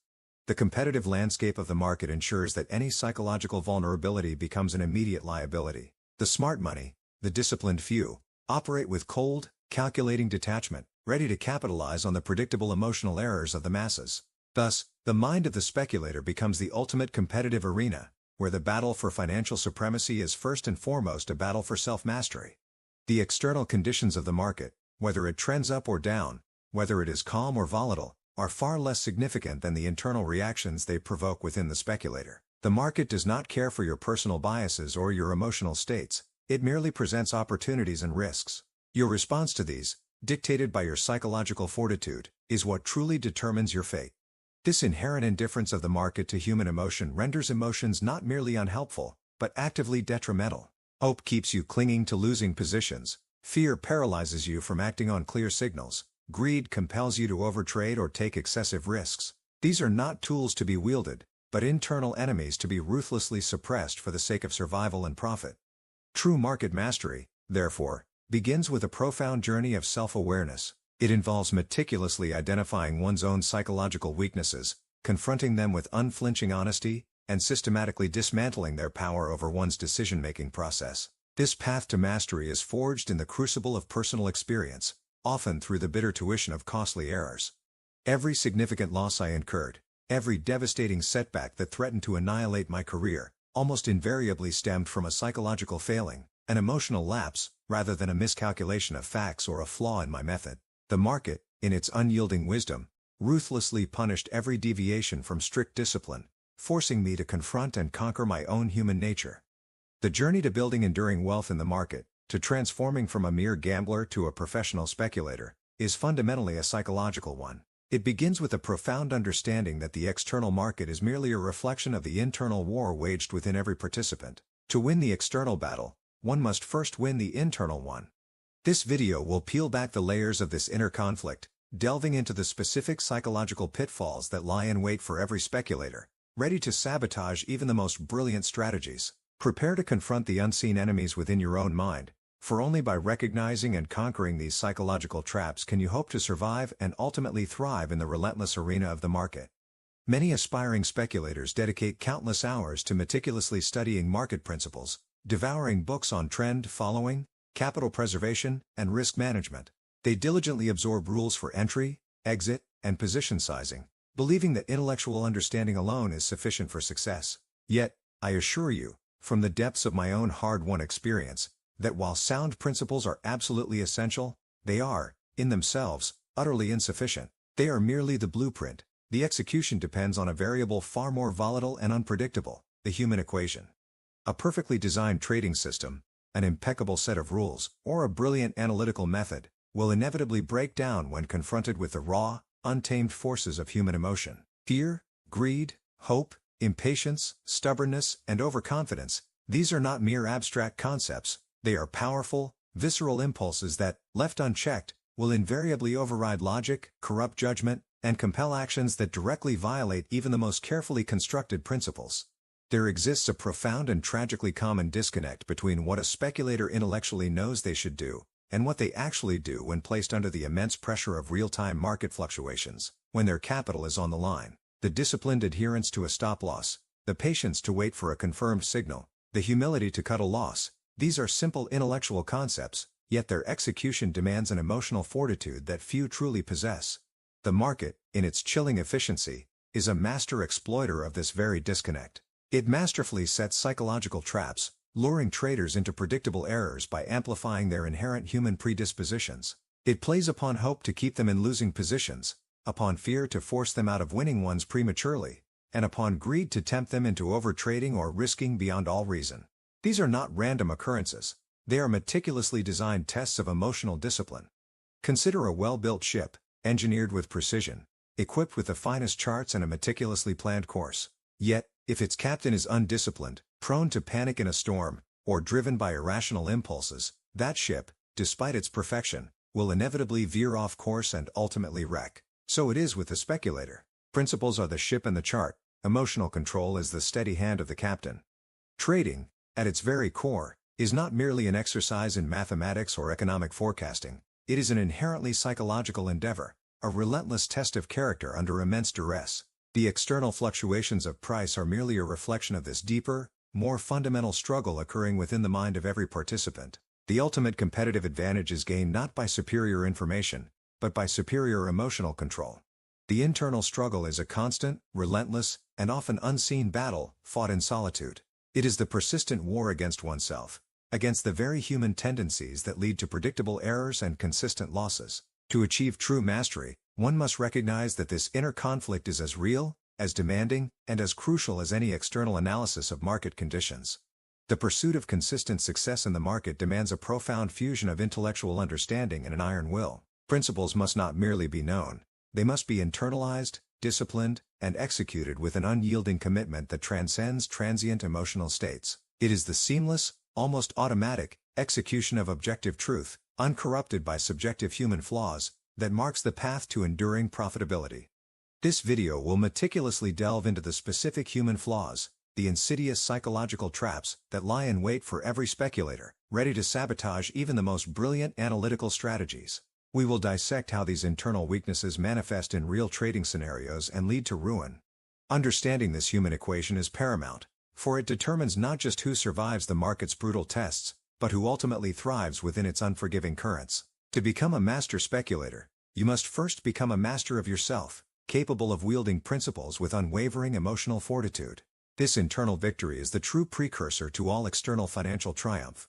The competitive landscape of the market ensures that any psychological vulnerability becomes an immediate liability. The smart money, the disciplined few, operate with cold, calculating detachment, ready to capitalize on the predictable emotional errors of the masses. Thus, the mind of the speculator becomes the ultimate competitive arena, where the battle for financial supremacy is first and foremost a battle for self-mastery. The external conditions of the market, whether it trends up or down, whether it is calm or volatile, are far less significant than the internal reactions they provoke within the speculator. The market does not care for your personal biases or your emotional states, it merely presents opportunities and risks. Your response to these, dictated by your psychological fortitude, is what truly determines your fate. This inherent indifference of the market to human emotion renders emotions not merely unhelpful, but actively detrimental. Hope keeps you clinging to losing positions, fear paralyzes you from acting on clear signals, greed compels you to overtrade or take excessive risks. These are not tools to be wielded, but internal enemies to be ruthlessly suppressed for the sake of survival and profit. True market mastery, therefore, begins with a profound journey of self-awareness. It involves meticulously identifying one's own psychological weaknesses, confronting them with unflinching honesty, and systematically dismantling their power over one's decision-making process. This path to mastery is forged in the crucible of personal experience, often through the bitter tuition of costly errors. Every significant loss I incurred, every devastating setback that threatened to annihilate my career, almost invariably stemmed from a psychological failing, an emotional lapse, rather than a miscalculation of facts or a flaw in my method. The market, in its unyielding wisdom, ruthlessly punished every deviation from strict discipline, forcing me to confront and conquer my own human nature. The journey to building enduring wealth in the market, to transforming from a mere gambler to a professional speculator, is fundamentally a psychological one. It begins with a profound understanding that the external market is merely a reflection of the internal war waged within every participant. To win the external battle, one must first win the internal one. This video will peel back the layers of this inner conflict, delving into the specific psychological pitfalls that lie in wait for every speculator, ready to sabotage even the most brilliant strategies. Prepare to confront the unseen enemies within your own mind, for only by recognizing and conquering these psychological traps can you hope to survive and ultimately thrive in the relentless arena of the market. Many aspiring speculators dedicate countless hours to meticulously studying market principles, devouring books on trend following, capital preservation, and risk management. They diligently absorb rules for entry, exit, and position sizing, believing that intellectual understanding alone is sufficient for success. Yet, I assure you, from the depths of my own hard-won experience, that while sound principles are absolutely essential, they are, in themselves, utterly insufficient. They are merely the blueprint. The execution depends on a variable far more volatile and unpredictable, the human equation. A perfectly designed trading system, an impeccable set of rules, or a brilliant analytical method, will inevitably break down when confronted with the raw, untamed forces of human emotion. Fear, greed, hope, impatience, stubbornness, and overconfidence, these are not mere abstract concepts, they are powerful, visceral impulses that, left unchecked, will invariably override logic, corrupt judgment, and compel actions that directly violate even the most carefully constructed principles. There exists a profound and tragically common disconnect between what a speculator intellectually knows they should do, and what they actually do when placed under the immense pressure of real-time market fluctuations, when their capital is on the line. The disciplined adherence to a stop-loss, the patience to wait for a confirmed signal, the humility to cut a loss, these are simple intellectual concepts, yet their execution demands an emotional fortitude that few truly possess. The market, in its chilling efficiency, is a master exploiter of this very disconnect. It masterfully sets psychological traps, luring traders into predictable errors by amplifying their inherent human predispositions. It plays upon hope to keep them in losing positions, upon fear to force them out of winning ones prematurely, and upon greed to tempt them into overtrading or risking beyond all reason. These are not random occurrences. They are meticulously designed tests of emotional discipline. Consider a well-built ship, engineered with precision, equipped with the finest charts and a meticulously planned course. Yet, if its captain is undisciplined, prone to panic in a storm, or driven by irrational impulses, that ship, despite its perfection, will inevitably veer off course and ultimately wreck. So it is with the speculator. Principles are the ship and the chart. Emotional control is the steady hand of the captain. Trading, at its very core, is not merely an exercise in mathematics or economic forecasting. It is an inherently psychological endeavor, a relentless test of character under immense duress. The external fluctuations of price are merely a reflection of this deeper, more fundamental struggle occurring within the mind of every participant. The ultimate competitive advantage is gained not by superior information, but by superior emotional control. The internal struggle is a constant, relentless, and often unseen battle, fought in solitude. It is the persistent war against oneself, against the very human tendencies that lead to predictable errors and consistent losses. To achieve true mastery, one must recognize that this inner conflict is as real, as demanding, and as crucial as any external analysis of market conditions. The pursuit of consistent success in the market demands a profound fusion of intellectual understanding and an iron will. Principles must not merely be known. They must be internalized, disciplined, and executed with an unyielding commitment that transcends transient emotional states. It is the seamless, almost automatic, execution of objective truth, uncorrupted by subjective human flaws, that marks the path to enduring profitability. This video will meticulously delve into the specific human flaws, the insidious psychological traps that lie in wait for every speculator, ready to sabotage even the most brilliant analytical strategies. We will dissect how these internal weaknesses manifest in real trading scenarios and lead to ruin. Understanding this human equation is paramount, for it determines not just who survives the market's brutal tests, but who ultimately thrives within its unforgiving currents. To become a master speculator, you must first become a master of yourself, capable of wielding principles with unwavering emotional fortitude. This internal victory is the true precursor to all external financial triumph.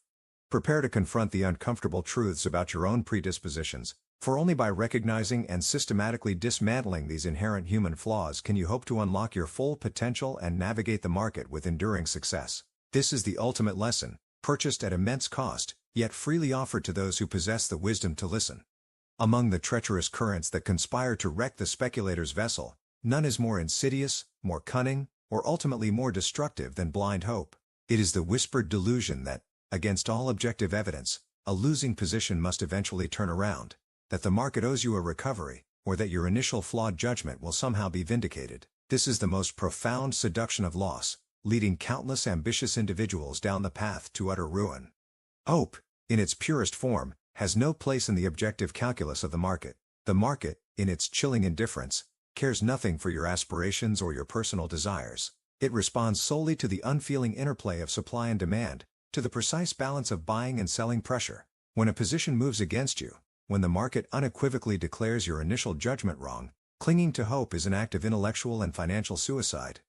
Prepare to confront the uncomfortable truths about your own predispositions, for only by recognizing and systematically dismantling these inherent human flaws can you hope to unlock your full potential and navigate the market with enduring success. This is the ultimate lesson, purchased at immense cost, yet freely offered to those who possess the wisdom to listen. Among the treacherous currents that conspire to wreck the speculator's vessel, none is more insidious, more cunning, or ultimately more destructive than blind hope. It is the whispered delusion that, against all objective evidence, a losing position must eventually turn around, that the market owes you a recovery, or that your initial flawed judgment will somehow be vindicated. This is the most profound seduction of loss, leading countless ambitious individuals down the path to utter ruin. Hope, in its purest form, has no place in the objective calculus of the market. The market, in its chilling indifference, cares nothing for your aspirations or your personal desires. It responds solely to the unfeeling interplay of supply and demand, to the precise balance of buying and selling pressure. When a position moves against you, when the market unequivocally declares your initial judgment wrong, clinging to hope is an act of intellectual and financial suicide.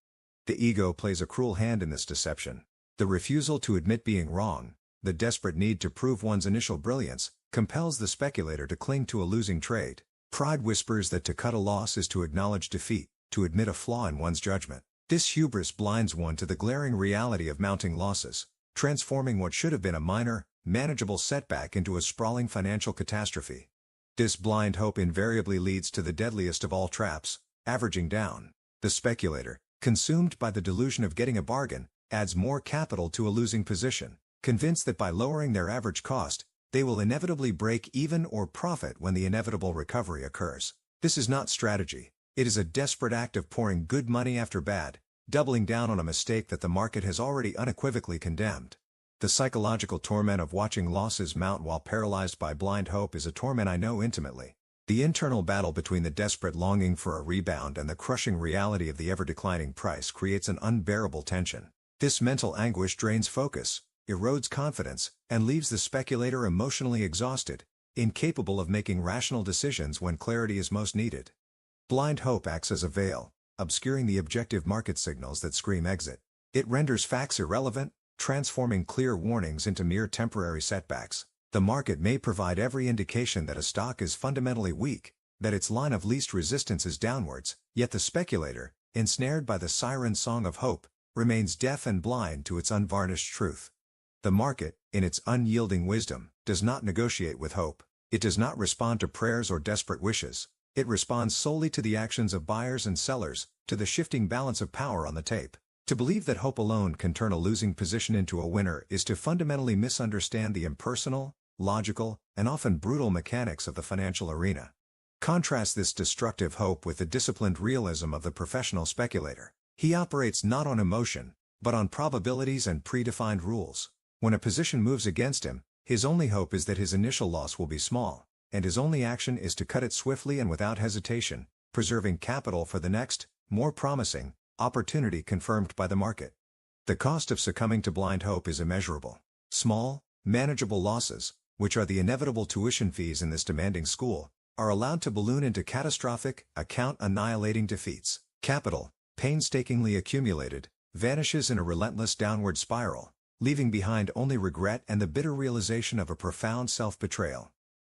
The ego plays a cruel hand in this deception. The refusal to admit being wrong, the desperate need to prove one's initial brilliance, compels the speculator to cling to a losing trade. Pride whispers that to cut a loss is to acknowledge defeat, to admit a flaw in one's judgment. This hubris blinds one to the glaring reality of mounting losses, transforming what should have been a minor, manageable setback into a sprawling financial catastrophe. This blind hope invariably leads to the deadliest of all traps, averaging down. The speculator, consumed by the delusion of getting a bargain, adds more capital to a losing position, convinced that by lowering their average cost, they will inevitably break even or profit when the inevitable recovery occurs. This is not strategy. It is a desperate act of pouring good money after bad, doubling down on a mistake that the market has already unequivocally condemned. The psychological torment of watching losses mount while paralyzed by blind hope is a torment I know intimately. The internal battle between the desperate longing for a rebound and the crushing reality of the ever-declining price creates an unbearable tension. This mental anguish drains focus, erodes confidence, and leaves the speculator emotionally exhausted, incapable of making rational decisions when clarity is most needed. Blind hope acts as a veil, obscuring the objective market signals that scream exit. It renders facts irrelevant, transforming clear warnings into mere temporary setbacks. The market may provide every indication that a stock is fundamentally weak, that its line of least resistance is downwards, yet the speculator, ensnared by the siren song of hope, remains deaf and blind to its unvarnished truth. The market, in its unyielding wisdom, does not negotiate with hope. It does not respond to prayers or desperate wishes. It responds solely to the actions of buyers and sellers, to the shifting balance of power on the tape. To believe that hope alone can turn a losing position into a winner is to fundamentally misunderstand the impersonal, logical, and often brutal mechanics of the financial arena. Contrast this destructive hope with the disciplined realism of the professional speculator. He operates not on emotion, but on probabilities and predefined rules. When a position moves against him, his only hope is that his initial loss will be small, and his only action is to cut it swiftly and without hesitation, preserving capital for the next, more promising, opportunity confirmed by the market. The cost of succumbing to blind hope is immeasurable. Small, manageable losses, which are the inevitable tuition fees in this demanding school, are allowed to balloon into catastrophic, account-annihilating defeats. Capital, painstakingly accumulated, vanishes in a relentless downward spiral, leaving behind only regret and the bitter realization of a profound self-betrayal.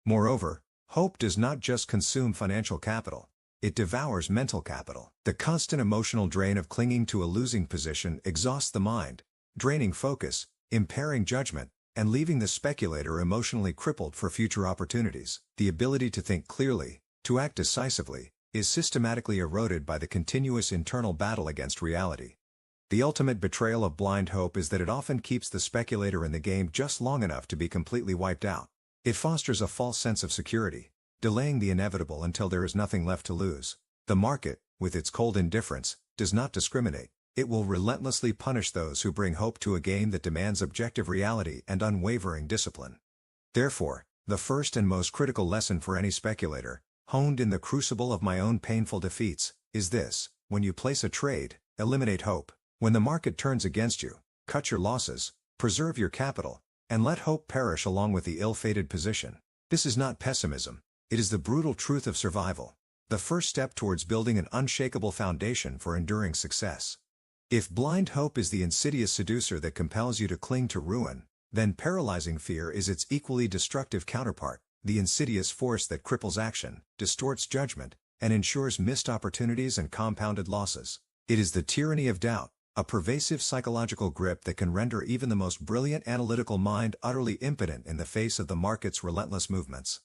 Moreover, hope does not just consume financial capital, it devours mental capital. The constant emotional drain of clinging to a losing position exhausts the mind, draining focus, impairing judgment, and leaving the speculator emotionally crippled for future opportunities. The ability to think clearly, to act decisively, is systematically eroded by the continuous internal battle against reality. The ultimate betrayal of blind hope is that it often keeps the speculator in the game just long enough to be completely wiped out. It fosters a false sense of security, delaying the inevitable until there is nothing left to lose. The market, with its cold indifference, does not discriminate. It will relentlessly punish those who bring hope to a game that demands objective reality and unwavering discipline. Therefore, the first and most critical lesson for any speculator, honed in the crucible of my own painful defeats, is this: when you place a trade, eliminate hope. When the market turns against you, cut your losses, preserve your capital, and let hope perish along with the ill-fated position. This is not pessimism, it is the brutal truth of survival, the first step towards building an unshakable foundation for enduring success. If blind hope is the insidious seducer that compels you to cling to ruin, then paralyzing fear is its equally destructive counterpart, the insidious force that cripples action, distorts judgment, and ensures missed opportunities and compounded losses. It is the tyranny of doubt, a pervasive psychological grip that can render even the most brilliant analytical mind utterly impotent in the face of the market's relentless movements.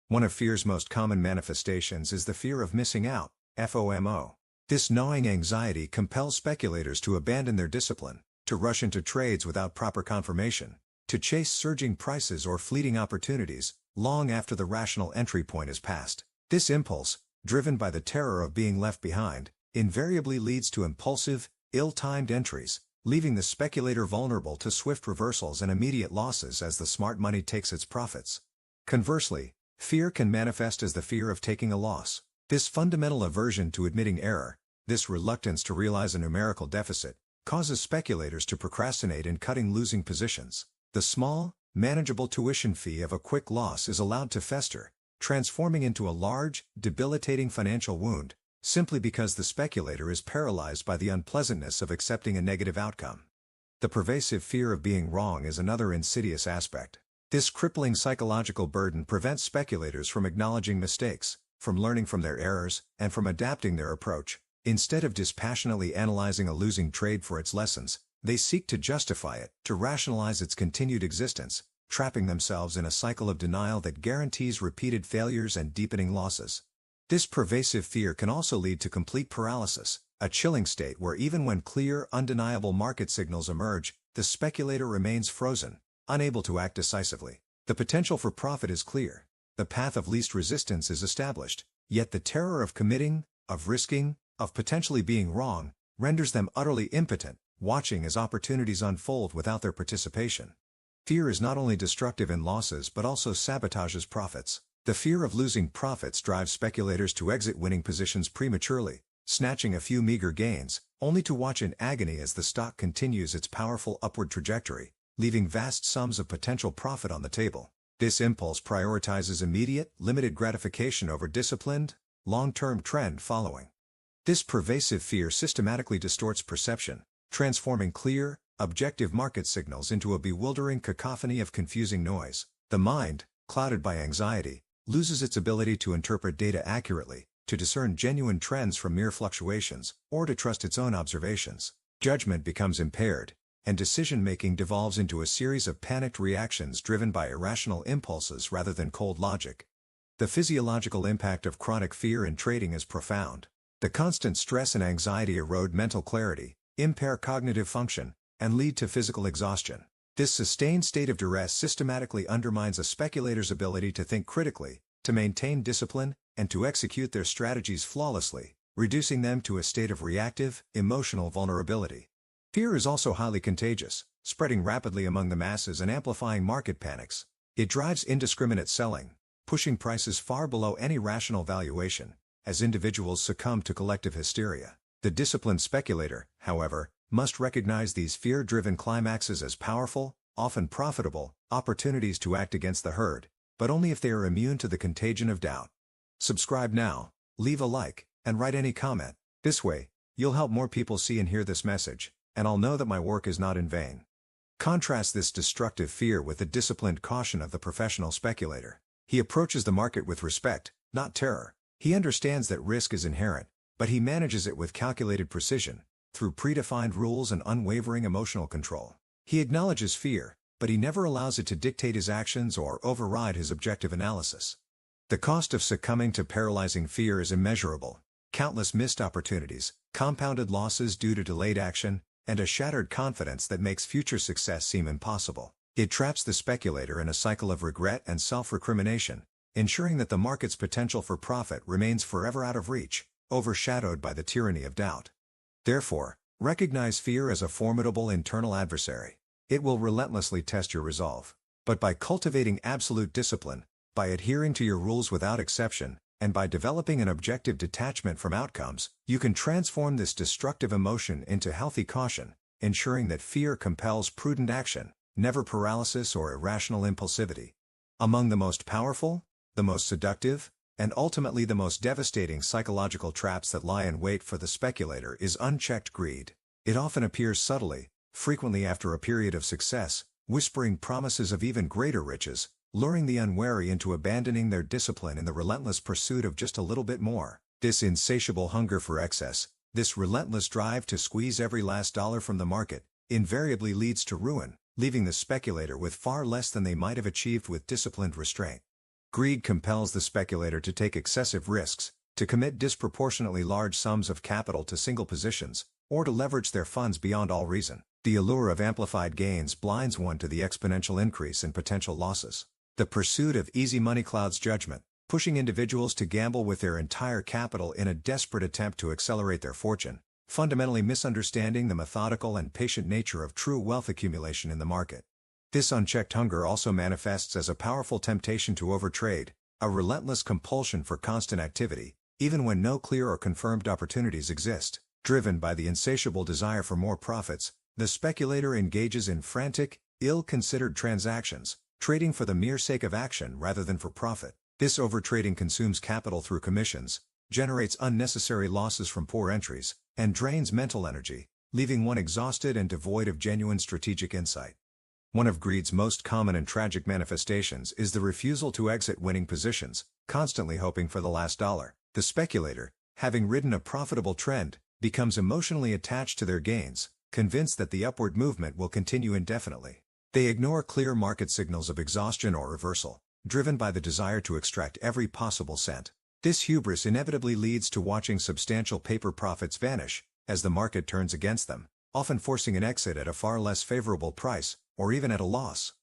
One of fear's most common manifestations is the fear of missing out, FOMO. This gnawing anxiety compels speculators to abandon their discipline, to rush into trades without proper confirmation, to chase surging prices or fleeting opportunities, long after the rational entry point is passed. This impulse, driven by the terror of being left behind, invariably leads to impulsive, ill-timed entries, leaving the speculator vulnerable to swift reversals and immediate losses as the smart money takes its profits. Conversely, fear can manifest as the fear of taking a loss. This fundamental aversion to admitting error, this reluctance to realize a numerical deficit, causes speculators to procrastinate in cutting losing positions. The small, manageable tuition fee of a quick loss is allowed to fester, transforming into a large, debilitating financial wound, simply because the speculator is paralyzed by the unpleasantness of accepting a negative outcome. The pervasive fear of being wrong is another insidious aspect. This crippling psychological burden prevents speculators from acknowledging mistakes, from learning from their errors, and from adapting their approach. Instead of dispassionately analyzing a losing trade for its lessons, they seek to justify it, to rationalize its continued existence, trapping themselves in a cycle of denial that guarantees repeated failures and deepening losses. This pervasive fear can also lead to complete paralysis, a chilling state where even when clear, undeniable market signals emerge, the speculator remains frozen, unable to act decisively. The potential for profit is clear. The path of least resistance is established, yet the terror of committing, of risking, of potentially being wrong, renders them utterly impotent, watching as opportunities unfold without their participation. Fear is not only destructive in losses but also sabotages profits. The fear of losing profits drives speculators to exit winning positions prematurely, snatching a few meager gains, only to watch in agony as the stock continues its powerful upward trajectory, leaving vast sums of potential profit on the table. This impulse prioritizes immediate, limited gratification over disciplined, long-term trend following. This pervasive fear systematically distorts perception, transforming clear, objective market signals into a bewildering cacophony of confusing noise. The mind, clouded by anxiety, loses its ability to interpret data accurately, to discern genuine trends from mere fluctuations, or to trust its own observations. Judgment becomes impaired, and decision-making devolves into a series of panicked reactions driven by irrational impulses rather than cold logic. The physiological impact of chronic fear in trading is profound. The constant stress and anxiety erode mental clarity, impair cognitive function, and lead to physical exhaustion. This sustained state of duress systematically undermines a speculator's ability to think critically, to maintain discipline, and to execute their strategies flawlessly, reducing them to a state of reactive, emotional vulnerability. Fear is also highly contagious, spreading rapidly among the masses and amplifying market panics. It drives indiscriminate selling, pushing prices far below any rational valuation, as individuals succumb to collective hysteria. The disciplined speculator, however, must recognize these fear-driven climaxes as powerful, often profitable, opportunities to act against the herd, but only if they are immune to the contagion of doubt. Subscribe now, leave a like, and write any comment. This way, you'll help more people see and hear this message, and I'll know that my work is not in vain. Contrast this destructive fear with the disciplined caution of the professional speculator. He approaches the market with respect, not terror. He understands that risk is inherent, but he manages it with calculated precision, through predefined rules and unwavering emotional control. He acknowledges fear, but he never allows it to dictate his actions or override his objective analysis. The cost of succumbing to paralyzing fear is immeasurable. Countless missed opportunities, compounded losses due to delayed action, and a shattered confidence that makes future success seem impossible. It traps the speculator in a cycle of regret and self-recrimination, ensuring that the market's potential for profit remains forever out of reach, overshadowed by the tyranny of doubt. Therefore, recognize fear as a formidable internal adversary. It will relentlessly test your resolve. But by cultivating absolute discipline, by adhering to your rules without exception, and by developing an objective detachment from outcomes, you can transform this destructive emotion into healthy caution, ensuring that fear compels prudent action, never paralysis or irrational impulsivity. Among the most powerful, the most seductive, and ultimately the most devastating psychological traps that lie in wait for the speculator is unchecked greed. It often appears subtly, frequently after a period of success, whispering promises of even greater riches, luring the unwary into abandoning their discipline in the relentless pursuit of just a little bit more. This insatiable hunger for excess, this relentless drive to squeeze every last dollar from the market, invariably leads to ruin, leaving the speculator with far less than they might have achieved with disciplined restraint. Greed compels the speculator to take excessive risks, to commit disproportionately large sums of capital to single positions, or to leverage their funds beyond all reason. The allure of amplified gains blinds one to the exponential increase in potential losses. The pursuit of easy money clouds judgment, pushing individuals to gamble with their entire capital in a desperate attempt to accelerate their fortune, fundamentally misunderstanding the methodical and patient nature of true wealth accumulation in the market. This unchecked hunger also manifests as a powerful temptation to overtrade, a relentless compulsion for constant activity, even when no clear or confirmed opportunities exist. Driven by the insatiable desire for more profits, the speculator engages in frantic, ill-considered transactions, trading for the mere sake of action rather than for profit. This overtrading consumes capital through commissions, generates unnecessary losses from poor entries, and drains mental energy, leaving one exhausted and devoid of genuine strategic insight. One of greed's most common and tragic manifestations is the refusal to exit winning positions, constantly hoping for the last dollar. The speculator, having ridden a profitable trend, becomes emotionally attached to their gains, convinced that the upward movement will continue indefinitely. They ignore clear market signals of exhaustion or reversal, driven by the desire to extract every possible cent. This hubris inevitably leads to watching substantial paper profits vanish, as the market turns against them, often forcing an exit at a far less favorable price, or even at a loss.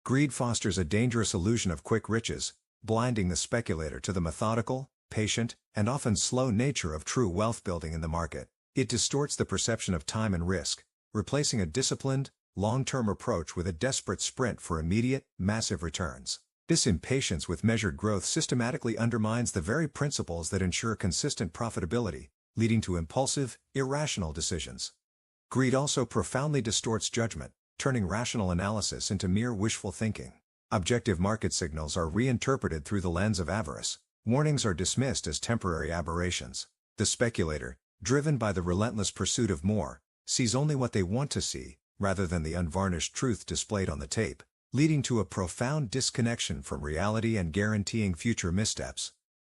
Greed fosters a dangerous illusion of quick riches, blinding the speculator to the methodical, patient, and often slow nature of true wealth building in the market. It distorts the perception of time and risk, replacing a disciplined, long-term approach with a desperate sprint for immediate, massive returns. This impatience with measured growth systematically undermines the very principles that ensure consistent profitability, leading to impulsive, irrational decisions. Greed also profoundly distorts judgment, turning rational analysis into mere wishful thinking. Objective market signals are reinterpreted through the lens of avarice. Warnings are dismissed as temporary aberrations. The speculator, driven by the relentless pursuit of more, sees only what they want to see, rather than the unvarnished truth displayed on the tape, leading to a profound disconnection from reality and guaranteeing future missteps.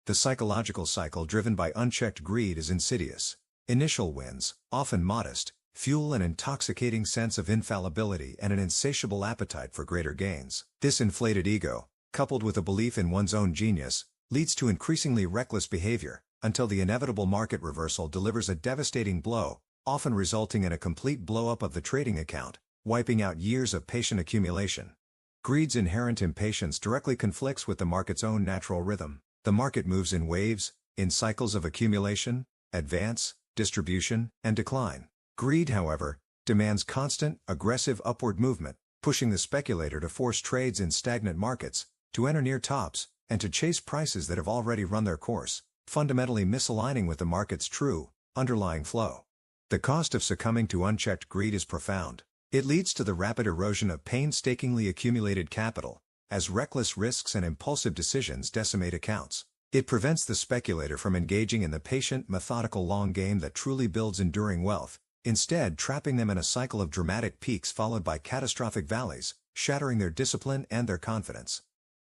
The psychological cycle driven by unchecked greed is insidious. Initial wins, often modest, fuel an intoxicating sense of infallibility and an insatiable appetite for greater gains. This inflated ego, coupled with a belief in one's own genius, leads to increasingly reckless behavior, until the inevitable market reversal delivers a devastating blow, often resulting in a complete blow-up of the trading account, wiping out years of patient accumulation. Greed's inherent impatience directly conflicts with the market's own natural rhythm. The market moves in waves, in cycles of accumulation, advance, distribution, and decline. Greed, however, demands constant, aggressive upward movement, pushing the speculator to force trades in stagnant markets, to enter near tops, and to chase prices that have already run their course, fundamentally misaligning with the market's true, underlying flow. The cost of succumbing to unchecked greed is profound. It leads to the rapid erosion of painstakingly accumulated capital, as reckless risks and impulsive decisions decimate accounts. It prevents the speculator from engaging in the patient, methodical long game that truly builds enduring wealth, instead trapping them in a cycle of dramatic peaks followed by catastrophic valleys, shattering their discipline and their confidence.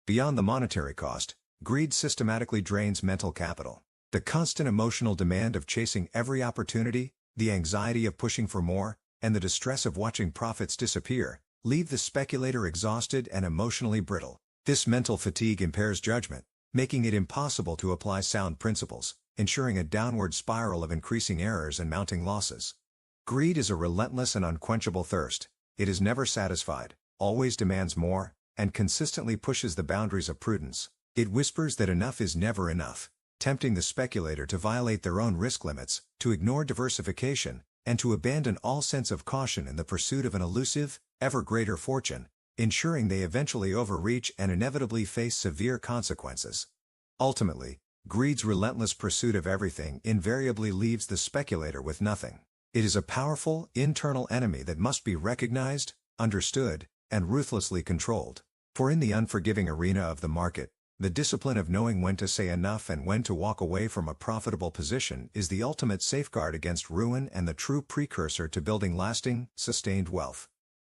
Beyond the monetary cost, greed systematically drains mental capital. The constant emotional demand of chasing every opportunity, the anxiety of pushing for more, and the distress of watching profits disappear, leave the speculator exhausted and emotionally brittle. This mental fatigue impairs judgment, making it impossible to apply sound principles, ensuring a downward spiral of increasing errors and mounting losses. Greed is a relentless and unquenchable thirst. It is never satisfied, always demands more, and consistently pushes the boundaries of prudence. It whispers that enough is never enough, tempting the speculator to violate their own risk limits, to ignore diversification, and to abandon all sense of caution in the pursuit of an elusive, ever greater fortune, ensuring they eventually overreach and inevitably face severe consequences. Ultimately, greed's relentless pursuit of everything invariably leaves the speculator with nothing. It is a powerful, internal enemy that must be recognized, understood, and ruthlessly controlled. For in the unforgiving arena of the market, the discipline of knowing when to say enough and when to walk away from a profitable position is the ultimate safeguard against ruin and the true precursor to building lasting, sustained wealth.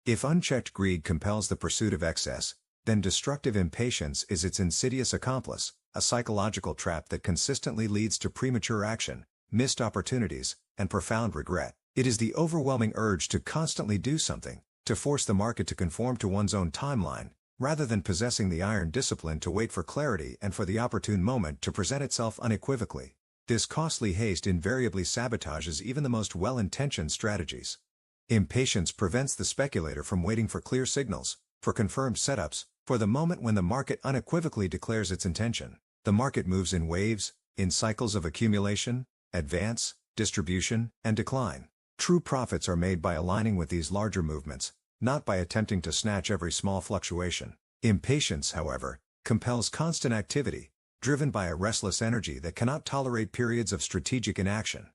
If unchecked greed compels the pursuit of excess, then destructive impatience is its insidious accomplice, a psychological trap that consistently leads to premature action, missed opportunities, and profound regret. It is the overwhelming urge to constantly do something, to force the market to conform to one's own timeline, rather than possessing the iron discipline to wait for clarity and for the opportune moment to present itself unequivocally. This costly haste invariably sabotages even the most well-intentioned strategies. Impatience prevents the speculator from waiting for clear signals, for confirmed setups, for the moment when the market unequivocally declares its intention. The market moves in waves, in cycles of accumulation, advance, distribution, and decline. True profits are made by aligning with these larger movements, not by attempting to snatch every small fluctuation. Impatience, however, compels constant activity, driven by a restless energy that cannot tolerate periods of strategic inaction.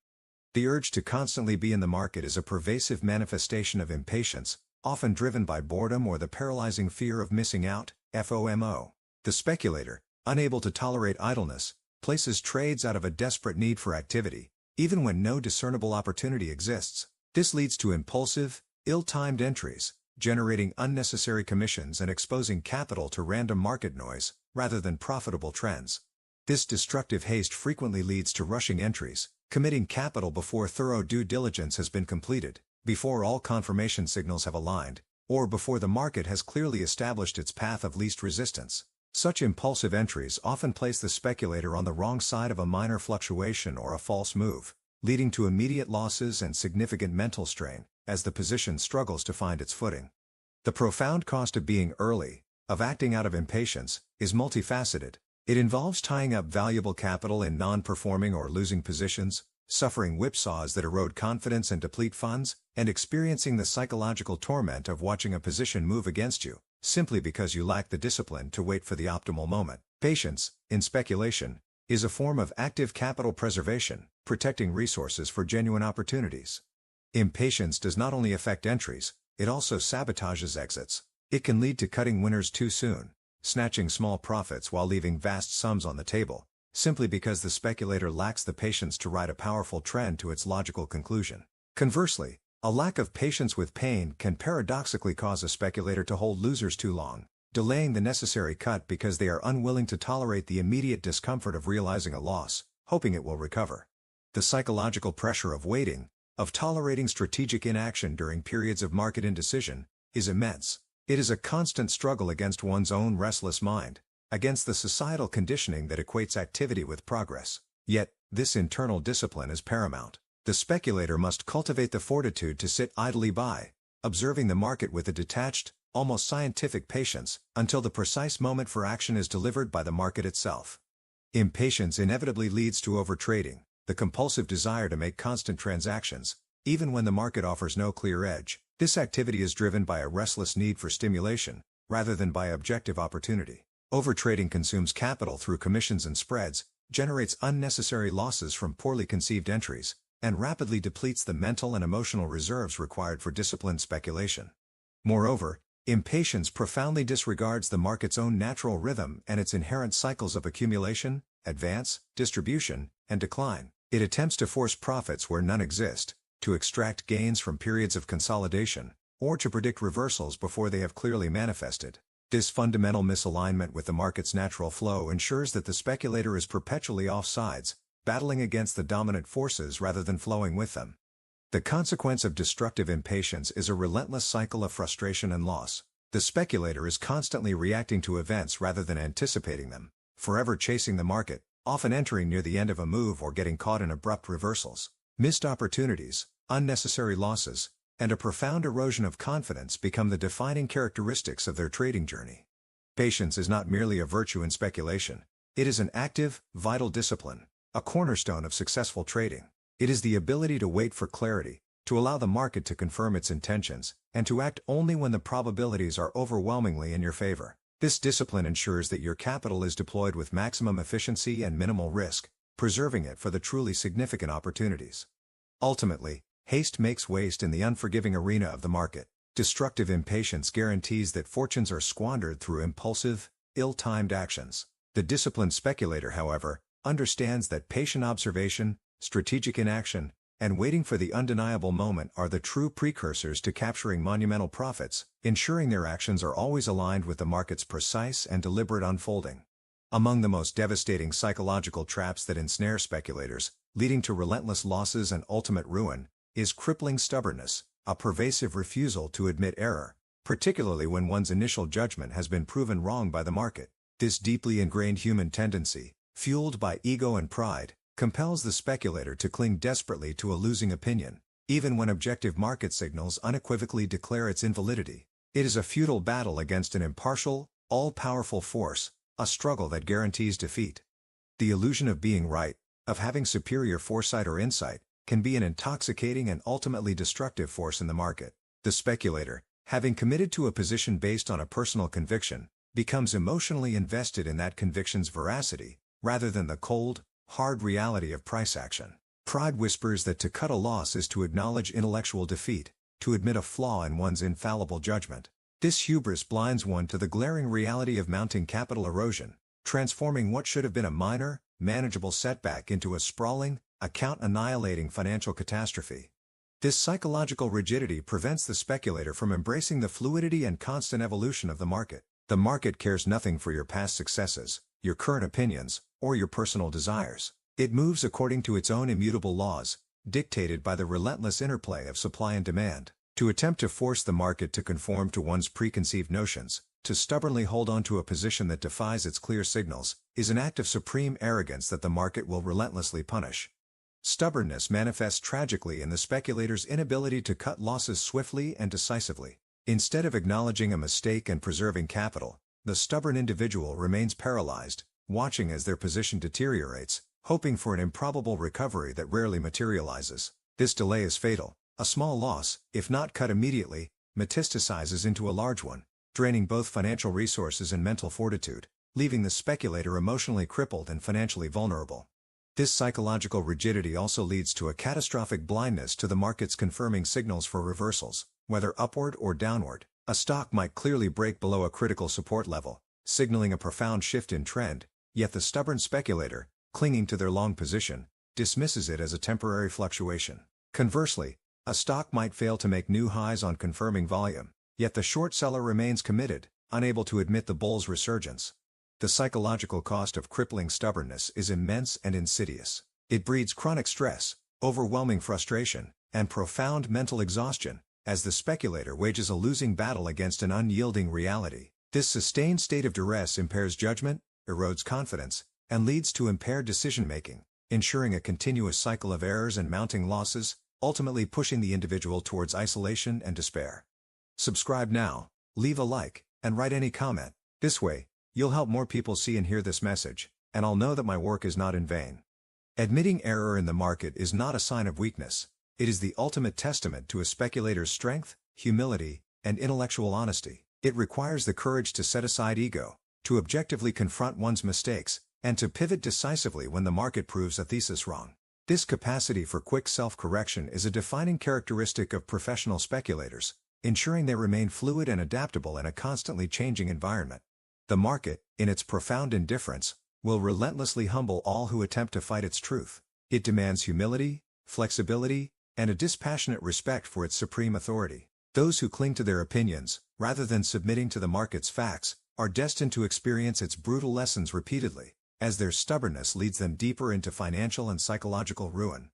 The urge to constantly be in the market is a pervasive manifestation of impatience, often driven by boredom or the paralyzing fear of missing out, FOMO. The speculator, unable to tolerate idleness, places trades out of a desperate need for activity, even when no discernible opportunity exists. This leads to impulsive, ill-timed entries, generating unnecessary commissions and exposing capital to random market noise, rather than profitable trends. This destructive haste frequently leads to rushing entries, committing capital before thorough due diligence has been completed, before all confirmation signals have aligned, or before the market has clearly established its path of least resistance. Such impulsive entries often place the speculator on the wrong side of a minor fluctuation or a false move, leading to immediate losses and significant mental strain, as the position struggles to find its footing. The profound cost of being early, of acting out of impatience, is multifaceted. It involves tying up valuable capital in non-performing or losing positions, suffering whipsaws that erode confidence and deplete funds, and experiencing the psychological torment of watching a position move against you, simply because you lack the discipline to wait for the optimal moment. Patience, in speculation, is a form of active capital preservation, protecting resources for genuine opportunities. Impatience does not only affect entries, it also sabotages exits. It can lead to cutting winners too soon, snatching small profits while leaving vast sums on the table, simply because the speculator lacks the patience to ride a powerful trend to its logical conclusion. Conversely, a lack of patience with pain can paradoxically cause a speculator to hold losers too long, delaying the necessary cut because they are unwilling to tolerate the immediate discomfort of realizing a loss, hoping it will recover. The psychological pressure of waiting, of tolerating strategic inaction during periods of market indecision, is immense. It is a constant struggle against one's own restless mind, against the societal conditioning that equates activity with progress. Yet, this internal discipline is paramount. The speculator must cultivate the fortitude to sit idly by, observing the market with a detached, almost scientific patience, until the precise moment for action is delivered by the market itself. Impatience inevitably leads to overtrading, the compulsive desire to make constant transactions, even when the market offers no clear edge. This activity is driven by a restless need for stimulation, rather than by objective opportunity. Overtrading consumes capital through commissions and spreads, generates unnecessary losses from poorly conceived entries, and rapidly depletes the mental and emotional reserves required for disciplined speculation. Moreover, impatience profoundly disregards the market's own natural rhythm and its inherent cycles of accumulation, advance, distribution, and decline. It attempts to force profits where none exist, to extract gains from periods of consolidation, or to predict reversals before they have clearly manifested. This fundamental misalignment with the market's natural flow ensures that the speculator is perpetually offsides, battling against the dominant forces rather than flowing with them. The consequence of destructive impatience is a relentless cycle of frustration and loss. The speculator is constantly reacting to events rather than anticipating them, forever chasing the market, often entering near the end of a move or getting caught in abrupt reversals. Missed opportunities, unnecessary losses, and a profound erosion of confidence become the defining characteristics of their trading journey. Patience is not merely a virtue in speculation. It is an active, vital discipline, a cornerstone of successful trading. It is the ability to wait for clarity, to allow the market to confirm its intentions, and to act only when the probabilities are overwhelmingly in your favor. This discipline ensures that your capital is deployed with maximum efficiency and minimal risk, preserving it for the truly significant opportunities. Ultimately, haste makes waste in the unforgiving arena of the market. Destructive impatience guarantees that fortunes are squandered through impulsive, ill-timed actions. The disciplined speculator, however, understands that patient observation, strategic inaction, and waiting for the undeniable moment are the true precursors to capturing monumental profits, ensuring their actions are always aligned with the market's precise and deliberate unfolding. Among the most devastating psychological traps that ensnare speculators, leading to relentless losses and ultimate ruin, is crippling stubbornness, a pervasive refusal to admit error, particularly when one's initial judgment has been proven wrong by the market. This deeply ingrained human tendency, fueled by ego and pride, compels the speculator to cling desperately to a losing opinion, even when objective market signals unequivocally declare its invalidity. It is a futile battle against an impartial, all-powerful force, a struggle that guarantees defeat. The illusion of being right, of having superior foresight or insight, can be an intoxicating and ultimately destructive force in the market. The speculator, having committed to a position based on a personal conviction, becomes emotionally invested in that conviction's veracity, rather than the cold, hard reality of price action. Pride whispers that to cut a loss is to acknowledge intellectual defeat, to admit a flaw in one's infallible judgment. This hubris blinds one to the glaring reality of mounting capital erosion, transforming what should have been a minor, manageable setback into a sprawling, account-annihilating financial catastrophe. This psychological rigidity prevents the speculator from embracing the fluidity and constant evolution of the market. The market cares nothing for your past successes, your current opinions, or your personal desires. It moves according to its own immutable laws, dictated by the relentless interplay of supply and demand. To attempt to force the market to conform to one's preconceived notions, to stubbornly hold on to a position that defies its clear signals, is an act of supreme arrogance that the market will relentlessly punish. Stubbornness manifests tragically in the speculator's inability to cut losses swiftly and decisively. Instead of acknowledging a mistake and preserving capital, the stubborn individual remains paralyzed, watching as their position deteriorates, hoping for an improbable recovery that rarely materializes. This delay is fatal. A small loss, if not cut immediately, metastasizes into a large one, draining both financial resources and mental fortitude, leaving the speculator emotionally crippled and financially vulnerable. This psychological rigidity also leads to a catastrophic blindness to the market's confirming signals for reversals, whether upward or downward. A stock might clearly break below a critical support level, signaling a profound shift in trend, yet the stubborn speculator, clinging to their long position, dismisses it as a temporary fluctuation. Conversely, a stock might fail to make new highs on confirming volume, yet the short seller remains committed, unable to admit the bull's resurgence. The psychological cost of crippling stubbornness is immense and insidious. It breeds chronic stress, overwhelming frustration, and profound mental exhaustion, as the speculator wages a losing battle against an unyielding reality. This sustained state of duress impairs judgment, erodes confidence, and leads to impaired decision-making, ensuring a continuous cycle of errors and mounting losses, ultimately pushing the individual towards isolation and despair. Subscribe now, leave a like, and write any comment. This way, you'll help more people see and hear this message, and I'll know that my work is not in vain. Admitting error in the market is not a sign of weakness. It is the ultimate testament to a speculator's strength, humility, and intellectual honesty. It requires the courage to set aside ego, to objectively confront one's mistakes, and to pivot decisively when the market proves a thesis wrong. This capacity for quick self-correction is a defining characteristic of professional speculators, ensuring they remain fluid and adaptable in a constantly changing environment. The market, in its profound indifference, will relentlessly humble all who attempt to fight its truth. It demands humility, flexibility, and a dispassionate respect for its supreme authority. Those who cling to their opinions, rather than submitting to the market's facts, are destined to experience its brutal lessons repeatedly, as their stubbornness leads them deeper into financial and psychological ruin.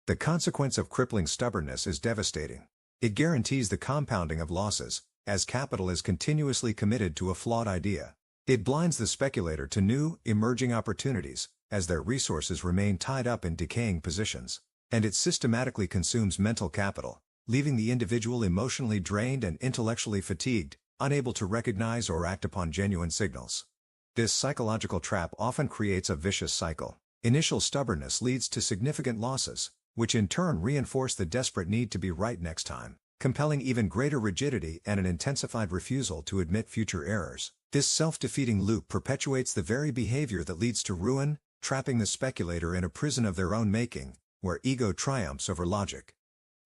The consequence of crippling stubbornness is devastating. It guarantees the compounding of losses, as capital is continuously committed to a flawed idea. It blinds the speculator to new, emerging opportunities, as their resources remain tied up in decaying positions. And it systematically consumes mental capital, leaving the individual emotionally drained and intellectually fatigued, unable to recognize or act upon genuine signals. This psychological trap often creates a vicious cycle. Initial stubbornness leads to significant losses, which in turn reinforce the desperate need to be right next time, compelling even greater rigidity and an intensified refusal to admit future errors. This self-defeating loop perpetuates the very behavior that leads to ruin, trapping the speculator in a prison of their own making, where ego triumphs over logic.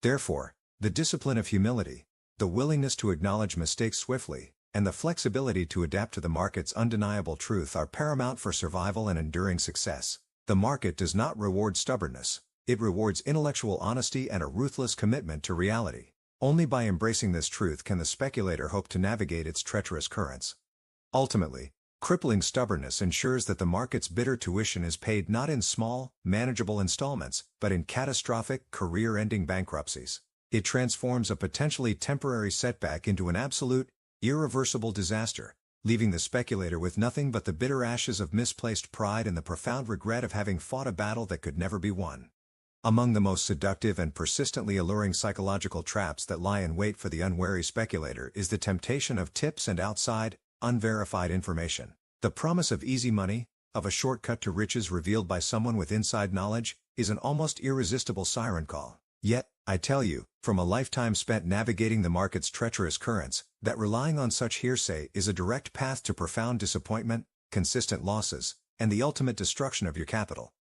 Therefore, the discipline of humility, the willingness to acknowledge mistakes swiftly, and the flexibility to adapt to the market's undeniable truth are paramount for survival and enduring success. The market does not reward stubbornness, it rewards intellectual honesty and a ruthless commitment to reality. Only by embracing this truth can the speculator hope to navigate its treacherous currents. Ultimately, crippling stubbornness ensures that the market's bitter tuition is paid not in small, manageable installments, but in catastrophic, career-ending bankruptcies. It transforms a potentially temporary setback into an absolute, irreversible disaster, leaving the speculator with nothing but the bitter ashes of misplaced pride and the profound regret of having fought a battle that could never be won. Among the most seductive and persistently alluring psychological traps that lie in wait for the unwary speculator is the temptation of tips and outside, unverified information. The promise of easy money, of a shortcut to riches revealed by someone with inside knowledge, is an almost irresistible siren call. Yet, I tell you, from a lifetime spent navigating the market's treacherous currents, that relying on such hearsay is a direct path to profound disappointment, consistent losses, and the ultimate destruction of your capital.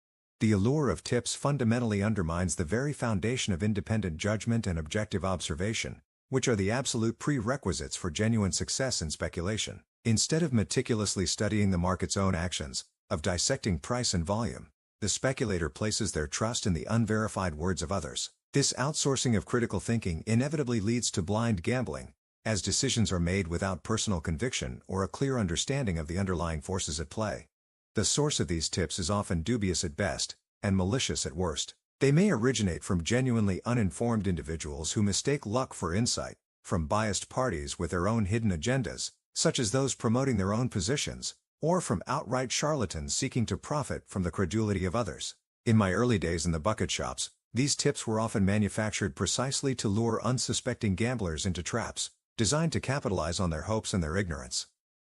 The allure of tips fundamentally undermines the very foundation of independent judgment and objective observation, which are the absolute prerequisites for genuine success in speculation. Instead of meticulously studying the market's own actions, of dissecting price and volume, the speculator places their trust in the unverified words of others. This outsourcing of critical thinking inevitably leads to blind gambling, as decisions are made without personal conviction or a clear understanding of the underlying forces at play. The source of these tips is often dubious at best, and malicious at worst. They may originate from genuinely uninformed individuals who mistake luck for insight, from biased parties with their own hidden agendas, such as those promoting their own positions, or from outright charlatans seeking to profit from the credulity of others. In my early days in the bucket shops, these tips were often manufactured precisely to lure unsuspecting gamblers into traps, designed to capitalize on their hopes and their ignorance.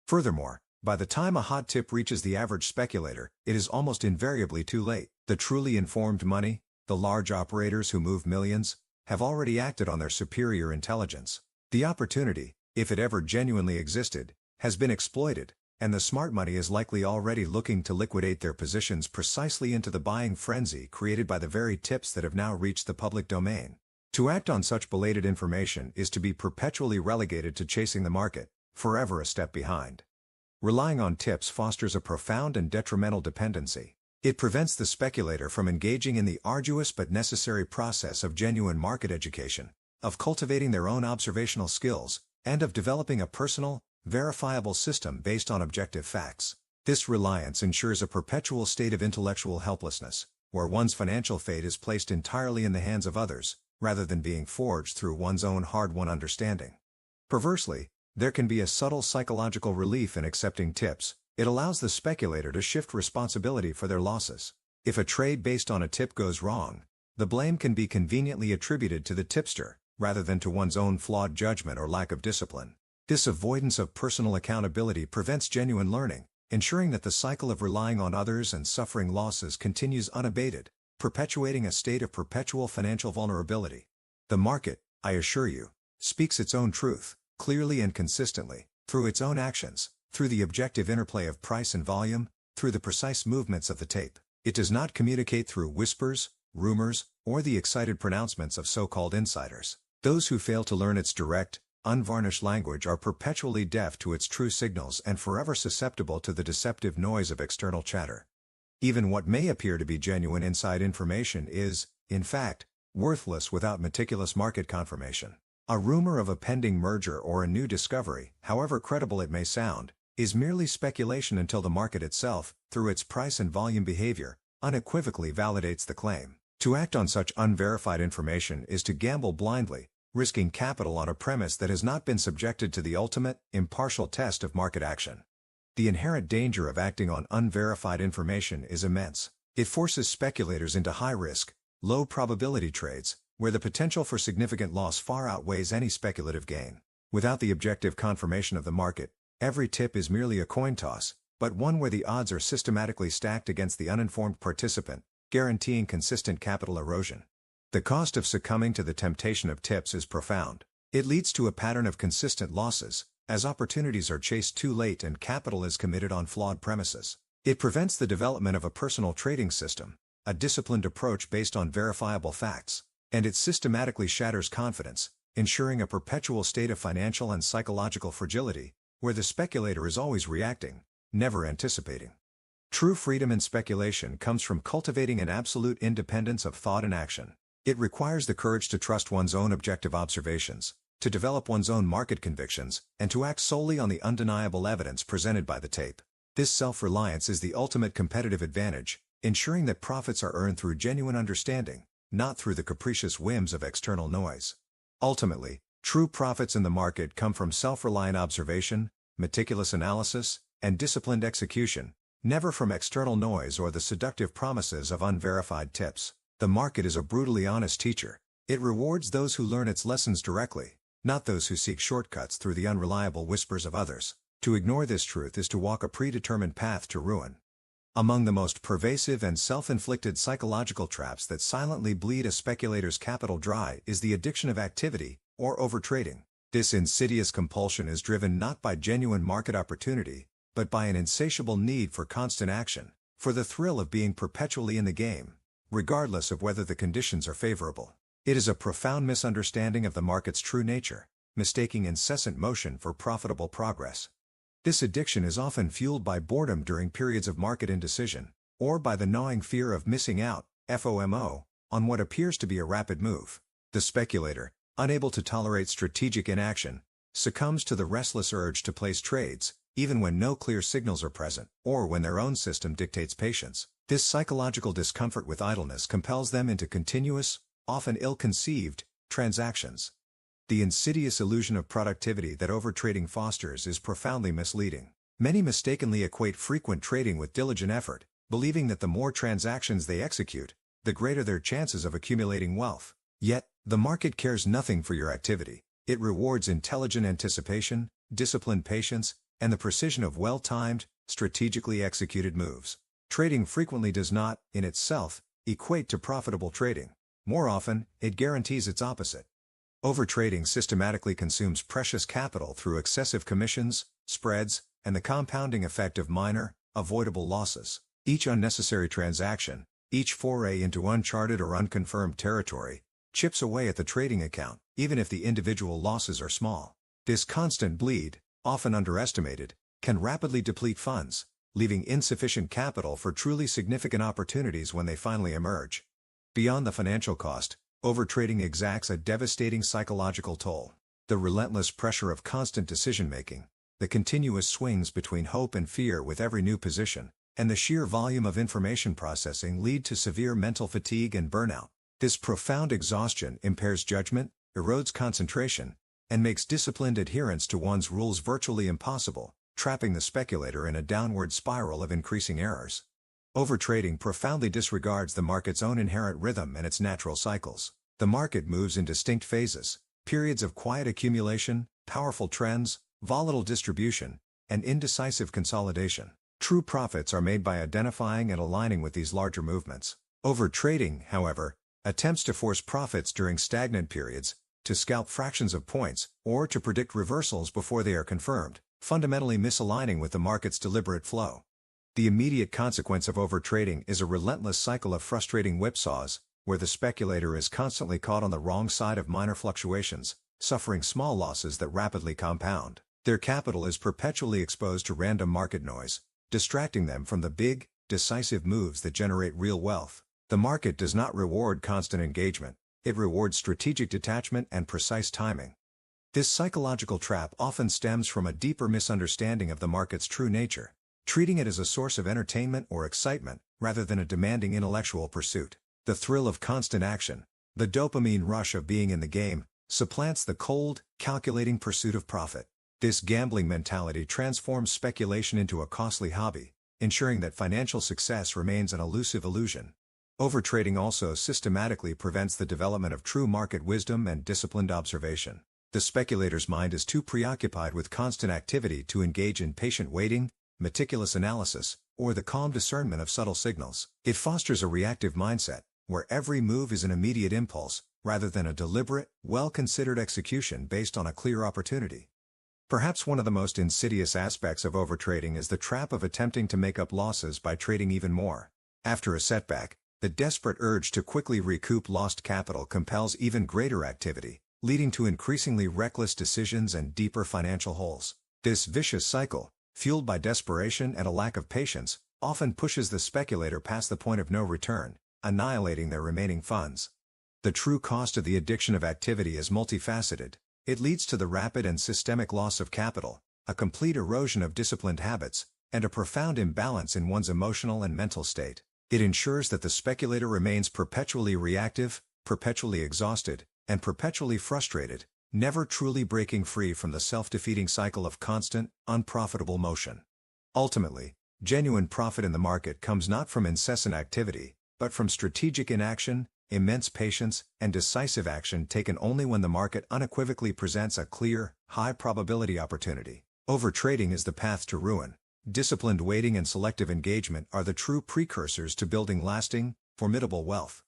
Furthermore, by the time a hot tip reaches the average speculator, it is almost invariably too late. The truly informed money, the large operators who move millions, have already acted on their superior intelligence. The opportunity, if it ever genuinely existed, has been exploited, and the smart money is likely already looking to liquidate their positions precisely into the buying frenzy created by the very tips that have now reached the public domain. To act on such belated information is to be perpetually relegated to chasing the market, forever a step behind. Relying on tips fosters a profound and detrimental dependency. It prevents the speculator from engaging in the arduous but necessary process of genuine market education, of cultivating their own observational skills, and of developing a personal, verifiable system based on objective facts. This reliance ensures a perpetual state of intellectual helplessness, where one's financial fate is placed entirely in the hands of others, rather than being forged through one's own hard-won understanding. Perversely, there can be a subtle psychological relief in accepting tips. It allows the speculator to shift responsibility for their losses. If a trade based on a tip goes wrong, the blame can be conveniently attributed to the tipster, rather than to one's own flawed judgment or lack of discipline. This avoidance of personal accountability prevents genuine learning, ensuring that the cycle of relying on others and suffering losses continues unabated, perpetuating a state of perpetual financial vulnerability. The market, I assure you, speaks its own truth, clearly and consistently, through its own actions, through the objective interplay of price and volume, through the precise movements of the tape. It does not communicate through whispers, rumors, or the excited pronouncements of so-called insiders. Those who fail to learn its direct, unvarnished language are perpetually deaf to its true signals and forever susceptible to the deceptive noise of external chatter. Even what may appear to be genuine inside information is, in fact, worthless without meticulous market confirmation. A rumor of a pending merger or a new discovery, however credible it may sound, is merely speculation until the market itself, through its price and volume behavior, unequivocally validates the claim. To act on such unverified information is to gamble blindly, risking capital on a premise that has not been subjected to the ultimate, impartial test of market action. The inherent danger of acting on unverified information is immense. It forces speculators into high-risk, low-probability trades, where the potential for significant loss far outweighs any speculative gain. Without the objective confirmation of the market, every tip is merely a coin toss, but one where the odds are systematically stacked against the uninformed participant, guaranteeing consistent capital erosion. The cost of succumbing to the temptation of tips is profound. It leads to a pattern of consistent losses, as opportunities are chased too late and capital is committed on flawed premises. It prevents the development of a personal trading system, a disciplined approach based on verifiable facts, and it systematically shatters confidence, ensuring a perpetual state of financial and psychological fragility, where the speculator is always reacting, never anticipating. True freedom in speculation comes from cultivating an absolute independence of thought and action. It requires the courage to trust one's own objective observations, to develop one's own market convictions, and to act solely on the undeniable evidence presented by the tape. This self-reliance is the ultimate competitive advantage, ensuring that profits are earned through genuine understanding, not through the capricious whims of external noise. Ultimately, true profits in the market come from self-reliant observation, meticulous analysis, and disciplined execution, never from external noise or the seductive promises of unverified tips. The market is a brutally honest teacher. It rewards those who learn its lessons directly, not those who seek shortcuts through the unreliable whispers of others. To ignore this truth is to walk a predetermined path to ruin. Among the most pervasive and self-inflicted psychological traps that silently bleed a speculator's capital dry is the addiction of activity, or overtrading. This insidious compulsion is driven not by genuine market opportunity, but by an insatiable need for constant action, for the thrill of being perpetually in the game, regardless of whether the conditions are favorable. It is a profound misunderstanding of the market's true nature, mistaking incessant motion for profitable progress. This addiction is often fueled by boredom during periods of market indecision, or by the gnawing fear of missing out, FOMO, on what appears to be a rapid move. The speculator, unable to tolerate strategic inaction, succumbs to the restless urge to place trades, even when no clear signals are present, or when their own system dictates patience. This psychological discomfort with idleness compels them into continuous, often ill-conceived, transactions. The insidious illusion of productivity that overtrading fosters is profoundly misleading. Many mistakenly equate frequent trading with diligent effort, believing that the more transactions they execute, the greater their chances of accumulating wealth. Yet, the market cares nothing for your activity. It rewards intelligent anticipation, disciplined patience, and the precision of well-timed, strategically executed moves. Trading frequently does not, in itself, equate to profitable trading. More often, it guarantees its opposite. Overtrading systematically consumes precious capital through excessive commissions, spreads, and the compounding effect of minor, avoidable losses. Each unnecessary transaction, each foray into uncharted or unconfirmed territory, chips away at the trading account, even if the individual losses are small. This constant bleed, often underestimated, can rapidly deplete funds, leaving insufficient capital for truly significant opportunities when they finally emerge. Beyond the financial cost, overtrading exacts a devastating psychological toll. The relentless pressure of constant decision-making, the continuous swings between hope and fear with every new position, and the sheer volume of information processing lead to severe mental fatigue and burnout. This profound exhaustion impairs judgment, erodes concentration, and makes disciplined adherence to one's rules virtually impossible, trapping the speculator in a downward spiral of increasing errors. Overtrading profoundly disregards the market's own inherent rhythm and its natural cycles. The market moves in distinct phases, periods of quiet accumulation, powerful trends, volatile distribution, and indecisive consolidation. True profits are made by identifying and aligning with these larger movements. Overtrading, however, attempts to force profits during stagnant periods, to scalp fractions of points, or to predict reversals before they are confirmed, fundamentally misaligning with the market's deliberate flow. The immediate consequence of overtrading is a relentless cycle of frustrating whipsaws, where the speculator is constantly caught on the wrong side of minor fluctuations, suffering small losses that rapidly compound. Their capital is perpetually exposed to random market noise, distracting them from the big, decisive moves that generate real wealth. The market does not reward constant engagement, it rewards strategic detachment and precise timing. This psychological trap often stems from a deeper misunderstanding of the market's true nature, treating it as a source of entertainment or excitement, rather than a demanding intellectual pursuit. The thrill of constant action, the dopamine rush of being in the game, supplants the cold, calculating pursuit of profit. This gambling mentality transforms speculation into a costly hobby, ensuring that financial success remains an elusive illusion. Overtrading also systematically prevents the development of true market wisdom and disciplined observation. The speculator's mind is too preoccupied with constant activity to engage in patient waiting, meticulous analysis, or the calm discernment of subtle signals. It fosters a reactive mindset, where every move is an immediate impulse, rather than a deliberate, well-considered execution based on a clear opportunity. Perhaps one of the most insidious aspects of overtrading is the trap of attempting to make up losses by trading even more. After a setback, the desperate urge to quickly recoup lost capital compels even greater activity, leading to increasingly reckless decisions and deeper financial holes. This vicious cycle, fueled by desperation and a lack of patience, often pushes the speculator past the point of no return, annihilating their remaining funds. The true cost of the addiction of activity is multifaceted. It leads to the rapid and systemic loss of capital, a complete erosion of disciplined habits, and a profound imbalance in one's emotional and mental state. It ensures that the speculator remains perpetually reactive, perpetually exhausted, and perpetually frustrated, never truly breaking free from the self-defeating cycle of constant, unprofitable motion. Ultimately, genuine profit in the market comes not from incessant activity, but from strategic inaction, immense patience, and decisive action taken only when the market unequivocally presents a clear, high-probability opportunity. Overtrading is the path to ruin. Disciplined waiting and selective engagement are the true precursors to building lasting, formidable wealth.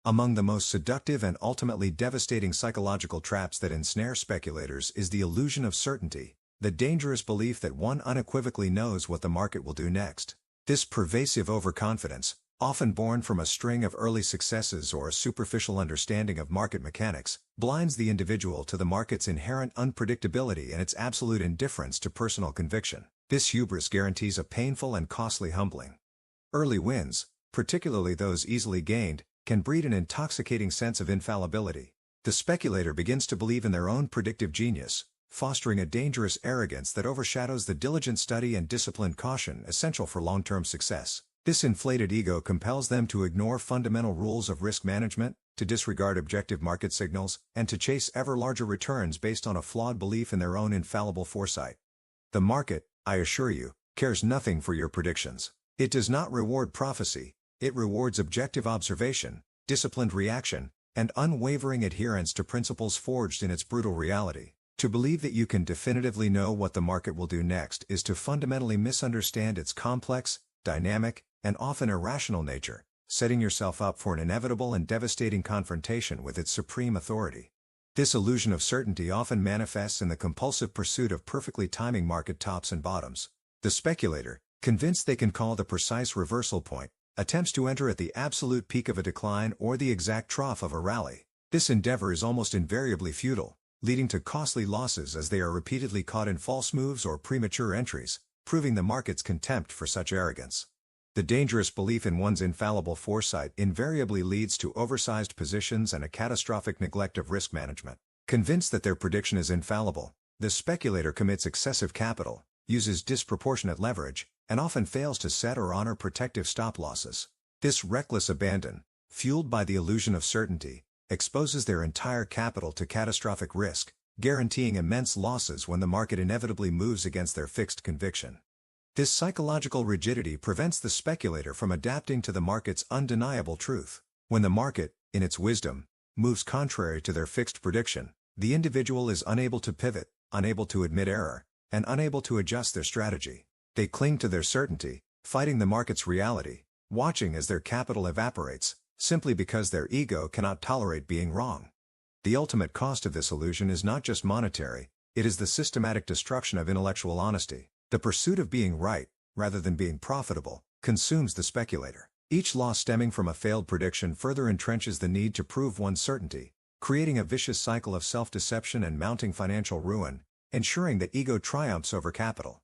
Among the most seductive and ultimately devastating psychological traps that ensnare speculators is the illusion of certainty, the dangerous belief that one unequivocally knows what the market will do next. This pervasive overconfidence, often born from a string of early successes or a superficial understanding of market mechanics, blinds the individual to the market's inherent unpredictability and its absolute indifference to personal conviction. This hubris guarantees a painful and costly humbling. Early wins, particularly those easily gained, can breed an intoxicating sense of infallibility. The speculator begins to believe in their own predictive genius, fostering a dangerous arrogance that overshadows the diligent study and disciplined caution essential for long-term success. This inflated ego compels them to ignore fundamental rules of risk management, to disregard objective market signals, and to chase ever larger returns based on a flawed belief in their own infallible foresight. The market, I assure you, cares nothing for your predictions. It does not reward prophecy, it rewards objective observation, disciplined reaction, and unwavering adherence to principles forged in its brutal reality. To believe that you can definitively know what the market will do next is to fundamentally misunderstand its complex, dynamic, and often irrational nature, setting yourself up for an inevitable and devastating confrontation with its supreme authority. This illusion of certainty often manifests in the compulsive pursuit of perfectly timing market tops and bottoms. The speculator, convinced they can call the precise reversal point, attempts to enter at the absolute peak of a decline or the exact trough of a rally. This endeavor is almost invariably futile, leading to costly losses as they are repeatedly caught in false moves or premature entries, proving the market's contempt for such arrogance. The dangerous belief in one's infallible foresight invariably leads to oversized positions and a catastrophic neglect of risk management. Convinced that their prediction is infallible, the speculator commits excessive capital, uses disproportionate leverage, and often fails to set or honor protective stop losses. This reckless abandon, fueled by the illusion of certainty, exposes their entire capital to catastrophic risk, guaranteeing immense losses when the market inevitably moves against their fixed conviction. This psychological rigidity prevents the speculator from adapting to the market's undeniable truth. When the market, in its wisdom, moves contrary to their fixed prediction, the individual is unable to pivot, unable to admit error, and unable to adjust their strategy. They cling to their certainty, fighting the market's reality, watching as their capital evaporates, simply because their ego cannot tolerate being wrong. The ultimate cost of this illusion is not just monetary, it is the systematic destruction of intellectual honesty. The pursuit of being right, rather than being profitable, consumes the speculator. Each loss stemming from a failed prediction further entrenches the need to prove one's certainty, creating a vicious cycle of self-deception and mounting financial ruin, ensuring that ego triumphs over capital.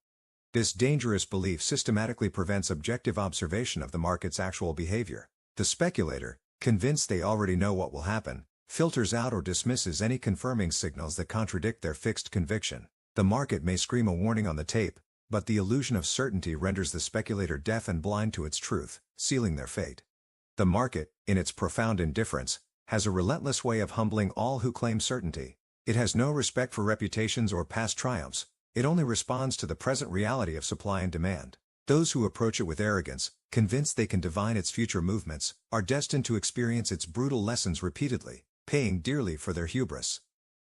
This dangerous belief systematically prevents objective observation of the market's actual behavior. The speculator, convinced they already know what will happen, filters out or dismisses any confirming signals that contradict their fixed conviction. The market may scream a warning on the tape, but the illusion of certainty renders the speculator deaf and blind to its truth, sealing their fate. The market, in its profound indifference, has a relentless way of humbling all who claim certainty. It has no respect for reputations or past triumphs, it only responds to the present reality of supply and demand. Those who approach it with arrogance, convinced they can divine its future movements, are destined to experience its brutal lessons repeatedly, paying dearly for their hubris.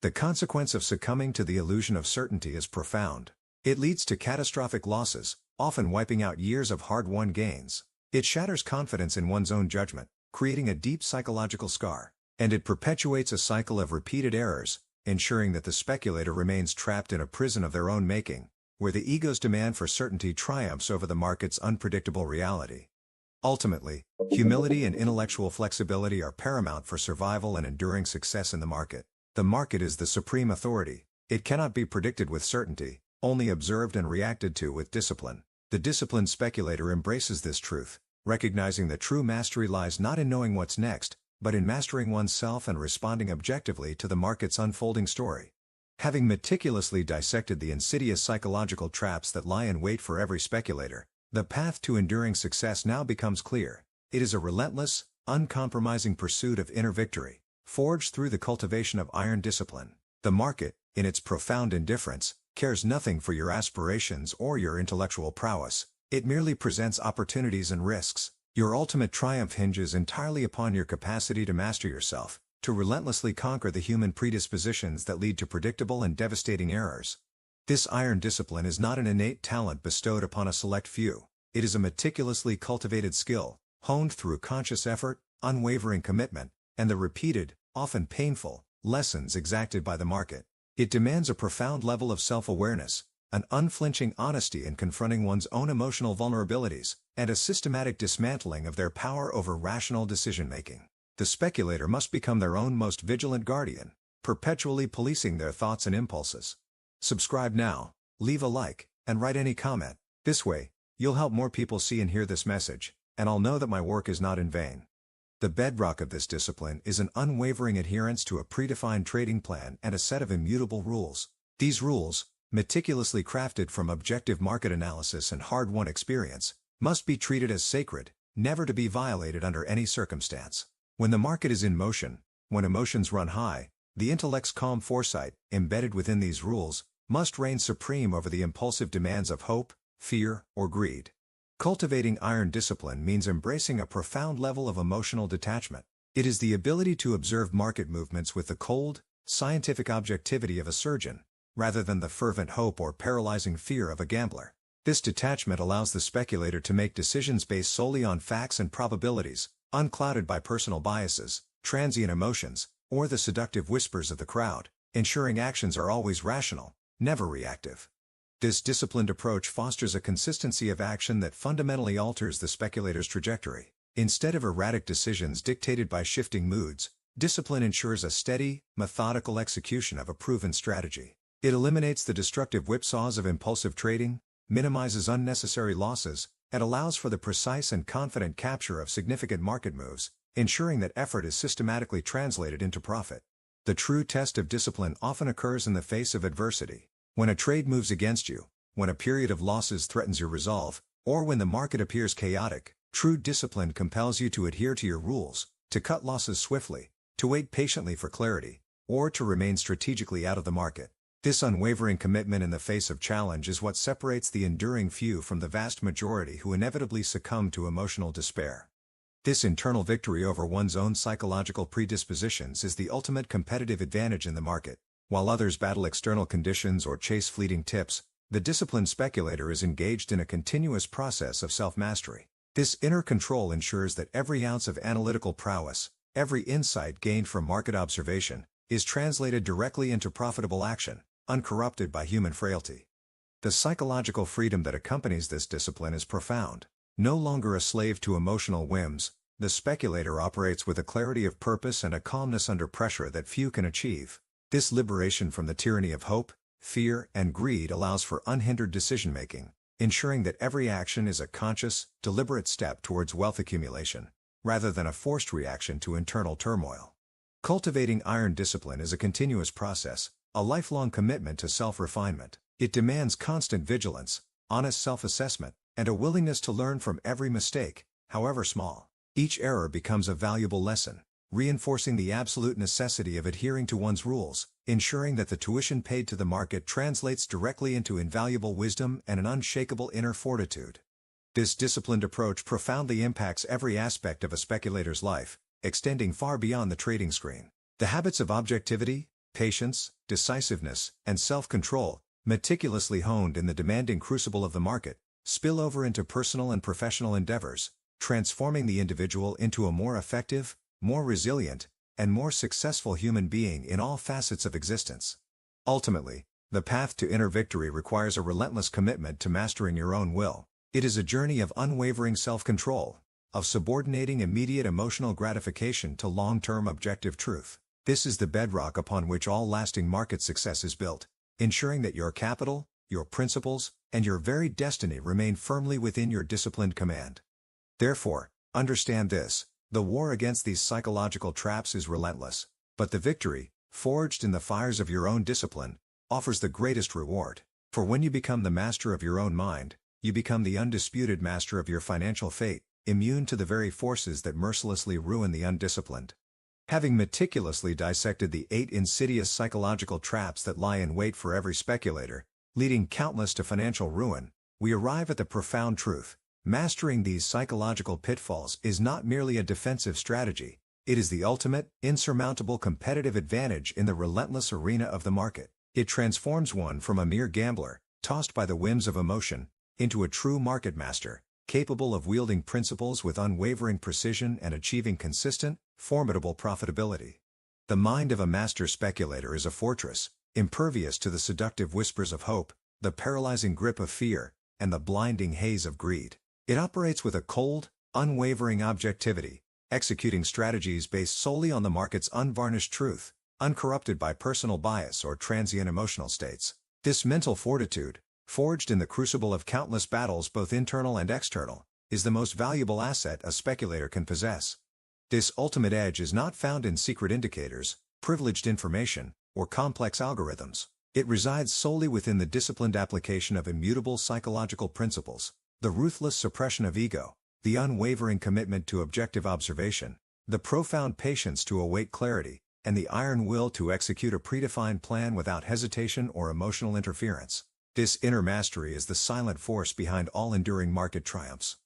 The consequence of succumbing to the illusion of certainty is profound. It leads to catastrophic losses, often wiping out years of hard-won gains. It shatters confidence in one's own judgment, creating a deep psychological scar. And it perpetuates a cycle of repeated errors, ensuring that the speculator remains trapped in a prison of their own making, where the ego's demand for certainty triumphs over the market's unpredictable reality. Ultimately, humility and intellectual flexibility are paramount for survival and enduring success in the market. The market is the supreme authority. It cannot be predicted with certainty, only observed and reacted to with discipline. The disciplined speculator embraces this truth, recognizing that true mastery lies not in knowing what's next, but in mastering oneself and responding objectively to the market's unfolding story. Having meticulously dissected the insidious psychological traps that lie in wait for every speculator, the path to enduring success now becomes clear. It is a relentless, uncompromising pursuit of inner victory, forged through the cultivation of iron discipline. The market, in its profound indifference, cares nothing for your aspirations or your intellectual prowess. It merely presents opportunities and risks. Your ultimate triumph hinges entirely upon your capacity to master yourself, to relentlessly conquer the human predispositions that lead to predictable and devastating errors. This iron discipline is not an innate talent bestowed upon a select few. It is a meticulously cultivated skill, honed through conscious effort, unwavering commitment, and the repeated, often painful, lessons exacted by the market. It demands a profound level of self-awareness, an unflinching honesty in confronting one's own emotional vulnerabilities, and a systematic dismantling of their power over rational decision-making. The speculator must become their own most vigilant guardian, perpetually policing their thoughts and impulses. Subscribe now, leave a like, and write any comment. This way, you'll help more people see and hear this message, and I'll know that my work is not in vain. The bedrock of this discipline is an unwavering adherence to a predefined trading plan and a set of immutable rules. These rules, meticulously crafted from objective market analysis and hard-won experience, must be treated as sacred, never to be violated under any circumstance. When the market is in motion, when emotions run high, the intellect's calm foresight, embedded within these rules, must reign supreme over the impulsive demands of hope, fear, or greed. Cultivating iron discipline means embracing a profound level of emotional detachment. It is the ability to observe market movements with the cold, scientific objectivity of a surgeon, rather than the fervent hope or paralyzing fear of a gambler. This detachment allows the speculator to make decisions based solely on facts and probabilities, unclouded by personal biases, transient emotions, or the seductive whispers of the crowd, ensuring actions are always rational, never reactive. This disciplined approach fosters a consistency of action that fundamentally alters the speculator's trajectory. Instead of erratic decisions dictated by shifting moods, discipline ensures a steady, methodical execution of a proven strategy. It eliminates the destructive whipsaws of impulsive trading, minimizes unnecessary losses, and allows for the precise and confident capture of significant market moves, ensuring that effort is systematically translated into profit. The true test of discipline often occurs in the face of adversity. When a trade moves against you, when a period of losses threatens your resolve, or when the market appears chaotic, true discipline compels you to adhere to your rules, to cut losses swiftly, to wait patiently for clarity, or to remain strategically out of the market. This unwavering commitment in the face of challenge is what separates the enduring few from the vast majority who inevitably succumb to emotional despair. This internal victory over one's own psychological predispositions is the ultimate competitive advantage in the market. While others battle external conditions or chase fleeting tips, the disciplined speculator is engaged in a continuous process of self-mastery. This inner control ensures that every ounce of analytical prowess, every insight gained from market observation, is translated directly into profitable action, uncorrupted by human frailty. The psychological freedom that accompanies this discipline is profound. No longer a slave to emotional whims, the speculator operates with a clarity of purpose and a calmness under pressure that few can achieve. This liberation from the tyranny of hope, fear, and greed allows for unhindered decision-making, ensuring that every action is a conscious, deliberate step towards wealth accumulation, rather than a forced reaction to internal turmoil. Cultivating iron discipline is a continuous process, a lifelong commitment to self-refinement. It demands constant vigilance, honest self-assessment, and a willingness to learn from every mistake, however small. Each error becomes a valuable lesson, reinforcing the absolute necessity of adhering to one's rules, ensuring that the tuition paid to the market translates directly into invaluable wisdom and an unshakable inner fortitude. This disciplined approach profoundly impacts every aspect of a speculator's life, extending far beyond the trading screen. The habits of objectivity, patience, decisiveness, and self-control, meticulously honed in the demanding crucible of the market, spill over into personal and professional endeavors, transforming the individual into a more effective, more resilient, and more successful human being in all facets of existence. Ultimately, the path to inner victory requires a relentless commitment to mastering your own will. It is a journey of unwavering self-control, of subordinating immediate emotional gratification to long-term objective truth. This is the bedrock upon which all lasting market success is built, ensuring that your capital, your principles, and your very destiny remain firmly within your disciplined command. Therefore, understand this: the war against these psychological traps is relentless, but the victory, forged in the fires of your own discipline, offers the greatest reward. For when you become the master of your own mind, you become the undisputed master of your financial fate, immune to the very forces that mercilessly ruin the undisciplined. Having meticulously dissected the 8 insidious psychological traps that lie in wait for every speculator, leading countless to financial ruin, we arrive at the profound truth: mastering these psychological pitfalls is not merely a defensive strategy, it is the ultimate, insurmountable competitive advantage in the relentless arena of the market. It transforms one from a mere gambler, tossed by the whims of emotion, into a true market master, capable of wielding principles with unwavering precision and achieving consistent, formidable profitability. The mind of a master speculator is a fortress, impervious to the seductive whispers of hope, the paralyzing grip of fear, and the blinding haze of greed. It operates with a cold, unwavering objectivity, executing strategies based solely on the market's unvarnished truth, uncorrupted by personal bias or transient emotional states. This mental fortitude, forged in the crucible of countless battles both internal and external, is the most valuable asset a speculator can possess. This ultimate edge is not found in secret indicators, privileged information, or complex algorithms. It resides solely within the disciplined application of immutable psychological principles, the ruthless suppression of ego, the unwavering commitment to objective observation, the profound patience to await clarity, and the iron will to execute a predefined plan without hesitation or emotional interference. This inner mastery is the silent force behind all enduring market triumphs.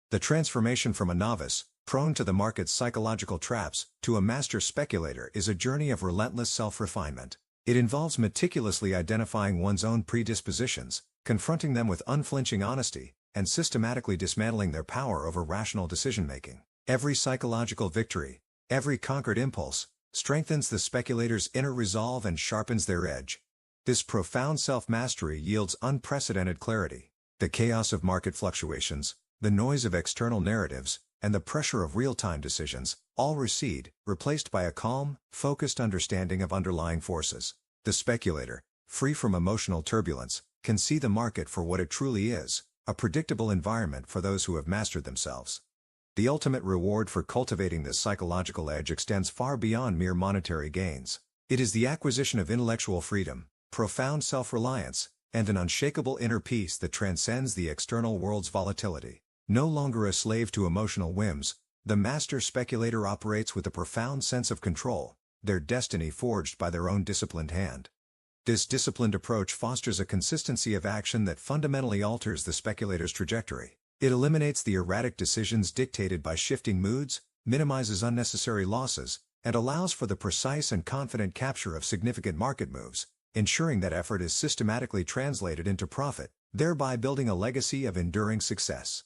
The transformation from a novice, prone to the market's psychological traps, to a master speculator is a journey of relentless self-refinement. It involves meticulously identifying one's own predispositions, confronting them with unflinching honesty, and systematically dismantling their power over rational decision-making. Every psychological victory, every conquered impulse, strengthens the speculator's inner resolve and sharpens their edge. This profound self-mastery yields unprecedented clarity. The chaos of market fluctuations, the noise of external narratives, and the pressure of real-time decisions, all recede, replaced by a calm, focused understanding of underlying forces. The speculator, free from emotional turbulence, can see the market for what it truly is, a predictable environment for those who have mastered themselves. The ultimate reward for cultivating this psychological edge extends far beyond mere monetary gains. It is the acquisition of intellectual freedom, profound self-reliance, and an unshakable inner peace that transcends the external world's volatility. No longer a slave to emotional whims, The master speculator operates with a profound sense of control, their destiny forged by their own disciplined hand. This disciplined approach fosters a consistency of action that fundamentally alters the speculator's trajectory. It eliminates the erratic decisions dictated by shifting moods, minimizes unnecessary losses, and allows for the precise and confident capture of significant market moves, ensuring that effort is systematically translated into profit, thereby building a legacy of enduring success.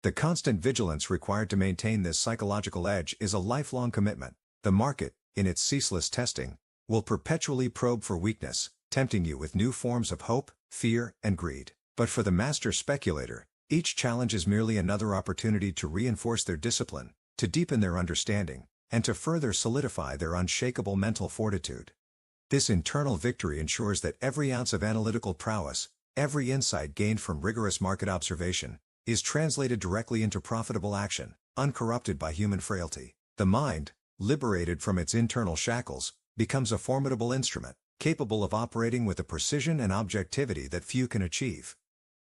The constant vigilance required to maintain this psychological edge is a lifelong commitment. The market, in its ceaseless testing, will perpetually probe for weakness, tempting you with new forms of hope, fear, and greed. But for the master speculator, each challenge is merely another opportunity to reinforce their discipline, to deepen their understanding, and to further solidify their unshakable mental fortitude. This internal victory ensures that every ounce of analytical prowess, every insight gained from rigorous market observation, is translated directly into profitable action, uncorrupted by human frailty. The mind, liberated from its internal shackles, becomes a formidable instrument, capable of operating with a precision and objectivity that few can achieve.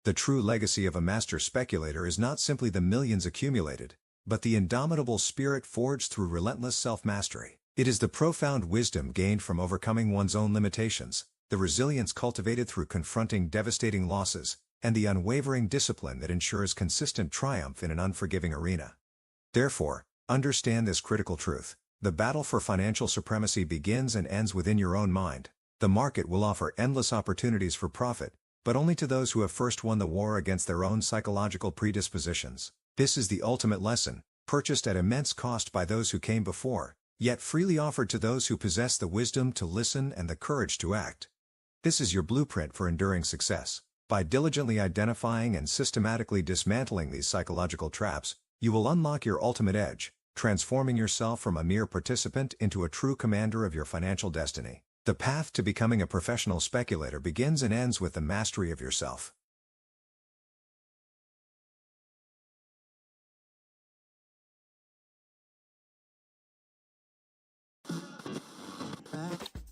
The true legacy of a master speculator is not simply the millions accumulated, but the indomitable spirit forged through relentless self-mastery. It is the profound wisdom gained from overcoming one's own limitations, the resilience cultivated through confronting devastating losses, and the unwavering discipline that ensures consistent triumph in an unforgiving arena. Therefore, understand this critical truth. The battle for financial supremacy begins and ends within your own mind. The market will offer endless opportunities for profit, but only to those who have first won the war against their own psychological predispositions. This is the ultimate lesson, purchased at immense cost by those who came before, yet freely offered to those who possess the wisdom to listen and the courage to act. This is your blueprint for enduring success. By diligently identifying and systematically dismantling these psychological traps, you will unlock your ultimate edge, transforming yourself from a mere participant into a true commander of your financial destiny. The path to becoming a professional speculator begins and ends with the mastery of yourself.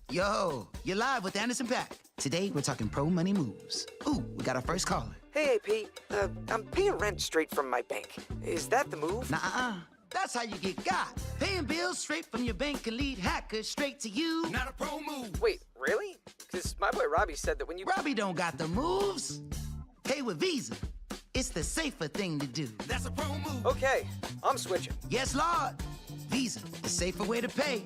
Yo, you're live with Anderson .Paak. Today, we're talking pro money moves. Ooh, we got our first caller. Hey, AP. I'm paying rent straight from my bank. Is that the move? Nuh-uh. That's how you get got. Paying bills straight from your bank can lead hackers straight to you. Not a pro move. Wait, really? Because my boy Robbie said that when you... Robbie don't got the moves. Pay with Visa. It's the safer thing to do. That's a pro move. Okay, I'm switching. Yes, Lord. Visa, the safer way to pay.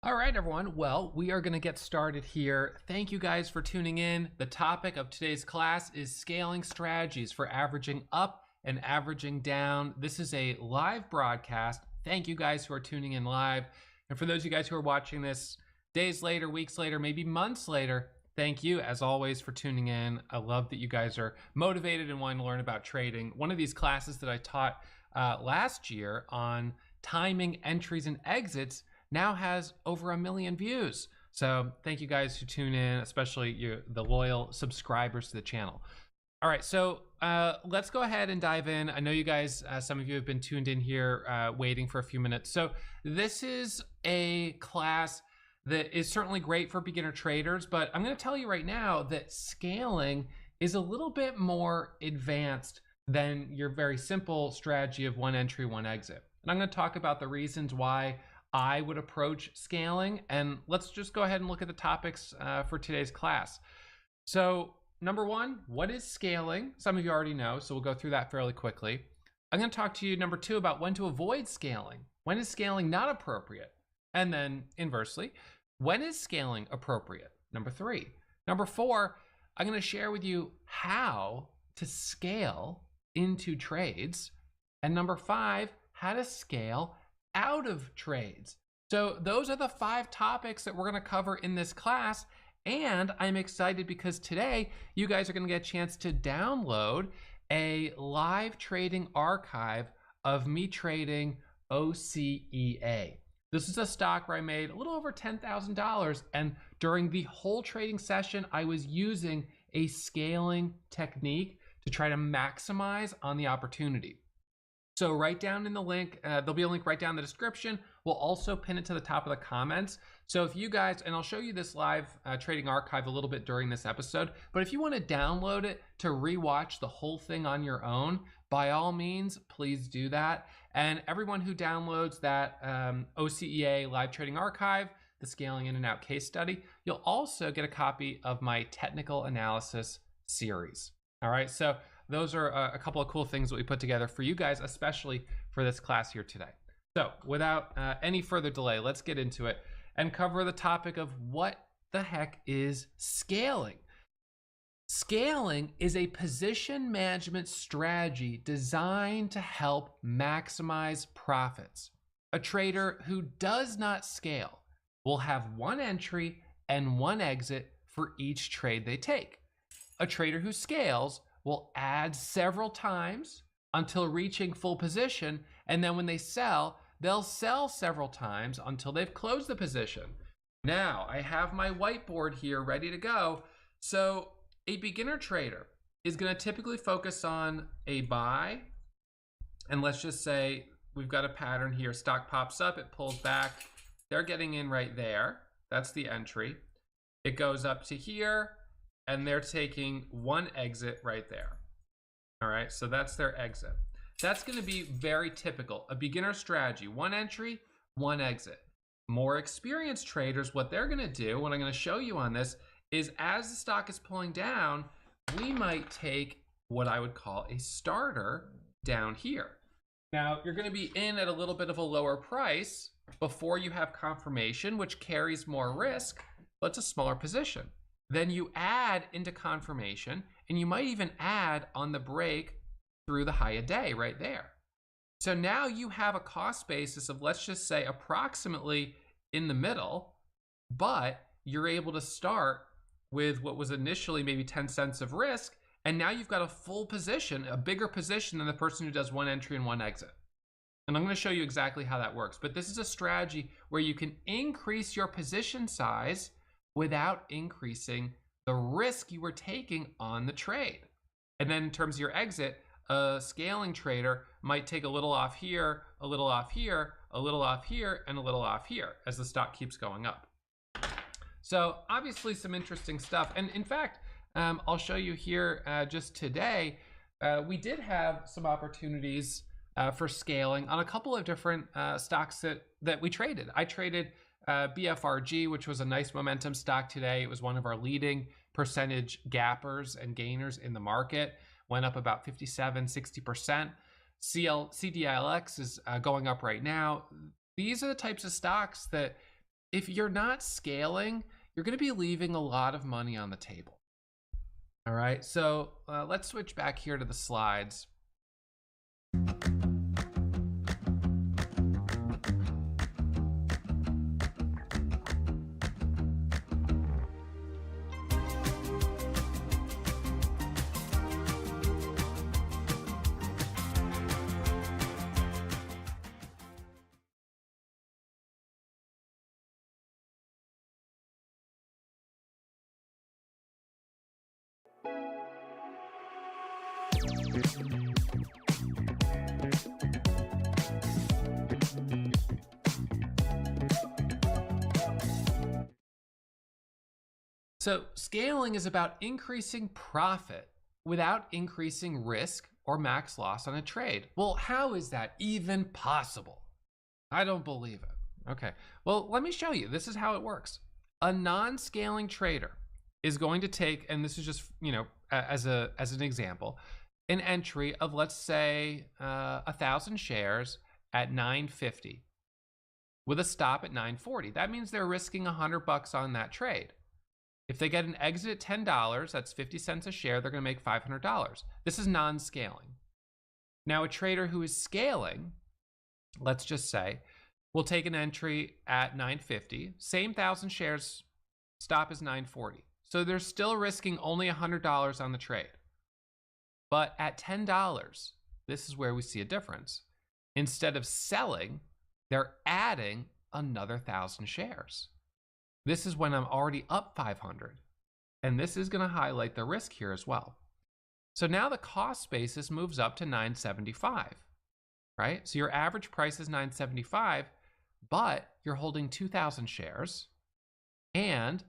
All right, everyone. Well, we are going to get started here. Thank you guys for tuning in. The topic of today's class is scaling strategies for averaging up and averaging down. This is a live broadcast. Thank you guys who are tuning in live. And for those of you guys who are watching this days later, weeks later, maybe months later, thank you as always for tuning in. I love that you guys are motivated and wanting to learn about trading. One of these classes that I taught last year on timing entries and exits now has over 1 million views. So thank you guys who tune in, especially the loyal subscribers to the channel. All right, so let's go ahead and dive in. I know you guys, some of you have been tuned in here waiting for a few minutes. So this is a class that is certainly great for beginner traders, but I'm gonna tell you right now that scaling is a little bit more advanced than your very simple strategy of one entry, one exit. And I'm gonna talk about the reasons why I would approach scaling, and let's just go ahead and look at the topics for today's class. So number one, what is scaling? Some of you already know, so we'll go through that fairly quickly. I'm going to talk to you, number two, about when to avoid scaling. When is scaling not appropriate? And then inversely, when is scaling appropriate? Number three. Number four, I'm going to share with you how to scale into trades. And number five, how to scale out of trades. So those are the 5 topics that we're going to cover in this class. And I'm excited because today you guys are going to get a chance to download a live trading archive of me trading OCEA. This is a stock where I made a little over $10,000, and during the whole trading session I was using a scaling technique to try to maximize on the opportunity. So right down in the link, there'll be a link right down in the description. We'll also pin it to the top of the comments. So if you guys, and I'll show you this live trading archive a little bit during this episode, but if you want to download it to rewatch the whole thing on your own, by all means, please do that. And everyone who downloads that OCEA live trading archive, the scaling in and out case study, you'll also get a copy of my technical analysis series. All right, so those are a couple of cool things that we put together for you guys, especially for this class here today. So without any further delay, let's get into it and cover the topic of what the heck is scaling. Scaling is a position management strategy designed to help maximize profits. A trader who does not scale will have one entry and one exit for each trade they take. A trader who scales will add several times until reaching full position, and then when they sell, they'll sell several times until they've closed the position. Now, I have my whiteboard here ready to go. So a beginner trader is going to typically focus on a buy, and let's just say we've got a pattern here. Stock pops up, it pulls back. They're getting in right there. That's the entry. It goes up to here, and they're taking one exit right there. All right, so that's their exit. That's going to be very typical. A beginner strategy, one entry, one exit. More experienced traders, what they're going to do, what I'm going to show you on this, is as the stock is pulling down, we might take what I would call a starter down here. Now, you're going to be in at a little bit of a lower price before you have confirmation, which carries more risk, but it's a smaller position. Then you add into confirmation, and you might even add on the break through the high of day right there. So now you have a cost basis of, let's just say, approximately in the middle, but you're able to start with what was initially maybe 10 cents of risk, and now you've got a full position, a bigger position than the person who does one entry and one exit. And I'm going to show you exactly how that works. But this is a strategy where you can increase your position size without increasing the risk you were taking on the trade. And then in terms of your exit, a scaling trader might take a little off here, a little off here, a little off here, and a little off here as the stock keeps going up. So obviously some interesting stuff. And in fact, I'll show you here just today, we did have some opportunities for scaling on a couple of different stocks that we traded. I traded BFRG, which was a nice momentum stock today. It was one of our leading percentage gappers and gainers in the market. Went up about 57, 60%. CDILX is going up right now. These are the types of stocks that if you're not scaling, you're going to be leaving a lot of money on the table. All right, so let's switch back here to the slides. So scaling is about increasing profit without increasing risk or max loss on a trade. Well, how is that even possible? I don't believe it. Okay, well, let me show you. This is how it works. A non-scaling trader is going to take, and this is just, you know, as an example, an entry of, let's say, 1,000 shares at 950 with a stop at 940. That means they're risking $100 on that trade. If they get an exit at $10, that's 50 cents a share, they're going to make $500. This is non-scaling. Now, a trader who is scaling, let's just say, will take an entry at 950, same 1,000 shares, stop is 940. So they're still risking only $100 on the trade. But at $10, this is where we see a difference. Instead of selling, they're adding another 1,000 shares. This is when I'm already up 500. And this is going to highlight the risk here as well. So now the cost basis moves up to 975. right? So your average price is $9.75, but you're holding 2,000 shares, and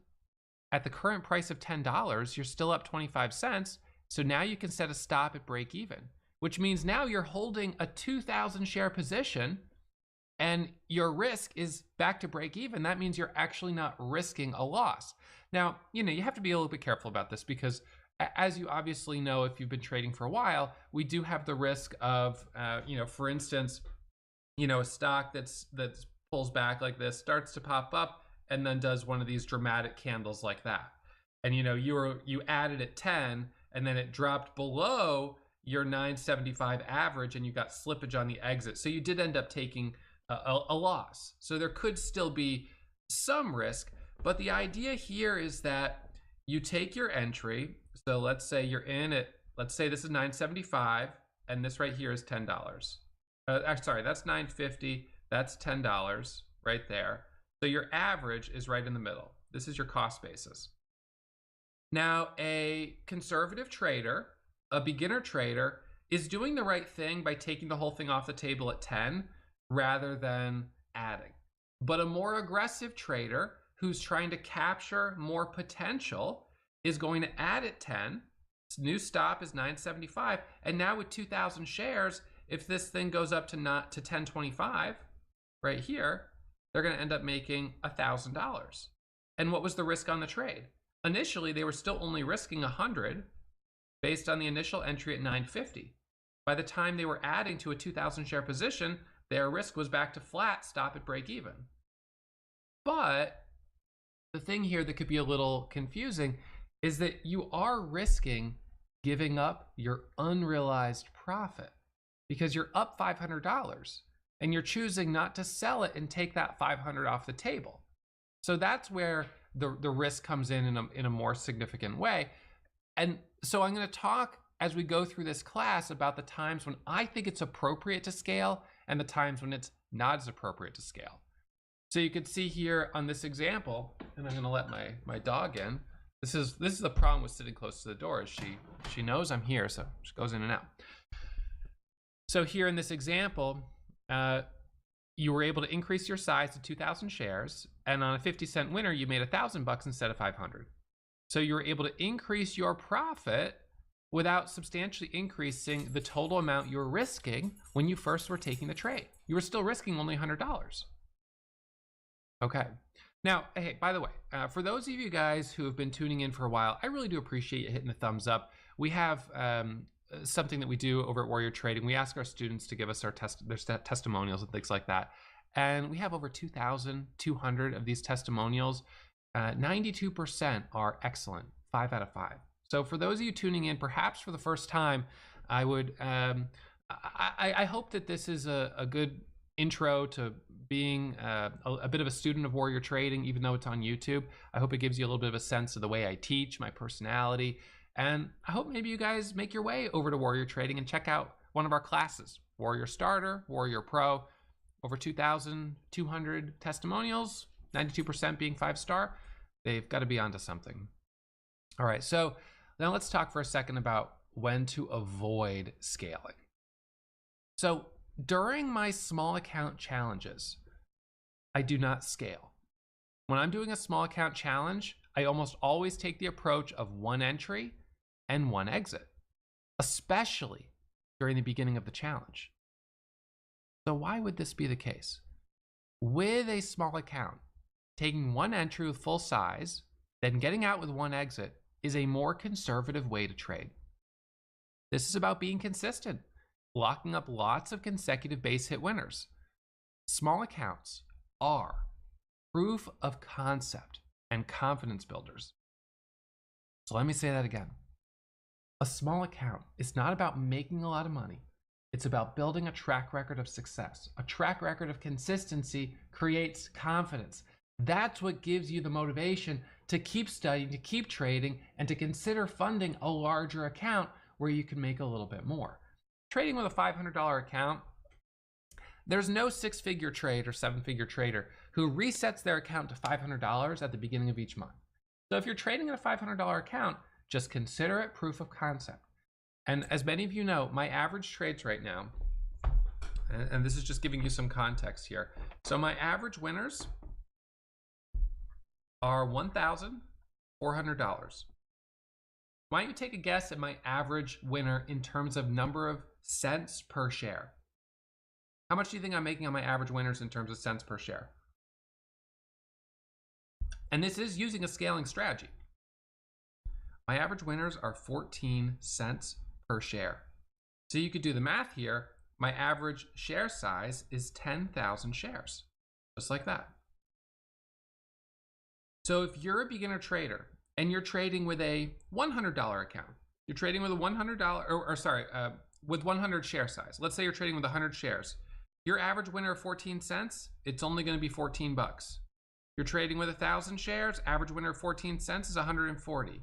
at the current price of $10, you're still up 25 cents. So now you can set a stop at break even, which means now you're holding a 2,000 share position and your risk is back to break even. That means you're actually not risking a loss. Now, you have to be a little bit careful about this because as you obviously know, if you've been trading for a while, we do have the risk of, for instance, a stock that's pulls back like this, starts to pop up, and then does one of these dramatic candles like that. And you added at 10, and then it dropped below your 975 average, and you got slippage on the exit. So you did end up taking a loss. So there could still be some risk, but the idea here is that you take your entry. So let's say you're in at, let's say this is 975, and this right here is $10. Sorry, that's 950. That's $10 right there. So your average is right in the middle. This is your cost basis. Now, a conservative trader, a beginner trader, is doing the right thing by taking the whole thing off the table at 10 rather than adding. But a more aggressive trader who's trying to capture more potential is going to add at 10. Its new stop is 975. And now with 2,000 shares, if this thing goes up to 1025 right here, they're going to end up making $1,000. And what was the risk on the trade? Initially, they were still only risking 100 based on the initial entry at 950. By the time they were adding to a 2,000 share position, their risk was back to flat, stop at break even. But the thing here that could be a little confusing is that you are risking giving up your unrealized profit because you're up $500 and you're choosing not to sell it and take that $500 off the table. So that's where the risk comes in a more significant way. And so I'm going to talk as we go through this class about the times when I think it's appropriate to scale and the times when it's not as appropriate to scale. So you can see here on this example, and I'm going to let my dog in. This is the problem with sitting close to the door, is she knows I'm here, so she goes in and out. So here in this example, you were able to increase your size to 2,000 shares, and on a 50-cent winner, you made $1,000 instead of 500. So you were able to increase your profit without substantially increasing the total amount you were risking when you first were taking the trade. You were still risking only $100. Okay. Now, hey, by the way, for those of you guys who have been tuning in for a while, I really do appreciate you hitting the thumbs up. We have something that we do over at Warrior Trading. We ask our students to give us their testimonials and things like that. And we have over 2,200 of these testimonials. 92% are excellent, 5 out of 5. So for those of you tuning in, perhaps for the first time, I would, I hope that this is a good intro to being a bit of a student of Warrior Trading, even though it's on YouTube. I hope it gives you a little bit of a sense of the way I teach, my personality, and I hope maybe you guys make your way over to Warrior Trading and check out one of our classes, Warrior Starter, Warrior Pro, over 2,200 testimonials, 92% being 5-star. They've got to be onto something. All right, so now let's talk for a second about when to avoid scaling. So during my small account challenges, I do not scale. When I'm doing a small account challenge, I almost always take the approach of one entry and one exit, especially during the beginning of the challenge. So why would this be the case? With a small account, taking one entry with full size, then getting out with one exit is a more conservative way to trade. This is about being consistent, locking up lots of consecutive base hit winners. Small accounts are proof of concept and confidence builders. So let me say that again. A small account is not about making a lot of money. It's about building a track record of success. A track record of consistency creates confidence. That's what gives you the motivation to keep studying, to keep trading, and to consider funding a larger account where you can make a little bit more. Trading with a $500 account, there's no 6-figure trade or 7-figure trader who resets their account to $500 at the beginning of each month. So if you're trading in a $500 account, just consider it proof of concept. And as many of you know, my average trades right now, and this is just giving you some context here. So my average winners are $1,400. Why don't you take a guess at my average winner in terms of number of cents per share? How much do you think I'm making on my average winners in terms of cents per share? And this is using a scaling strategy. My average winners are 14 cents per share. So you could do the math here. My average share size is 10,000 shares, just like that. So if you're a beginner trader and you're trading with a $100 account, you're trading with a $100, with 100 share size. Let's say you're trading with 100 shares. Your average winner of 14 cents, it's only going to be 14 bucks. You're trading with 1,000 shares, average winner of 14 cents is 140.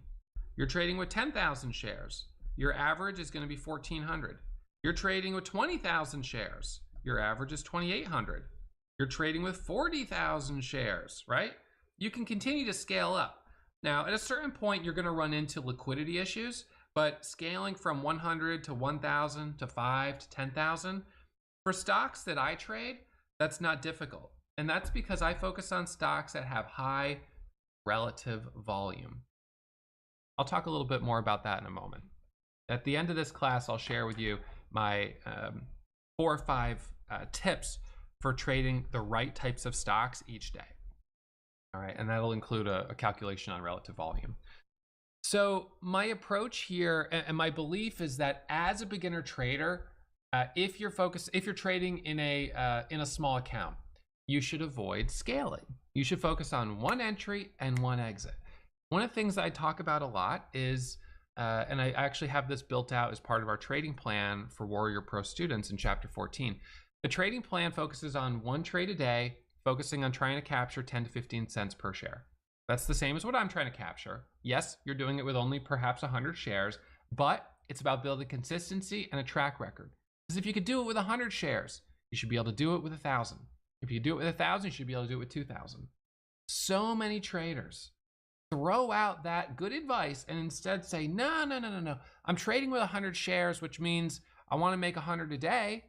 You're trading with 10,000 shares, your average is going to be 1,400. You're trading with 20,000 shares, your average is 2,800. You're trading with 40,000 shares, right? You can continue to scale up. Now, at a certain point, you're going to run into liquidity issues, but scaling from 100 to 1,000 to 5 to 10,000, for stocks that I trade, that's not difficult. And that's because I focus on stocks that have high relative volume. I'll talk a little bit more about that in a moment. At the end of this class, I'll share with you my 4 or 5 tips for trading the right types of stocks each day. All right, and that'll include a calculation on relative volume. So my approach here and my belief is that as a beginner trader, if you're trading in a small account, you should avoid scaling. You should focus on one entry and one exit. One of the things that I talk about a lot is, and I actually have this built out as part of our trading plan for Warrior Pro students in chapter 14. The trading plan focuses on one trade a day, focusing on trying to capture 10 to 15 cents per share. That's the same as what I'm trying to capture. Yes, you're doing it with only perhaps 100 shares, but it's about building consistency and a track record. Because if you could do it with 100 shares, you should be able to do it with 1,000. If you do it with 1,000, you should be able to do it with 2,000. So many traders throw out that good advice and instead say, no. I'm trading with 100 shares, which means I want to make 100 a day.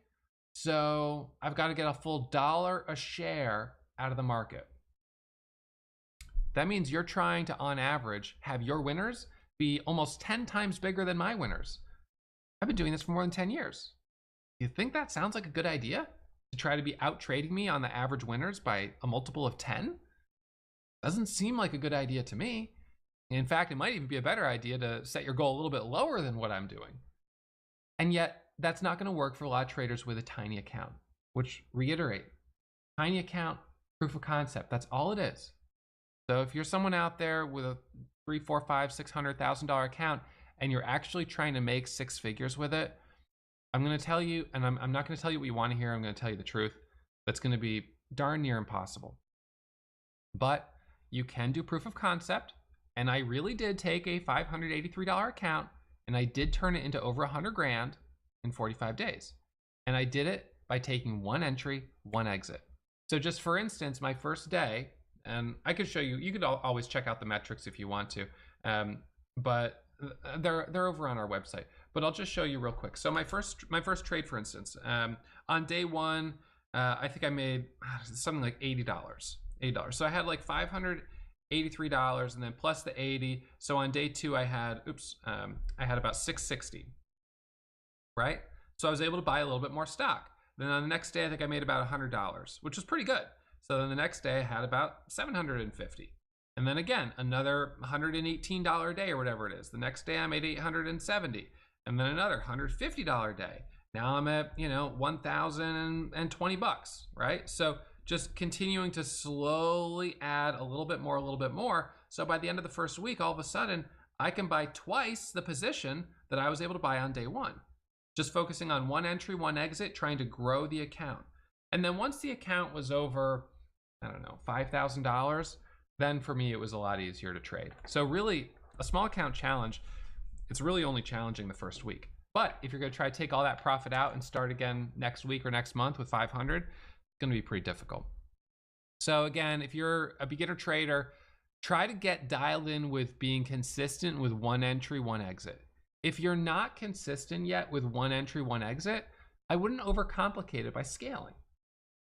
So I've got to get a full $1 a share out of the market. That means you're trying to, on average, have your winners be almost 10 times bigger than my winners. I've been doing this for more than 10 years. You think that sounds like a good idea? To try to be out trading me on the average winners by a multiple of 10? Doesn't seem like a good idea to me. In fact, it might even be a better idea to set your goal a little bit lower than what I'm doing. And yet, that's not going to work for a lot of traders with a tiny account, which, reiterate, tiny account, proof of concept, that's all it is. So if you're someone out there with a $300,000, $400,000, $500,000, $600,000 account and you're actually trying to make 6 figures with it, I'm going to tell you, and I'm not going to tell you what you want to hear, I'm going to tell you the truth. That's going to be darn near impossible. But you can do proof of concept, and I really did take a $583 account, and I did turn it into over 100 grand in 45 days. And I did it by taking one entry, one exit. So just for instance, my first day, and I could show you, you could always check out the metrics if you want to, but they're over on our website. But I'll just show you real quick. So my first trade, for instance, on day one, I think I made something like $80. So I had like $583, and then plus the 80. So on day two, I had about $660, right? So I was able to buy a little bit more stock. Then on the next day, I think I made about $100, which was pretty good. So then the next day I had about $750. And then again, another $118 day or whatever it is. The next day I made $870. And then another $150 day. Now I'm at, $1,020, right? So just continuing to slowly add a little bit more. So by the end of the first week, all of a sudden, I can buy twice the position that I was able to buy on day one. Just focusing on one entry, one exit, trying to grow the account. And then once the account was over, $5,000, then for me, it was a lot easier to trade. So really, a small account challenge, it's really only challenging the first week. But if you're going to try to take all that profit out and start again next week or next month with 500, it's going to be pretty difficult. So again, if you're a beginner trader, try to get dialed in with being consistent with one entry, one exit. If you're not consistent yet with one entry, one exit, I wouldn't overcomplicate it by scaling.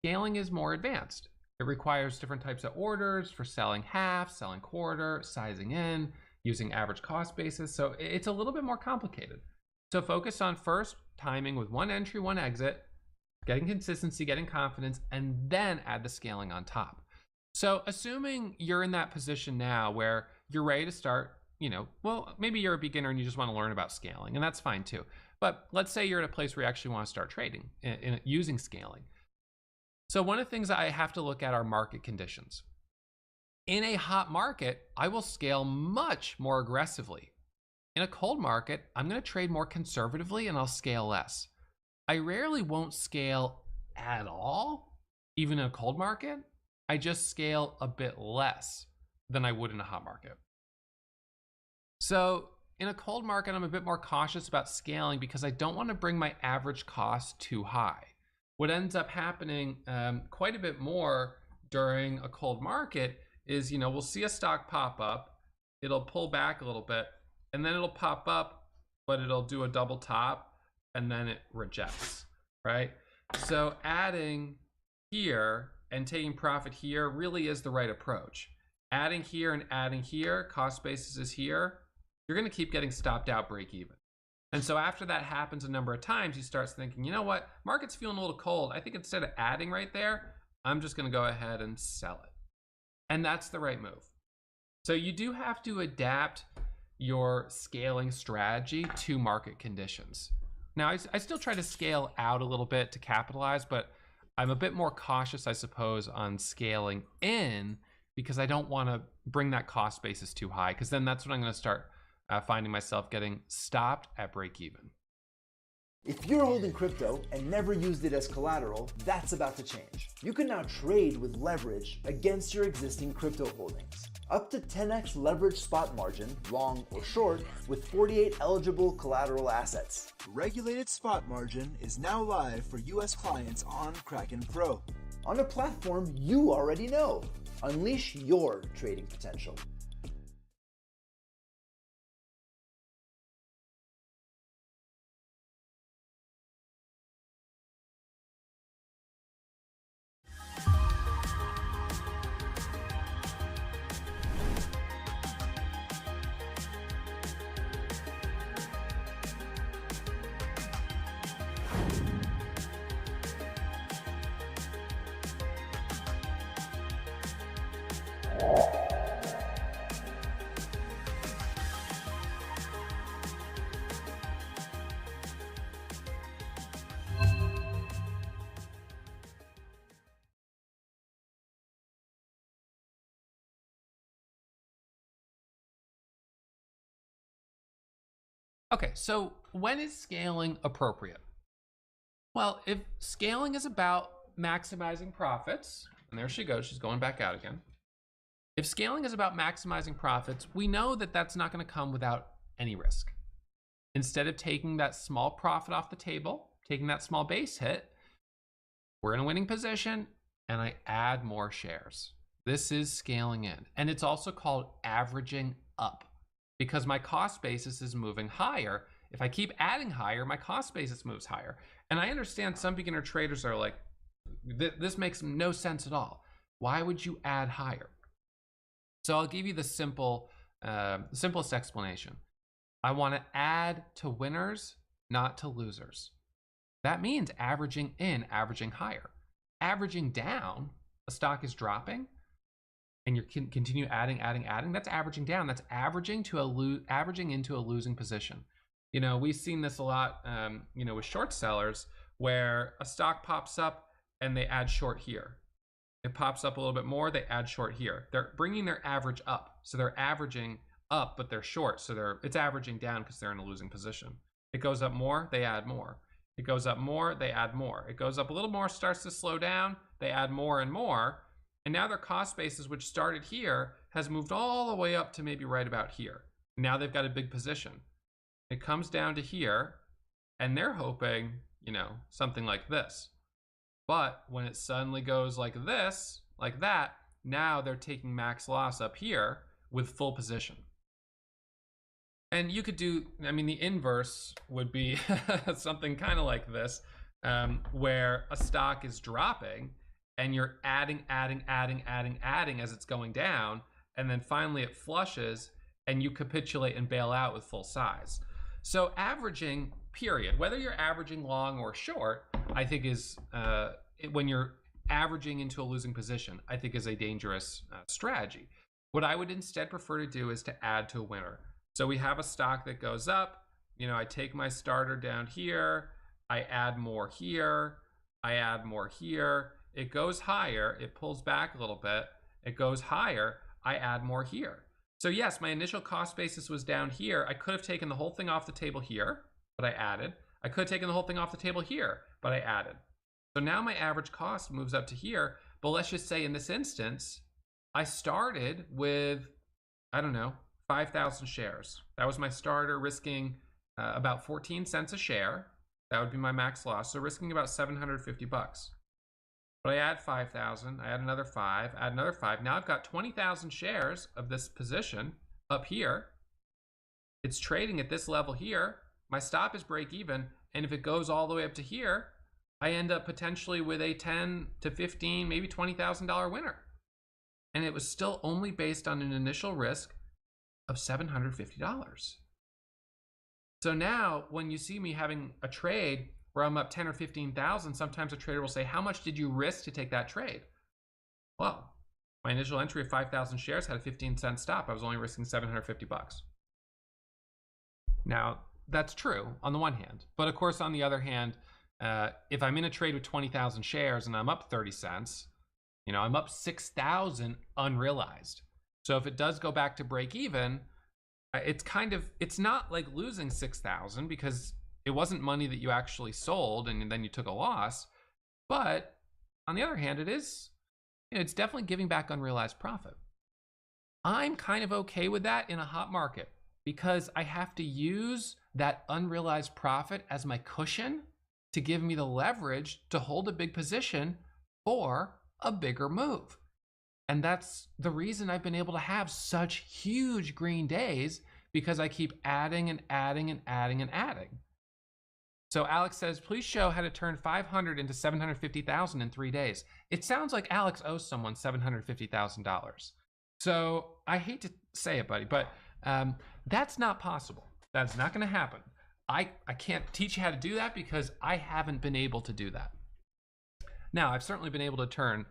Scaling is more advanced. It requires different types of orders for selling half, selling quarter, sizing in, using average cost basis. So it's a little bit more complicated. So focus on first timing with one entry, one exit, getting consistency, getting confidence, and then add the scaling on top. So assuming you're in that position now where you're ready to start, well, maybe you're a beginner and you just want to learn about scaling, and that's fine too. But let's say you're at a place where you actually want to start trading in using scaling. So one of the things I have to look at are market conditions. In a hot market, I will scale much more aggressively. In a cold market, I'm going to trade more conservatively and I'll scale less. I rarely won't scale at all, even in a cold market. I just scale a bit less than I would in a hot market. So in a cold market, I'm a bit more cautious about scaling because I don't want to bring my average cost too high. What ends up happening quite a bit more during a cold market is, we'll see a stock pop up, it'll pull back a little bit, and then it'll pop up, but it'll do a double top, and then it rejects, right? So adding here and taking profit here really is the right approach. Adding here and adding here, cost basis is here, you're gonna keep getting stopped out break even. And so after that happens a number of times, you start thinking, you know what, market's feeling a little cold. I think instead of adding right there, I'm just gonna go ahead and sell it. And that's the right move. So you do have to adapt your scaling strategy to market conditions. Now, I still try to scale out a little bit to capitalize, but I'm a bit more cautious, I suppose, on scaling in because I don't want to bring that cost basis too high, because then that's when I'm going to start finding myself getting stopped at break even. If you're holding crypto and never used it as collateral, that's about to change. You can now trade with leverage against your existing crypto holdings. Up to 10x leverage spot margin, long or short, with 48 eligible collateral assets. Regulated spot margin is now live for US clients on Kraken Pro. On a platform you already know. Unleash your trading potential. Okay, so when is scaling appropriate? Well, if scaling is about maximizing profits, and there she goes, she's going back out again. If scaling is about maximizing profits, we know that that's not going to come without any risk. Instead of taking that small profit off the table, taking that small base hit, we're in a winning position and I add more shares. This is scaling in. And it's also called averaging up, because my cost basis is moving higher. If I keep adding higher, my cost basis moves higher. And I understand some beginner traders are like, this makes no sense at all. Why would you add higher? So I'll give you the simplest explanation. I want to add to winners, not to losers. That means averaging in, averaging higher. Averaging down, a stock is dropping, and you can continue adding, that's averaging down. That's averaging into a losing position. We've seen this a lot, with short sellers, where a stock pops up and they add short here. It pops up a little bit more, they add short here. They're bringing their average up. So they're averaging up, but they're short. So it's averaging down because they're in a losing position. It goes up more, they add more. It goes up more, they add more. It goes up a little more, starts to slow down, they add more and more. And now their cost basis, which started here, has moved all the way up to maybe right about here. Now they've got a big position. It comes down to here, and they're hoping, something like this. But when it suddenly goes like this, like that, now they're taking max loss up here with full position. And you could do, the inverse would be something kind of like this. where a stock is dropping and you're adding as it's going down, and then finally it flushes and you capitulate and bail out with full size. So averaging, period, whether you're averaging long or short, I think is, when you're averaging into a losing position, I think is a dangerous strategy. What I would instead prefer to do is to add to a winner. So we have a stock that goes up, you know, I take my starter down here, I add more here, I add more here, it goes higher, it pulls back a little bit, it goes higher, I add more here. So yes, my initial cost basis was down here. I could have taken the whole thing off the table here, but I added. I could have taken the whole thing off the table here, but I added. So now my average cost moves up to here, but let's just say in this instance, I started with, I don't know, 5,000 shares. That was my starter, risking about 14 cents a share. That would be my max loss. So risking about 750 bucks. But I add 5,000, I add another 5, add another 5. Now I've got 20,000 shares of this position up here. It's trading at this level here. My stop is break even. And if it goes all the way up to here, I end up potentially with a 10 to 15, maybe $20,000 winner. And it was still only based on an initial risk of $750. So now when you see me having a trade where I'm up 10 or 15,000, sometimes a trader will say, how much did you risk to take that trade? Well, my initial entry of 5,000 shares had a 15-cent stop. I was only risking 750 bucks. Now, that's true on the one hand. But of course, on the other hand, if I'm in a trade with 20,000 shares and I'm up 30 cents, you know, I'm up 6,000 unrealized. So if it does go back to break even, it's not like losing 6,000 because it wasn't money that you actually sold and then you took a loss. But on the other hand, it's definitely giving back unrealized profit. I'm kind of okay with that in a hot market because I have to use that unrealized profit as my cushion to give me the leverage to hold a big position for a bigger move. And that's the reason I've been able to have such huge green days, because I keep adding and adding and adding and adding. So Alex says, please show how to turn 500 into 750,000 in 3 days. It sounds like Alex owes someone $750,000. So I hate to say it, buddy, but that's not possible. That's not going to happen. I can't teach you how to do that because I haven't been able to do that. Now, I've certainly been able to turn,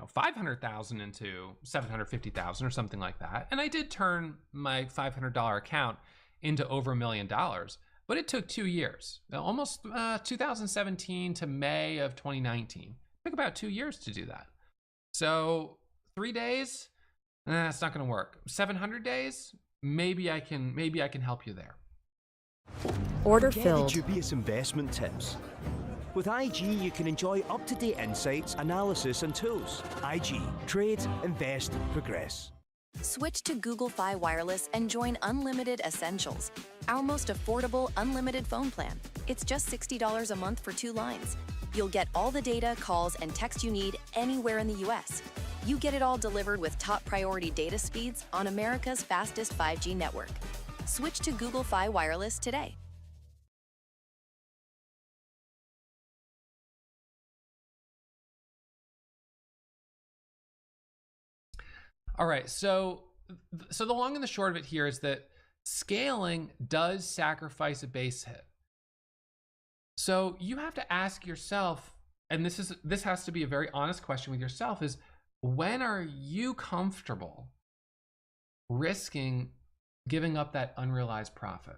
500,000 into 750,000 or something like that. And I did turn my $500 account into over $1 million, but it took 2 years, almost 2017 to May of 2019. It took about 2 years to do that. So 3 days, it's not going to work. 700 days, maybe I can help you there. Order filled. Get the dubious investment tips. With IG, you can enjoy up-to-date insights, analysis, and tools. IG. Trade, invest, progress. Switch to Google Fi Wireless and join Unlimited Essentials, our most affordable unlimited phone plan. It's just $60 a month for 2 lines. You'll get all the data, calls, and text you need anywhere in the U.S. You get it all delivered with top priority data speeds on America's fastest 5G network. Switch to Google Fi Wireless today. All right, so the long and the short of it here is that scaling does sacrifice a base hit. So you have to ask yourself, and this has to be a very honest question with yourself, is when are you comfortable risking giving up that unrealized profit?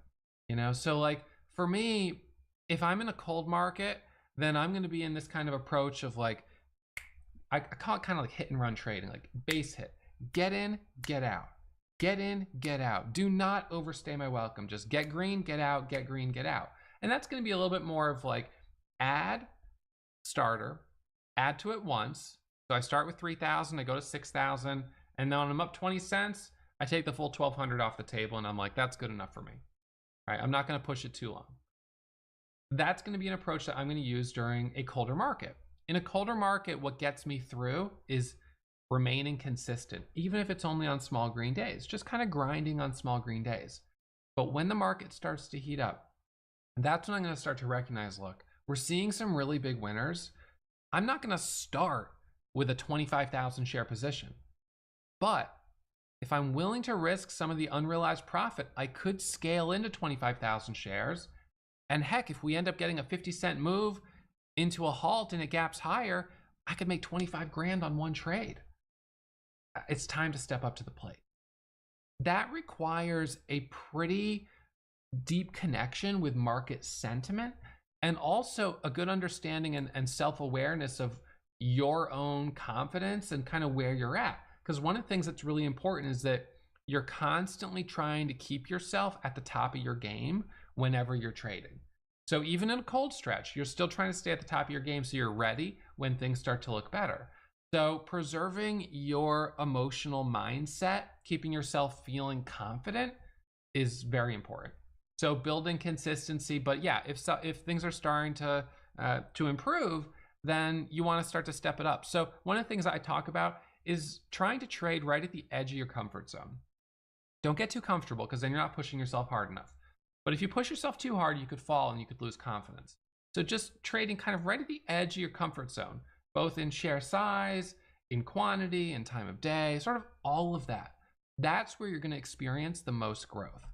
So like for me, if I'm in a cold market, then I'm going to be in this kind of approach of like, I call it kind of like hit and run trading, like base hit. Get in, get out. Get in, get out. Do not overstay my welcome. Just get green, get out, get green, get out. And that's going to be a little bit more of like add starter, add to it once. So I start with 3,000, I go to 6,000, and then when I'm up 20 cents, I take the full 1,200 off the table and I'm like, that's good enough for me. All right, I'm not going to push it too long. That's going to be an approach that I'm going to use during a colder market. In a colder market, what gets me through is remaining consistent, even if it's only on small green days, just kind of grinding on small green days. But when the market starts to heat up, that's when I'm going to start to recognize, look, we're seeing some really big winners. I'm not going to start with a 25,000 share position, but if I'm willing to risk some of the unrealized profit, I could scale into 25,000 shares. And heck, if we end up getting a 50-cent move into a halt and it gaps higher, I could make 25 grand on one trade. It's time to step up to the plate. That requires a pretty deep connection with market sentiment and also a good understanding and self-awareness of your own confidence and kind of where you're at. Because one of the things that's really important is that you're constantly trying to keep yourself at the top of your game whenever you're trading. So even in a cold stretch, you're still trying to stay at the top of your game so you're ready when things start to look better. So preserving your emotional mindset, keeping yourself feeling confident is very important. So building consistency, but yeah, if things are starting to improve, then you want to start to step it up. So one of the things I talk about is trying to trade right at the edge of your comfort zone. Don't get too comfortable because then you're not pushing yourself hard enough. But if you push yourself too hard, you could fall and you could lose confidence. So just trading kind of right at the edge of your comfort zone, both in share size, in quantity, in time of day, sort of all of that. That's where you're going to experience the most growth.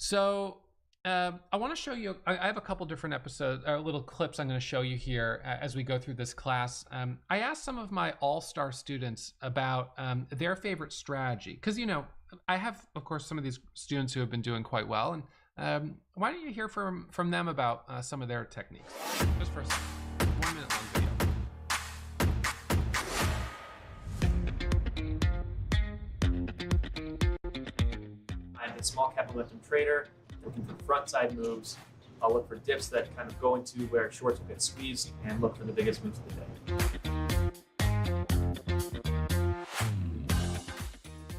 So I want to show you, I have a couple different episodes, or little clips I'm going to show you here as we go through this class. I asked some of my all-star students about their favorite strategy, because, you know, I have, of course, some of these students who have been doing quite well. And why don't you hear from them about some of their techniques? Just for a 1 minute long video. I'm a small cap momentum trader looking for front side moves. I'll look for dips that kind of go into where shorts will get squeezed and look for the biggest moves of the day.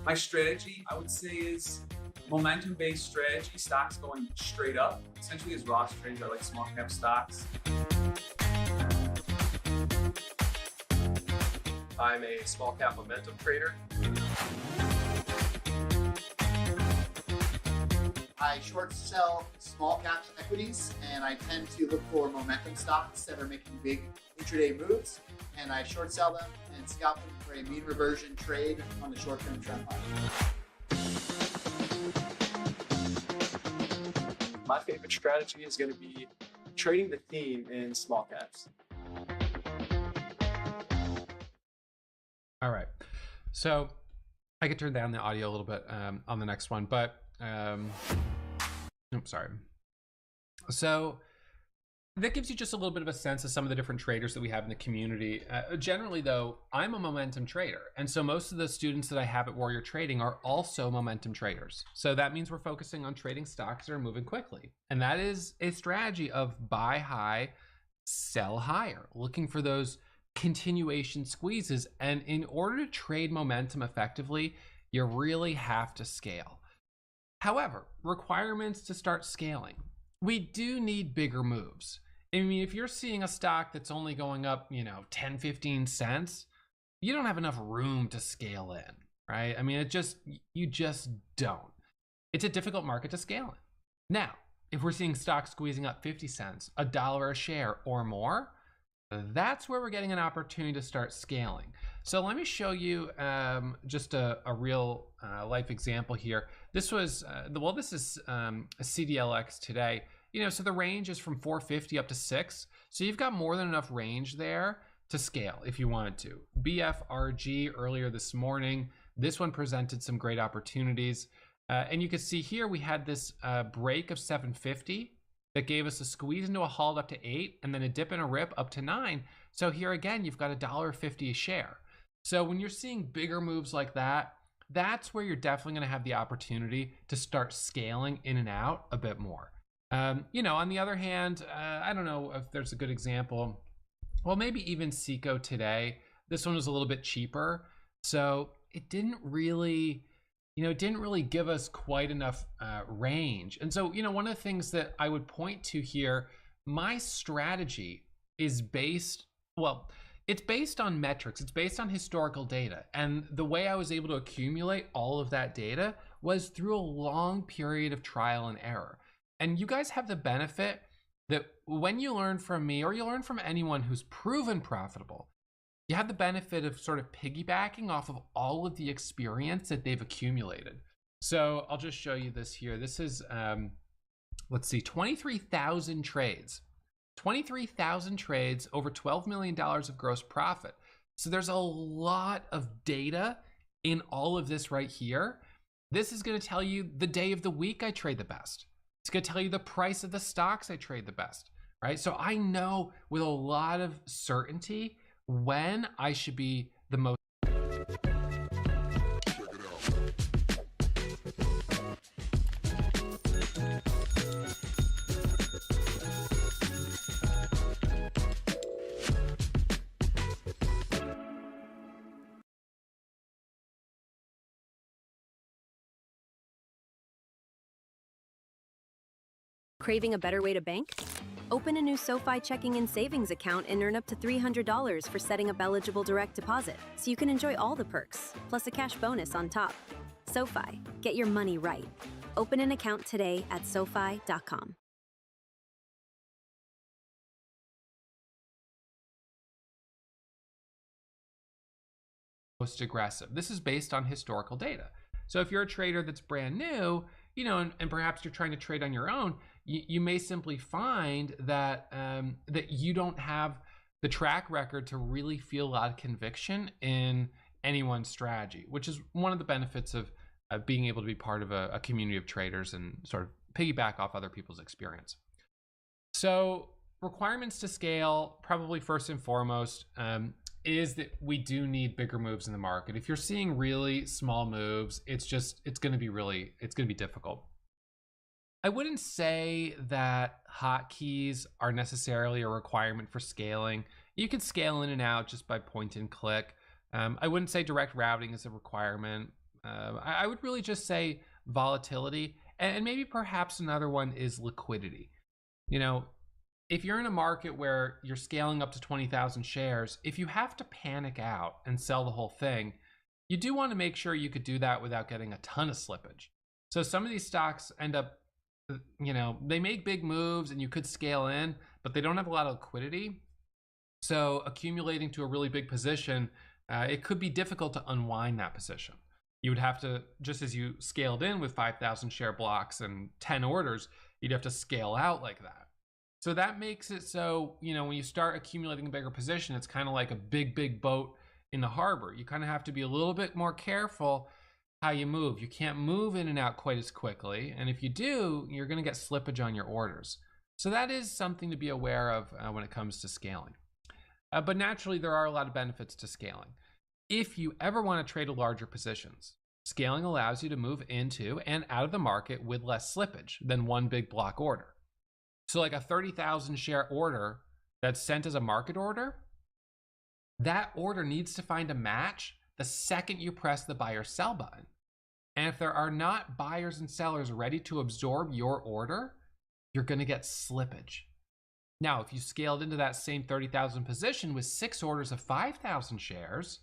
My strategy, I would say, is momentum-based strategy, stocks going straight up. Essentially, as Ross trades are like small cap stocks. I'm a small cap momentum trader. I short sell small cap equities, and I tend to look for momentum stocks that are making big intraday moves, and I short sell them and scalp them for a mean reversion trade on the short-term trend line. My favorite strategy is going to be trading the theme in small caps. All right. So I could turn down the audio a little bit on the next one, but sorry. So that gives you just a little bit of a sense of some of the different traders that we have in the community. Generally, though, I'm a momentum trader. And so most of the students that I have at Warrior Trading are also momentum traders. So that means we're focusing on trading stocks that are moving quickly. And that is a strategy of buy high, sell higher, looking for those continuation squeezes. And in order to trade momentum effectively, you really have to scale. However, requirements to start scaling. We do need bigger moves. I mean, if you're seeing a stock that's only going up, 10, 15 cents, you don't have enough room to scale in, right? I mean, you just don't. It's a difficult market to scale in. Now, if we're seeing stocks squeezing up 50 cents, $1 a share or more, that's where we're getting an opportunity to start scaling. So let me show you just a real life example here. This was, this is a CDLX today. So the range is from 450 up to 6. So you've got more than enough range there to scale if you wanted to. BFRG earlier this morning, this one presented some great opportunities. And you can see here we had this break of 750 that gave us a squeeze into a halt up to 8 and then a dip and a rip up to 9. So here again, you've got $1.50 a share. So when you're seeing bigger moves like that, that's where you're definitely going to have the opportunity to start scaling in and out a bit more. On the other hand, I don't know if there's a good example. Well, maybe even Seco today. This one was a little bit cheaper. So it didn't really give us quite enough range. And so, one of the things that I would point to here, my strategy is it's based on metrics. It's based on historical data. And the way I was able to accumulate all of that data was through a long period of trial and error. And you guys have the benefit that when you learn from me or you learn from anyone who's proven profitable, you have the benefit of sort of piggybacking off of all of the experience that they've accumulated. So I'll just show you this here. This is, let's see, 23,000 trades. 23,000 trades, over $12 million of gross profit. So there's a lot of data in all of this right here. This is going to tell you the day of the week I trade the best. It's going to tell you the price of the stocks I trade the best, right? So I know with a lot of certainty when I should be the most. Craving a better way to bank? Open a new SoFi checking and savings account and earn up to $300 for setting up eligible direct deposit, so you can enjoy all the perks, plus a cash bonus on top. SoFi, get your money right. Open an account today at SoFi.com. Most aggressive. This is based on historical data. So if you're a trader that's brand new, you know, and perhaps you're trying to trade on your own, you may simply find that that you don't have the track record to really feel a lot of conviction in anyone's strategy, which is one of the benefits of being able to be part of a community of traders and sort of piggyback off other people's experience. So requirements to scale, probably first and foremost, is that we do need bigger moves in the market. If you're seeing really small moves, it's going to be difficult. I wouldn't say that hotkeys are necessarily a requirement for scaling. You can scale in and out just by point and click. I wouldn't say direct routing is a requirement. I would really just say volatility, and maybe perhaps another one is liquidity. You know, if you're in a market where you're scaling up to 20,000 shares, if you have to panic out and sell the whole thing, you do want to make sure you could do that without getting a ton of slippage. So some of these stocks end up, you know, they make big moves and you could scale in, but they don't have a lot of liquidity. So accumulating to a really big position, it could be difficult to unwind that position. You would have to, just as you scaled in with 5,000 share blocks and 10 orders, you'd have to scale out like that. So that makes it so, you know, when you start accumulating a bigger position, it's kind of like a big boat in the harbor. You kind of have to be a little bit more careful how you move. You can't move in and out quite as quickly. And if you do, you're going to get slippage on your orders. So that is something to be aware of when it comes to scaling. But naturally, there are a lot of benefits to scaling. If you ever want to trade a larger positions, scaling allows you to move into and out of the market with less slippage than one big block order. So like a 30,000 share order that's sent as a market order, that order needs to find a match the second you press the buy or sell button. And if there are not buyers and sellers ready to absorb your order, you're going to get slippage. Now, if you scaled into that same 30,000 position with 6 orders of 5,000 shares,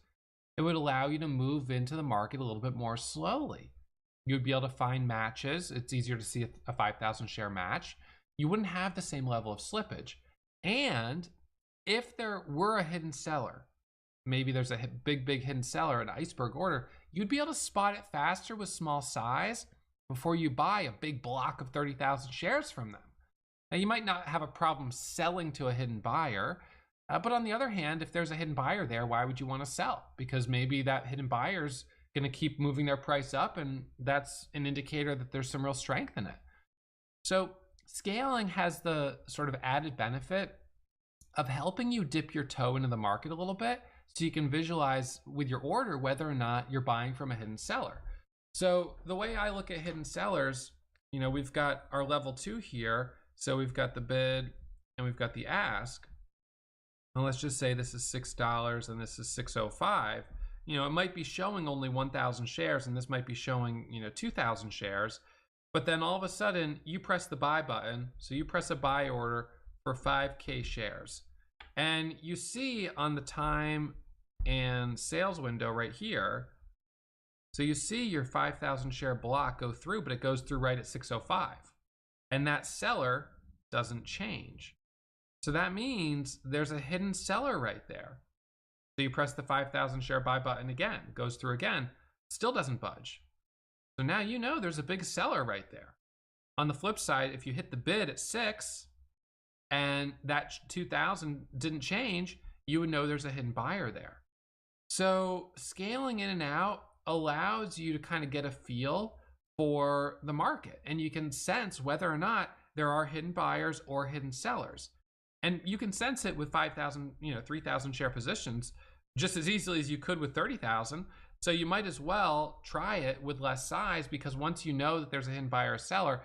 it would allow you to move into the market a little bit more slowly. You would be able to find matches. It's easier to see a 5,000 share match. You wouldn't have the same level of slippage. And if there were a hidden seller, maybe there's a big hidden seller, an iceberg order, you'd be able to spot it faster with small size before you buy a big block of 30,000 shares from them. Now, you might not have a problem selling to a hidden buyer, but on the other hand, if there's a hidden buyer there, why would you want to sell? Because maybe that hidden buyer's going to keep moving their price up, and that's an indicator that there's some real strength in it. So scaling has the sort of added benefit of helping you dip your toe into the market a little bit so you can visualize with your order whether or not you're buying from a hidden seller. So the way I look at hidden sellers, you know, we've got our level 2 here. So we've got the bid and we've got the ask. And let's just say this is $6 and this is $6.05. You know, it might be showing only 1,000 shares and this might be showing, you know, 2,000 shares. But then all of a sudden you press the buy button. So you press a buy order for 5K shares. And you see on the time and sales window right here, so you see your 5,000 share block go through, but it goes through right at 6:05. And that seller doesn't change. So that means there's a hidden seller right there. So you press the 5,000 share buy button again, goes through again, still doesn't budge. So now you know there's a big seller right there. On the flip side, if you hit the bid at 6 and that 2,000 didn't change, you would know there's a hidden buyer there. So scaling in and out allows you to kind of get a feel for the market, and you can sense whether or not there are hidden buyers or hidden sellers. And you can sense it with 5,000, 3,000 share positions just as easily as you could with 30,000. So you might as well try it with less size, because once you know that there's a hidden buyer or seller,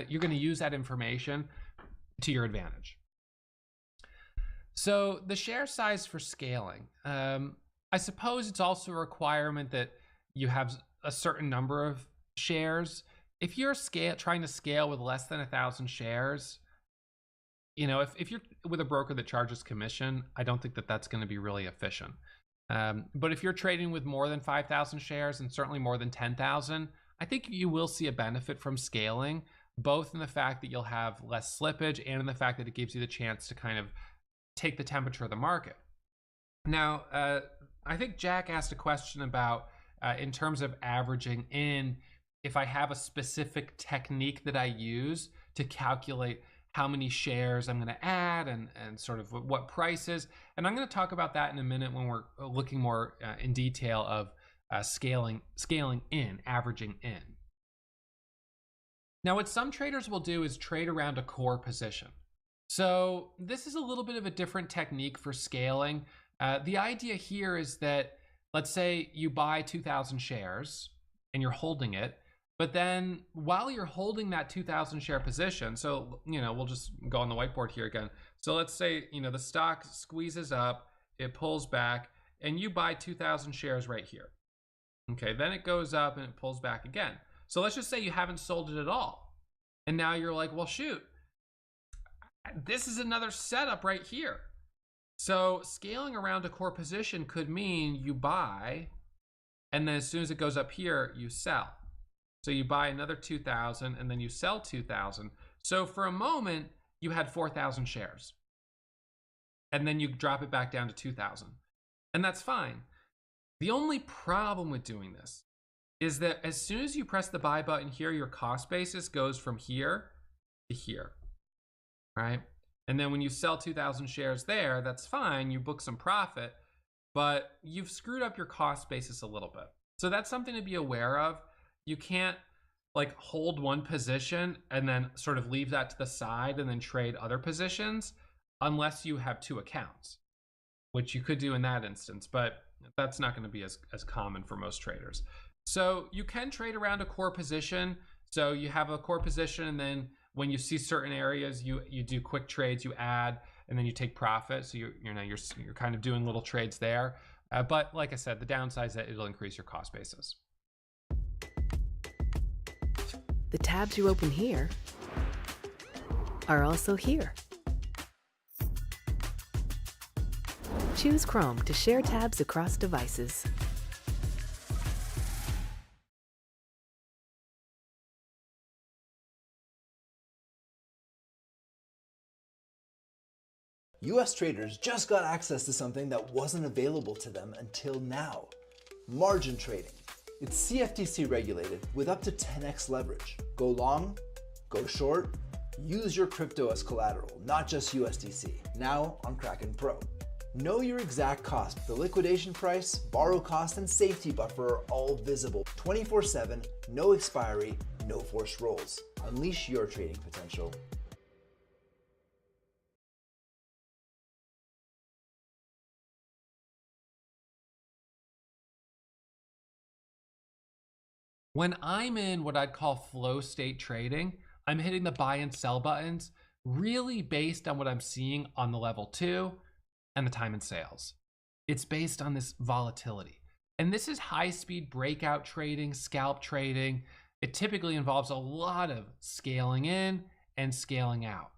you're gonna use that information to your advantage. So the share size for scaling, I suppose it's also a requirement that you have a certain number of shares. If you're trying to scale with less than 1,000 shares, if you're with a broker that charges commission, I don't think that that's going to be really efficient. But if you're trading with more than 5,000 shares and certainly more than 10,000, I think you will see a benefit from scaling, both in the fact that you'll have less slippage and in the fact that it gives you the chance to kind of take the temperature of the market. Now, I think Jack asked a question about, in terms of averaging in, if I have a specific technique that I use to calculate how many shares I'm going to add and sort of what prices. And I'm going to talk about that in a minute when we're looking more in detail of scaling in, averaging in. Now, what some traders will do is trade around a core position. So this is a little bit of a different technique for scaling. The idea here is that, let's say you buy 2,000 shares and you're holding it, but then while you're holding that 2,000 share position, so, we'll just go on the whiteboard here again. So let's say, the stock squeezes up, it pulls back, and you buy 2,000 shares right here. Okay, then it goes up and it pulls back again. So let's just say you haven't sold it at all. And now you're like, well, shoot, this is another setup right here. So scaling around a core position could mean you buy, and then as soon as it goes up here, you sell. So you buy another 2,000 and then you sell 2,000. So for a moment, you had 4,000 shares. And then you drop it back down to 2,000. And that's fine. The only problem with doing this is that as soon as you press the buy button here, your cost basis goes from here to here, right? And then when you sell 2,000 shares there, that's fine. You book some profit, but you've screwed up your cost basis a little bit. So that's something to be aware of. You can't hold one position and then sort of leave that to the side and then trade other positions unless you have 2 accounts, which you could do in that instance, but that's not going to be as common for most traders. So you can trade around a core position. So you have a core position, and then when you see certain areas, you do quick trades, you add, and then you take profit. So you're kind of doing little trades there. But like I said, the downside is that it'll increase your cost basis. The tabs you open here are also here. Choose Chrome to share tabs across devices. US traders just got access to something that wasn't available to them until now: margin trading. It's CFTC regulated with up to 10x leverage. Go long, go short, use your crypto as collateral, not just USDC. Now on Kraken Pro. Know your exact cost. The liquidation price, borrow cost, and safety buffer are all visible 24/7, no expiry, no forced rolls. Unleash your trading potential. When I'm in what I'd call flow state trading, I'm hitting the buy and sell buttons really based on what I'm seeing on the level 2 and the time and sales. It's based on this volatility. And this is high-speed breakout trading, scalp trading. It typically involves a lot of scaling in and scaling out.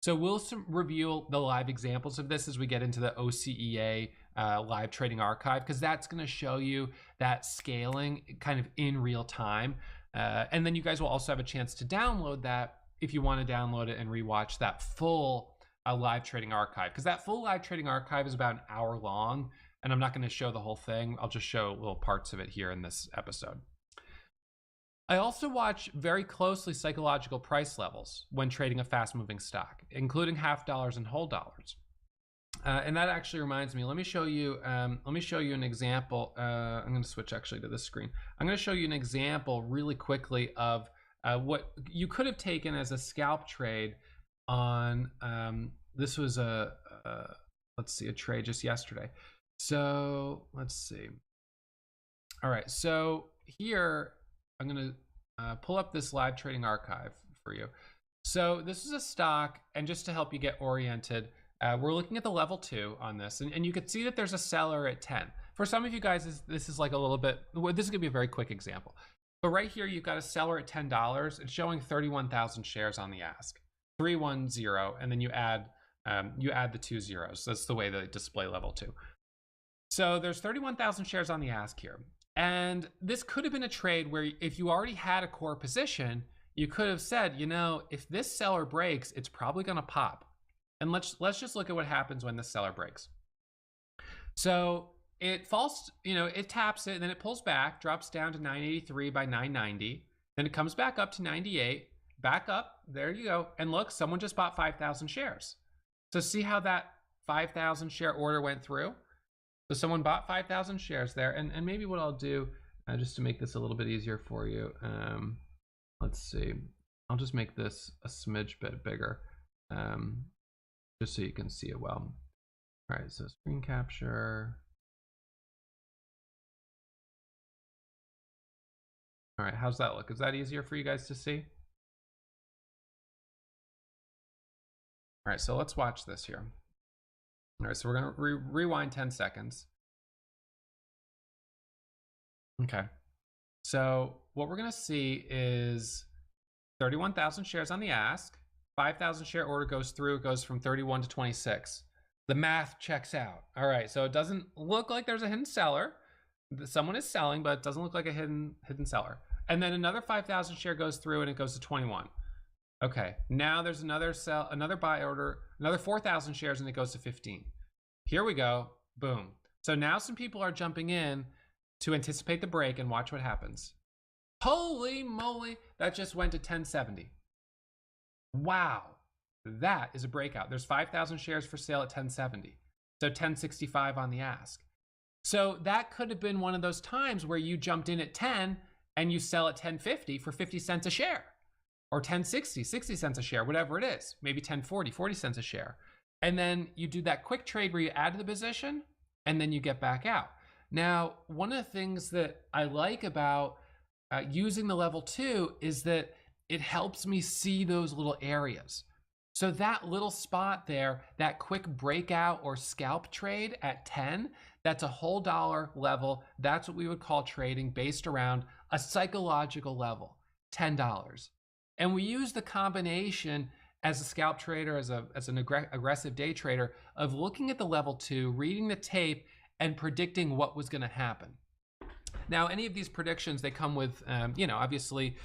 So we'll review the live examples of this as we get into the OCEA live trading archive, because that's going to show you that scaling kind of in real time. And then you guys will also have a chance to download that if you want to download it and rewatch that full live trading archive, because that full live trading archive is about an hour long, and I'm not going to show the whole thing. I'll just show little parts of it here in this episode. I also watch very closely psychological price levels when trading a fast-moving stock, including half dollars and whole dollars. And that actually reminds me. Let me show you an example. I'm going to switch actually to this screen. I'm going to show you an example really quickly of what you could have taken as a scalp trade on. This was let's see, a trade just yesterday. So let's see. All right, so here I'm going to pull up this live trading archive for you. So this is a stock, and just to help you get oriented, we're looking at the level 2 on this, and you can see that there's a seller at 10. For some of you guys, this is like a little bit, well, this is gonna be a very quick example. But right here, you've got a seller at $10. It's showing 31,000 shares on the ask, 310, and then you add the 2 zeros. That's the way they display level 2. So there's 31,000 shares on the ask here. And this could have been a trade where if you already had a core position, you could have said, you know, if this seller breaks, it's probably gonna pop. And let's just look at what happens when the seller breaks. So it falls, you know, it taps it, and then it pulls back, drops down to 983 by 990. Then it comes back up to 98, back up, there you go. And look, someone just bought 5,000 shares. So see how that 5,000 share order went through? So someone bought 5,000 shares there. And maybe what I'll do, just to make this a little bit easier for you, let's see. I'll just make this a smidge bit bigger. Just so you can see it well. All right, so screen capture. All right, how's that look? Is that easier for you guys to see? All right, so let's watch this here. All right, so we're gonna rewind 10 seconds. Okay, so what we're gonna see is 31,000 shares on the ask. 5,000 share order goes through, it goes from 31 to 26. The math checks out. All right, so it doesn't look like there's a hidden seller. Someone is selling, but it doesn't look like a hidden seller. And then another 5,000 share goes through, and it goes to 21. Okay, now there's another buy order, another 4,000 shares, and it goes to 15. Here we go, boom. So now some people are jumping in to anticipate the break, and watch what happens. Holy moly, that just went to 1070. Wow, that is a breakout. There's 5,000 shares for sale at 1070. So 1065 on the ask. So that could have been one of those times where you jumped in at 10 and you sell at 1050 for 50 cents a share, or 1060, 60 cents a share, whatever it is, maybe 1040, 40 cents a share. And then you do that quick trade where you add to the position and then you get back out. Now, one of the things that I like about using the level 2 is that it helps me see those little areas. So that little spot there, that quick breakout or scalp trade at 10, that's a whole dollar level. That's what we would call trading based around a psychological level, $10. And we use the combination as a scalp trader, as an aggressive day trader, of looking at the level 2, reading the tape, and predicting what was gonna happen. Now, any of these predictions, they come with, you know, obviously,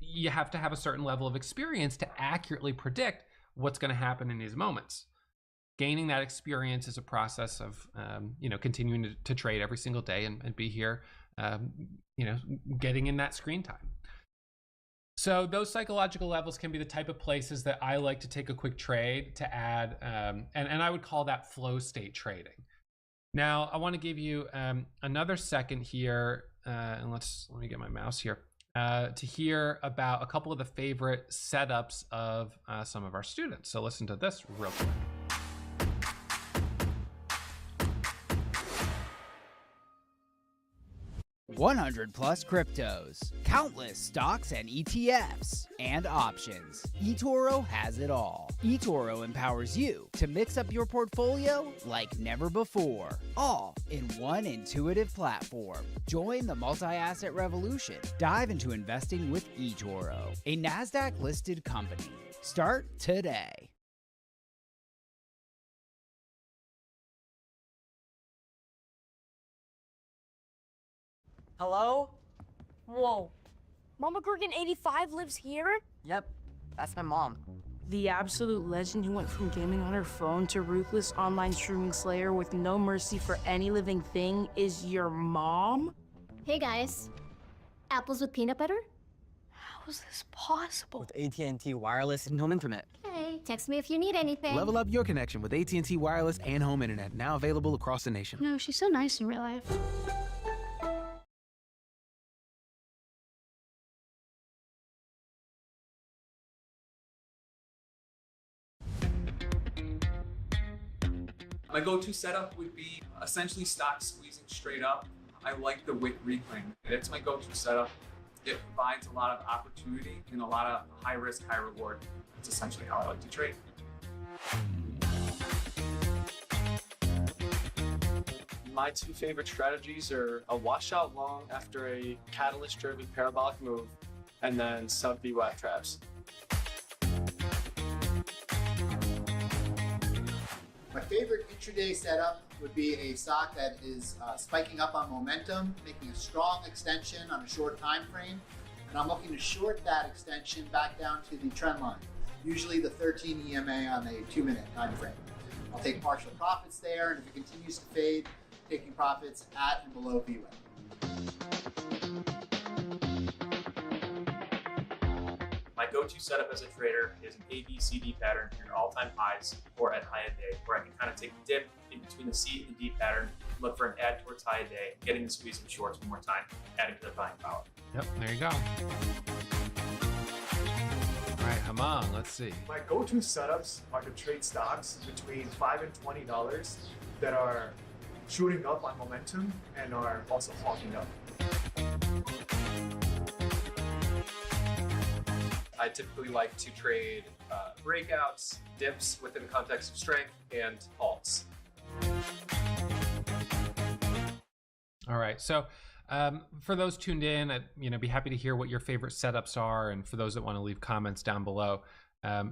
you have to have a certain level of experience to accurately predict what's going to happen in these moments. Gaining that experience is a process of, you know, continuing to trade every single day and be here, you know, getting in that screen time. So those psychological levels can be the type of places that I like to take a quick trade to add, and I would call that flow state trading. Now, I want to give you another second here, and let me get my mouse here, to hear about a couple of the favorite setups of some of our students. So listen to this real quick. 100 plus cryptos, countless stocks and ETFs, and options. eToro has it all. eToro empowers you to mix up your portfolio like never before, all in one intuitive platform. Join the multi-asset revolution. Dive into investing with eToro, a NASDAQ-listed company. Start today. Hello? Whoa. Mama Gorgon 85 lives here? Yep. That's my mom. The absolute legend who went from gaming on her phone to ruthless online streaming slayer with no mercy for any living thing is your mom? Hey guys. Apples with peanut butter? How is this possible? With AT&T Wireless and Home Internet. Hey, text me if you need anything. Level up your connection with AT&T Wireless and Home Internet, now available across the nation. No, she's so nice in real life. My go-to setup would be essentially stock squeezing straight up. I like the wick reclaim. It's my go-to setup. It provides a lot of opportunity and a lot of high risk, high reward. It's essentially how I like to trade. My two favorite strategies are a washout long after a catalyst-driven parabolic move, and then sub VWAP traps. My favorite intraday setup would be a stock that is spiking up on momentum, making a strong extension on a short time frame, and I'm looking to short that extension back down to the trend line, usually the 13 EMA on a 2-minute time frame. I'll take partial profits there, and if it continues to fade, taking profits at and below VWAP. My go-to setup as a trader is an ABCD pattern near all-time highs or at high of day, where I can kind of take a dip in between the C and the D pattern, look for an add towards high of day, getting the squeeze in shorts one more time, adding to the buying power. Yep, there you go. All right, Hamam, let's see. My go-to setups are to trade stocks between $5 and $20 that are shooting up on momentum and are also hawking up. I typically like to trade breakouts, dips within the context of strength, and halts. All right, so for those tuned in, I'd be happy to hear what your favorite setups are, and for those that want to leave comments down below.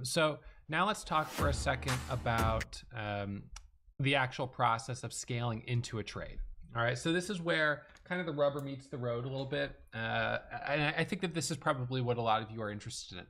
So now let's talk for a second about the actual process of scaling into a trade. All right, so this is where kind of the rubber meets the road a little bit. And I think that this is probably what a lot of you are interested in.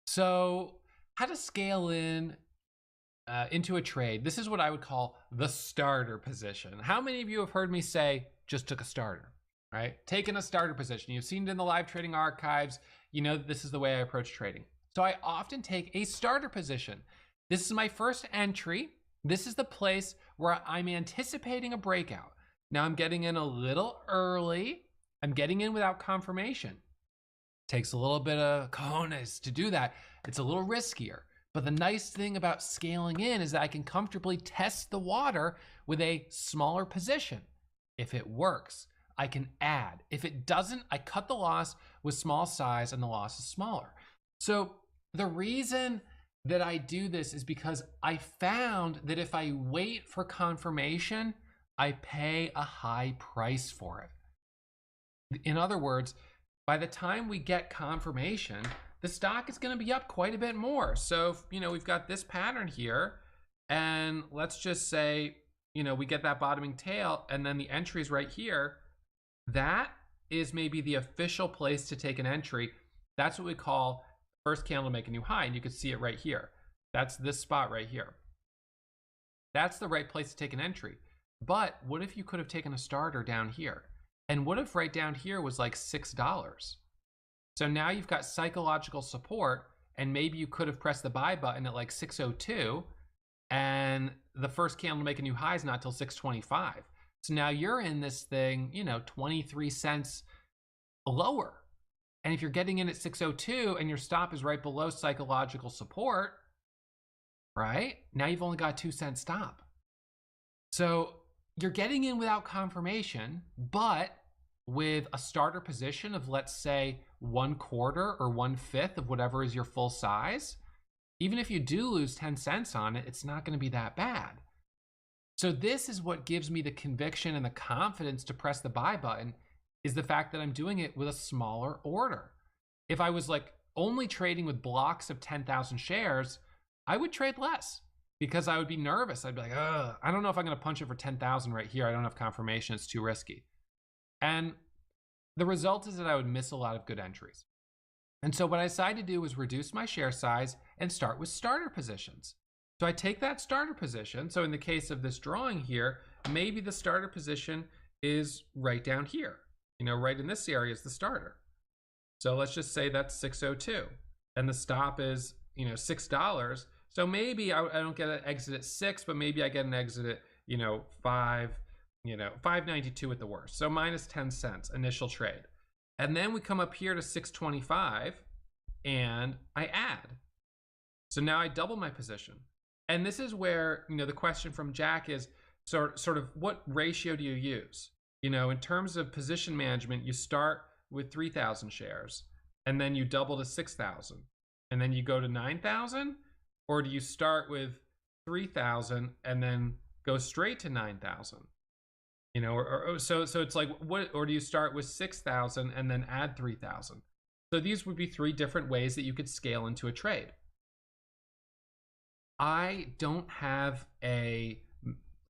So how to scale into a trade. This is what I would call the starter position. How many of you have heard me say, just took a starter, right? Taking a starter position. You've seen it in the live trading archives. You know that this is the way I approach trading. So I often take a starter position. This is my first entry. This is the place where I'm anticipating a breakout. Now I'm getting in a little early. I'm getting in without confirmation. Takes a little bit of cojones to do that. It's a little riskier. But the nice thing about scaling in is that I can comfortably test the water with a smaller position. If it works, I can add. If it doesn't, I cut the loss with small size and the loss is smaller. So the reason that I do this is because I found that if I wait for confirmation, I pay a high price for it. In other words, by the time we get confirmation, the stock is going to be up quite a bit more. So, we've got this pattern here, and let's just say, we get that bottoming tail, and then the entry is right here. That is maybe the official place to take an entry. That's what we call first candle to make a new high, and you can see it right here. That's this spot right here. That's the right place to take an entry. But what if you could have taken a starter down here? And what if right down here was like $6? So now you've got psychological support, and maybe you could have pressed the buy button at like 602, and the first candle to make a new high is not till 625. So now you're in this thing, 23 cents lower. And if you're getting in at 602 and your stop is right below psychological support, right? Now you've only got 2 cent stop. So you're getting in without confirmation, but with a starter position of, let's say, 1/4 or 1/5 of whatever is your full size, even if you do lose 10 cents on it, it's not going to be that bad. So this is what gives me the conviction and the confidence to press the buy button, is the fact that I'm doing it with a smaller order. If I was like only trading with blocks of 10,000 shares, I would trade less because I would be nervous. I'd be like, ugh, I don't know if I'm going to punch it for 10,000 right here. I don't have confirmation. It's too risky. And the result is that I would miss a lot of good entries. And so what I decided to do was reduce my share size and start with starter positions. So I take that starter position. So in the case of this drawing here, maybe the starter position is right down here. You know, right in this area is the starter. So let's just say that's 602 and the stop is, you know, $6. So maybe I don't get an exit at 6, but maybe I get an exit at, you know, 592 at the worst. So minus 10 cents initial trade. And then we come up here to 625 and I add. So now I double my position. And this is where, you know, the question from Jack is sort of what ratio do you use? You know, in terms of position management, you start with 3,000 shares and then you double to 6,000 and then you go to 9,000, or do you start with 3,000 and then go straight to 9,000? You know, so it's like what, or do you start with 6,000 and then add 3,000? So these would be 3 different ways that you could scale into a trade. I don't have a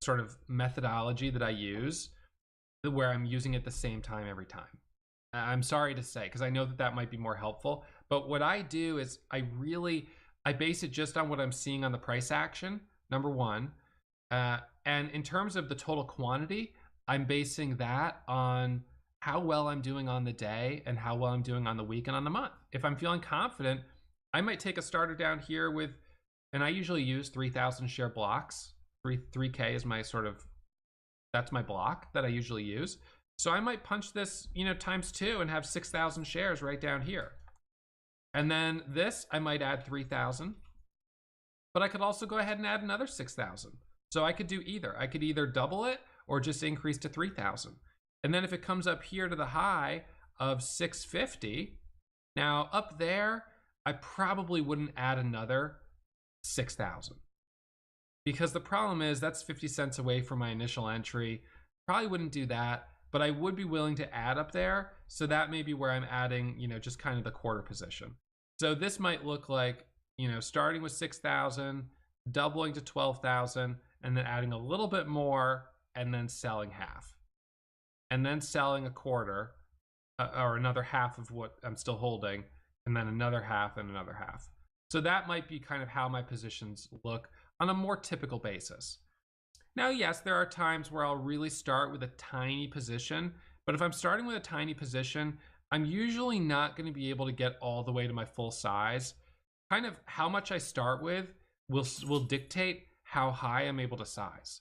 sort of methodology that I use where I'm using it at the same time every time. I'm sorry to say, because I know that that might be more helpful, but what I do is I base it just on what I'm seeing on the price action, number one. And in terms of the total quantity, I'm basing that on how well I'm doing on the day and how well I'm doing on the week and on the month. If I'm feeling confident, I might take a starter down here with, and I usually use 3,000 share blocks. 3K is my sort of, that's my block that I usually use. So I might punch this, you know, times 2 and have 6,000 shares right down here. And then this, I might add 3,000, but I could also go ahead and add another 6,000. So I could do either. I could either double it or just increase to 3,000. And then if it comes up here to the high of 650, now up there, I probably wouldn't add another 6,000 because the problem is that's 50 cents away from my initial entry. Probably wouldn't do that, but I would be willing to add up there. So that may be where I'm adding, you know, just kind of the quarter position. So this might look like, you know, starting with 6,000, doubling to 12,000, and then adding a little bit more and then selling half. And then selling a quarter or another half of what I'm still holding, and then another half and another half. So that might be kind of how my positions look on a more typical basis. Now, yes, there are times where I'll really start with a tiny position, but if I'm starting with a tiny position, I'm usually not going to be able to get all the way to my full size. Kind of how much I start with will dictate how high I'm able to size.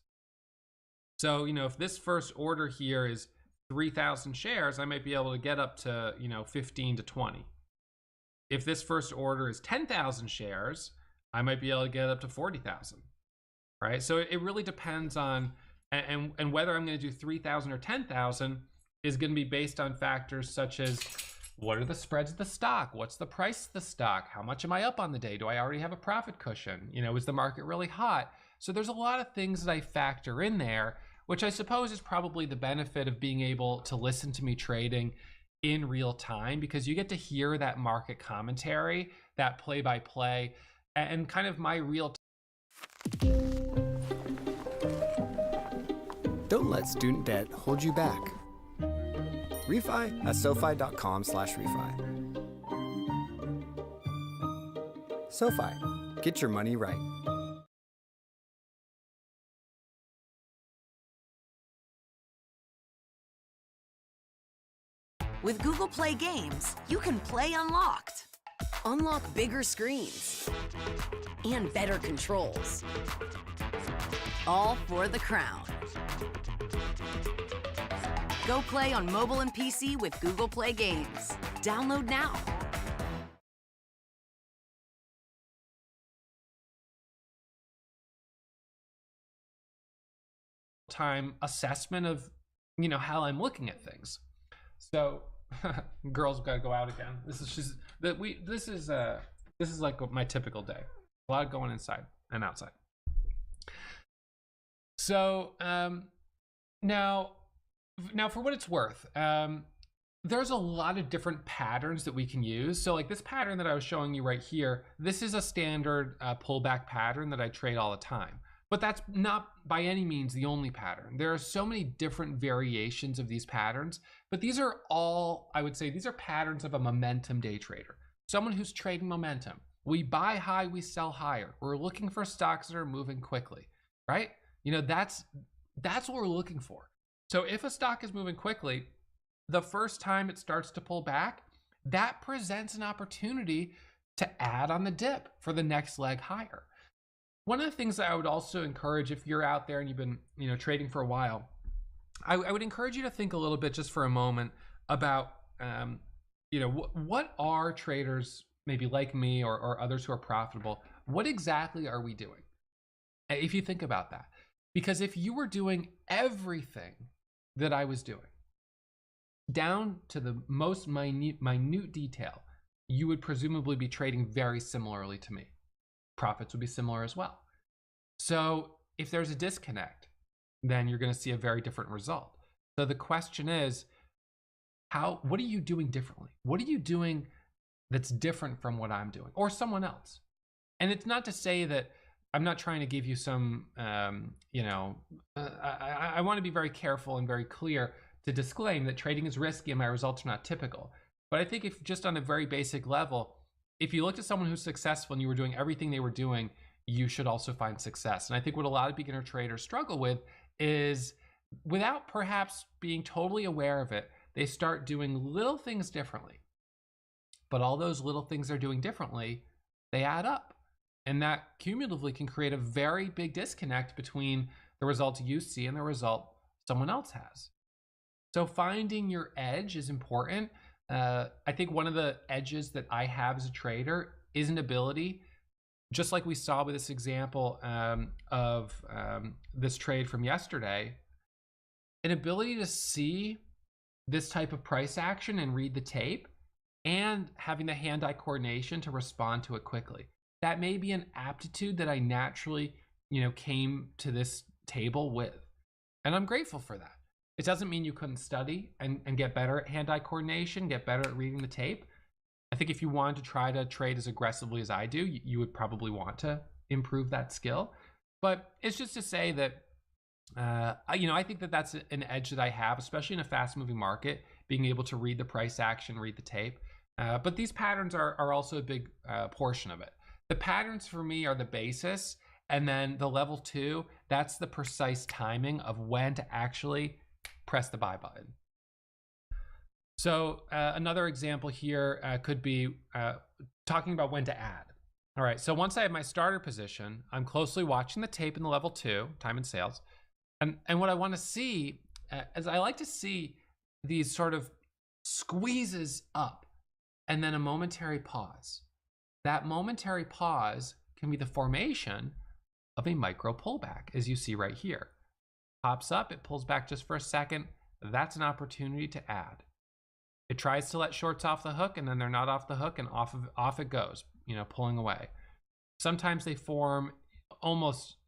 So, you know, if this first order here is 3,000 shares, I might be able to get up to, you know, 15 to 20. If this first order is 10,000 shares, I might be able to get up to 40,000, right? So it really depends on, and whether I'm going to do 3,000 or 10,000 is going to be based on factors such as what are the spreads of the stock? What's the price of the stock? How much am I up on the day? Do I already have a profit cushion? You know, is the market really hot? So there's a lot of things that I factor in there, which I suppose is probably the benefit of being able to listen to me trading in real time, because you get to hear that market commentary, that play-by-play, and kind of my real Don't let student debt hold you back. Refi at SoFi.com/refi. SoFi, get your money right. With Google Play Games, you can play unlocked. Unlock bigger screens and better controls. All for the crown. Go play on mobile and PC with Google Play Games. Download now. Time assessment of, you know, how I'm looking at things. So girls got to go out again. This is just that this is like my typical day. A lot going inside and outside. So now for what it's worth, there's a lot of different patterns that we can use. So like this pattern that I was showing you right here, this is a standard pullback pattern that I trade all the time. But that's not by any means the only pattern. There are so many different variations of these patterns, but these are all, I would say, these are patterns of a momentum day trader. someone who's trading momentum. We buy high, we sell higher. We're looking for stocks that are moving quickly, right? You know, that's what we're looking for. So if a stock is moving quickly, the first time it starts to pull back, that presents an opportunity to add on the dip for the next leg higher. One of the things that I would also encourage, if you're out there and you've been, you know, trading for a while, I would encourage you to think a little bit just for a moment about, you know, what are traders maybe like me or others who are profitable, what exactly are we doing? If you think about that, because if you were doing everything that I was doing, down to the most minute detail, you would presumably be trading very similarly to me. Profits would be similar as well. So if there's a disconnect, then you're going to see a very different result. So the question is, what are you doing differently? What are you doing that's different from what I'm doing or someone else? And it's not to say that I'm not trying to give you some, you know, I want to be very careful and very clear to disclaim that trading is risky and my results are not typical. But I think if just on a very basic level, if you looked at someone who's successful and you were doing everything they were doing, you should also find success. And I think what a lot of beginner traders struggle with is, without perhaps being totally aware of it, they start doing little things differently. But all those little things they're doing differently, they add up. And that cumulatively can create a very big disconnect between the result you see and the result someone else has. So finding your edge is important. I think one of the edges that I have as a trader is an ability, just like we saw with this example of this trade from yesterday, an ability to see this type of price action and read the tape, and having the hand-eye coordination to respond to it quickly. That may be an aptitude that I naturally, you know, came to this table with, and I'm grateful for that. It doesn't mean you couldn't study and get better at hand-eye coordination, get better at reading the tape. I think if you wanted to try to trade as aggressively as I do, you would probably want to improve that skill. But it's just to say that, you know, I think that that's an edge that I have, especially in a fast-moving market, being able to read the price action, read the tape. But these patterns are also a big portion of it. The patterns for me are the basis, and then the level 2, that's the precise timing of when to actually press the buy button. So another example here could be talking about when to add. All right, so once I have my starter position, I'm closely watching the tape in the level 2, time and sales. And what I want to see is I like to see these sort of squeezes up and then a momentary pause. That momentary pause can be the formation of a micro pullback, as you see right here. Pops up, it pulls back just for a second. That's an opportunity to add. It tries to let shorts off the hook, and then they're not off the hook, and off it goes, you know, pulling away. Sometimes they form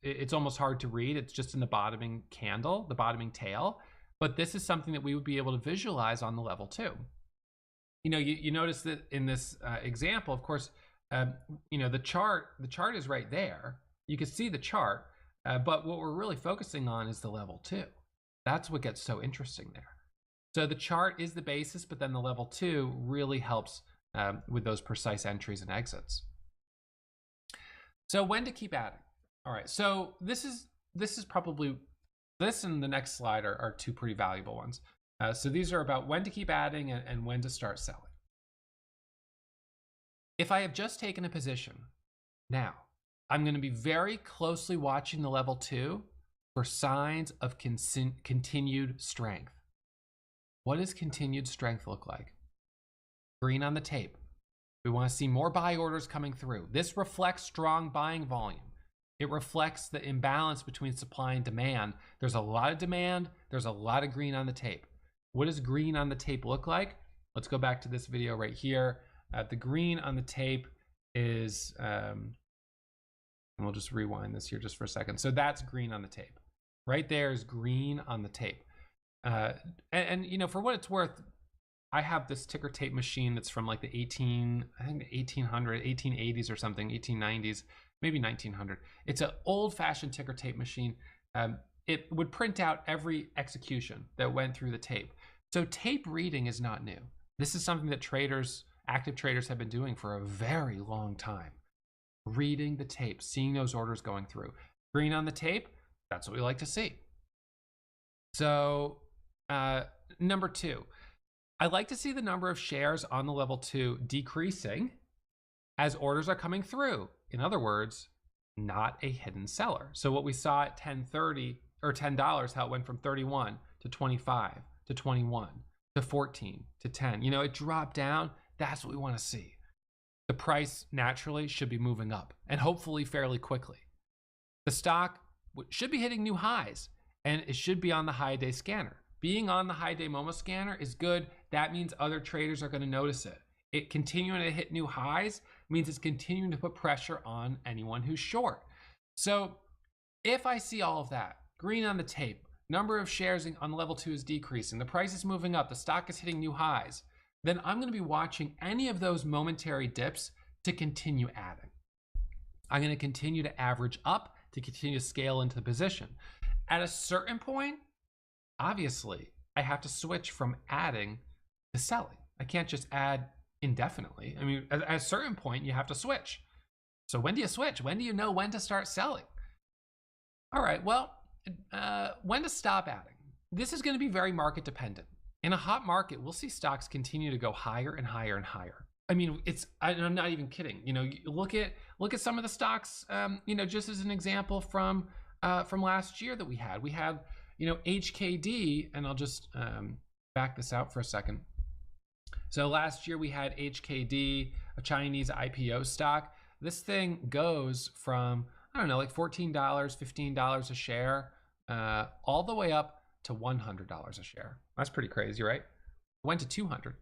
it's almost hard to read. It's just in the bottoming candle, the bottoming tail. But this is something that we would be able to visualize on the level 2. You know, you notice that in this example, of course, you know, the chart is right there. You can see the chart, but what we're really focusing on is the level 2. That's what gets so interesting there. So the chart is the basis, but then the level 2 really helps with those precise entries and exits. So when to keep adding. All right, so this is probably, this and the next slide are two pretty valuable ones. So these are about when to keep adding and when to start selling. If I have just taken a position, now I'm going to be very closely watching the level 2 for signs of continued strength. What does continued strength look like? Green on the tape. We want to see more buy orders coming through. This reflects strong buying volume. It reflects the imbalance between supply and demand. There's a lot of demand. There's a lot of green on the tape. What does green on the tape look like? Let's go back to this video right here. The green on the tape is, and we'll just rewind this here just for a second. So that's green on the tape. Right there is green on the tape. And you know, for what it's worth, I have this ticker tape machine that's from like the 1880s or something, 1890s, maybe 1900. It's an old-fashioned ticker tape machine. It would print out every execution that went through the tape. So tape reading is not new. This is something that traders active traders have been doing for a very long time. Reading the tape, seeing those orders going through. Green on the tape, that's what we like to see. So number 2, I like to see the number of shares on the level 2 decreasing as orders are coming through. In other words, not a hidden seller. So what we saw at 10.30 or $10, how it went from 31 to 25 to 21 to 14 to 10. You know, it dropped down. That's what we want to see. The price naturally should be moving up, and hopefully fairly quickly. The stock should be hitting new highs, and it should be on the high day scanner. Being on the high day Momo scanner is good. That means other traders are going to notice it. It continuing to hit new highs means it's continuing to put pressure on anyone who's short. So if I see all of that, green on the tape, number of shares on level 2 is decreasing, the price is moving up, the stock is hitting new highs, then I'm going to be watching any of those momentary dips to continue adding. I'm going to continue to average up to continue to scale into the position. At a certain point, obviously, I have to switch from adding to selling. I can't just add indefinitely. I mean, at a certain point, you have to switch. So when do you switch? When do you know when to start selling? All right, well, when to stop adding? This is going to be very market dependent. In a hot market, we'll see stocks continue to go higher and higher and higher. I mean, I'm not even kidding. You know, you look at some of the stocks, you know, just as an example from last year that we had. We had, you know, HKD, and I'll just back this out for a second. So last year we had HKD, a Chinese IPO stock. This thing goes from, I don't know, like $14, $15 a share, all the way up to $100 a share. That's pretty crazy, right? It went to 200,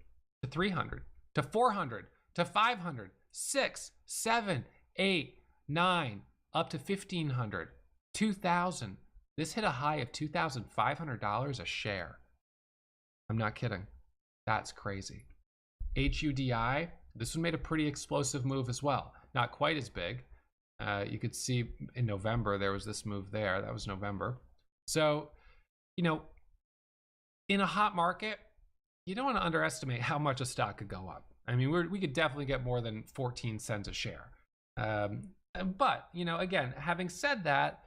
to 300, to 400, to 500, 6, 7, 8, 9, up to 1,500, 2,000. This hit a high of $2,500 a share. I'm not kidding. That's crazy. HUDI, this one made a pretty explosive move as well. Not quite as big. You could see in November, there was this move there. That was November. So, you know, in a hot market, you don't want to underestimate how much a stock could go up. I mean, we could definitely get more than 14 cents a share. But, you know, again, having said that,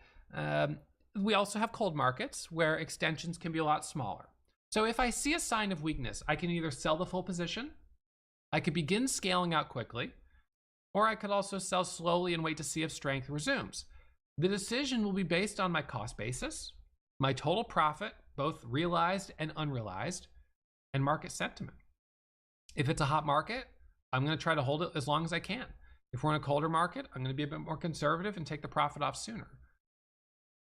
we also have cold markets where extensions can be a lot smaller. So if I see a sign of weakness, I can either sell the full position, I could begin scaling out quickly, or I could also sell slowly and wait to see if strength resumes. The decision will be based on my cost basis, my total profit, both realized and unrealized, and market sentiment. If it's a hot market, I'm going to try to hold it as long as I can. If we're in a colder market, I'm going to be a bit more conservative and take the profit off sooner.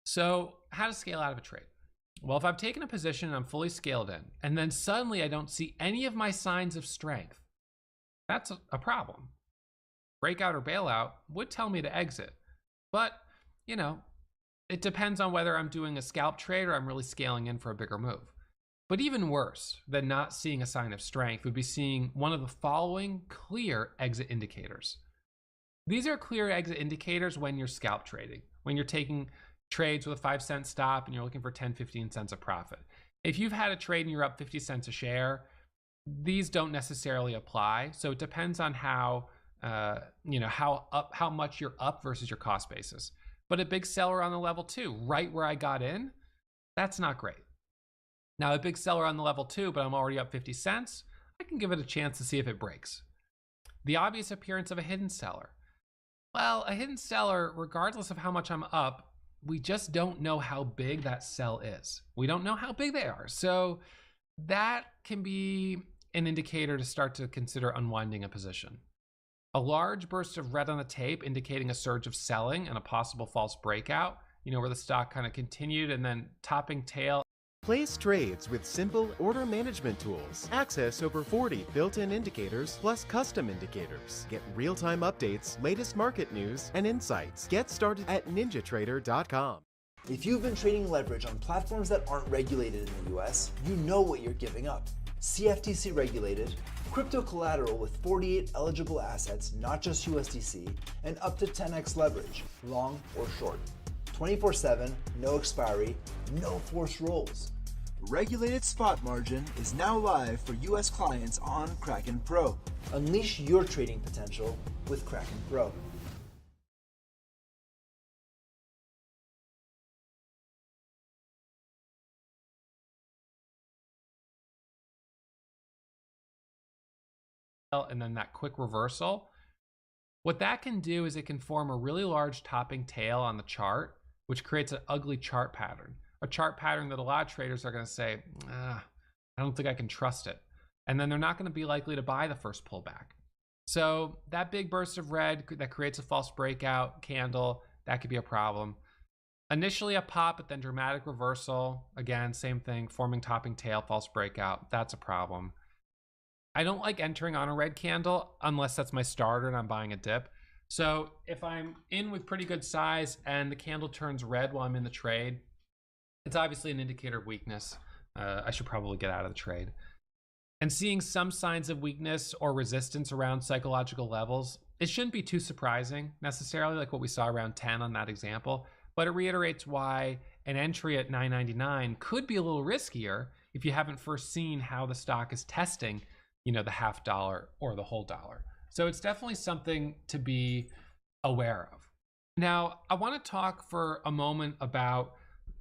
So how to scale out of a trade? Well, if I've taken a position and I'm fully scaled in, and then suddenly I don't see any of my signs of strength, that's a problem. Breakout or bailout would tell me to exit. But, you know, it depends on whether I'm doing a scalp trade or I'm really scaling in for a bigger move. But even worse than not seeing a sign of strength would be seeing one of the following clear exit indicators. These are clear exit indicators when you're scalp trading, when you're taking trades with a 5-cent stop and you're looking for 10, 15 cents of profit. If you've had a trade and you're up 50 cents a share, these don't necessarily apply. So it depends on how, you know, how much you're up versus your cost basis. But a big seller on the level 2, right where I got in, that's not great. Now, a big seller on the level 2, but I'm already up 50 cents, I can give it a chance to see if it breaks. The obvious appearance of a hidden seller. Well, a hidden seller, regardless of how much I'm up, we just don't know how big that sell is. We don't know how big they are. So that can be an indicator to start to consider unwinding a position. A large burst of red on the tape indicating a surge of selling and a possible false breakout, you know, where the stock kind of continued and then topping tail. Place trades with simple order management tools. Access over 40 built-in indicators plus custom indicators. Get real-time updates, latest market news, and insights. Get started at ninjatrader.com. If you've been trading leverage on platforms that aren't regulated in the US, you know what you're giving up. CFTC regulated, crypto collateral with 48 eligible assets, not just USDC, and up to 10x leverage, long or short. 24/7, no expiry, no forced rolls. Regulated spot margin is now live for US clients on Kraken Pro. Unleash your trading potential with Kraken Pro. And then that quick reversal. What that can do is it can form a really large topping tail on the chart, which creates an ugly chart pattern. A chart pattern that a lot of traders are going to say, I don't think I can trust it. And then they're not going to be likely to buy the first pullback. So that big burst of red that creates a false breakout candle, that could be a problem. Initially a pop, but then dramatic reversal. Again, same thing, forming topping tail, false breakout. That's a problem. I don't like entering on a red candle unless that's my starter and I'm buying a dip. So if I'm in with pretty good size and the candle turns red while I'm in the trade, it's obviously an indicator of weakness. I should probably get out of the trade. And seeing some signs of weakness or resistance around psychological levels, it shouldn't be too surprising necessarily, like what we saw around 10 on that example, but it reiterates why an entry at $9.99 could be a little riskier if you haven't first seen how the stock is testing, you know, the half dollar or the whole dollar. So it's definitely something to be aware of. Now, I want to talk for a moment about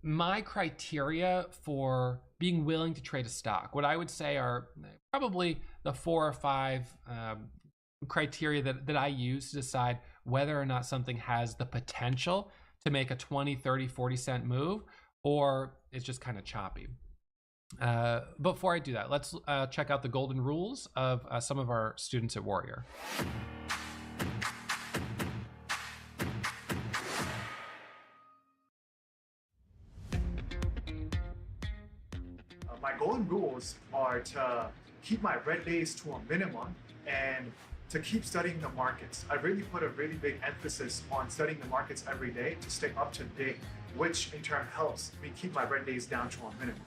my criteria for being willing to trade a stock. What I would say are probably the 4 or 5 criteria that I use to decide whether or not something has the potential to make a 20, 30, 40 cent move, or it's just kind of choppy. Before I do that, let's check out the golden rules of some of our students at Warrior. My golden rules are to keep my red days to a minimum and to keep studying the markets. I really put a really big emphasis on studying the markets every day to stay up to date, which in turn helps me keep my red days down to a minimum.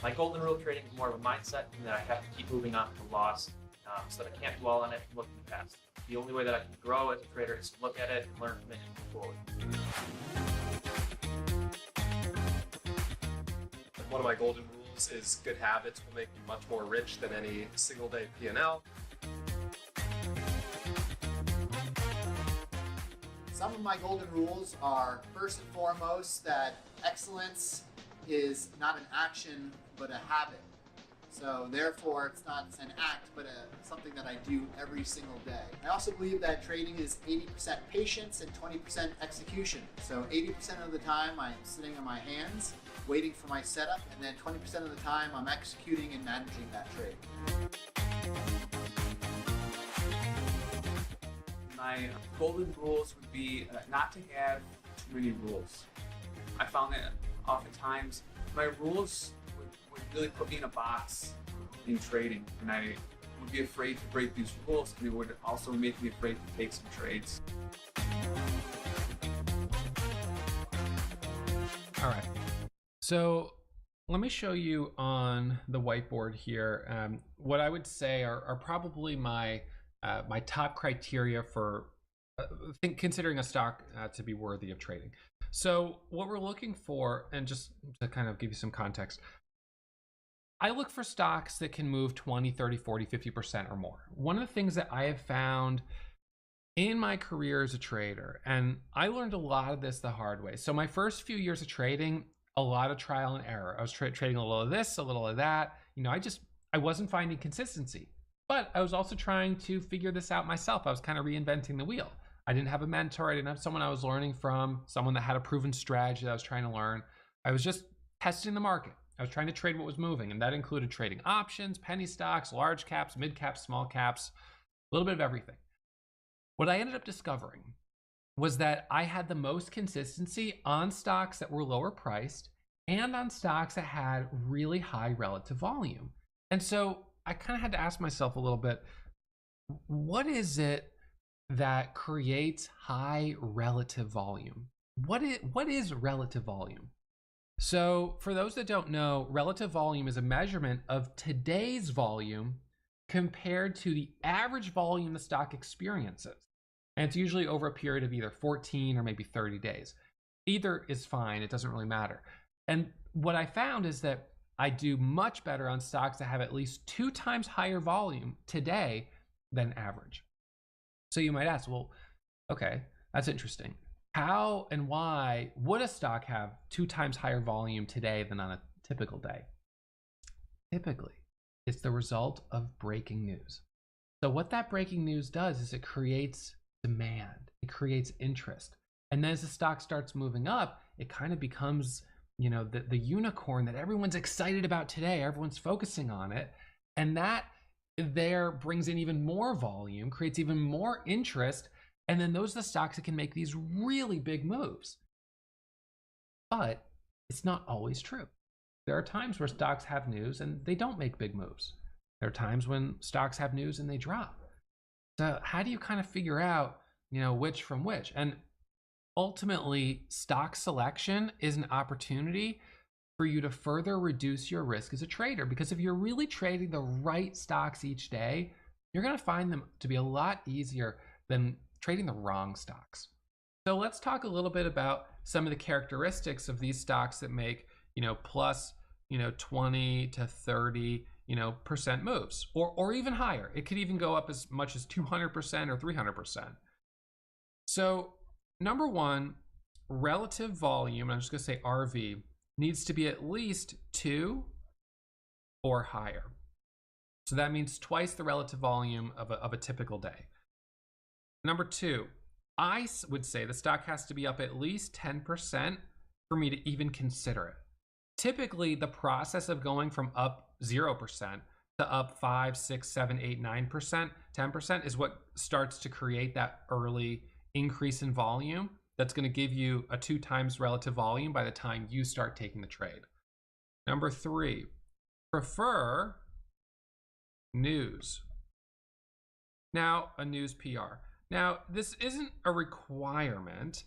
My golden rule of trading is more of a mindset, and that I have to keep moving on to loss, so that I can't dwell on it and look in the past. The only way that I can grow as a trader is to look at it, learn from it, and move forward. One of my golden rules is good habits will make you much more rich than any single day P&L. Some of my golden rules are, first and foremost, that excellence is not an action, but a habit. So therefore, it's not an act, but something that I do every single day. I also believe that trading is 80% patience and 20% execution. So 80% of the time I'm sitting on my hands, waiting for my setup, and then 20% of the time I'm executing and managing that trade. My golden rules would be not to have too many rules. I found that oftentimes my rules would really put me in a box in trading, and I would be afraid to break these rules, and it would also make me afraid to take some trades. All right, so let me show you on the whiteboard here what I would say are probably my my top criteria for considering a stock to be worthy of trading. So what we're looking for, and just to kind of give you some context, I look for stocks that can move 20, 30, 40, 50% or more. One of the things that I have found in my career as a trader, and I learned a lot of this the hard way. So my first few years of trading, a lot of trial and error. I was trading a little of this, a little of that. You know, I wasn't finding consistency, but I was also trying to figure this out myself. I was kind of reinventing the wheel. I didn't have a mentor. I didn't have someone I was learning from, someone that had a proven strategy that I was trying to learn. I was just testing the market. I was trying to trade what was moving, and that included trading options, penny stocks, large caps, mid caps, small caps, a little bit of everything. What I ended up discovering was that I had the most consistency on stocks that were lower priced and on stocks that had really high relative volume. And so I kind of had to ask myself a little bit, what is it that creates high relative volume? What is relative volume? So for those that don't know, relative volume is a measurement of today's volume compared to the average volume the stock experiences. And it's usually over a period of either 14 or maybe 30 days. Either is fine. It doesn't really matter. And what I found is that I do much better on stocks that have at least 2 times higher volume today than average. So you might ask, well, okay, that's interesting. How and why would a stock have 2 times higher volume today than on a typical day? Typically, it's the result of breaking news. So what that breaking news does is it creates demand, it creates interest. And then as the stock starts moving up, it kind of becomes, you know, the unicorn that everyone's excited about today, everyone's focusing on it. And that there brings in even more volume, creates even more interest. And then those are the stocks that can make these really big moves. But it's not always true. There are times where stocks have news and they don't make big moves. There are times when stocks have news and they drop. So how do you kind of figure out, you know, which from which? And ultimately, stock selection is an opportunity for you to further reduce your risk as a trader, because if you're really trading the right stocks each day, you're going to find them to be a lot easier than trading the wrong stocks. So let's talk a little bit about some of the characteristics of these stocks that make, you know, plus, you know, 20 to 30, you know, % moves, or even higher. It could even go up as much as 200% or 300%. So number one, relative volume, I'm just going to say RV, needs to be at least 2 or higher. So that means twice the relative volume of a typical day. Number two, I would say the stock has to be up at least 10% for me to even consider it. Typically, the process of going from up 0% to up 5, 6, 7, 8, 9%, 10% is what starts to create that early increase in volume that's going to give you a 2 times relative volume by the time you start taking the trade. Number three, prefer news. Now, a news PR. Now, this isn't a requirement.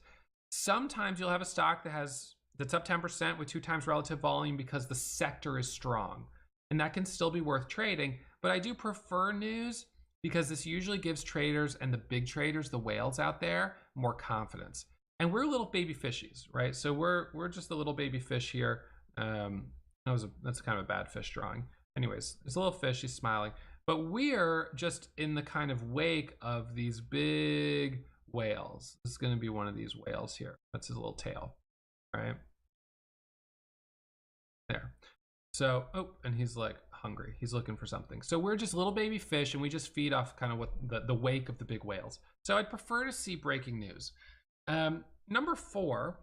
Sometimes you'll have a stock that's up 10% with 2 times relative volume because the sector is strong, and that can still be worth trading. But I do prefer news because this usually gives traders and the big traders, the whales out there, more confidence. And we're little baby fishies, right? So we're just a little baby fish here. That's kind of a bad fish drawing. Anyways, there's a little fish, he's smiling. But we're just in the kind of wake of these big whales. This is going to be one of these whales here. That's his little tail, right? There. So, oh, and he's like hungry. He's looking for something. So we're just little baby fish, and we just feed off kind of what the wake of the big whales. So I'd prefer to see breaking news. Number four,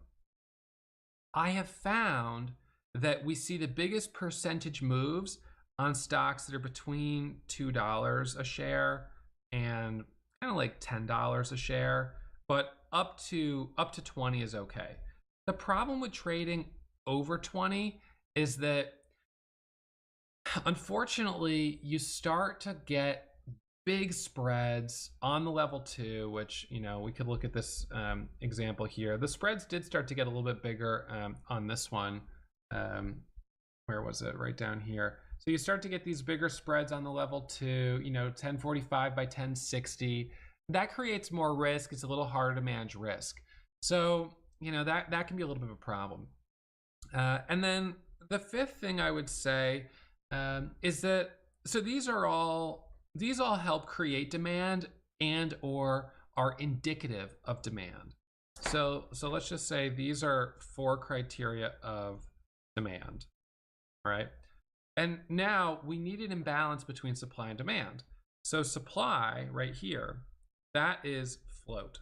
I have found that we see the biggest percentage moves on stocks that are between $2 a share and kind of like $10 a share, but up to 20 is okay. The problem with trading over 20 is that unfortunately you start to get big spreads on the level 2, which, you know, we could look at this example here. The spreads did start to get a little bit bigger on this one. Where was it? Right down here. So you start to get these bigger spreads on the level 2, you know, 1045 by 1060. That creates more risk. It's a little harder to manage risk. So, you know, that can be a little bit of a problem. And then the fifth thing I would say is that, so these all help create demand and or are indicative of demand. So let's just say these are 4 criteria of demand, right? And now we need an imbalance between supply and demand. So supply right here, that is float,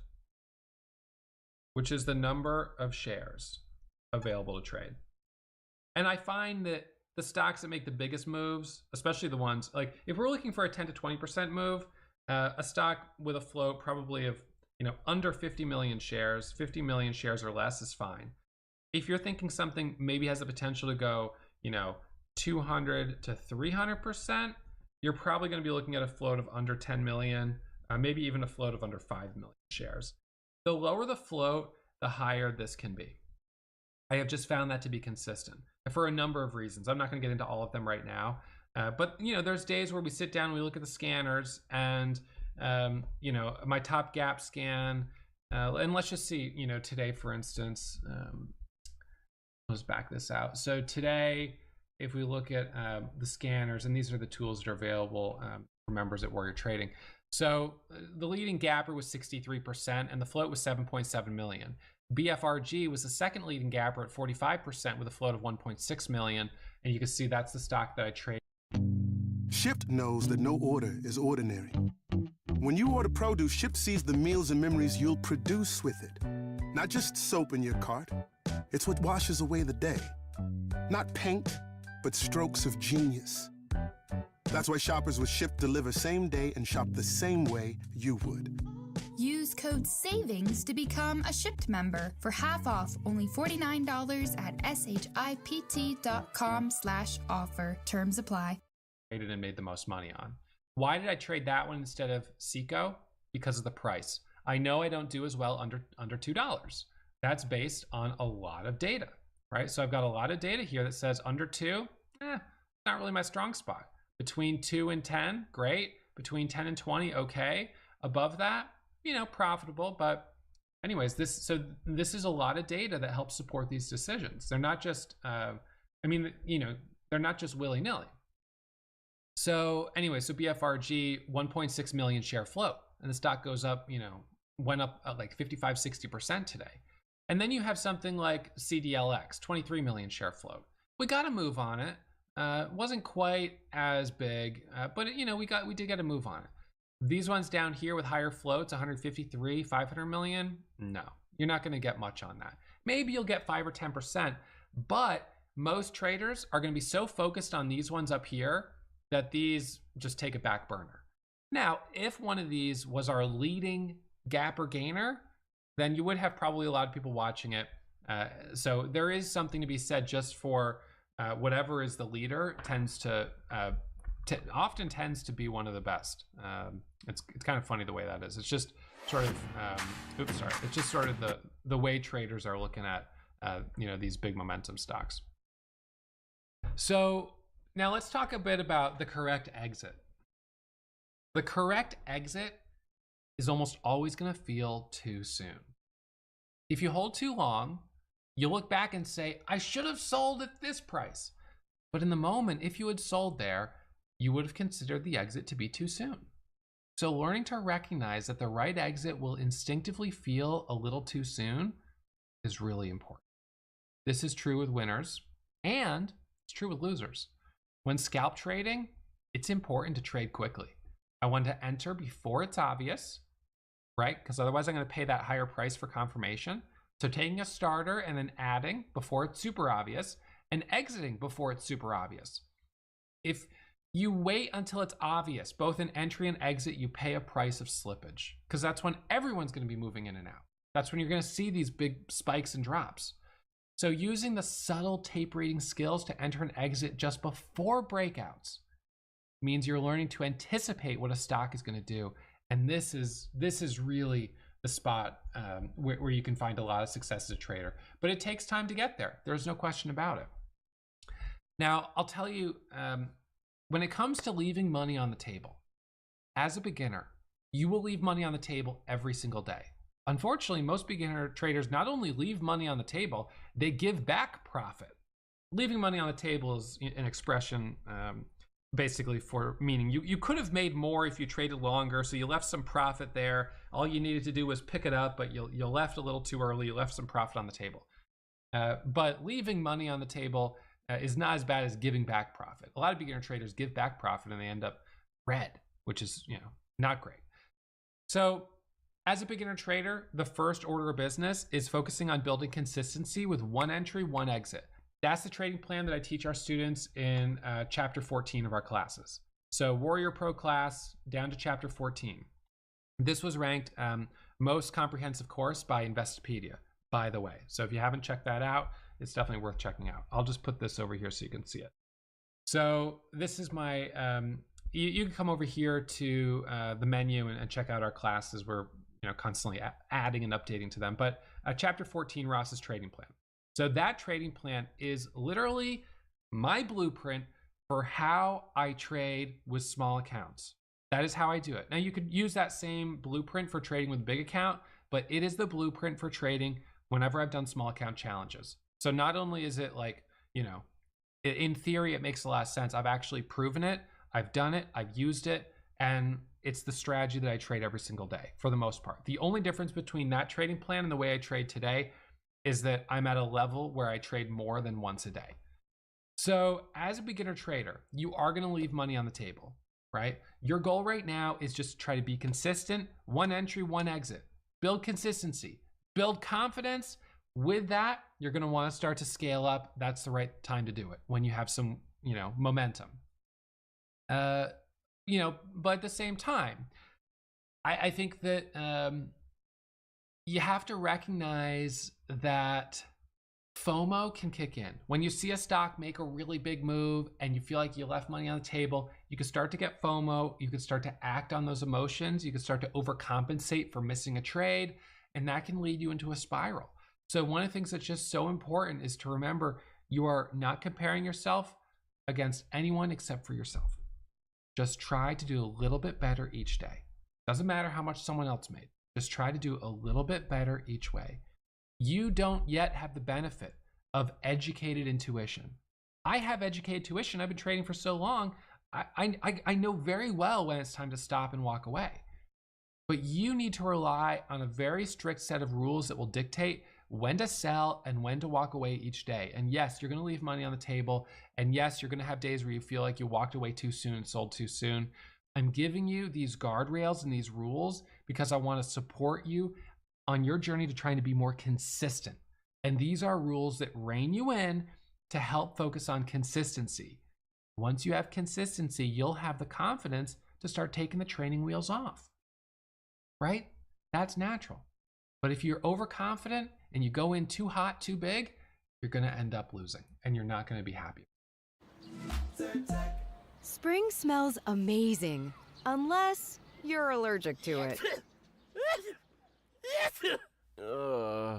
which is the number of shares available to trade. And I find that the stocks that make the biggest moves, especially the ones, like if we're looking for a 10 to 20% move, a stock with a float probably of, you know, under 50 million shares, 50 million shares or less is fine. If you're thinking something maybe has the potential to go, you know, 200 to 300%, you're probably going to be looking at a float of under 10 million, maybe even a float of under 5 million shares. The lower the float, the higher this can be. I have just found that to be consistent for a number of reasons. I'm not going to get into all of them right now, but you know, there's days where we sit down and we look at the scanners, and you know, my top gap scan And let's just see, you know, today, for instance, let's back this out. So today, if we look at the scanners, and these are the tools that are available for members at Warrior Trading. So the leading gapper was 63% and the float was 7.7 million. BFRG was the second leading gapper at 45% with a float of 1.6 million. And you can see that's the stock that I trade. Shipt knows that no order is ordinary. When you order produce, Shipt sees the meals and memories you'll produce with it. Not just soap in your cart, it's what washes away the day. Not paint, but strokes of genius. That's why shoppers with Shipt deliver same day and shop the same way you would. Use code SAVINGS to become a Shipt member for half off, only $49 at shipt.com/offer. Terms apply. Traded and made the most money on. Why did I trade that one instead of Seco? Because of the price. I know I don't do as well under $2. That's based on a lot of data, right? So I've got a lot of data here that says under 2, not really my strong spot. Between 2 and 10, great. Between 10 and 20, okay. Above that, you know, profitable. But anyways, this is a lot of data that helps support these decisions. They're not just, they're not just willy-nilly. So anyway, so BFRG, 1.6 million share float, and the stock goes up, you know, went up like 55, 60% today. And then you have something like CDLX, 23 million share float. We got to move on it. Wasn't quite as big, but you know, we did get a move on it. These ones down here with higher floats, 153, 500 million. No, you're not going to get much on that. Maybe you'll get 5 or 10%, but most traders are going to be so focused on these ones up here that these just take a back burner. Now, if one of these was our leading gapper gainer, then you would have probably a lot of people watching it. So there is something to be said just for whatever is the leader often tends to be one of the best. It's kind of funny the way that is. It's just sort of, it's just sort of the way traders are looking at, these big momentum stocks. So now let's talk a bit about the correct exit. The correct exit is almost always going to feel too soon. If you hold too long, you'll look back and say, I should have sold at this price. But in the moment, if you had sold there, you would have considered the exit to be too soon. So learning to recognize that the right exit will instinctively feel a little too soon is really important. This is true with winners and it's true with losers. When scalp trading, it's important to trade quickly. I want to enter before it's obvious, right? Because otherwise I'm going to pay that higher price for confirmation. So taking a starter and then adding before it's super obvious and exiting before it's super obvious. If you wait until it's obvious, both in entry and exit, you pay a price of slippage because that's when everyone's going to be moving in and out. That's when you're going to see these big spikes and drops. So using the subtle tape reading skills to enter and exit just before breakouts means you're learning to anticipate what a stock is going to do. And this is really the spot where you can find a lot of success as a trader, but it takes time to get there. There's no question about it. Now, I'll tell you, when it comes to leaving money on the table, as a beginner, you will leave money on the table every single day. Unfortunately, most beginner traders not only leave money on the table, they give back profit. Leaving money on the table is an expression basically for meaning you could have made more if you traded longer, so you left some profit there. All you needed to do was pick it up, but you left a little too early. You left some profit on the table. But leaving money on the table is not as bad as giving back profit. A lot of beginner traders give back profit and they end up red, which is not great. So as a beginner trader, the first order of business is focusing on building consistency with one entry, one exit. That's the trading plan that I teach our students in chapter 14 of our classes. So Warrior Pro class down to chapter 14. This was ranked most comprehensive course by Investopedia, by the way. So if you haven't checked that out, it's definitely worth checking out. I'll just put this over here so you can see it. So this is my, you can come over here to the menu and check out our classes. We're constantly adding and updating to them. But chapter 14, Ross's trading plan. So that trading plan is literally my blueprint for how I trade with small accounts. That is how I do it. Now you could use that same blueprint for trading with a big account, but it is the blueprint for trading whenever I've done small account challenges. So not only is it like, you know, in theory, it makes a lot of sense. I've actually proven it. I've done it. I've used it. And it's the strategy that I trade every single day for the most part. The only difference between that trading plan and the way I trade today is that I'm at a level where I trade more than once a day. So as a beginner trader, you are going to leave money on the table, right? Your goal right now is just try to be consistent, one entry, one exit, build consistency, build confidence. With that, you're going to want to start to scale up. That's the right time to do it when you have some, you know, momentum. You know, but at the same time, I think that you have to recognize that FOMO can kick in. When you see a stock make a really big move and you feel like you left money on the table, you can start to get FOMO. You can start to act on those emotions. You can start to overcompensate for missing a trade, and that can lead you into a spiral. So one of the things that's just so important is to remember you are not comparing yourself against anyone except for yourself. Just try to do a little bit better each day. Doesn't matter how much someone else made. Just try to do a little bit better each way. You don't yet have the benefit of educated intuition. I have educated intuition. I've been trading for so long. I know very well when it's time to stop and walk away. But you need to rely on a very strict set of rules that will dictate when to sell and when to walk away each day. And yes, you're going to leave money on the table. And yes, you're going to have days where you feel like you walked away too soon and sold too soon. I'm giving you these guardrails and these rules because I want to support you on your journey to trying to be more consistent. And these are rules that rein you in to help focus on consistency. Once you have consistency, you'll have the confidence to start taking the training wheels off, right? That's natural. But if you're overconfident and you go in too hot, too big, you're going to end up losing and you're not going to be happy. Spring smells amazing, unless you're allergic to it.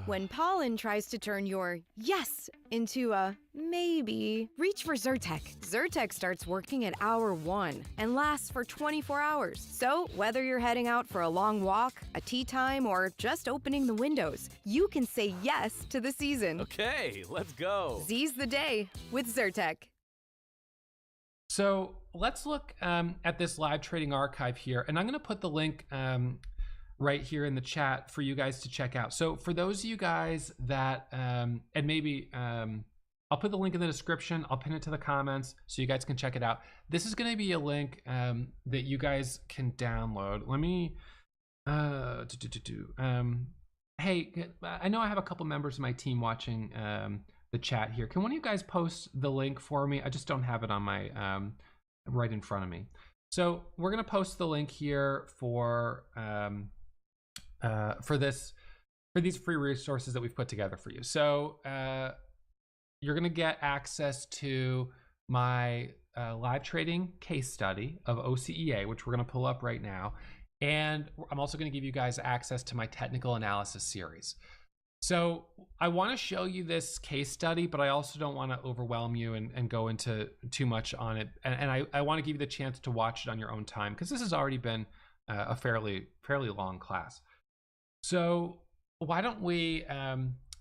When pollen tries to turn your yes into a maybe, reach for Zyrtec. Zyrtec starts working at hour 1 and lasts for 24 hours. So whether you're heading out for a long walk, a tea time, or just opening the windows, you can say yes to the season. Okay, let's go. Seize the day with Zyrtec. So let's look at this live trading archive here, and I'm going to put the link right here in the chat for you guys to check out. So for those of you guys that, and maybe I'll put the link in the description, I'll pin it to the comments so you guys can check it out. This is going to be a link that you guys can download. Let me, hey, I know I have a couple members of my team watching the chat here. Can one of you guys post the link for me? I just don't have it on my, right in front of me. So we're going to post the link here for these free resources that we've put together for you. So you're going to get access to my live trading case study of OCEA, which we're going to pull up right now. And I'm also going to give you guys access to my technical analysis series. So I want to show you this case study, but I also don't want to overwhelm you and go into too much on it. And I want to give you the chance to watch it on your own time, because this has already been a fairly long class. So why don't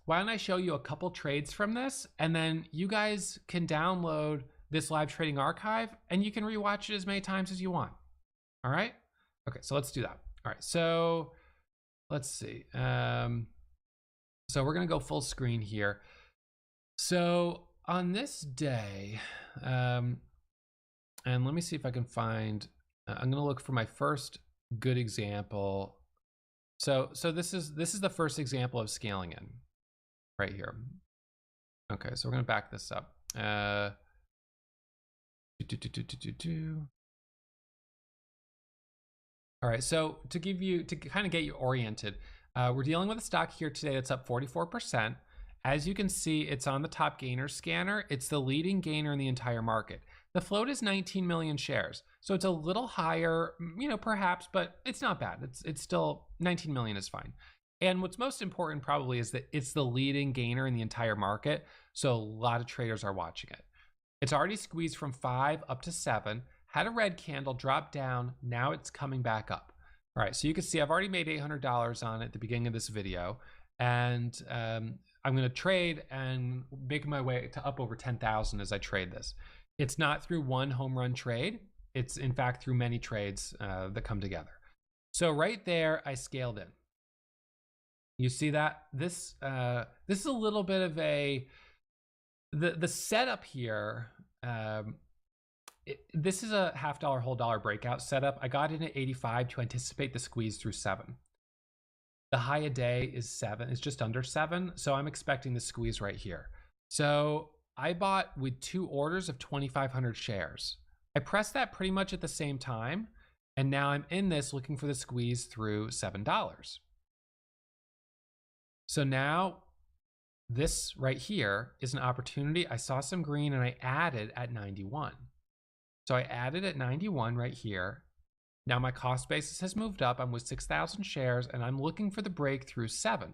I show you a couple trades from this, and then you guys can download this live trading archive and you can rewatch it as many times as you want. All right. Okay. So let's do that. All right. So let's see. So we're going to go full screen here. So on this day, and let me see if I can find, I'm going to look for my first good example. So this is the first example of scaling in right here. Okay. So we're going to back this up. All right. So to kind of get you oriented, we're dealing with a stock here today that's up 44%. As you can see, it's on the top gainer scanner. It's the leading gainer in the entire market. The float is 19 million shares. So it's a little higher, perhaps, but it's not bad. It's still 19 million is fine. And what's most important probably is that it's the leading gainer in the entire market. So a lot of traders are watching it. It's already squeezed from 5 up to 7, had a red candle, drop down. Now it's coming back up. All right, so you can see I've already made $800 on it at the beginning of this video, and I'm going to trade and make my way to up over 10,000 as I trade this. It's not through one home run trade. It's in fact through many trades that come together. So right there, I scaled in. You see that? This is a little bit of the setup here. This is a $half whole dollar breakout setup. I got in at 85 to anticipate the squeeze through 7. The high a day is 7. It's just under 7. So I'm expecting the squeeze right here. So I bought with 2 orders of 2,500 shares. I pressed that pretty much at the same time. And now I'm in this looking for the squeeze through $7. So now this right here is an opportunity. I saw some green and I added at 91. So I added at 91 right here. Now my cost basis has moved up. I'm with 6,000 shares and I'm looking for the break through 7.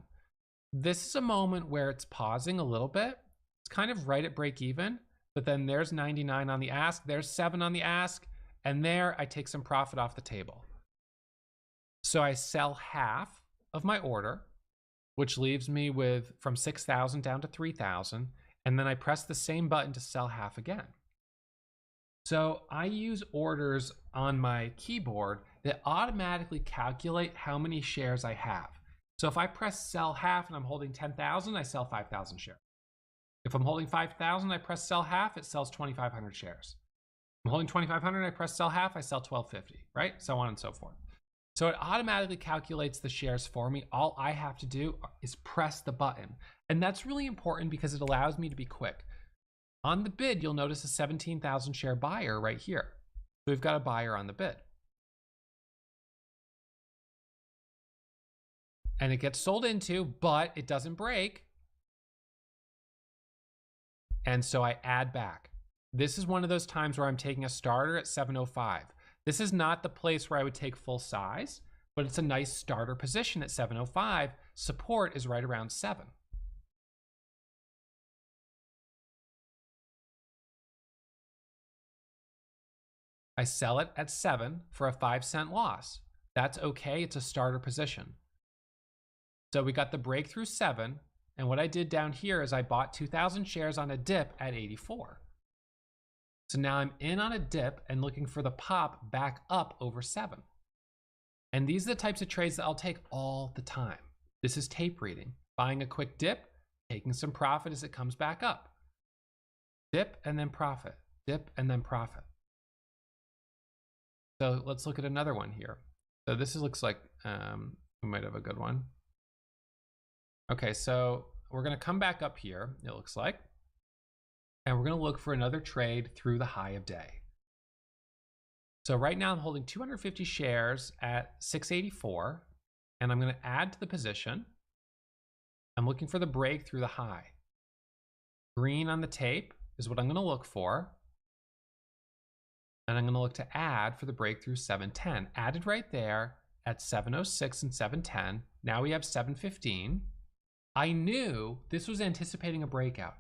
This is a moment where it's pausing a little bit. It's kind of right at break even, but then there's 99 on the ask. There's 7 on the ask. And there I take some profit off the table. So I sell half of my order, which leaves me with from 6,000 down to 3,000. And then I press the same button to sell half again. So I use orders on my keyboard that automatically calculate how many shares I have. So if I press sell half and I'm holding 10,000, I sell 5,000 shares. If I'm holding 5,000, I press sell half, it sells 2,500 shares. I'm holding 2,500, I press sell half, I sell 1,250, right? So on and so forth. So it automatically calculates the shares for me. All I have to do is press the button. And that's really important because it allows me to be quick. On the bid, you'll notice a 17,000 share buyer right here. So we've got a buyer on the bid. And it gets sold into, but it doesn't break. And so I add back. This is one of those times where I'm taking a starter at 705. This is not the place where I would take full size, but it's a nice starter position at 705. Support is right around 7. I sell it at 7 for a 5-cent loss. That's okay, it's a starter position. So we got the breakthrough 7, and what I did down here is I bought 2,000 shares on a dip at 84. So now I'm in on a dip and looking for the pop back up over 7. And these are the types of trades that I'll take all the time. This is tape reading, buying a quick dip, taking some profit as it comes back up. Dip and then profit, dip and then profit. So let's look at another one here. So this looks like we might have a good one. Okay, so we're gonna come back up here, it looks like. And we're going to look for another trade through the high of day. So right now I'm holding 250 shares at 684, and I'm going to add to the position. I'm looking for the break through the high. Green on the tape is what I'm going to look for. And I'm going to look to add for the breakthrough 710. Added right there at 706 and 710. Now we have 715. I knew this was anticipating a breakout.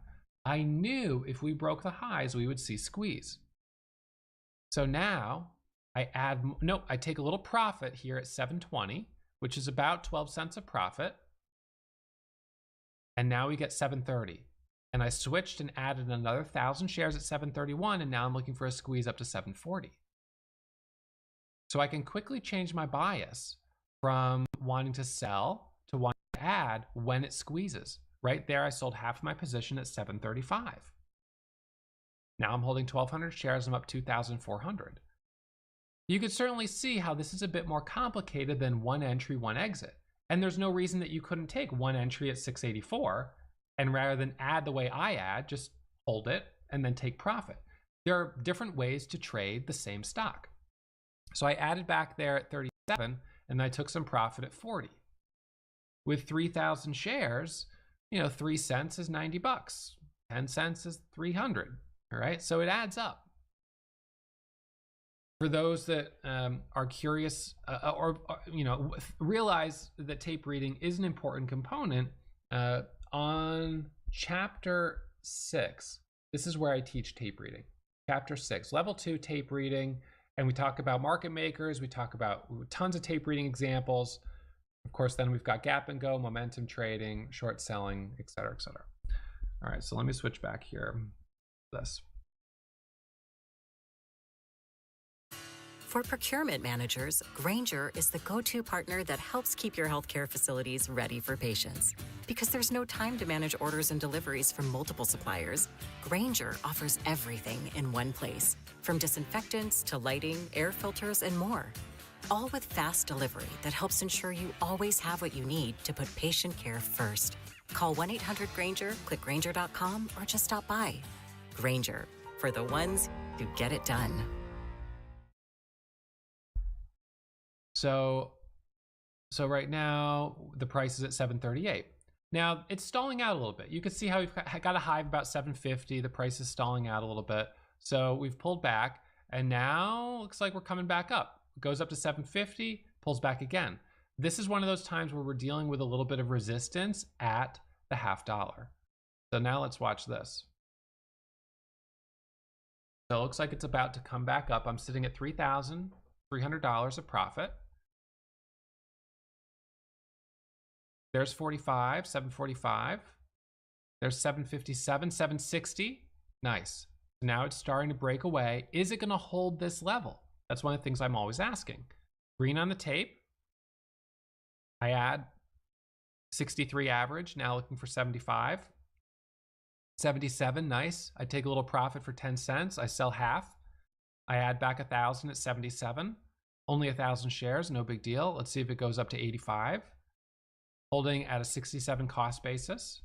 I knew if we broke the highs, we would see squeeze. So now I take a little profit here at 720, which is about 12 cents of profit. And now we get 730. And I switched and added another 1,000 shares at 731, and now I'm looking for a squeeze up to 740. So I can quickly change my bias from wanting to sell to wanting to add when it squeezes. Right there, I sold half of my position at 735. Now I'm holding 1,200 shares, I'm up 2,400. You could certainly see how this is a bit more complicated than one entry, one exit. And there's no reason that you couldn't take one entry at 684, and rather than add the way I add, just hold it and then take profit. There are different ways to trade the same stock. So I added back there at 37, and I took some profit at 40. With 3,000 shares, 3 cents is 90 bucks. 10 cents is 300, all right? So it adds up. For those that are curious or realize that tape reading is an important component, on chapter 6, this is where I teach tape reading. Chapter 6, level 2 tape reading. And we talk about market makers. We talk about tons of tape reading examples. Of course, then we've got gap and go, momentum trading, short selling, et cetera, et cetera. All right, so let me switch back here. This. For procurement managers, Grainger is the go-to partner that helps keep your healthcare facilities ready for patients. Because there's no time to manage orders and deliveries from multiple suppliers, Grainger offers everything in one place, from disinfectants to lighting, air filters, and more. All with fast delivery that helps ensure you always have what you need to put patient care first. Call 1-800-GRAINGER, click Grainger.com, or just stop by. Grainger, for the ones who get it done. So right now the price is at 738. Now it's stalling out a little bit. You can see how we've got a high of about 750. The price is stalling out a little bit. So we've pulled back, and now looks like we're coming back up. It goes up to 750, pulls back again. This is one of those times where we're dealing with a little bit of resistance at the $0.50. So now let's watch this. So it looks like it's about to come back up. I'm sitting at $3,300 of profit. There's 45, 745. There's 757, 760. Nice. Now it's starting to break away. Is it going to hold this level? That's one of the things I'm always asking. Green on the tape. I add 63 average, now looking for 75. 77, nice. I take a little profit for 10 cents. I sell half. I add back 1,000 at 77. Only 1,000 shares, no big deal. Let's see if it goes up to 85. Holding at a 67 cost basis.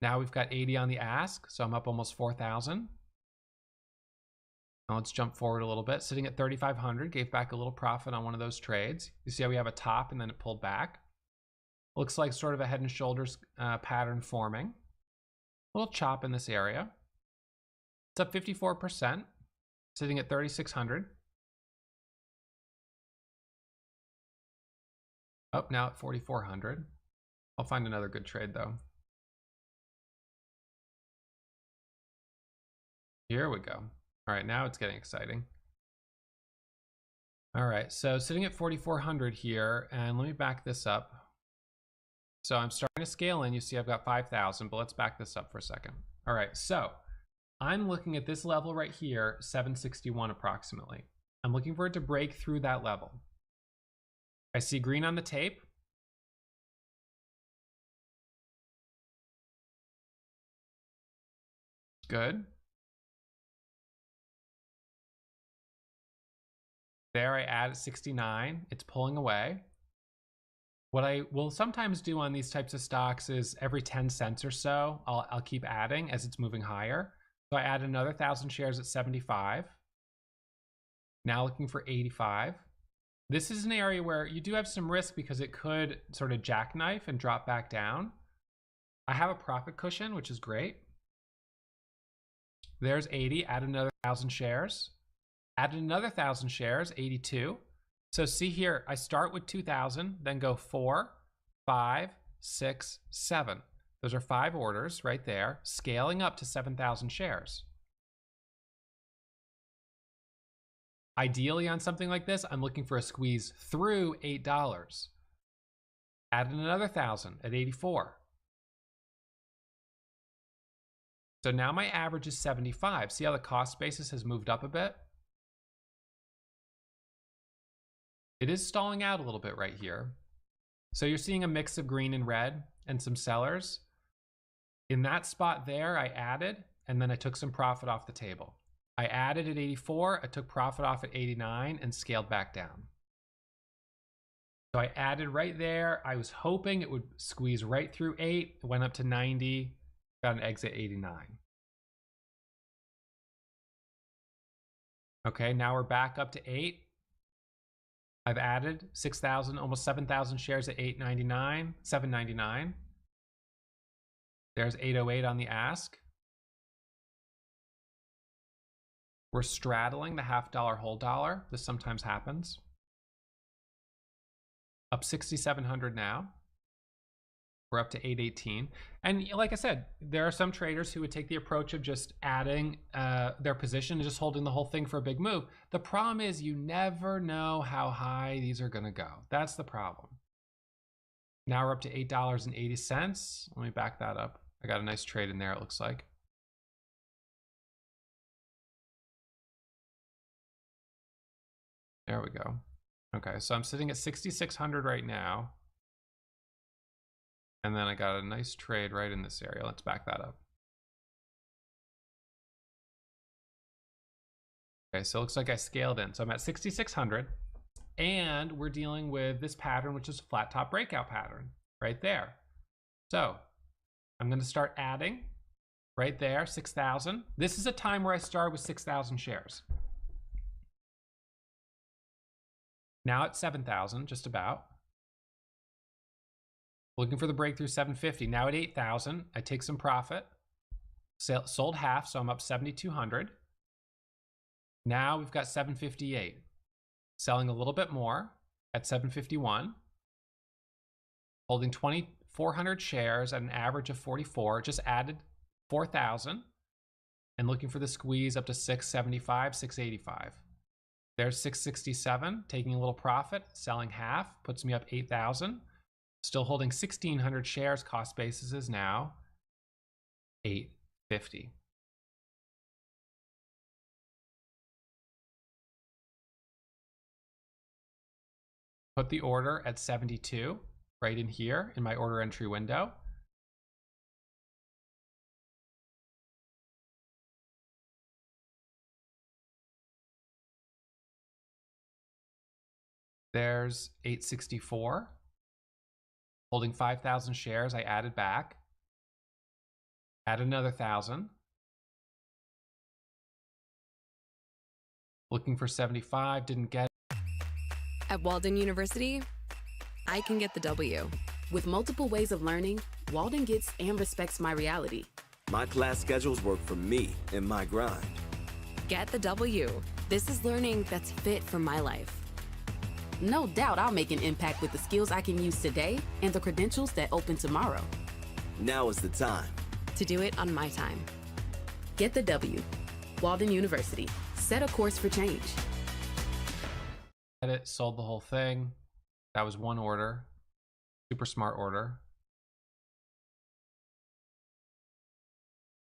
Now we've got 80 on the ask, so I'm up almost 4,000. Now let's jump forward a little bit. Sitting at 3,500, gave back a little profit on one of those trades. You see how we have a top and then it pulled back. Looks like sort of a head and shoulders pattern forming. A little chop in this area. It's up 54%, sitting at 3,600. Up now at 4,400. I'll find another good trade though. Here we go. All right, now it's getting exciting. All right, so sitting at 4,400 here, and let me back this up. So I'm starting to scale in. You see I've got 5,000, but let's back this up for a second. All right, so I'm looking at this level right here, 761 approximately. I'm looking for it to break through that level. I see green on the tape. Good. There I add 69, it's pulling away. What I will sometimes do on these types of stocks is every 10 cents or so, I'll keep adding as it's moving higher. So I add another 1,000 shares at 75. Now looking for 85. This is an area where you do have some risk because it could sort of jackknife and drop back down. I have a profit cushion, which is great. There's 80, add another 1,000 shares. Added another 1,000 shares, 82. So see here, I start with 2,000, then go 4, 5, 6, 7. Those are 5 orders right there, scaling up to 7,000 shares. Ideally on something like this, I'm looking for a squeeze through $8. Added another 1,000 at 84. So now my average is 75. See how the cost basis has moved up a bit? It is stalling out a little bit right here. So you're seeing a mix of green and red and some sellers. In that spot there, I added, and then I took some profit off the table. I added at 84, I took profit off at 89 and scaled back down. So I added right there. I was hoping it would squeeze right through 8. It went up to 90, got an exit 89. Okay, now we're back up to 8. I've added 6,000, almost 7,000 shares at $8.99, $7.99. There's 808 on the ask. We're straddling the $0.50 whole dollar. This sometimes happens. Up 6,700 now. We're up to 818. And like I said, there are some traders who would take the approach of just adding their position and just holding the whole thing for a big move. The problem is you never know how high these are going to go. That's the problem. Now we're up to $8.80. Let me back that up. I got a nice trade in there, it looks like. There we go. Okay, so I'm sitting at 6,600 right now. And then I got a nice trade right in this area. Let's back that up. Okay, so it looks like I scaled in. So I'm at 6,600. And we're dealing with this pattern, which is a flat top breakout pattern right there. So I'm going to start adding right there, 6,000. This is a time where I started with 6,000 shares. Now at 7,000, just about. Looking for the breakthrough 750. Now at 8,000, I take some profit. Sold half, so I'm up 7,200. Now we've got 758. Selling a little bit more at 751. Holding 2,400 shares at an average of 44. Just added 4,000. And looking for the squeeze up to 675, 685. There's 667, taking a little profit, selling half, puts me up 8,000. Still holding 1,600 shares. Cost basis is now 850. Put the order at 72 right in here in my order entry window. There's 864. Holding 5,000 shares, I added back. Add another 1,000. Looking for 75, didn't get it. At Walden University, I can get the W. With multiple ways of learning, Walden gets and respects my reality. My class schedules work for me and my grind. Get the W. This is learning that's fit for my life. No doubt I'll make an impact with the skills I can use today and the credentials that open tomorrow. Now is the time to do it on my time. Get the W. Walden University. Set a course for change. Edit, sold the whole thing. That was one order. Super smart order.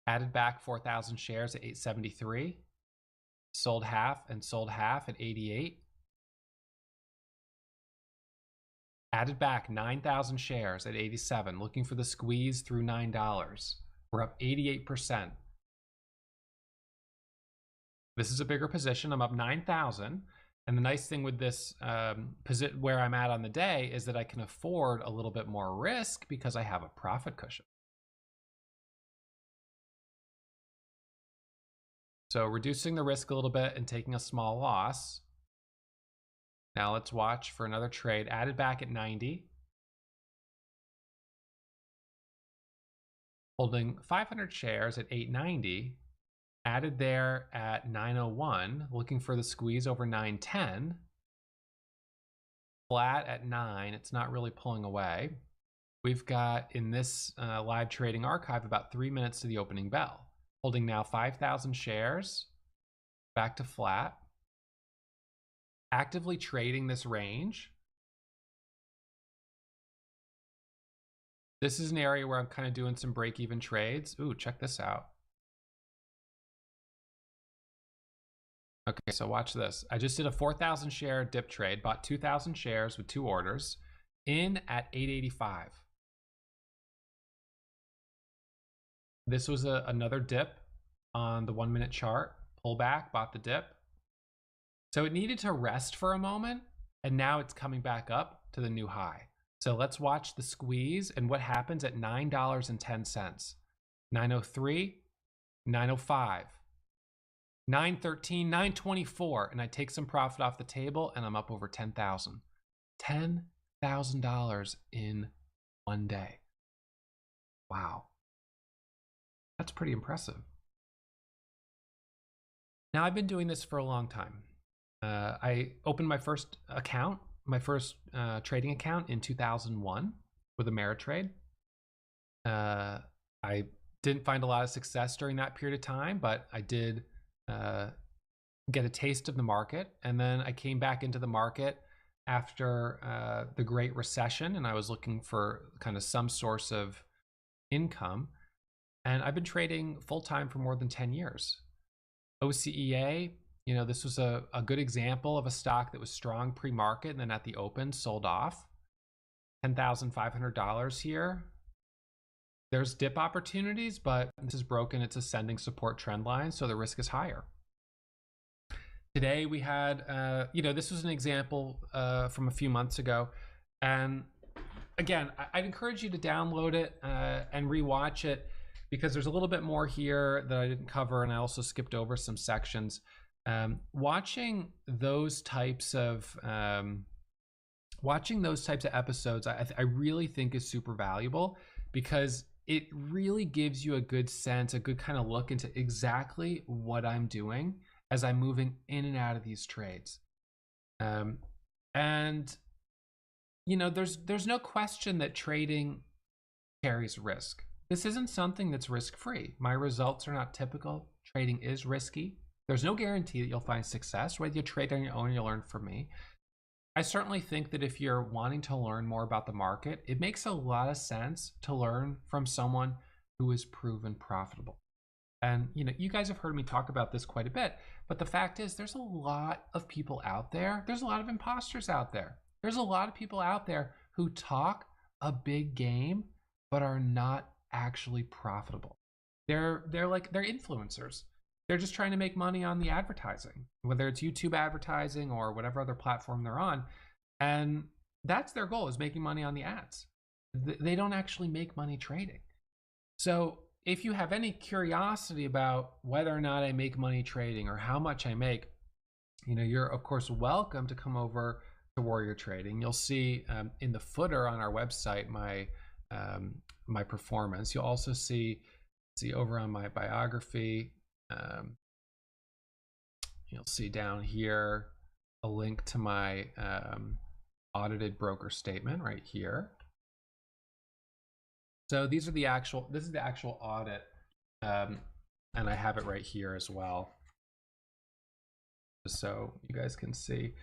Added back 4,000 shares at 873. Sold half at 88. Added back 9,000 shares at 87, looking for the squeeze through $9. We're up 88%. This is a bigger position. I'm up 9,000. And the nice thing with this position where I'm at on the day is that I can afford a little bit more risk because I have a profit cushion. So reducing the risk a little bit and taking a small loss. Now let's watch for another trade. Added back at 90. Holding 500 shares at 890. Added there at 901. Looking for the squeeze over 910. Flat at 9. It's not really pulling away. We've got in this live trading archive about 3 minutes to the opening bell. Holding now 5,000 shares. Back to flat. Actively trading this range. This is an area where I'm kind of doing some break-even trades. Ooh, check this out. Okay, so watch this. I just did a 4,000 share dip trade, bought 2,000 shares with 2 orders in at 885. This was another dip on the 1 minute chart. Pullback, bought the dip. So it needed to rest for a moment, and now it's coming back up to the new high. So let's watch the squeeze and what happens at $9.10. 903, 905, 913, 924, and I take some profit off the table, and I'm up over 10,000. $10,000 in one day. Wow. That's pretty impressive. Now, I've been doing this for a long time. I opened my first account, my first trading account in 2001 with Ameritrade. I didn't find a lot of success during that period of time, but I did get a taste of the market. And then I came back into the market after the Great Recession, and I was looking for kind of some source of income. And I've been trading full-time for more than 10 years. OCEA, this was a good example of a stock that was strong pre-market and then at the open sold off. $10,500 here. There's dip opportunities, but this is broken its ascending support trend line, so the risk is higher. Today we had, this was an example from a few months ago. And again, I'd encourage you to download it and rewatch it, because there's a little bit more here that I didn't cover, and I also skipped over some sections. Watching those types of episodes, I really think is super valuable, because it really gives you a good sense, a good kind of look into exactly what I'm doing as I'm moving in and out of these trades. And there's no question that trading carries risk. This isn't something that's risk-free. My results are not typical. Trading is risky. There's no guarantee that you'll find success. Whether you trade on your own, you'll learn from me. I certainly think that if you're wanting to learn more about the market, it makes a lot of sense to learn from someone who is proven profitable. And you guys have heard me talk about this quite a bit, but the fact is there's a lot of people out there. There's a lot of imposters out there. There's a lot of people out there who talk a big game, but are not actually profitable. They're influencers. They're just trying to make money on the advertising, whether it's YouTube advertising or whatever other platform they're on. And that's their goal, is making money on the ads. They don't actually make money trading. So if you have any curiosity about whether or not I make money trading or how much I make, you're of course welcome to come over to Warrior Trading. You'll see in the footer on our website my performance. You'll also see over on my biography, you'll see down here a link to my audited broker statement right here. So this is the actual audit, and I have it right here as well, just so you guys can see.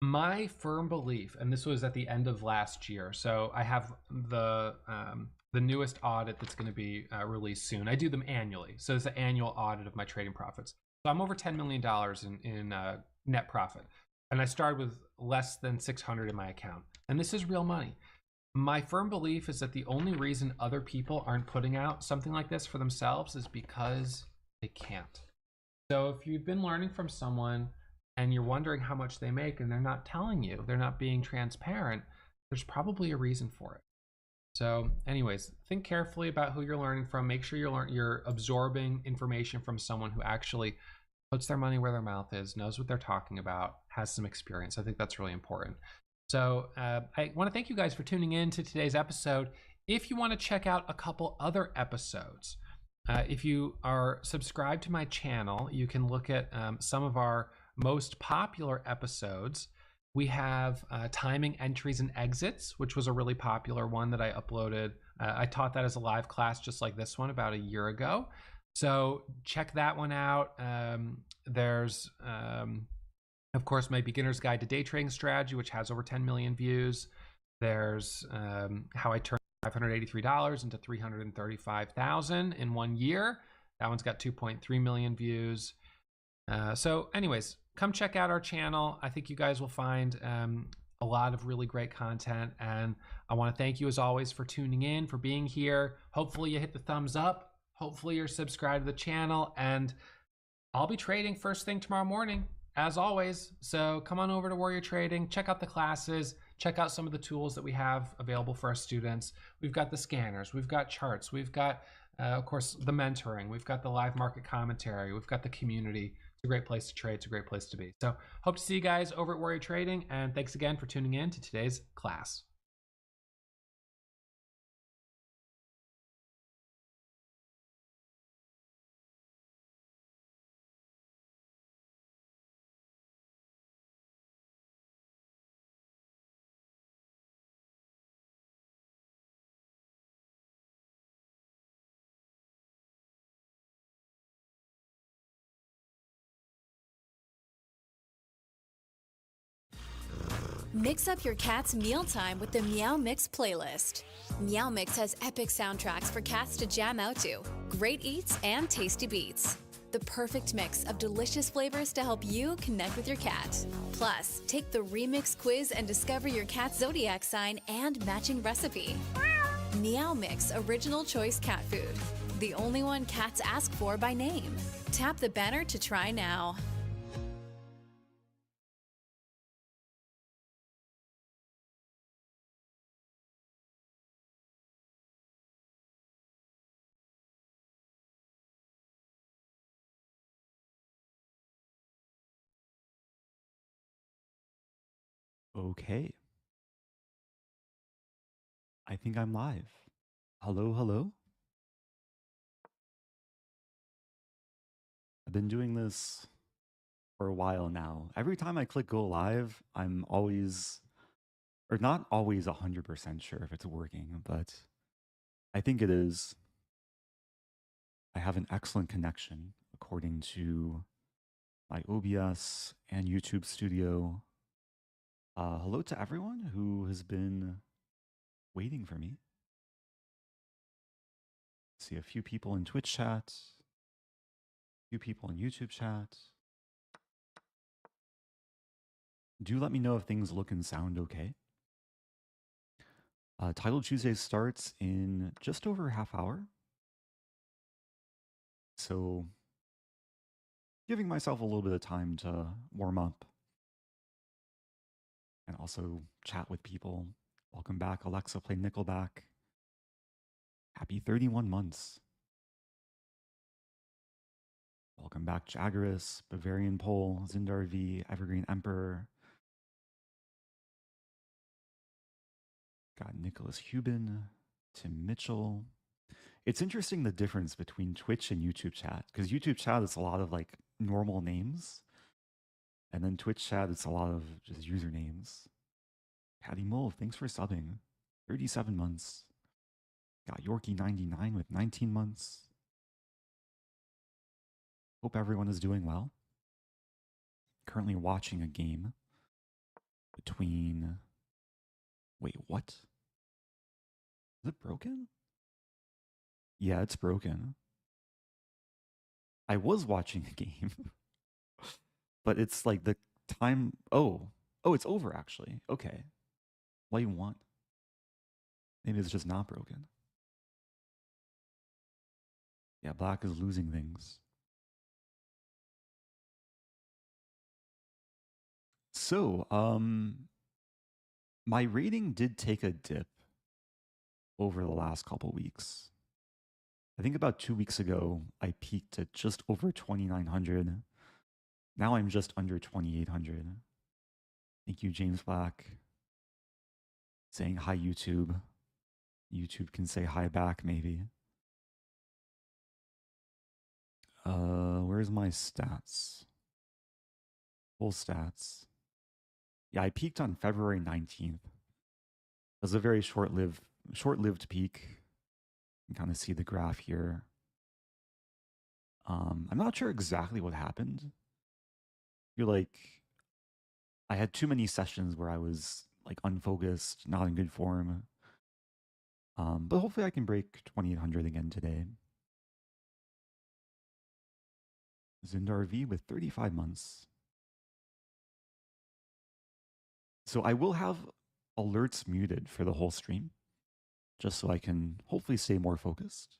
My firm belief, and this was at the end of last year, so I have the newest audit that's going to be released soon. I do them annually, so it's an annual audit of my trading profits. So I'm over $10 million in net profit, and I started with less than 600 in my account, and this is real money. My firm belief is that the only reason other people aren't putting out something like this for themselves is because they can't. So if you've been learning from someone and you're wondering how much they make and they're not telling you, they're not being transparent, there's probably a reason for it. So anyways, think carefully about who you're learning from. Make sure you're absorbing information from someone who actually puts their money where their mouth is, knows what they're talking about, has some experience. I think that's really important. So I want to thank you guys for tuning in to today's episode. If you want to check out a couple other episodes, if you are subscribed to my channel, you can look at some of our most popular episodes. We have timing entries and exits, which was a really popular one that I uploaded. I taught that as a live class just like this one about a year ago. So check that one out. There's, of course, my beginner's guide to day trading strategy, which has over 10 million views. There's how I turned $583 into $335,000 in 1 year. That one's got 2.3 million views. So anyways, come check out our channel. I think you guys will find a lot of really great content. And I want to thank you as always for tuning in, for being here. Hopefully you hit the thumbs up. Hopefully you're subscribed to the channel. And I'll be trading first thing tomorrow morning, as always. So come on over to Warrior Trading, check out the classes, check out some of the tools that we have available for our students. We've got the scanners, we've got charts, we've got, of course, the mentoring, we've got the live market commentary, we've got the community. It's a great place to trade, it's a great place to be. So hope to see you guys over at Warrior Trading, and thanks again for tuning in to today's class. Mix up your cat's mealtime with the Meow Mix playlist. Meow Mix has epic soundtracks for cats to jam out to, great eats, and tasty beats. The perfect mix of delicious flavors to help you connect with your cat. Plus, take the remix quiz and discover your cat's zodiac sign and matching recipe. Meow Mix Original Choice Cat Food. The only one cats ask for by name. Tap the banner to try now. Okay. I think I'm live. Hello, hello. I've been doing this for a while now. Every time I click go live, I'm always, or not always 100% sure if it's working, but I think it is. I have an excellent connection according to my OBS and YouTube studio. Hello to everyone who has been waiting for me. See a few people in Twitch chat, a few people in YouTube chat. Do let me know if things look and sound okay. Title Tuesday starts in just over a half hour. So giving myself a little bit of time to warm up and also chat with people. Welcome back, Alexa played Nickelback. Happy 31 months. Welcome back, Jaggeris, Bavarian Pole, Zindar V, Evergreen Emperor. Got Nicholas Hubin, Tim Mitchell. It's interesting the difference between Twitch and YouTube chat, because YouTube chat is a lot of like normal names, and then Twitch chat it's a lot of just usernames. Patty Mole, thanks for subbing. 37 months. Got Yorkie99 with 19 months. Hope everyone is doing well. Currently watching a game between... Wait, what? Is it broken? Yeah, it's broken. I was watching a game, but it's like the time... Oh, it's over actually. Okay. What do you want? Maybe it's just not broken. Yeah, black is losing things. So, my rating did take a dip over the last couple weeks. I think about 2 weeks ago, I peaked at just over 2,900. Now I'm just under 2,800. Thank you, James Black. Saying hi, YouTube. YouTube can say hi back, maybe. Where's my stats? Full stats. Yeah, I peaked on February 19th. It was a very short-lived peak. You can kind of see the graph here. I'm not sure exactly what happened. I feel like I had too many sessions where I was like unfocused, not in good form. But hopefully I can break 2,800 again today. Zindar V with 35 months. So I will have alerts muted for the whole stream, just so I can hopefully stay more focused.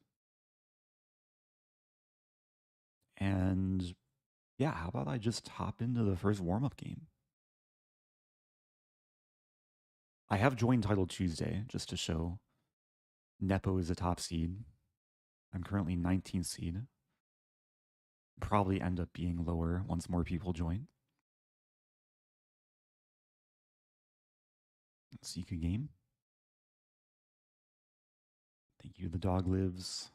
And yeah, how about I just hop into the first warm-up game? I have joined Title Tuesday just to show Nepo is a top seed. I'm currently 19th seed. Probably end up being lower once more people join. Let's seek a game. Thank you, the dog lives.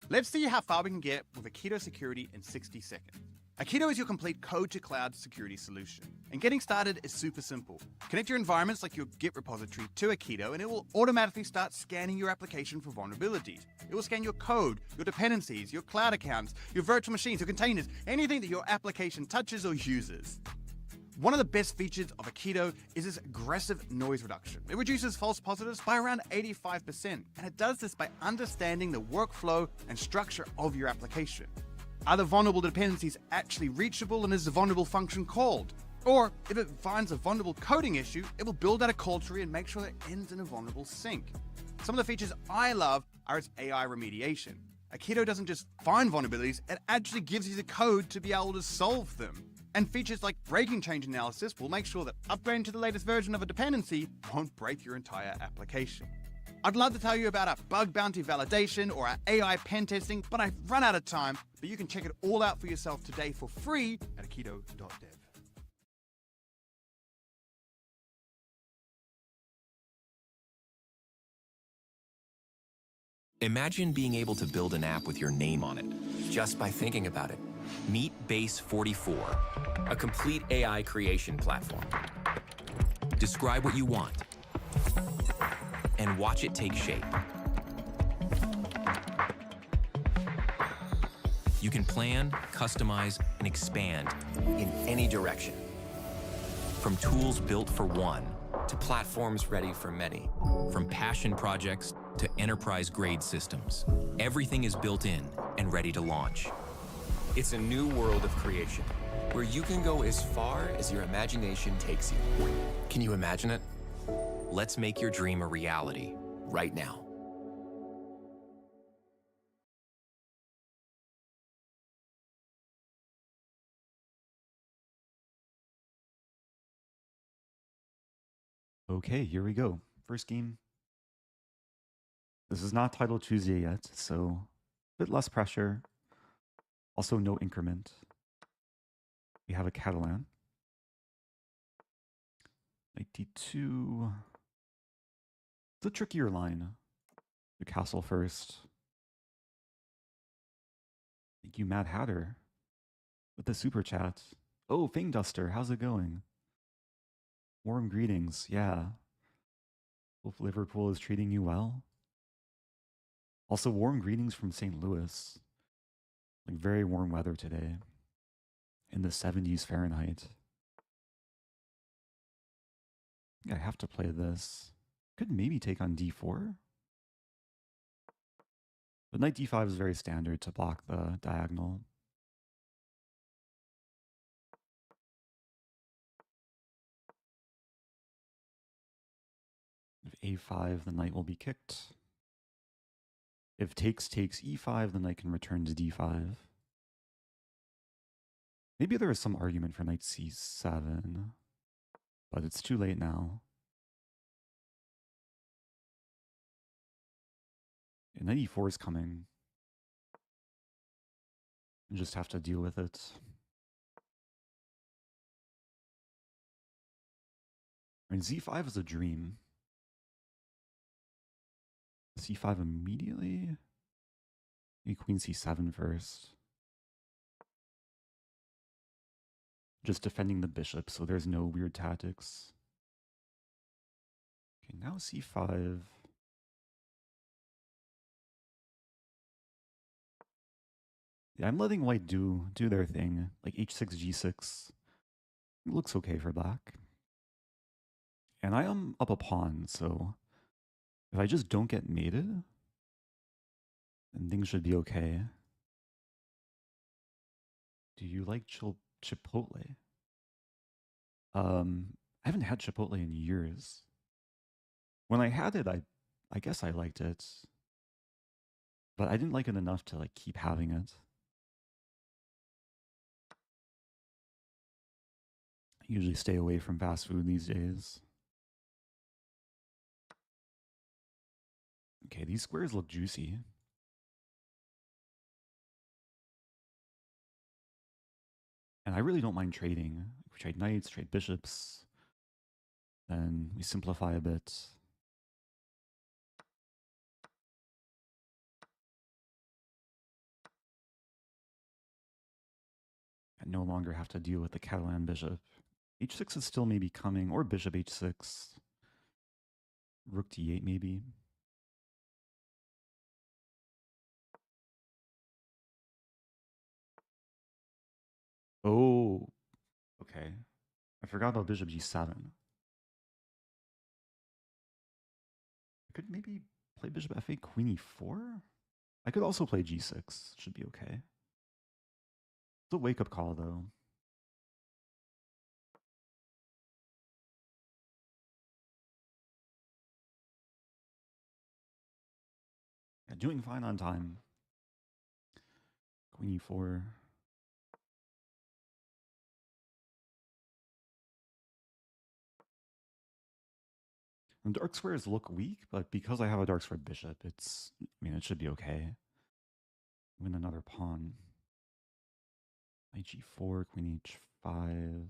Let's see how far we can get with Aikido security in 60 seconds. Aikido is your complete code-to-cloud security solution. And getting started is super simple. Connect your environments like your Git repository to Aikido and it will automatically start scanning your application for vulnerabilities. It will scan your code, your dependencies, your cloud accounts, your virtual machines, your containers, anything that your application touches or uses. One of the best features of Aikido is its aggressive noise reduction. It reduces false positives by around 85%, and it does this by understanding the workflow and structure of your application. Are the vulnerable dependencies actually reachable, and is the vulnerable function called? Or if it finds a vulnerable coding issue, it will build out a call tree and make sure that it ends in a vulnerable sync. Some of the features I love are its AI remediation. Aikido doesn't just find vulnerabilities, it actually gives you the code to be able to solve them. And features like breaking change analysis will make sure that upgrading to the latest version of a dependency won't break your entire application. I'd love to tell you about our bug bounty validation or our AI pen testing, but I've run out of time. But you can check it all out for yourself today for free at aikido.dev. Imagine being able to build an app with your name on it, just by thinking about it. Meet Base 44, a complete AI creation platform. Describe what you want, and watch it take shape. You can plan, customize, and expand in any direction. From tools built for one, to platforms ready for many. From passion projects to enterprise-grade systems. Everything is built in and ready to launch. It's a new world of creation, where you can go as far as your imagination takes you. Can you imagine it? Let's make your dream a reality, right now. Okay, here we go. First game. This is not Title Tuesday yet, so a bit less pressure. Also no increment. We have a Catalan. 92. It's a trickier line. The castle first. Thank you, Mad Hatter, with the super chat. Oh, Fang Duster, how's it going? Warm greetings, yeah. Hope Liverpool is treating you well. Also, warm greetings from St. Louis. Like very warm weather today. In the 70s Fahrenheit. I think I have to play this. Could maybe take on d4. But knight d5 is very standard to block the diagonal. If a5, the knight will be kicked. If takes e5, the knight can return to d5. Maybe there is some argument for knight c7, but it's too late now. And knight e4 is coming. You just have to deal with it. And z5 is a dream. c5 immediately? Maybe queen c7 first. Just defending the bishop, so there's no weird tactics. Okay, now c5. Yeah, I'm letting white do their thing, like h6, g6. It looks okay for black. And I am up a pawn, so if I just don't get mated, then things should be okay. Do you like Chipotle? I haven't had Chipotle in years. When I had it, I guess I liked it. But I didn't like it enough to like keep having it. I usually stay away from fast food these days. Okay, these squares look juicy. And I really don't mind trading. We trade knights, trade bishops. Then we simplify a bit. I no longer have to deal with the Catalan bishop. h6 is still maybe coming, or bishop h6. Rook d8 maybe. Oh, okay. I forgot about bishop g7. I could maybe play bishop f8, queen e4? I could also play g6. Should be okay. It's a wake-up call, though. Yeah, doing fine on time. Queen e4. And dark squares look weak, but because I have a dark square bishop, it's, I mean, it should be okay. Win another pawn. Knight g4, queen h5.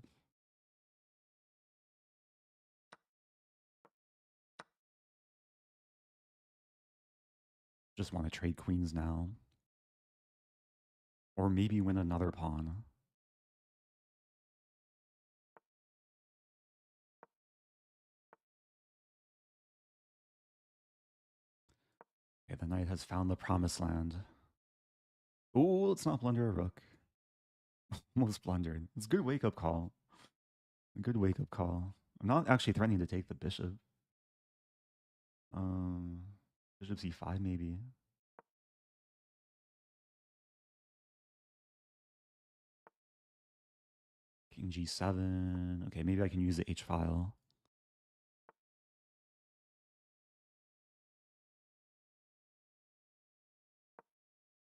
Just want to trade queens now. Or maybe win another pawn. Okay, the knight has found the promised land. Ooh, let's not blunder a rook. Almost blundered. It's a good wake-up call. A good wake-up call. I'm not actually threatening to take the bishop. Bishop c5 maybe. King g7. Okay, maybe I can use the h-file.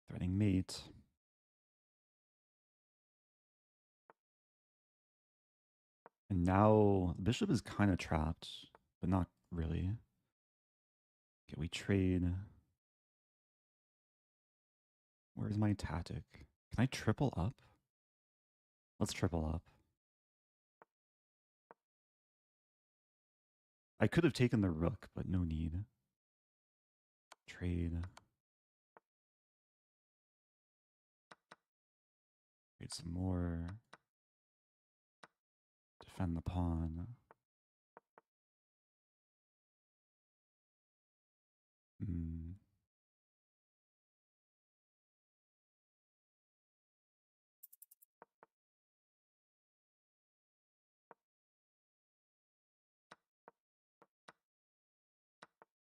Threatening mate. And now the bishop is kind of trapped, but not really. Okay, we trade. Where's my tactic? Can I triple up? Let's triple up. I could have taken the rook, but no need. Trade. Trade some more. Defend the pawn.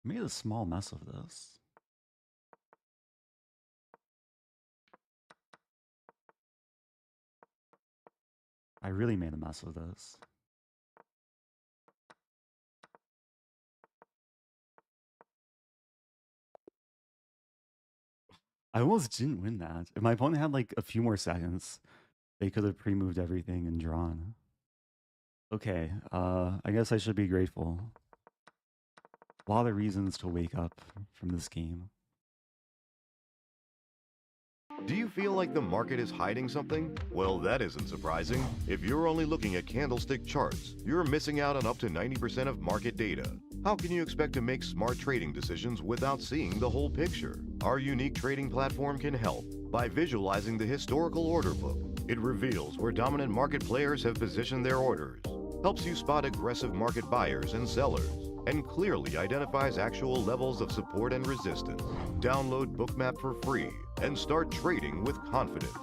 Made a small mess of this. I really made a mess of this. I almost didn't win that. If my opponent had like a few more seconds, they could have pre-moved everything and drawn. Okay, I guess I should be grateful. A lot of reasons to wake up from this game. Do you feel like the market is hiding something? Well, that isn't surprising. If you're only looking at candlestick charts, you're missing out on up to 90% of market data. How can you expect to make smart trading decisions without seeing the whole picture? Our unique trading platform can help by visualizing the historical order book. It reveals where dominant market players have positioned their orders, helps you spot aggressive market buyers and sellers, and clearly identifies actual levels of support and resistance. Download Bookmap for free and start trading with confidence.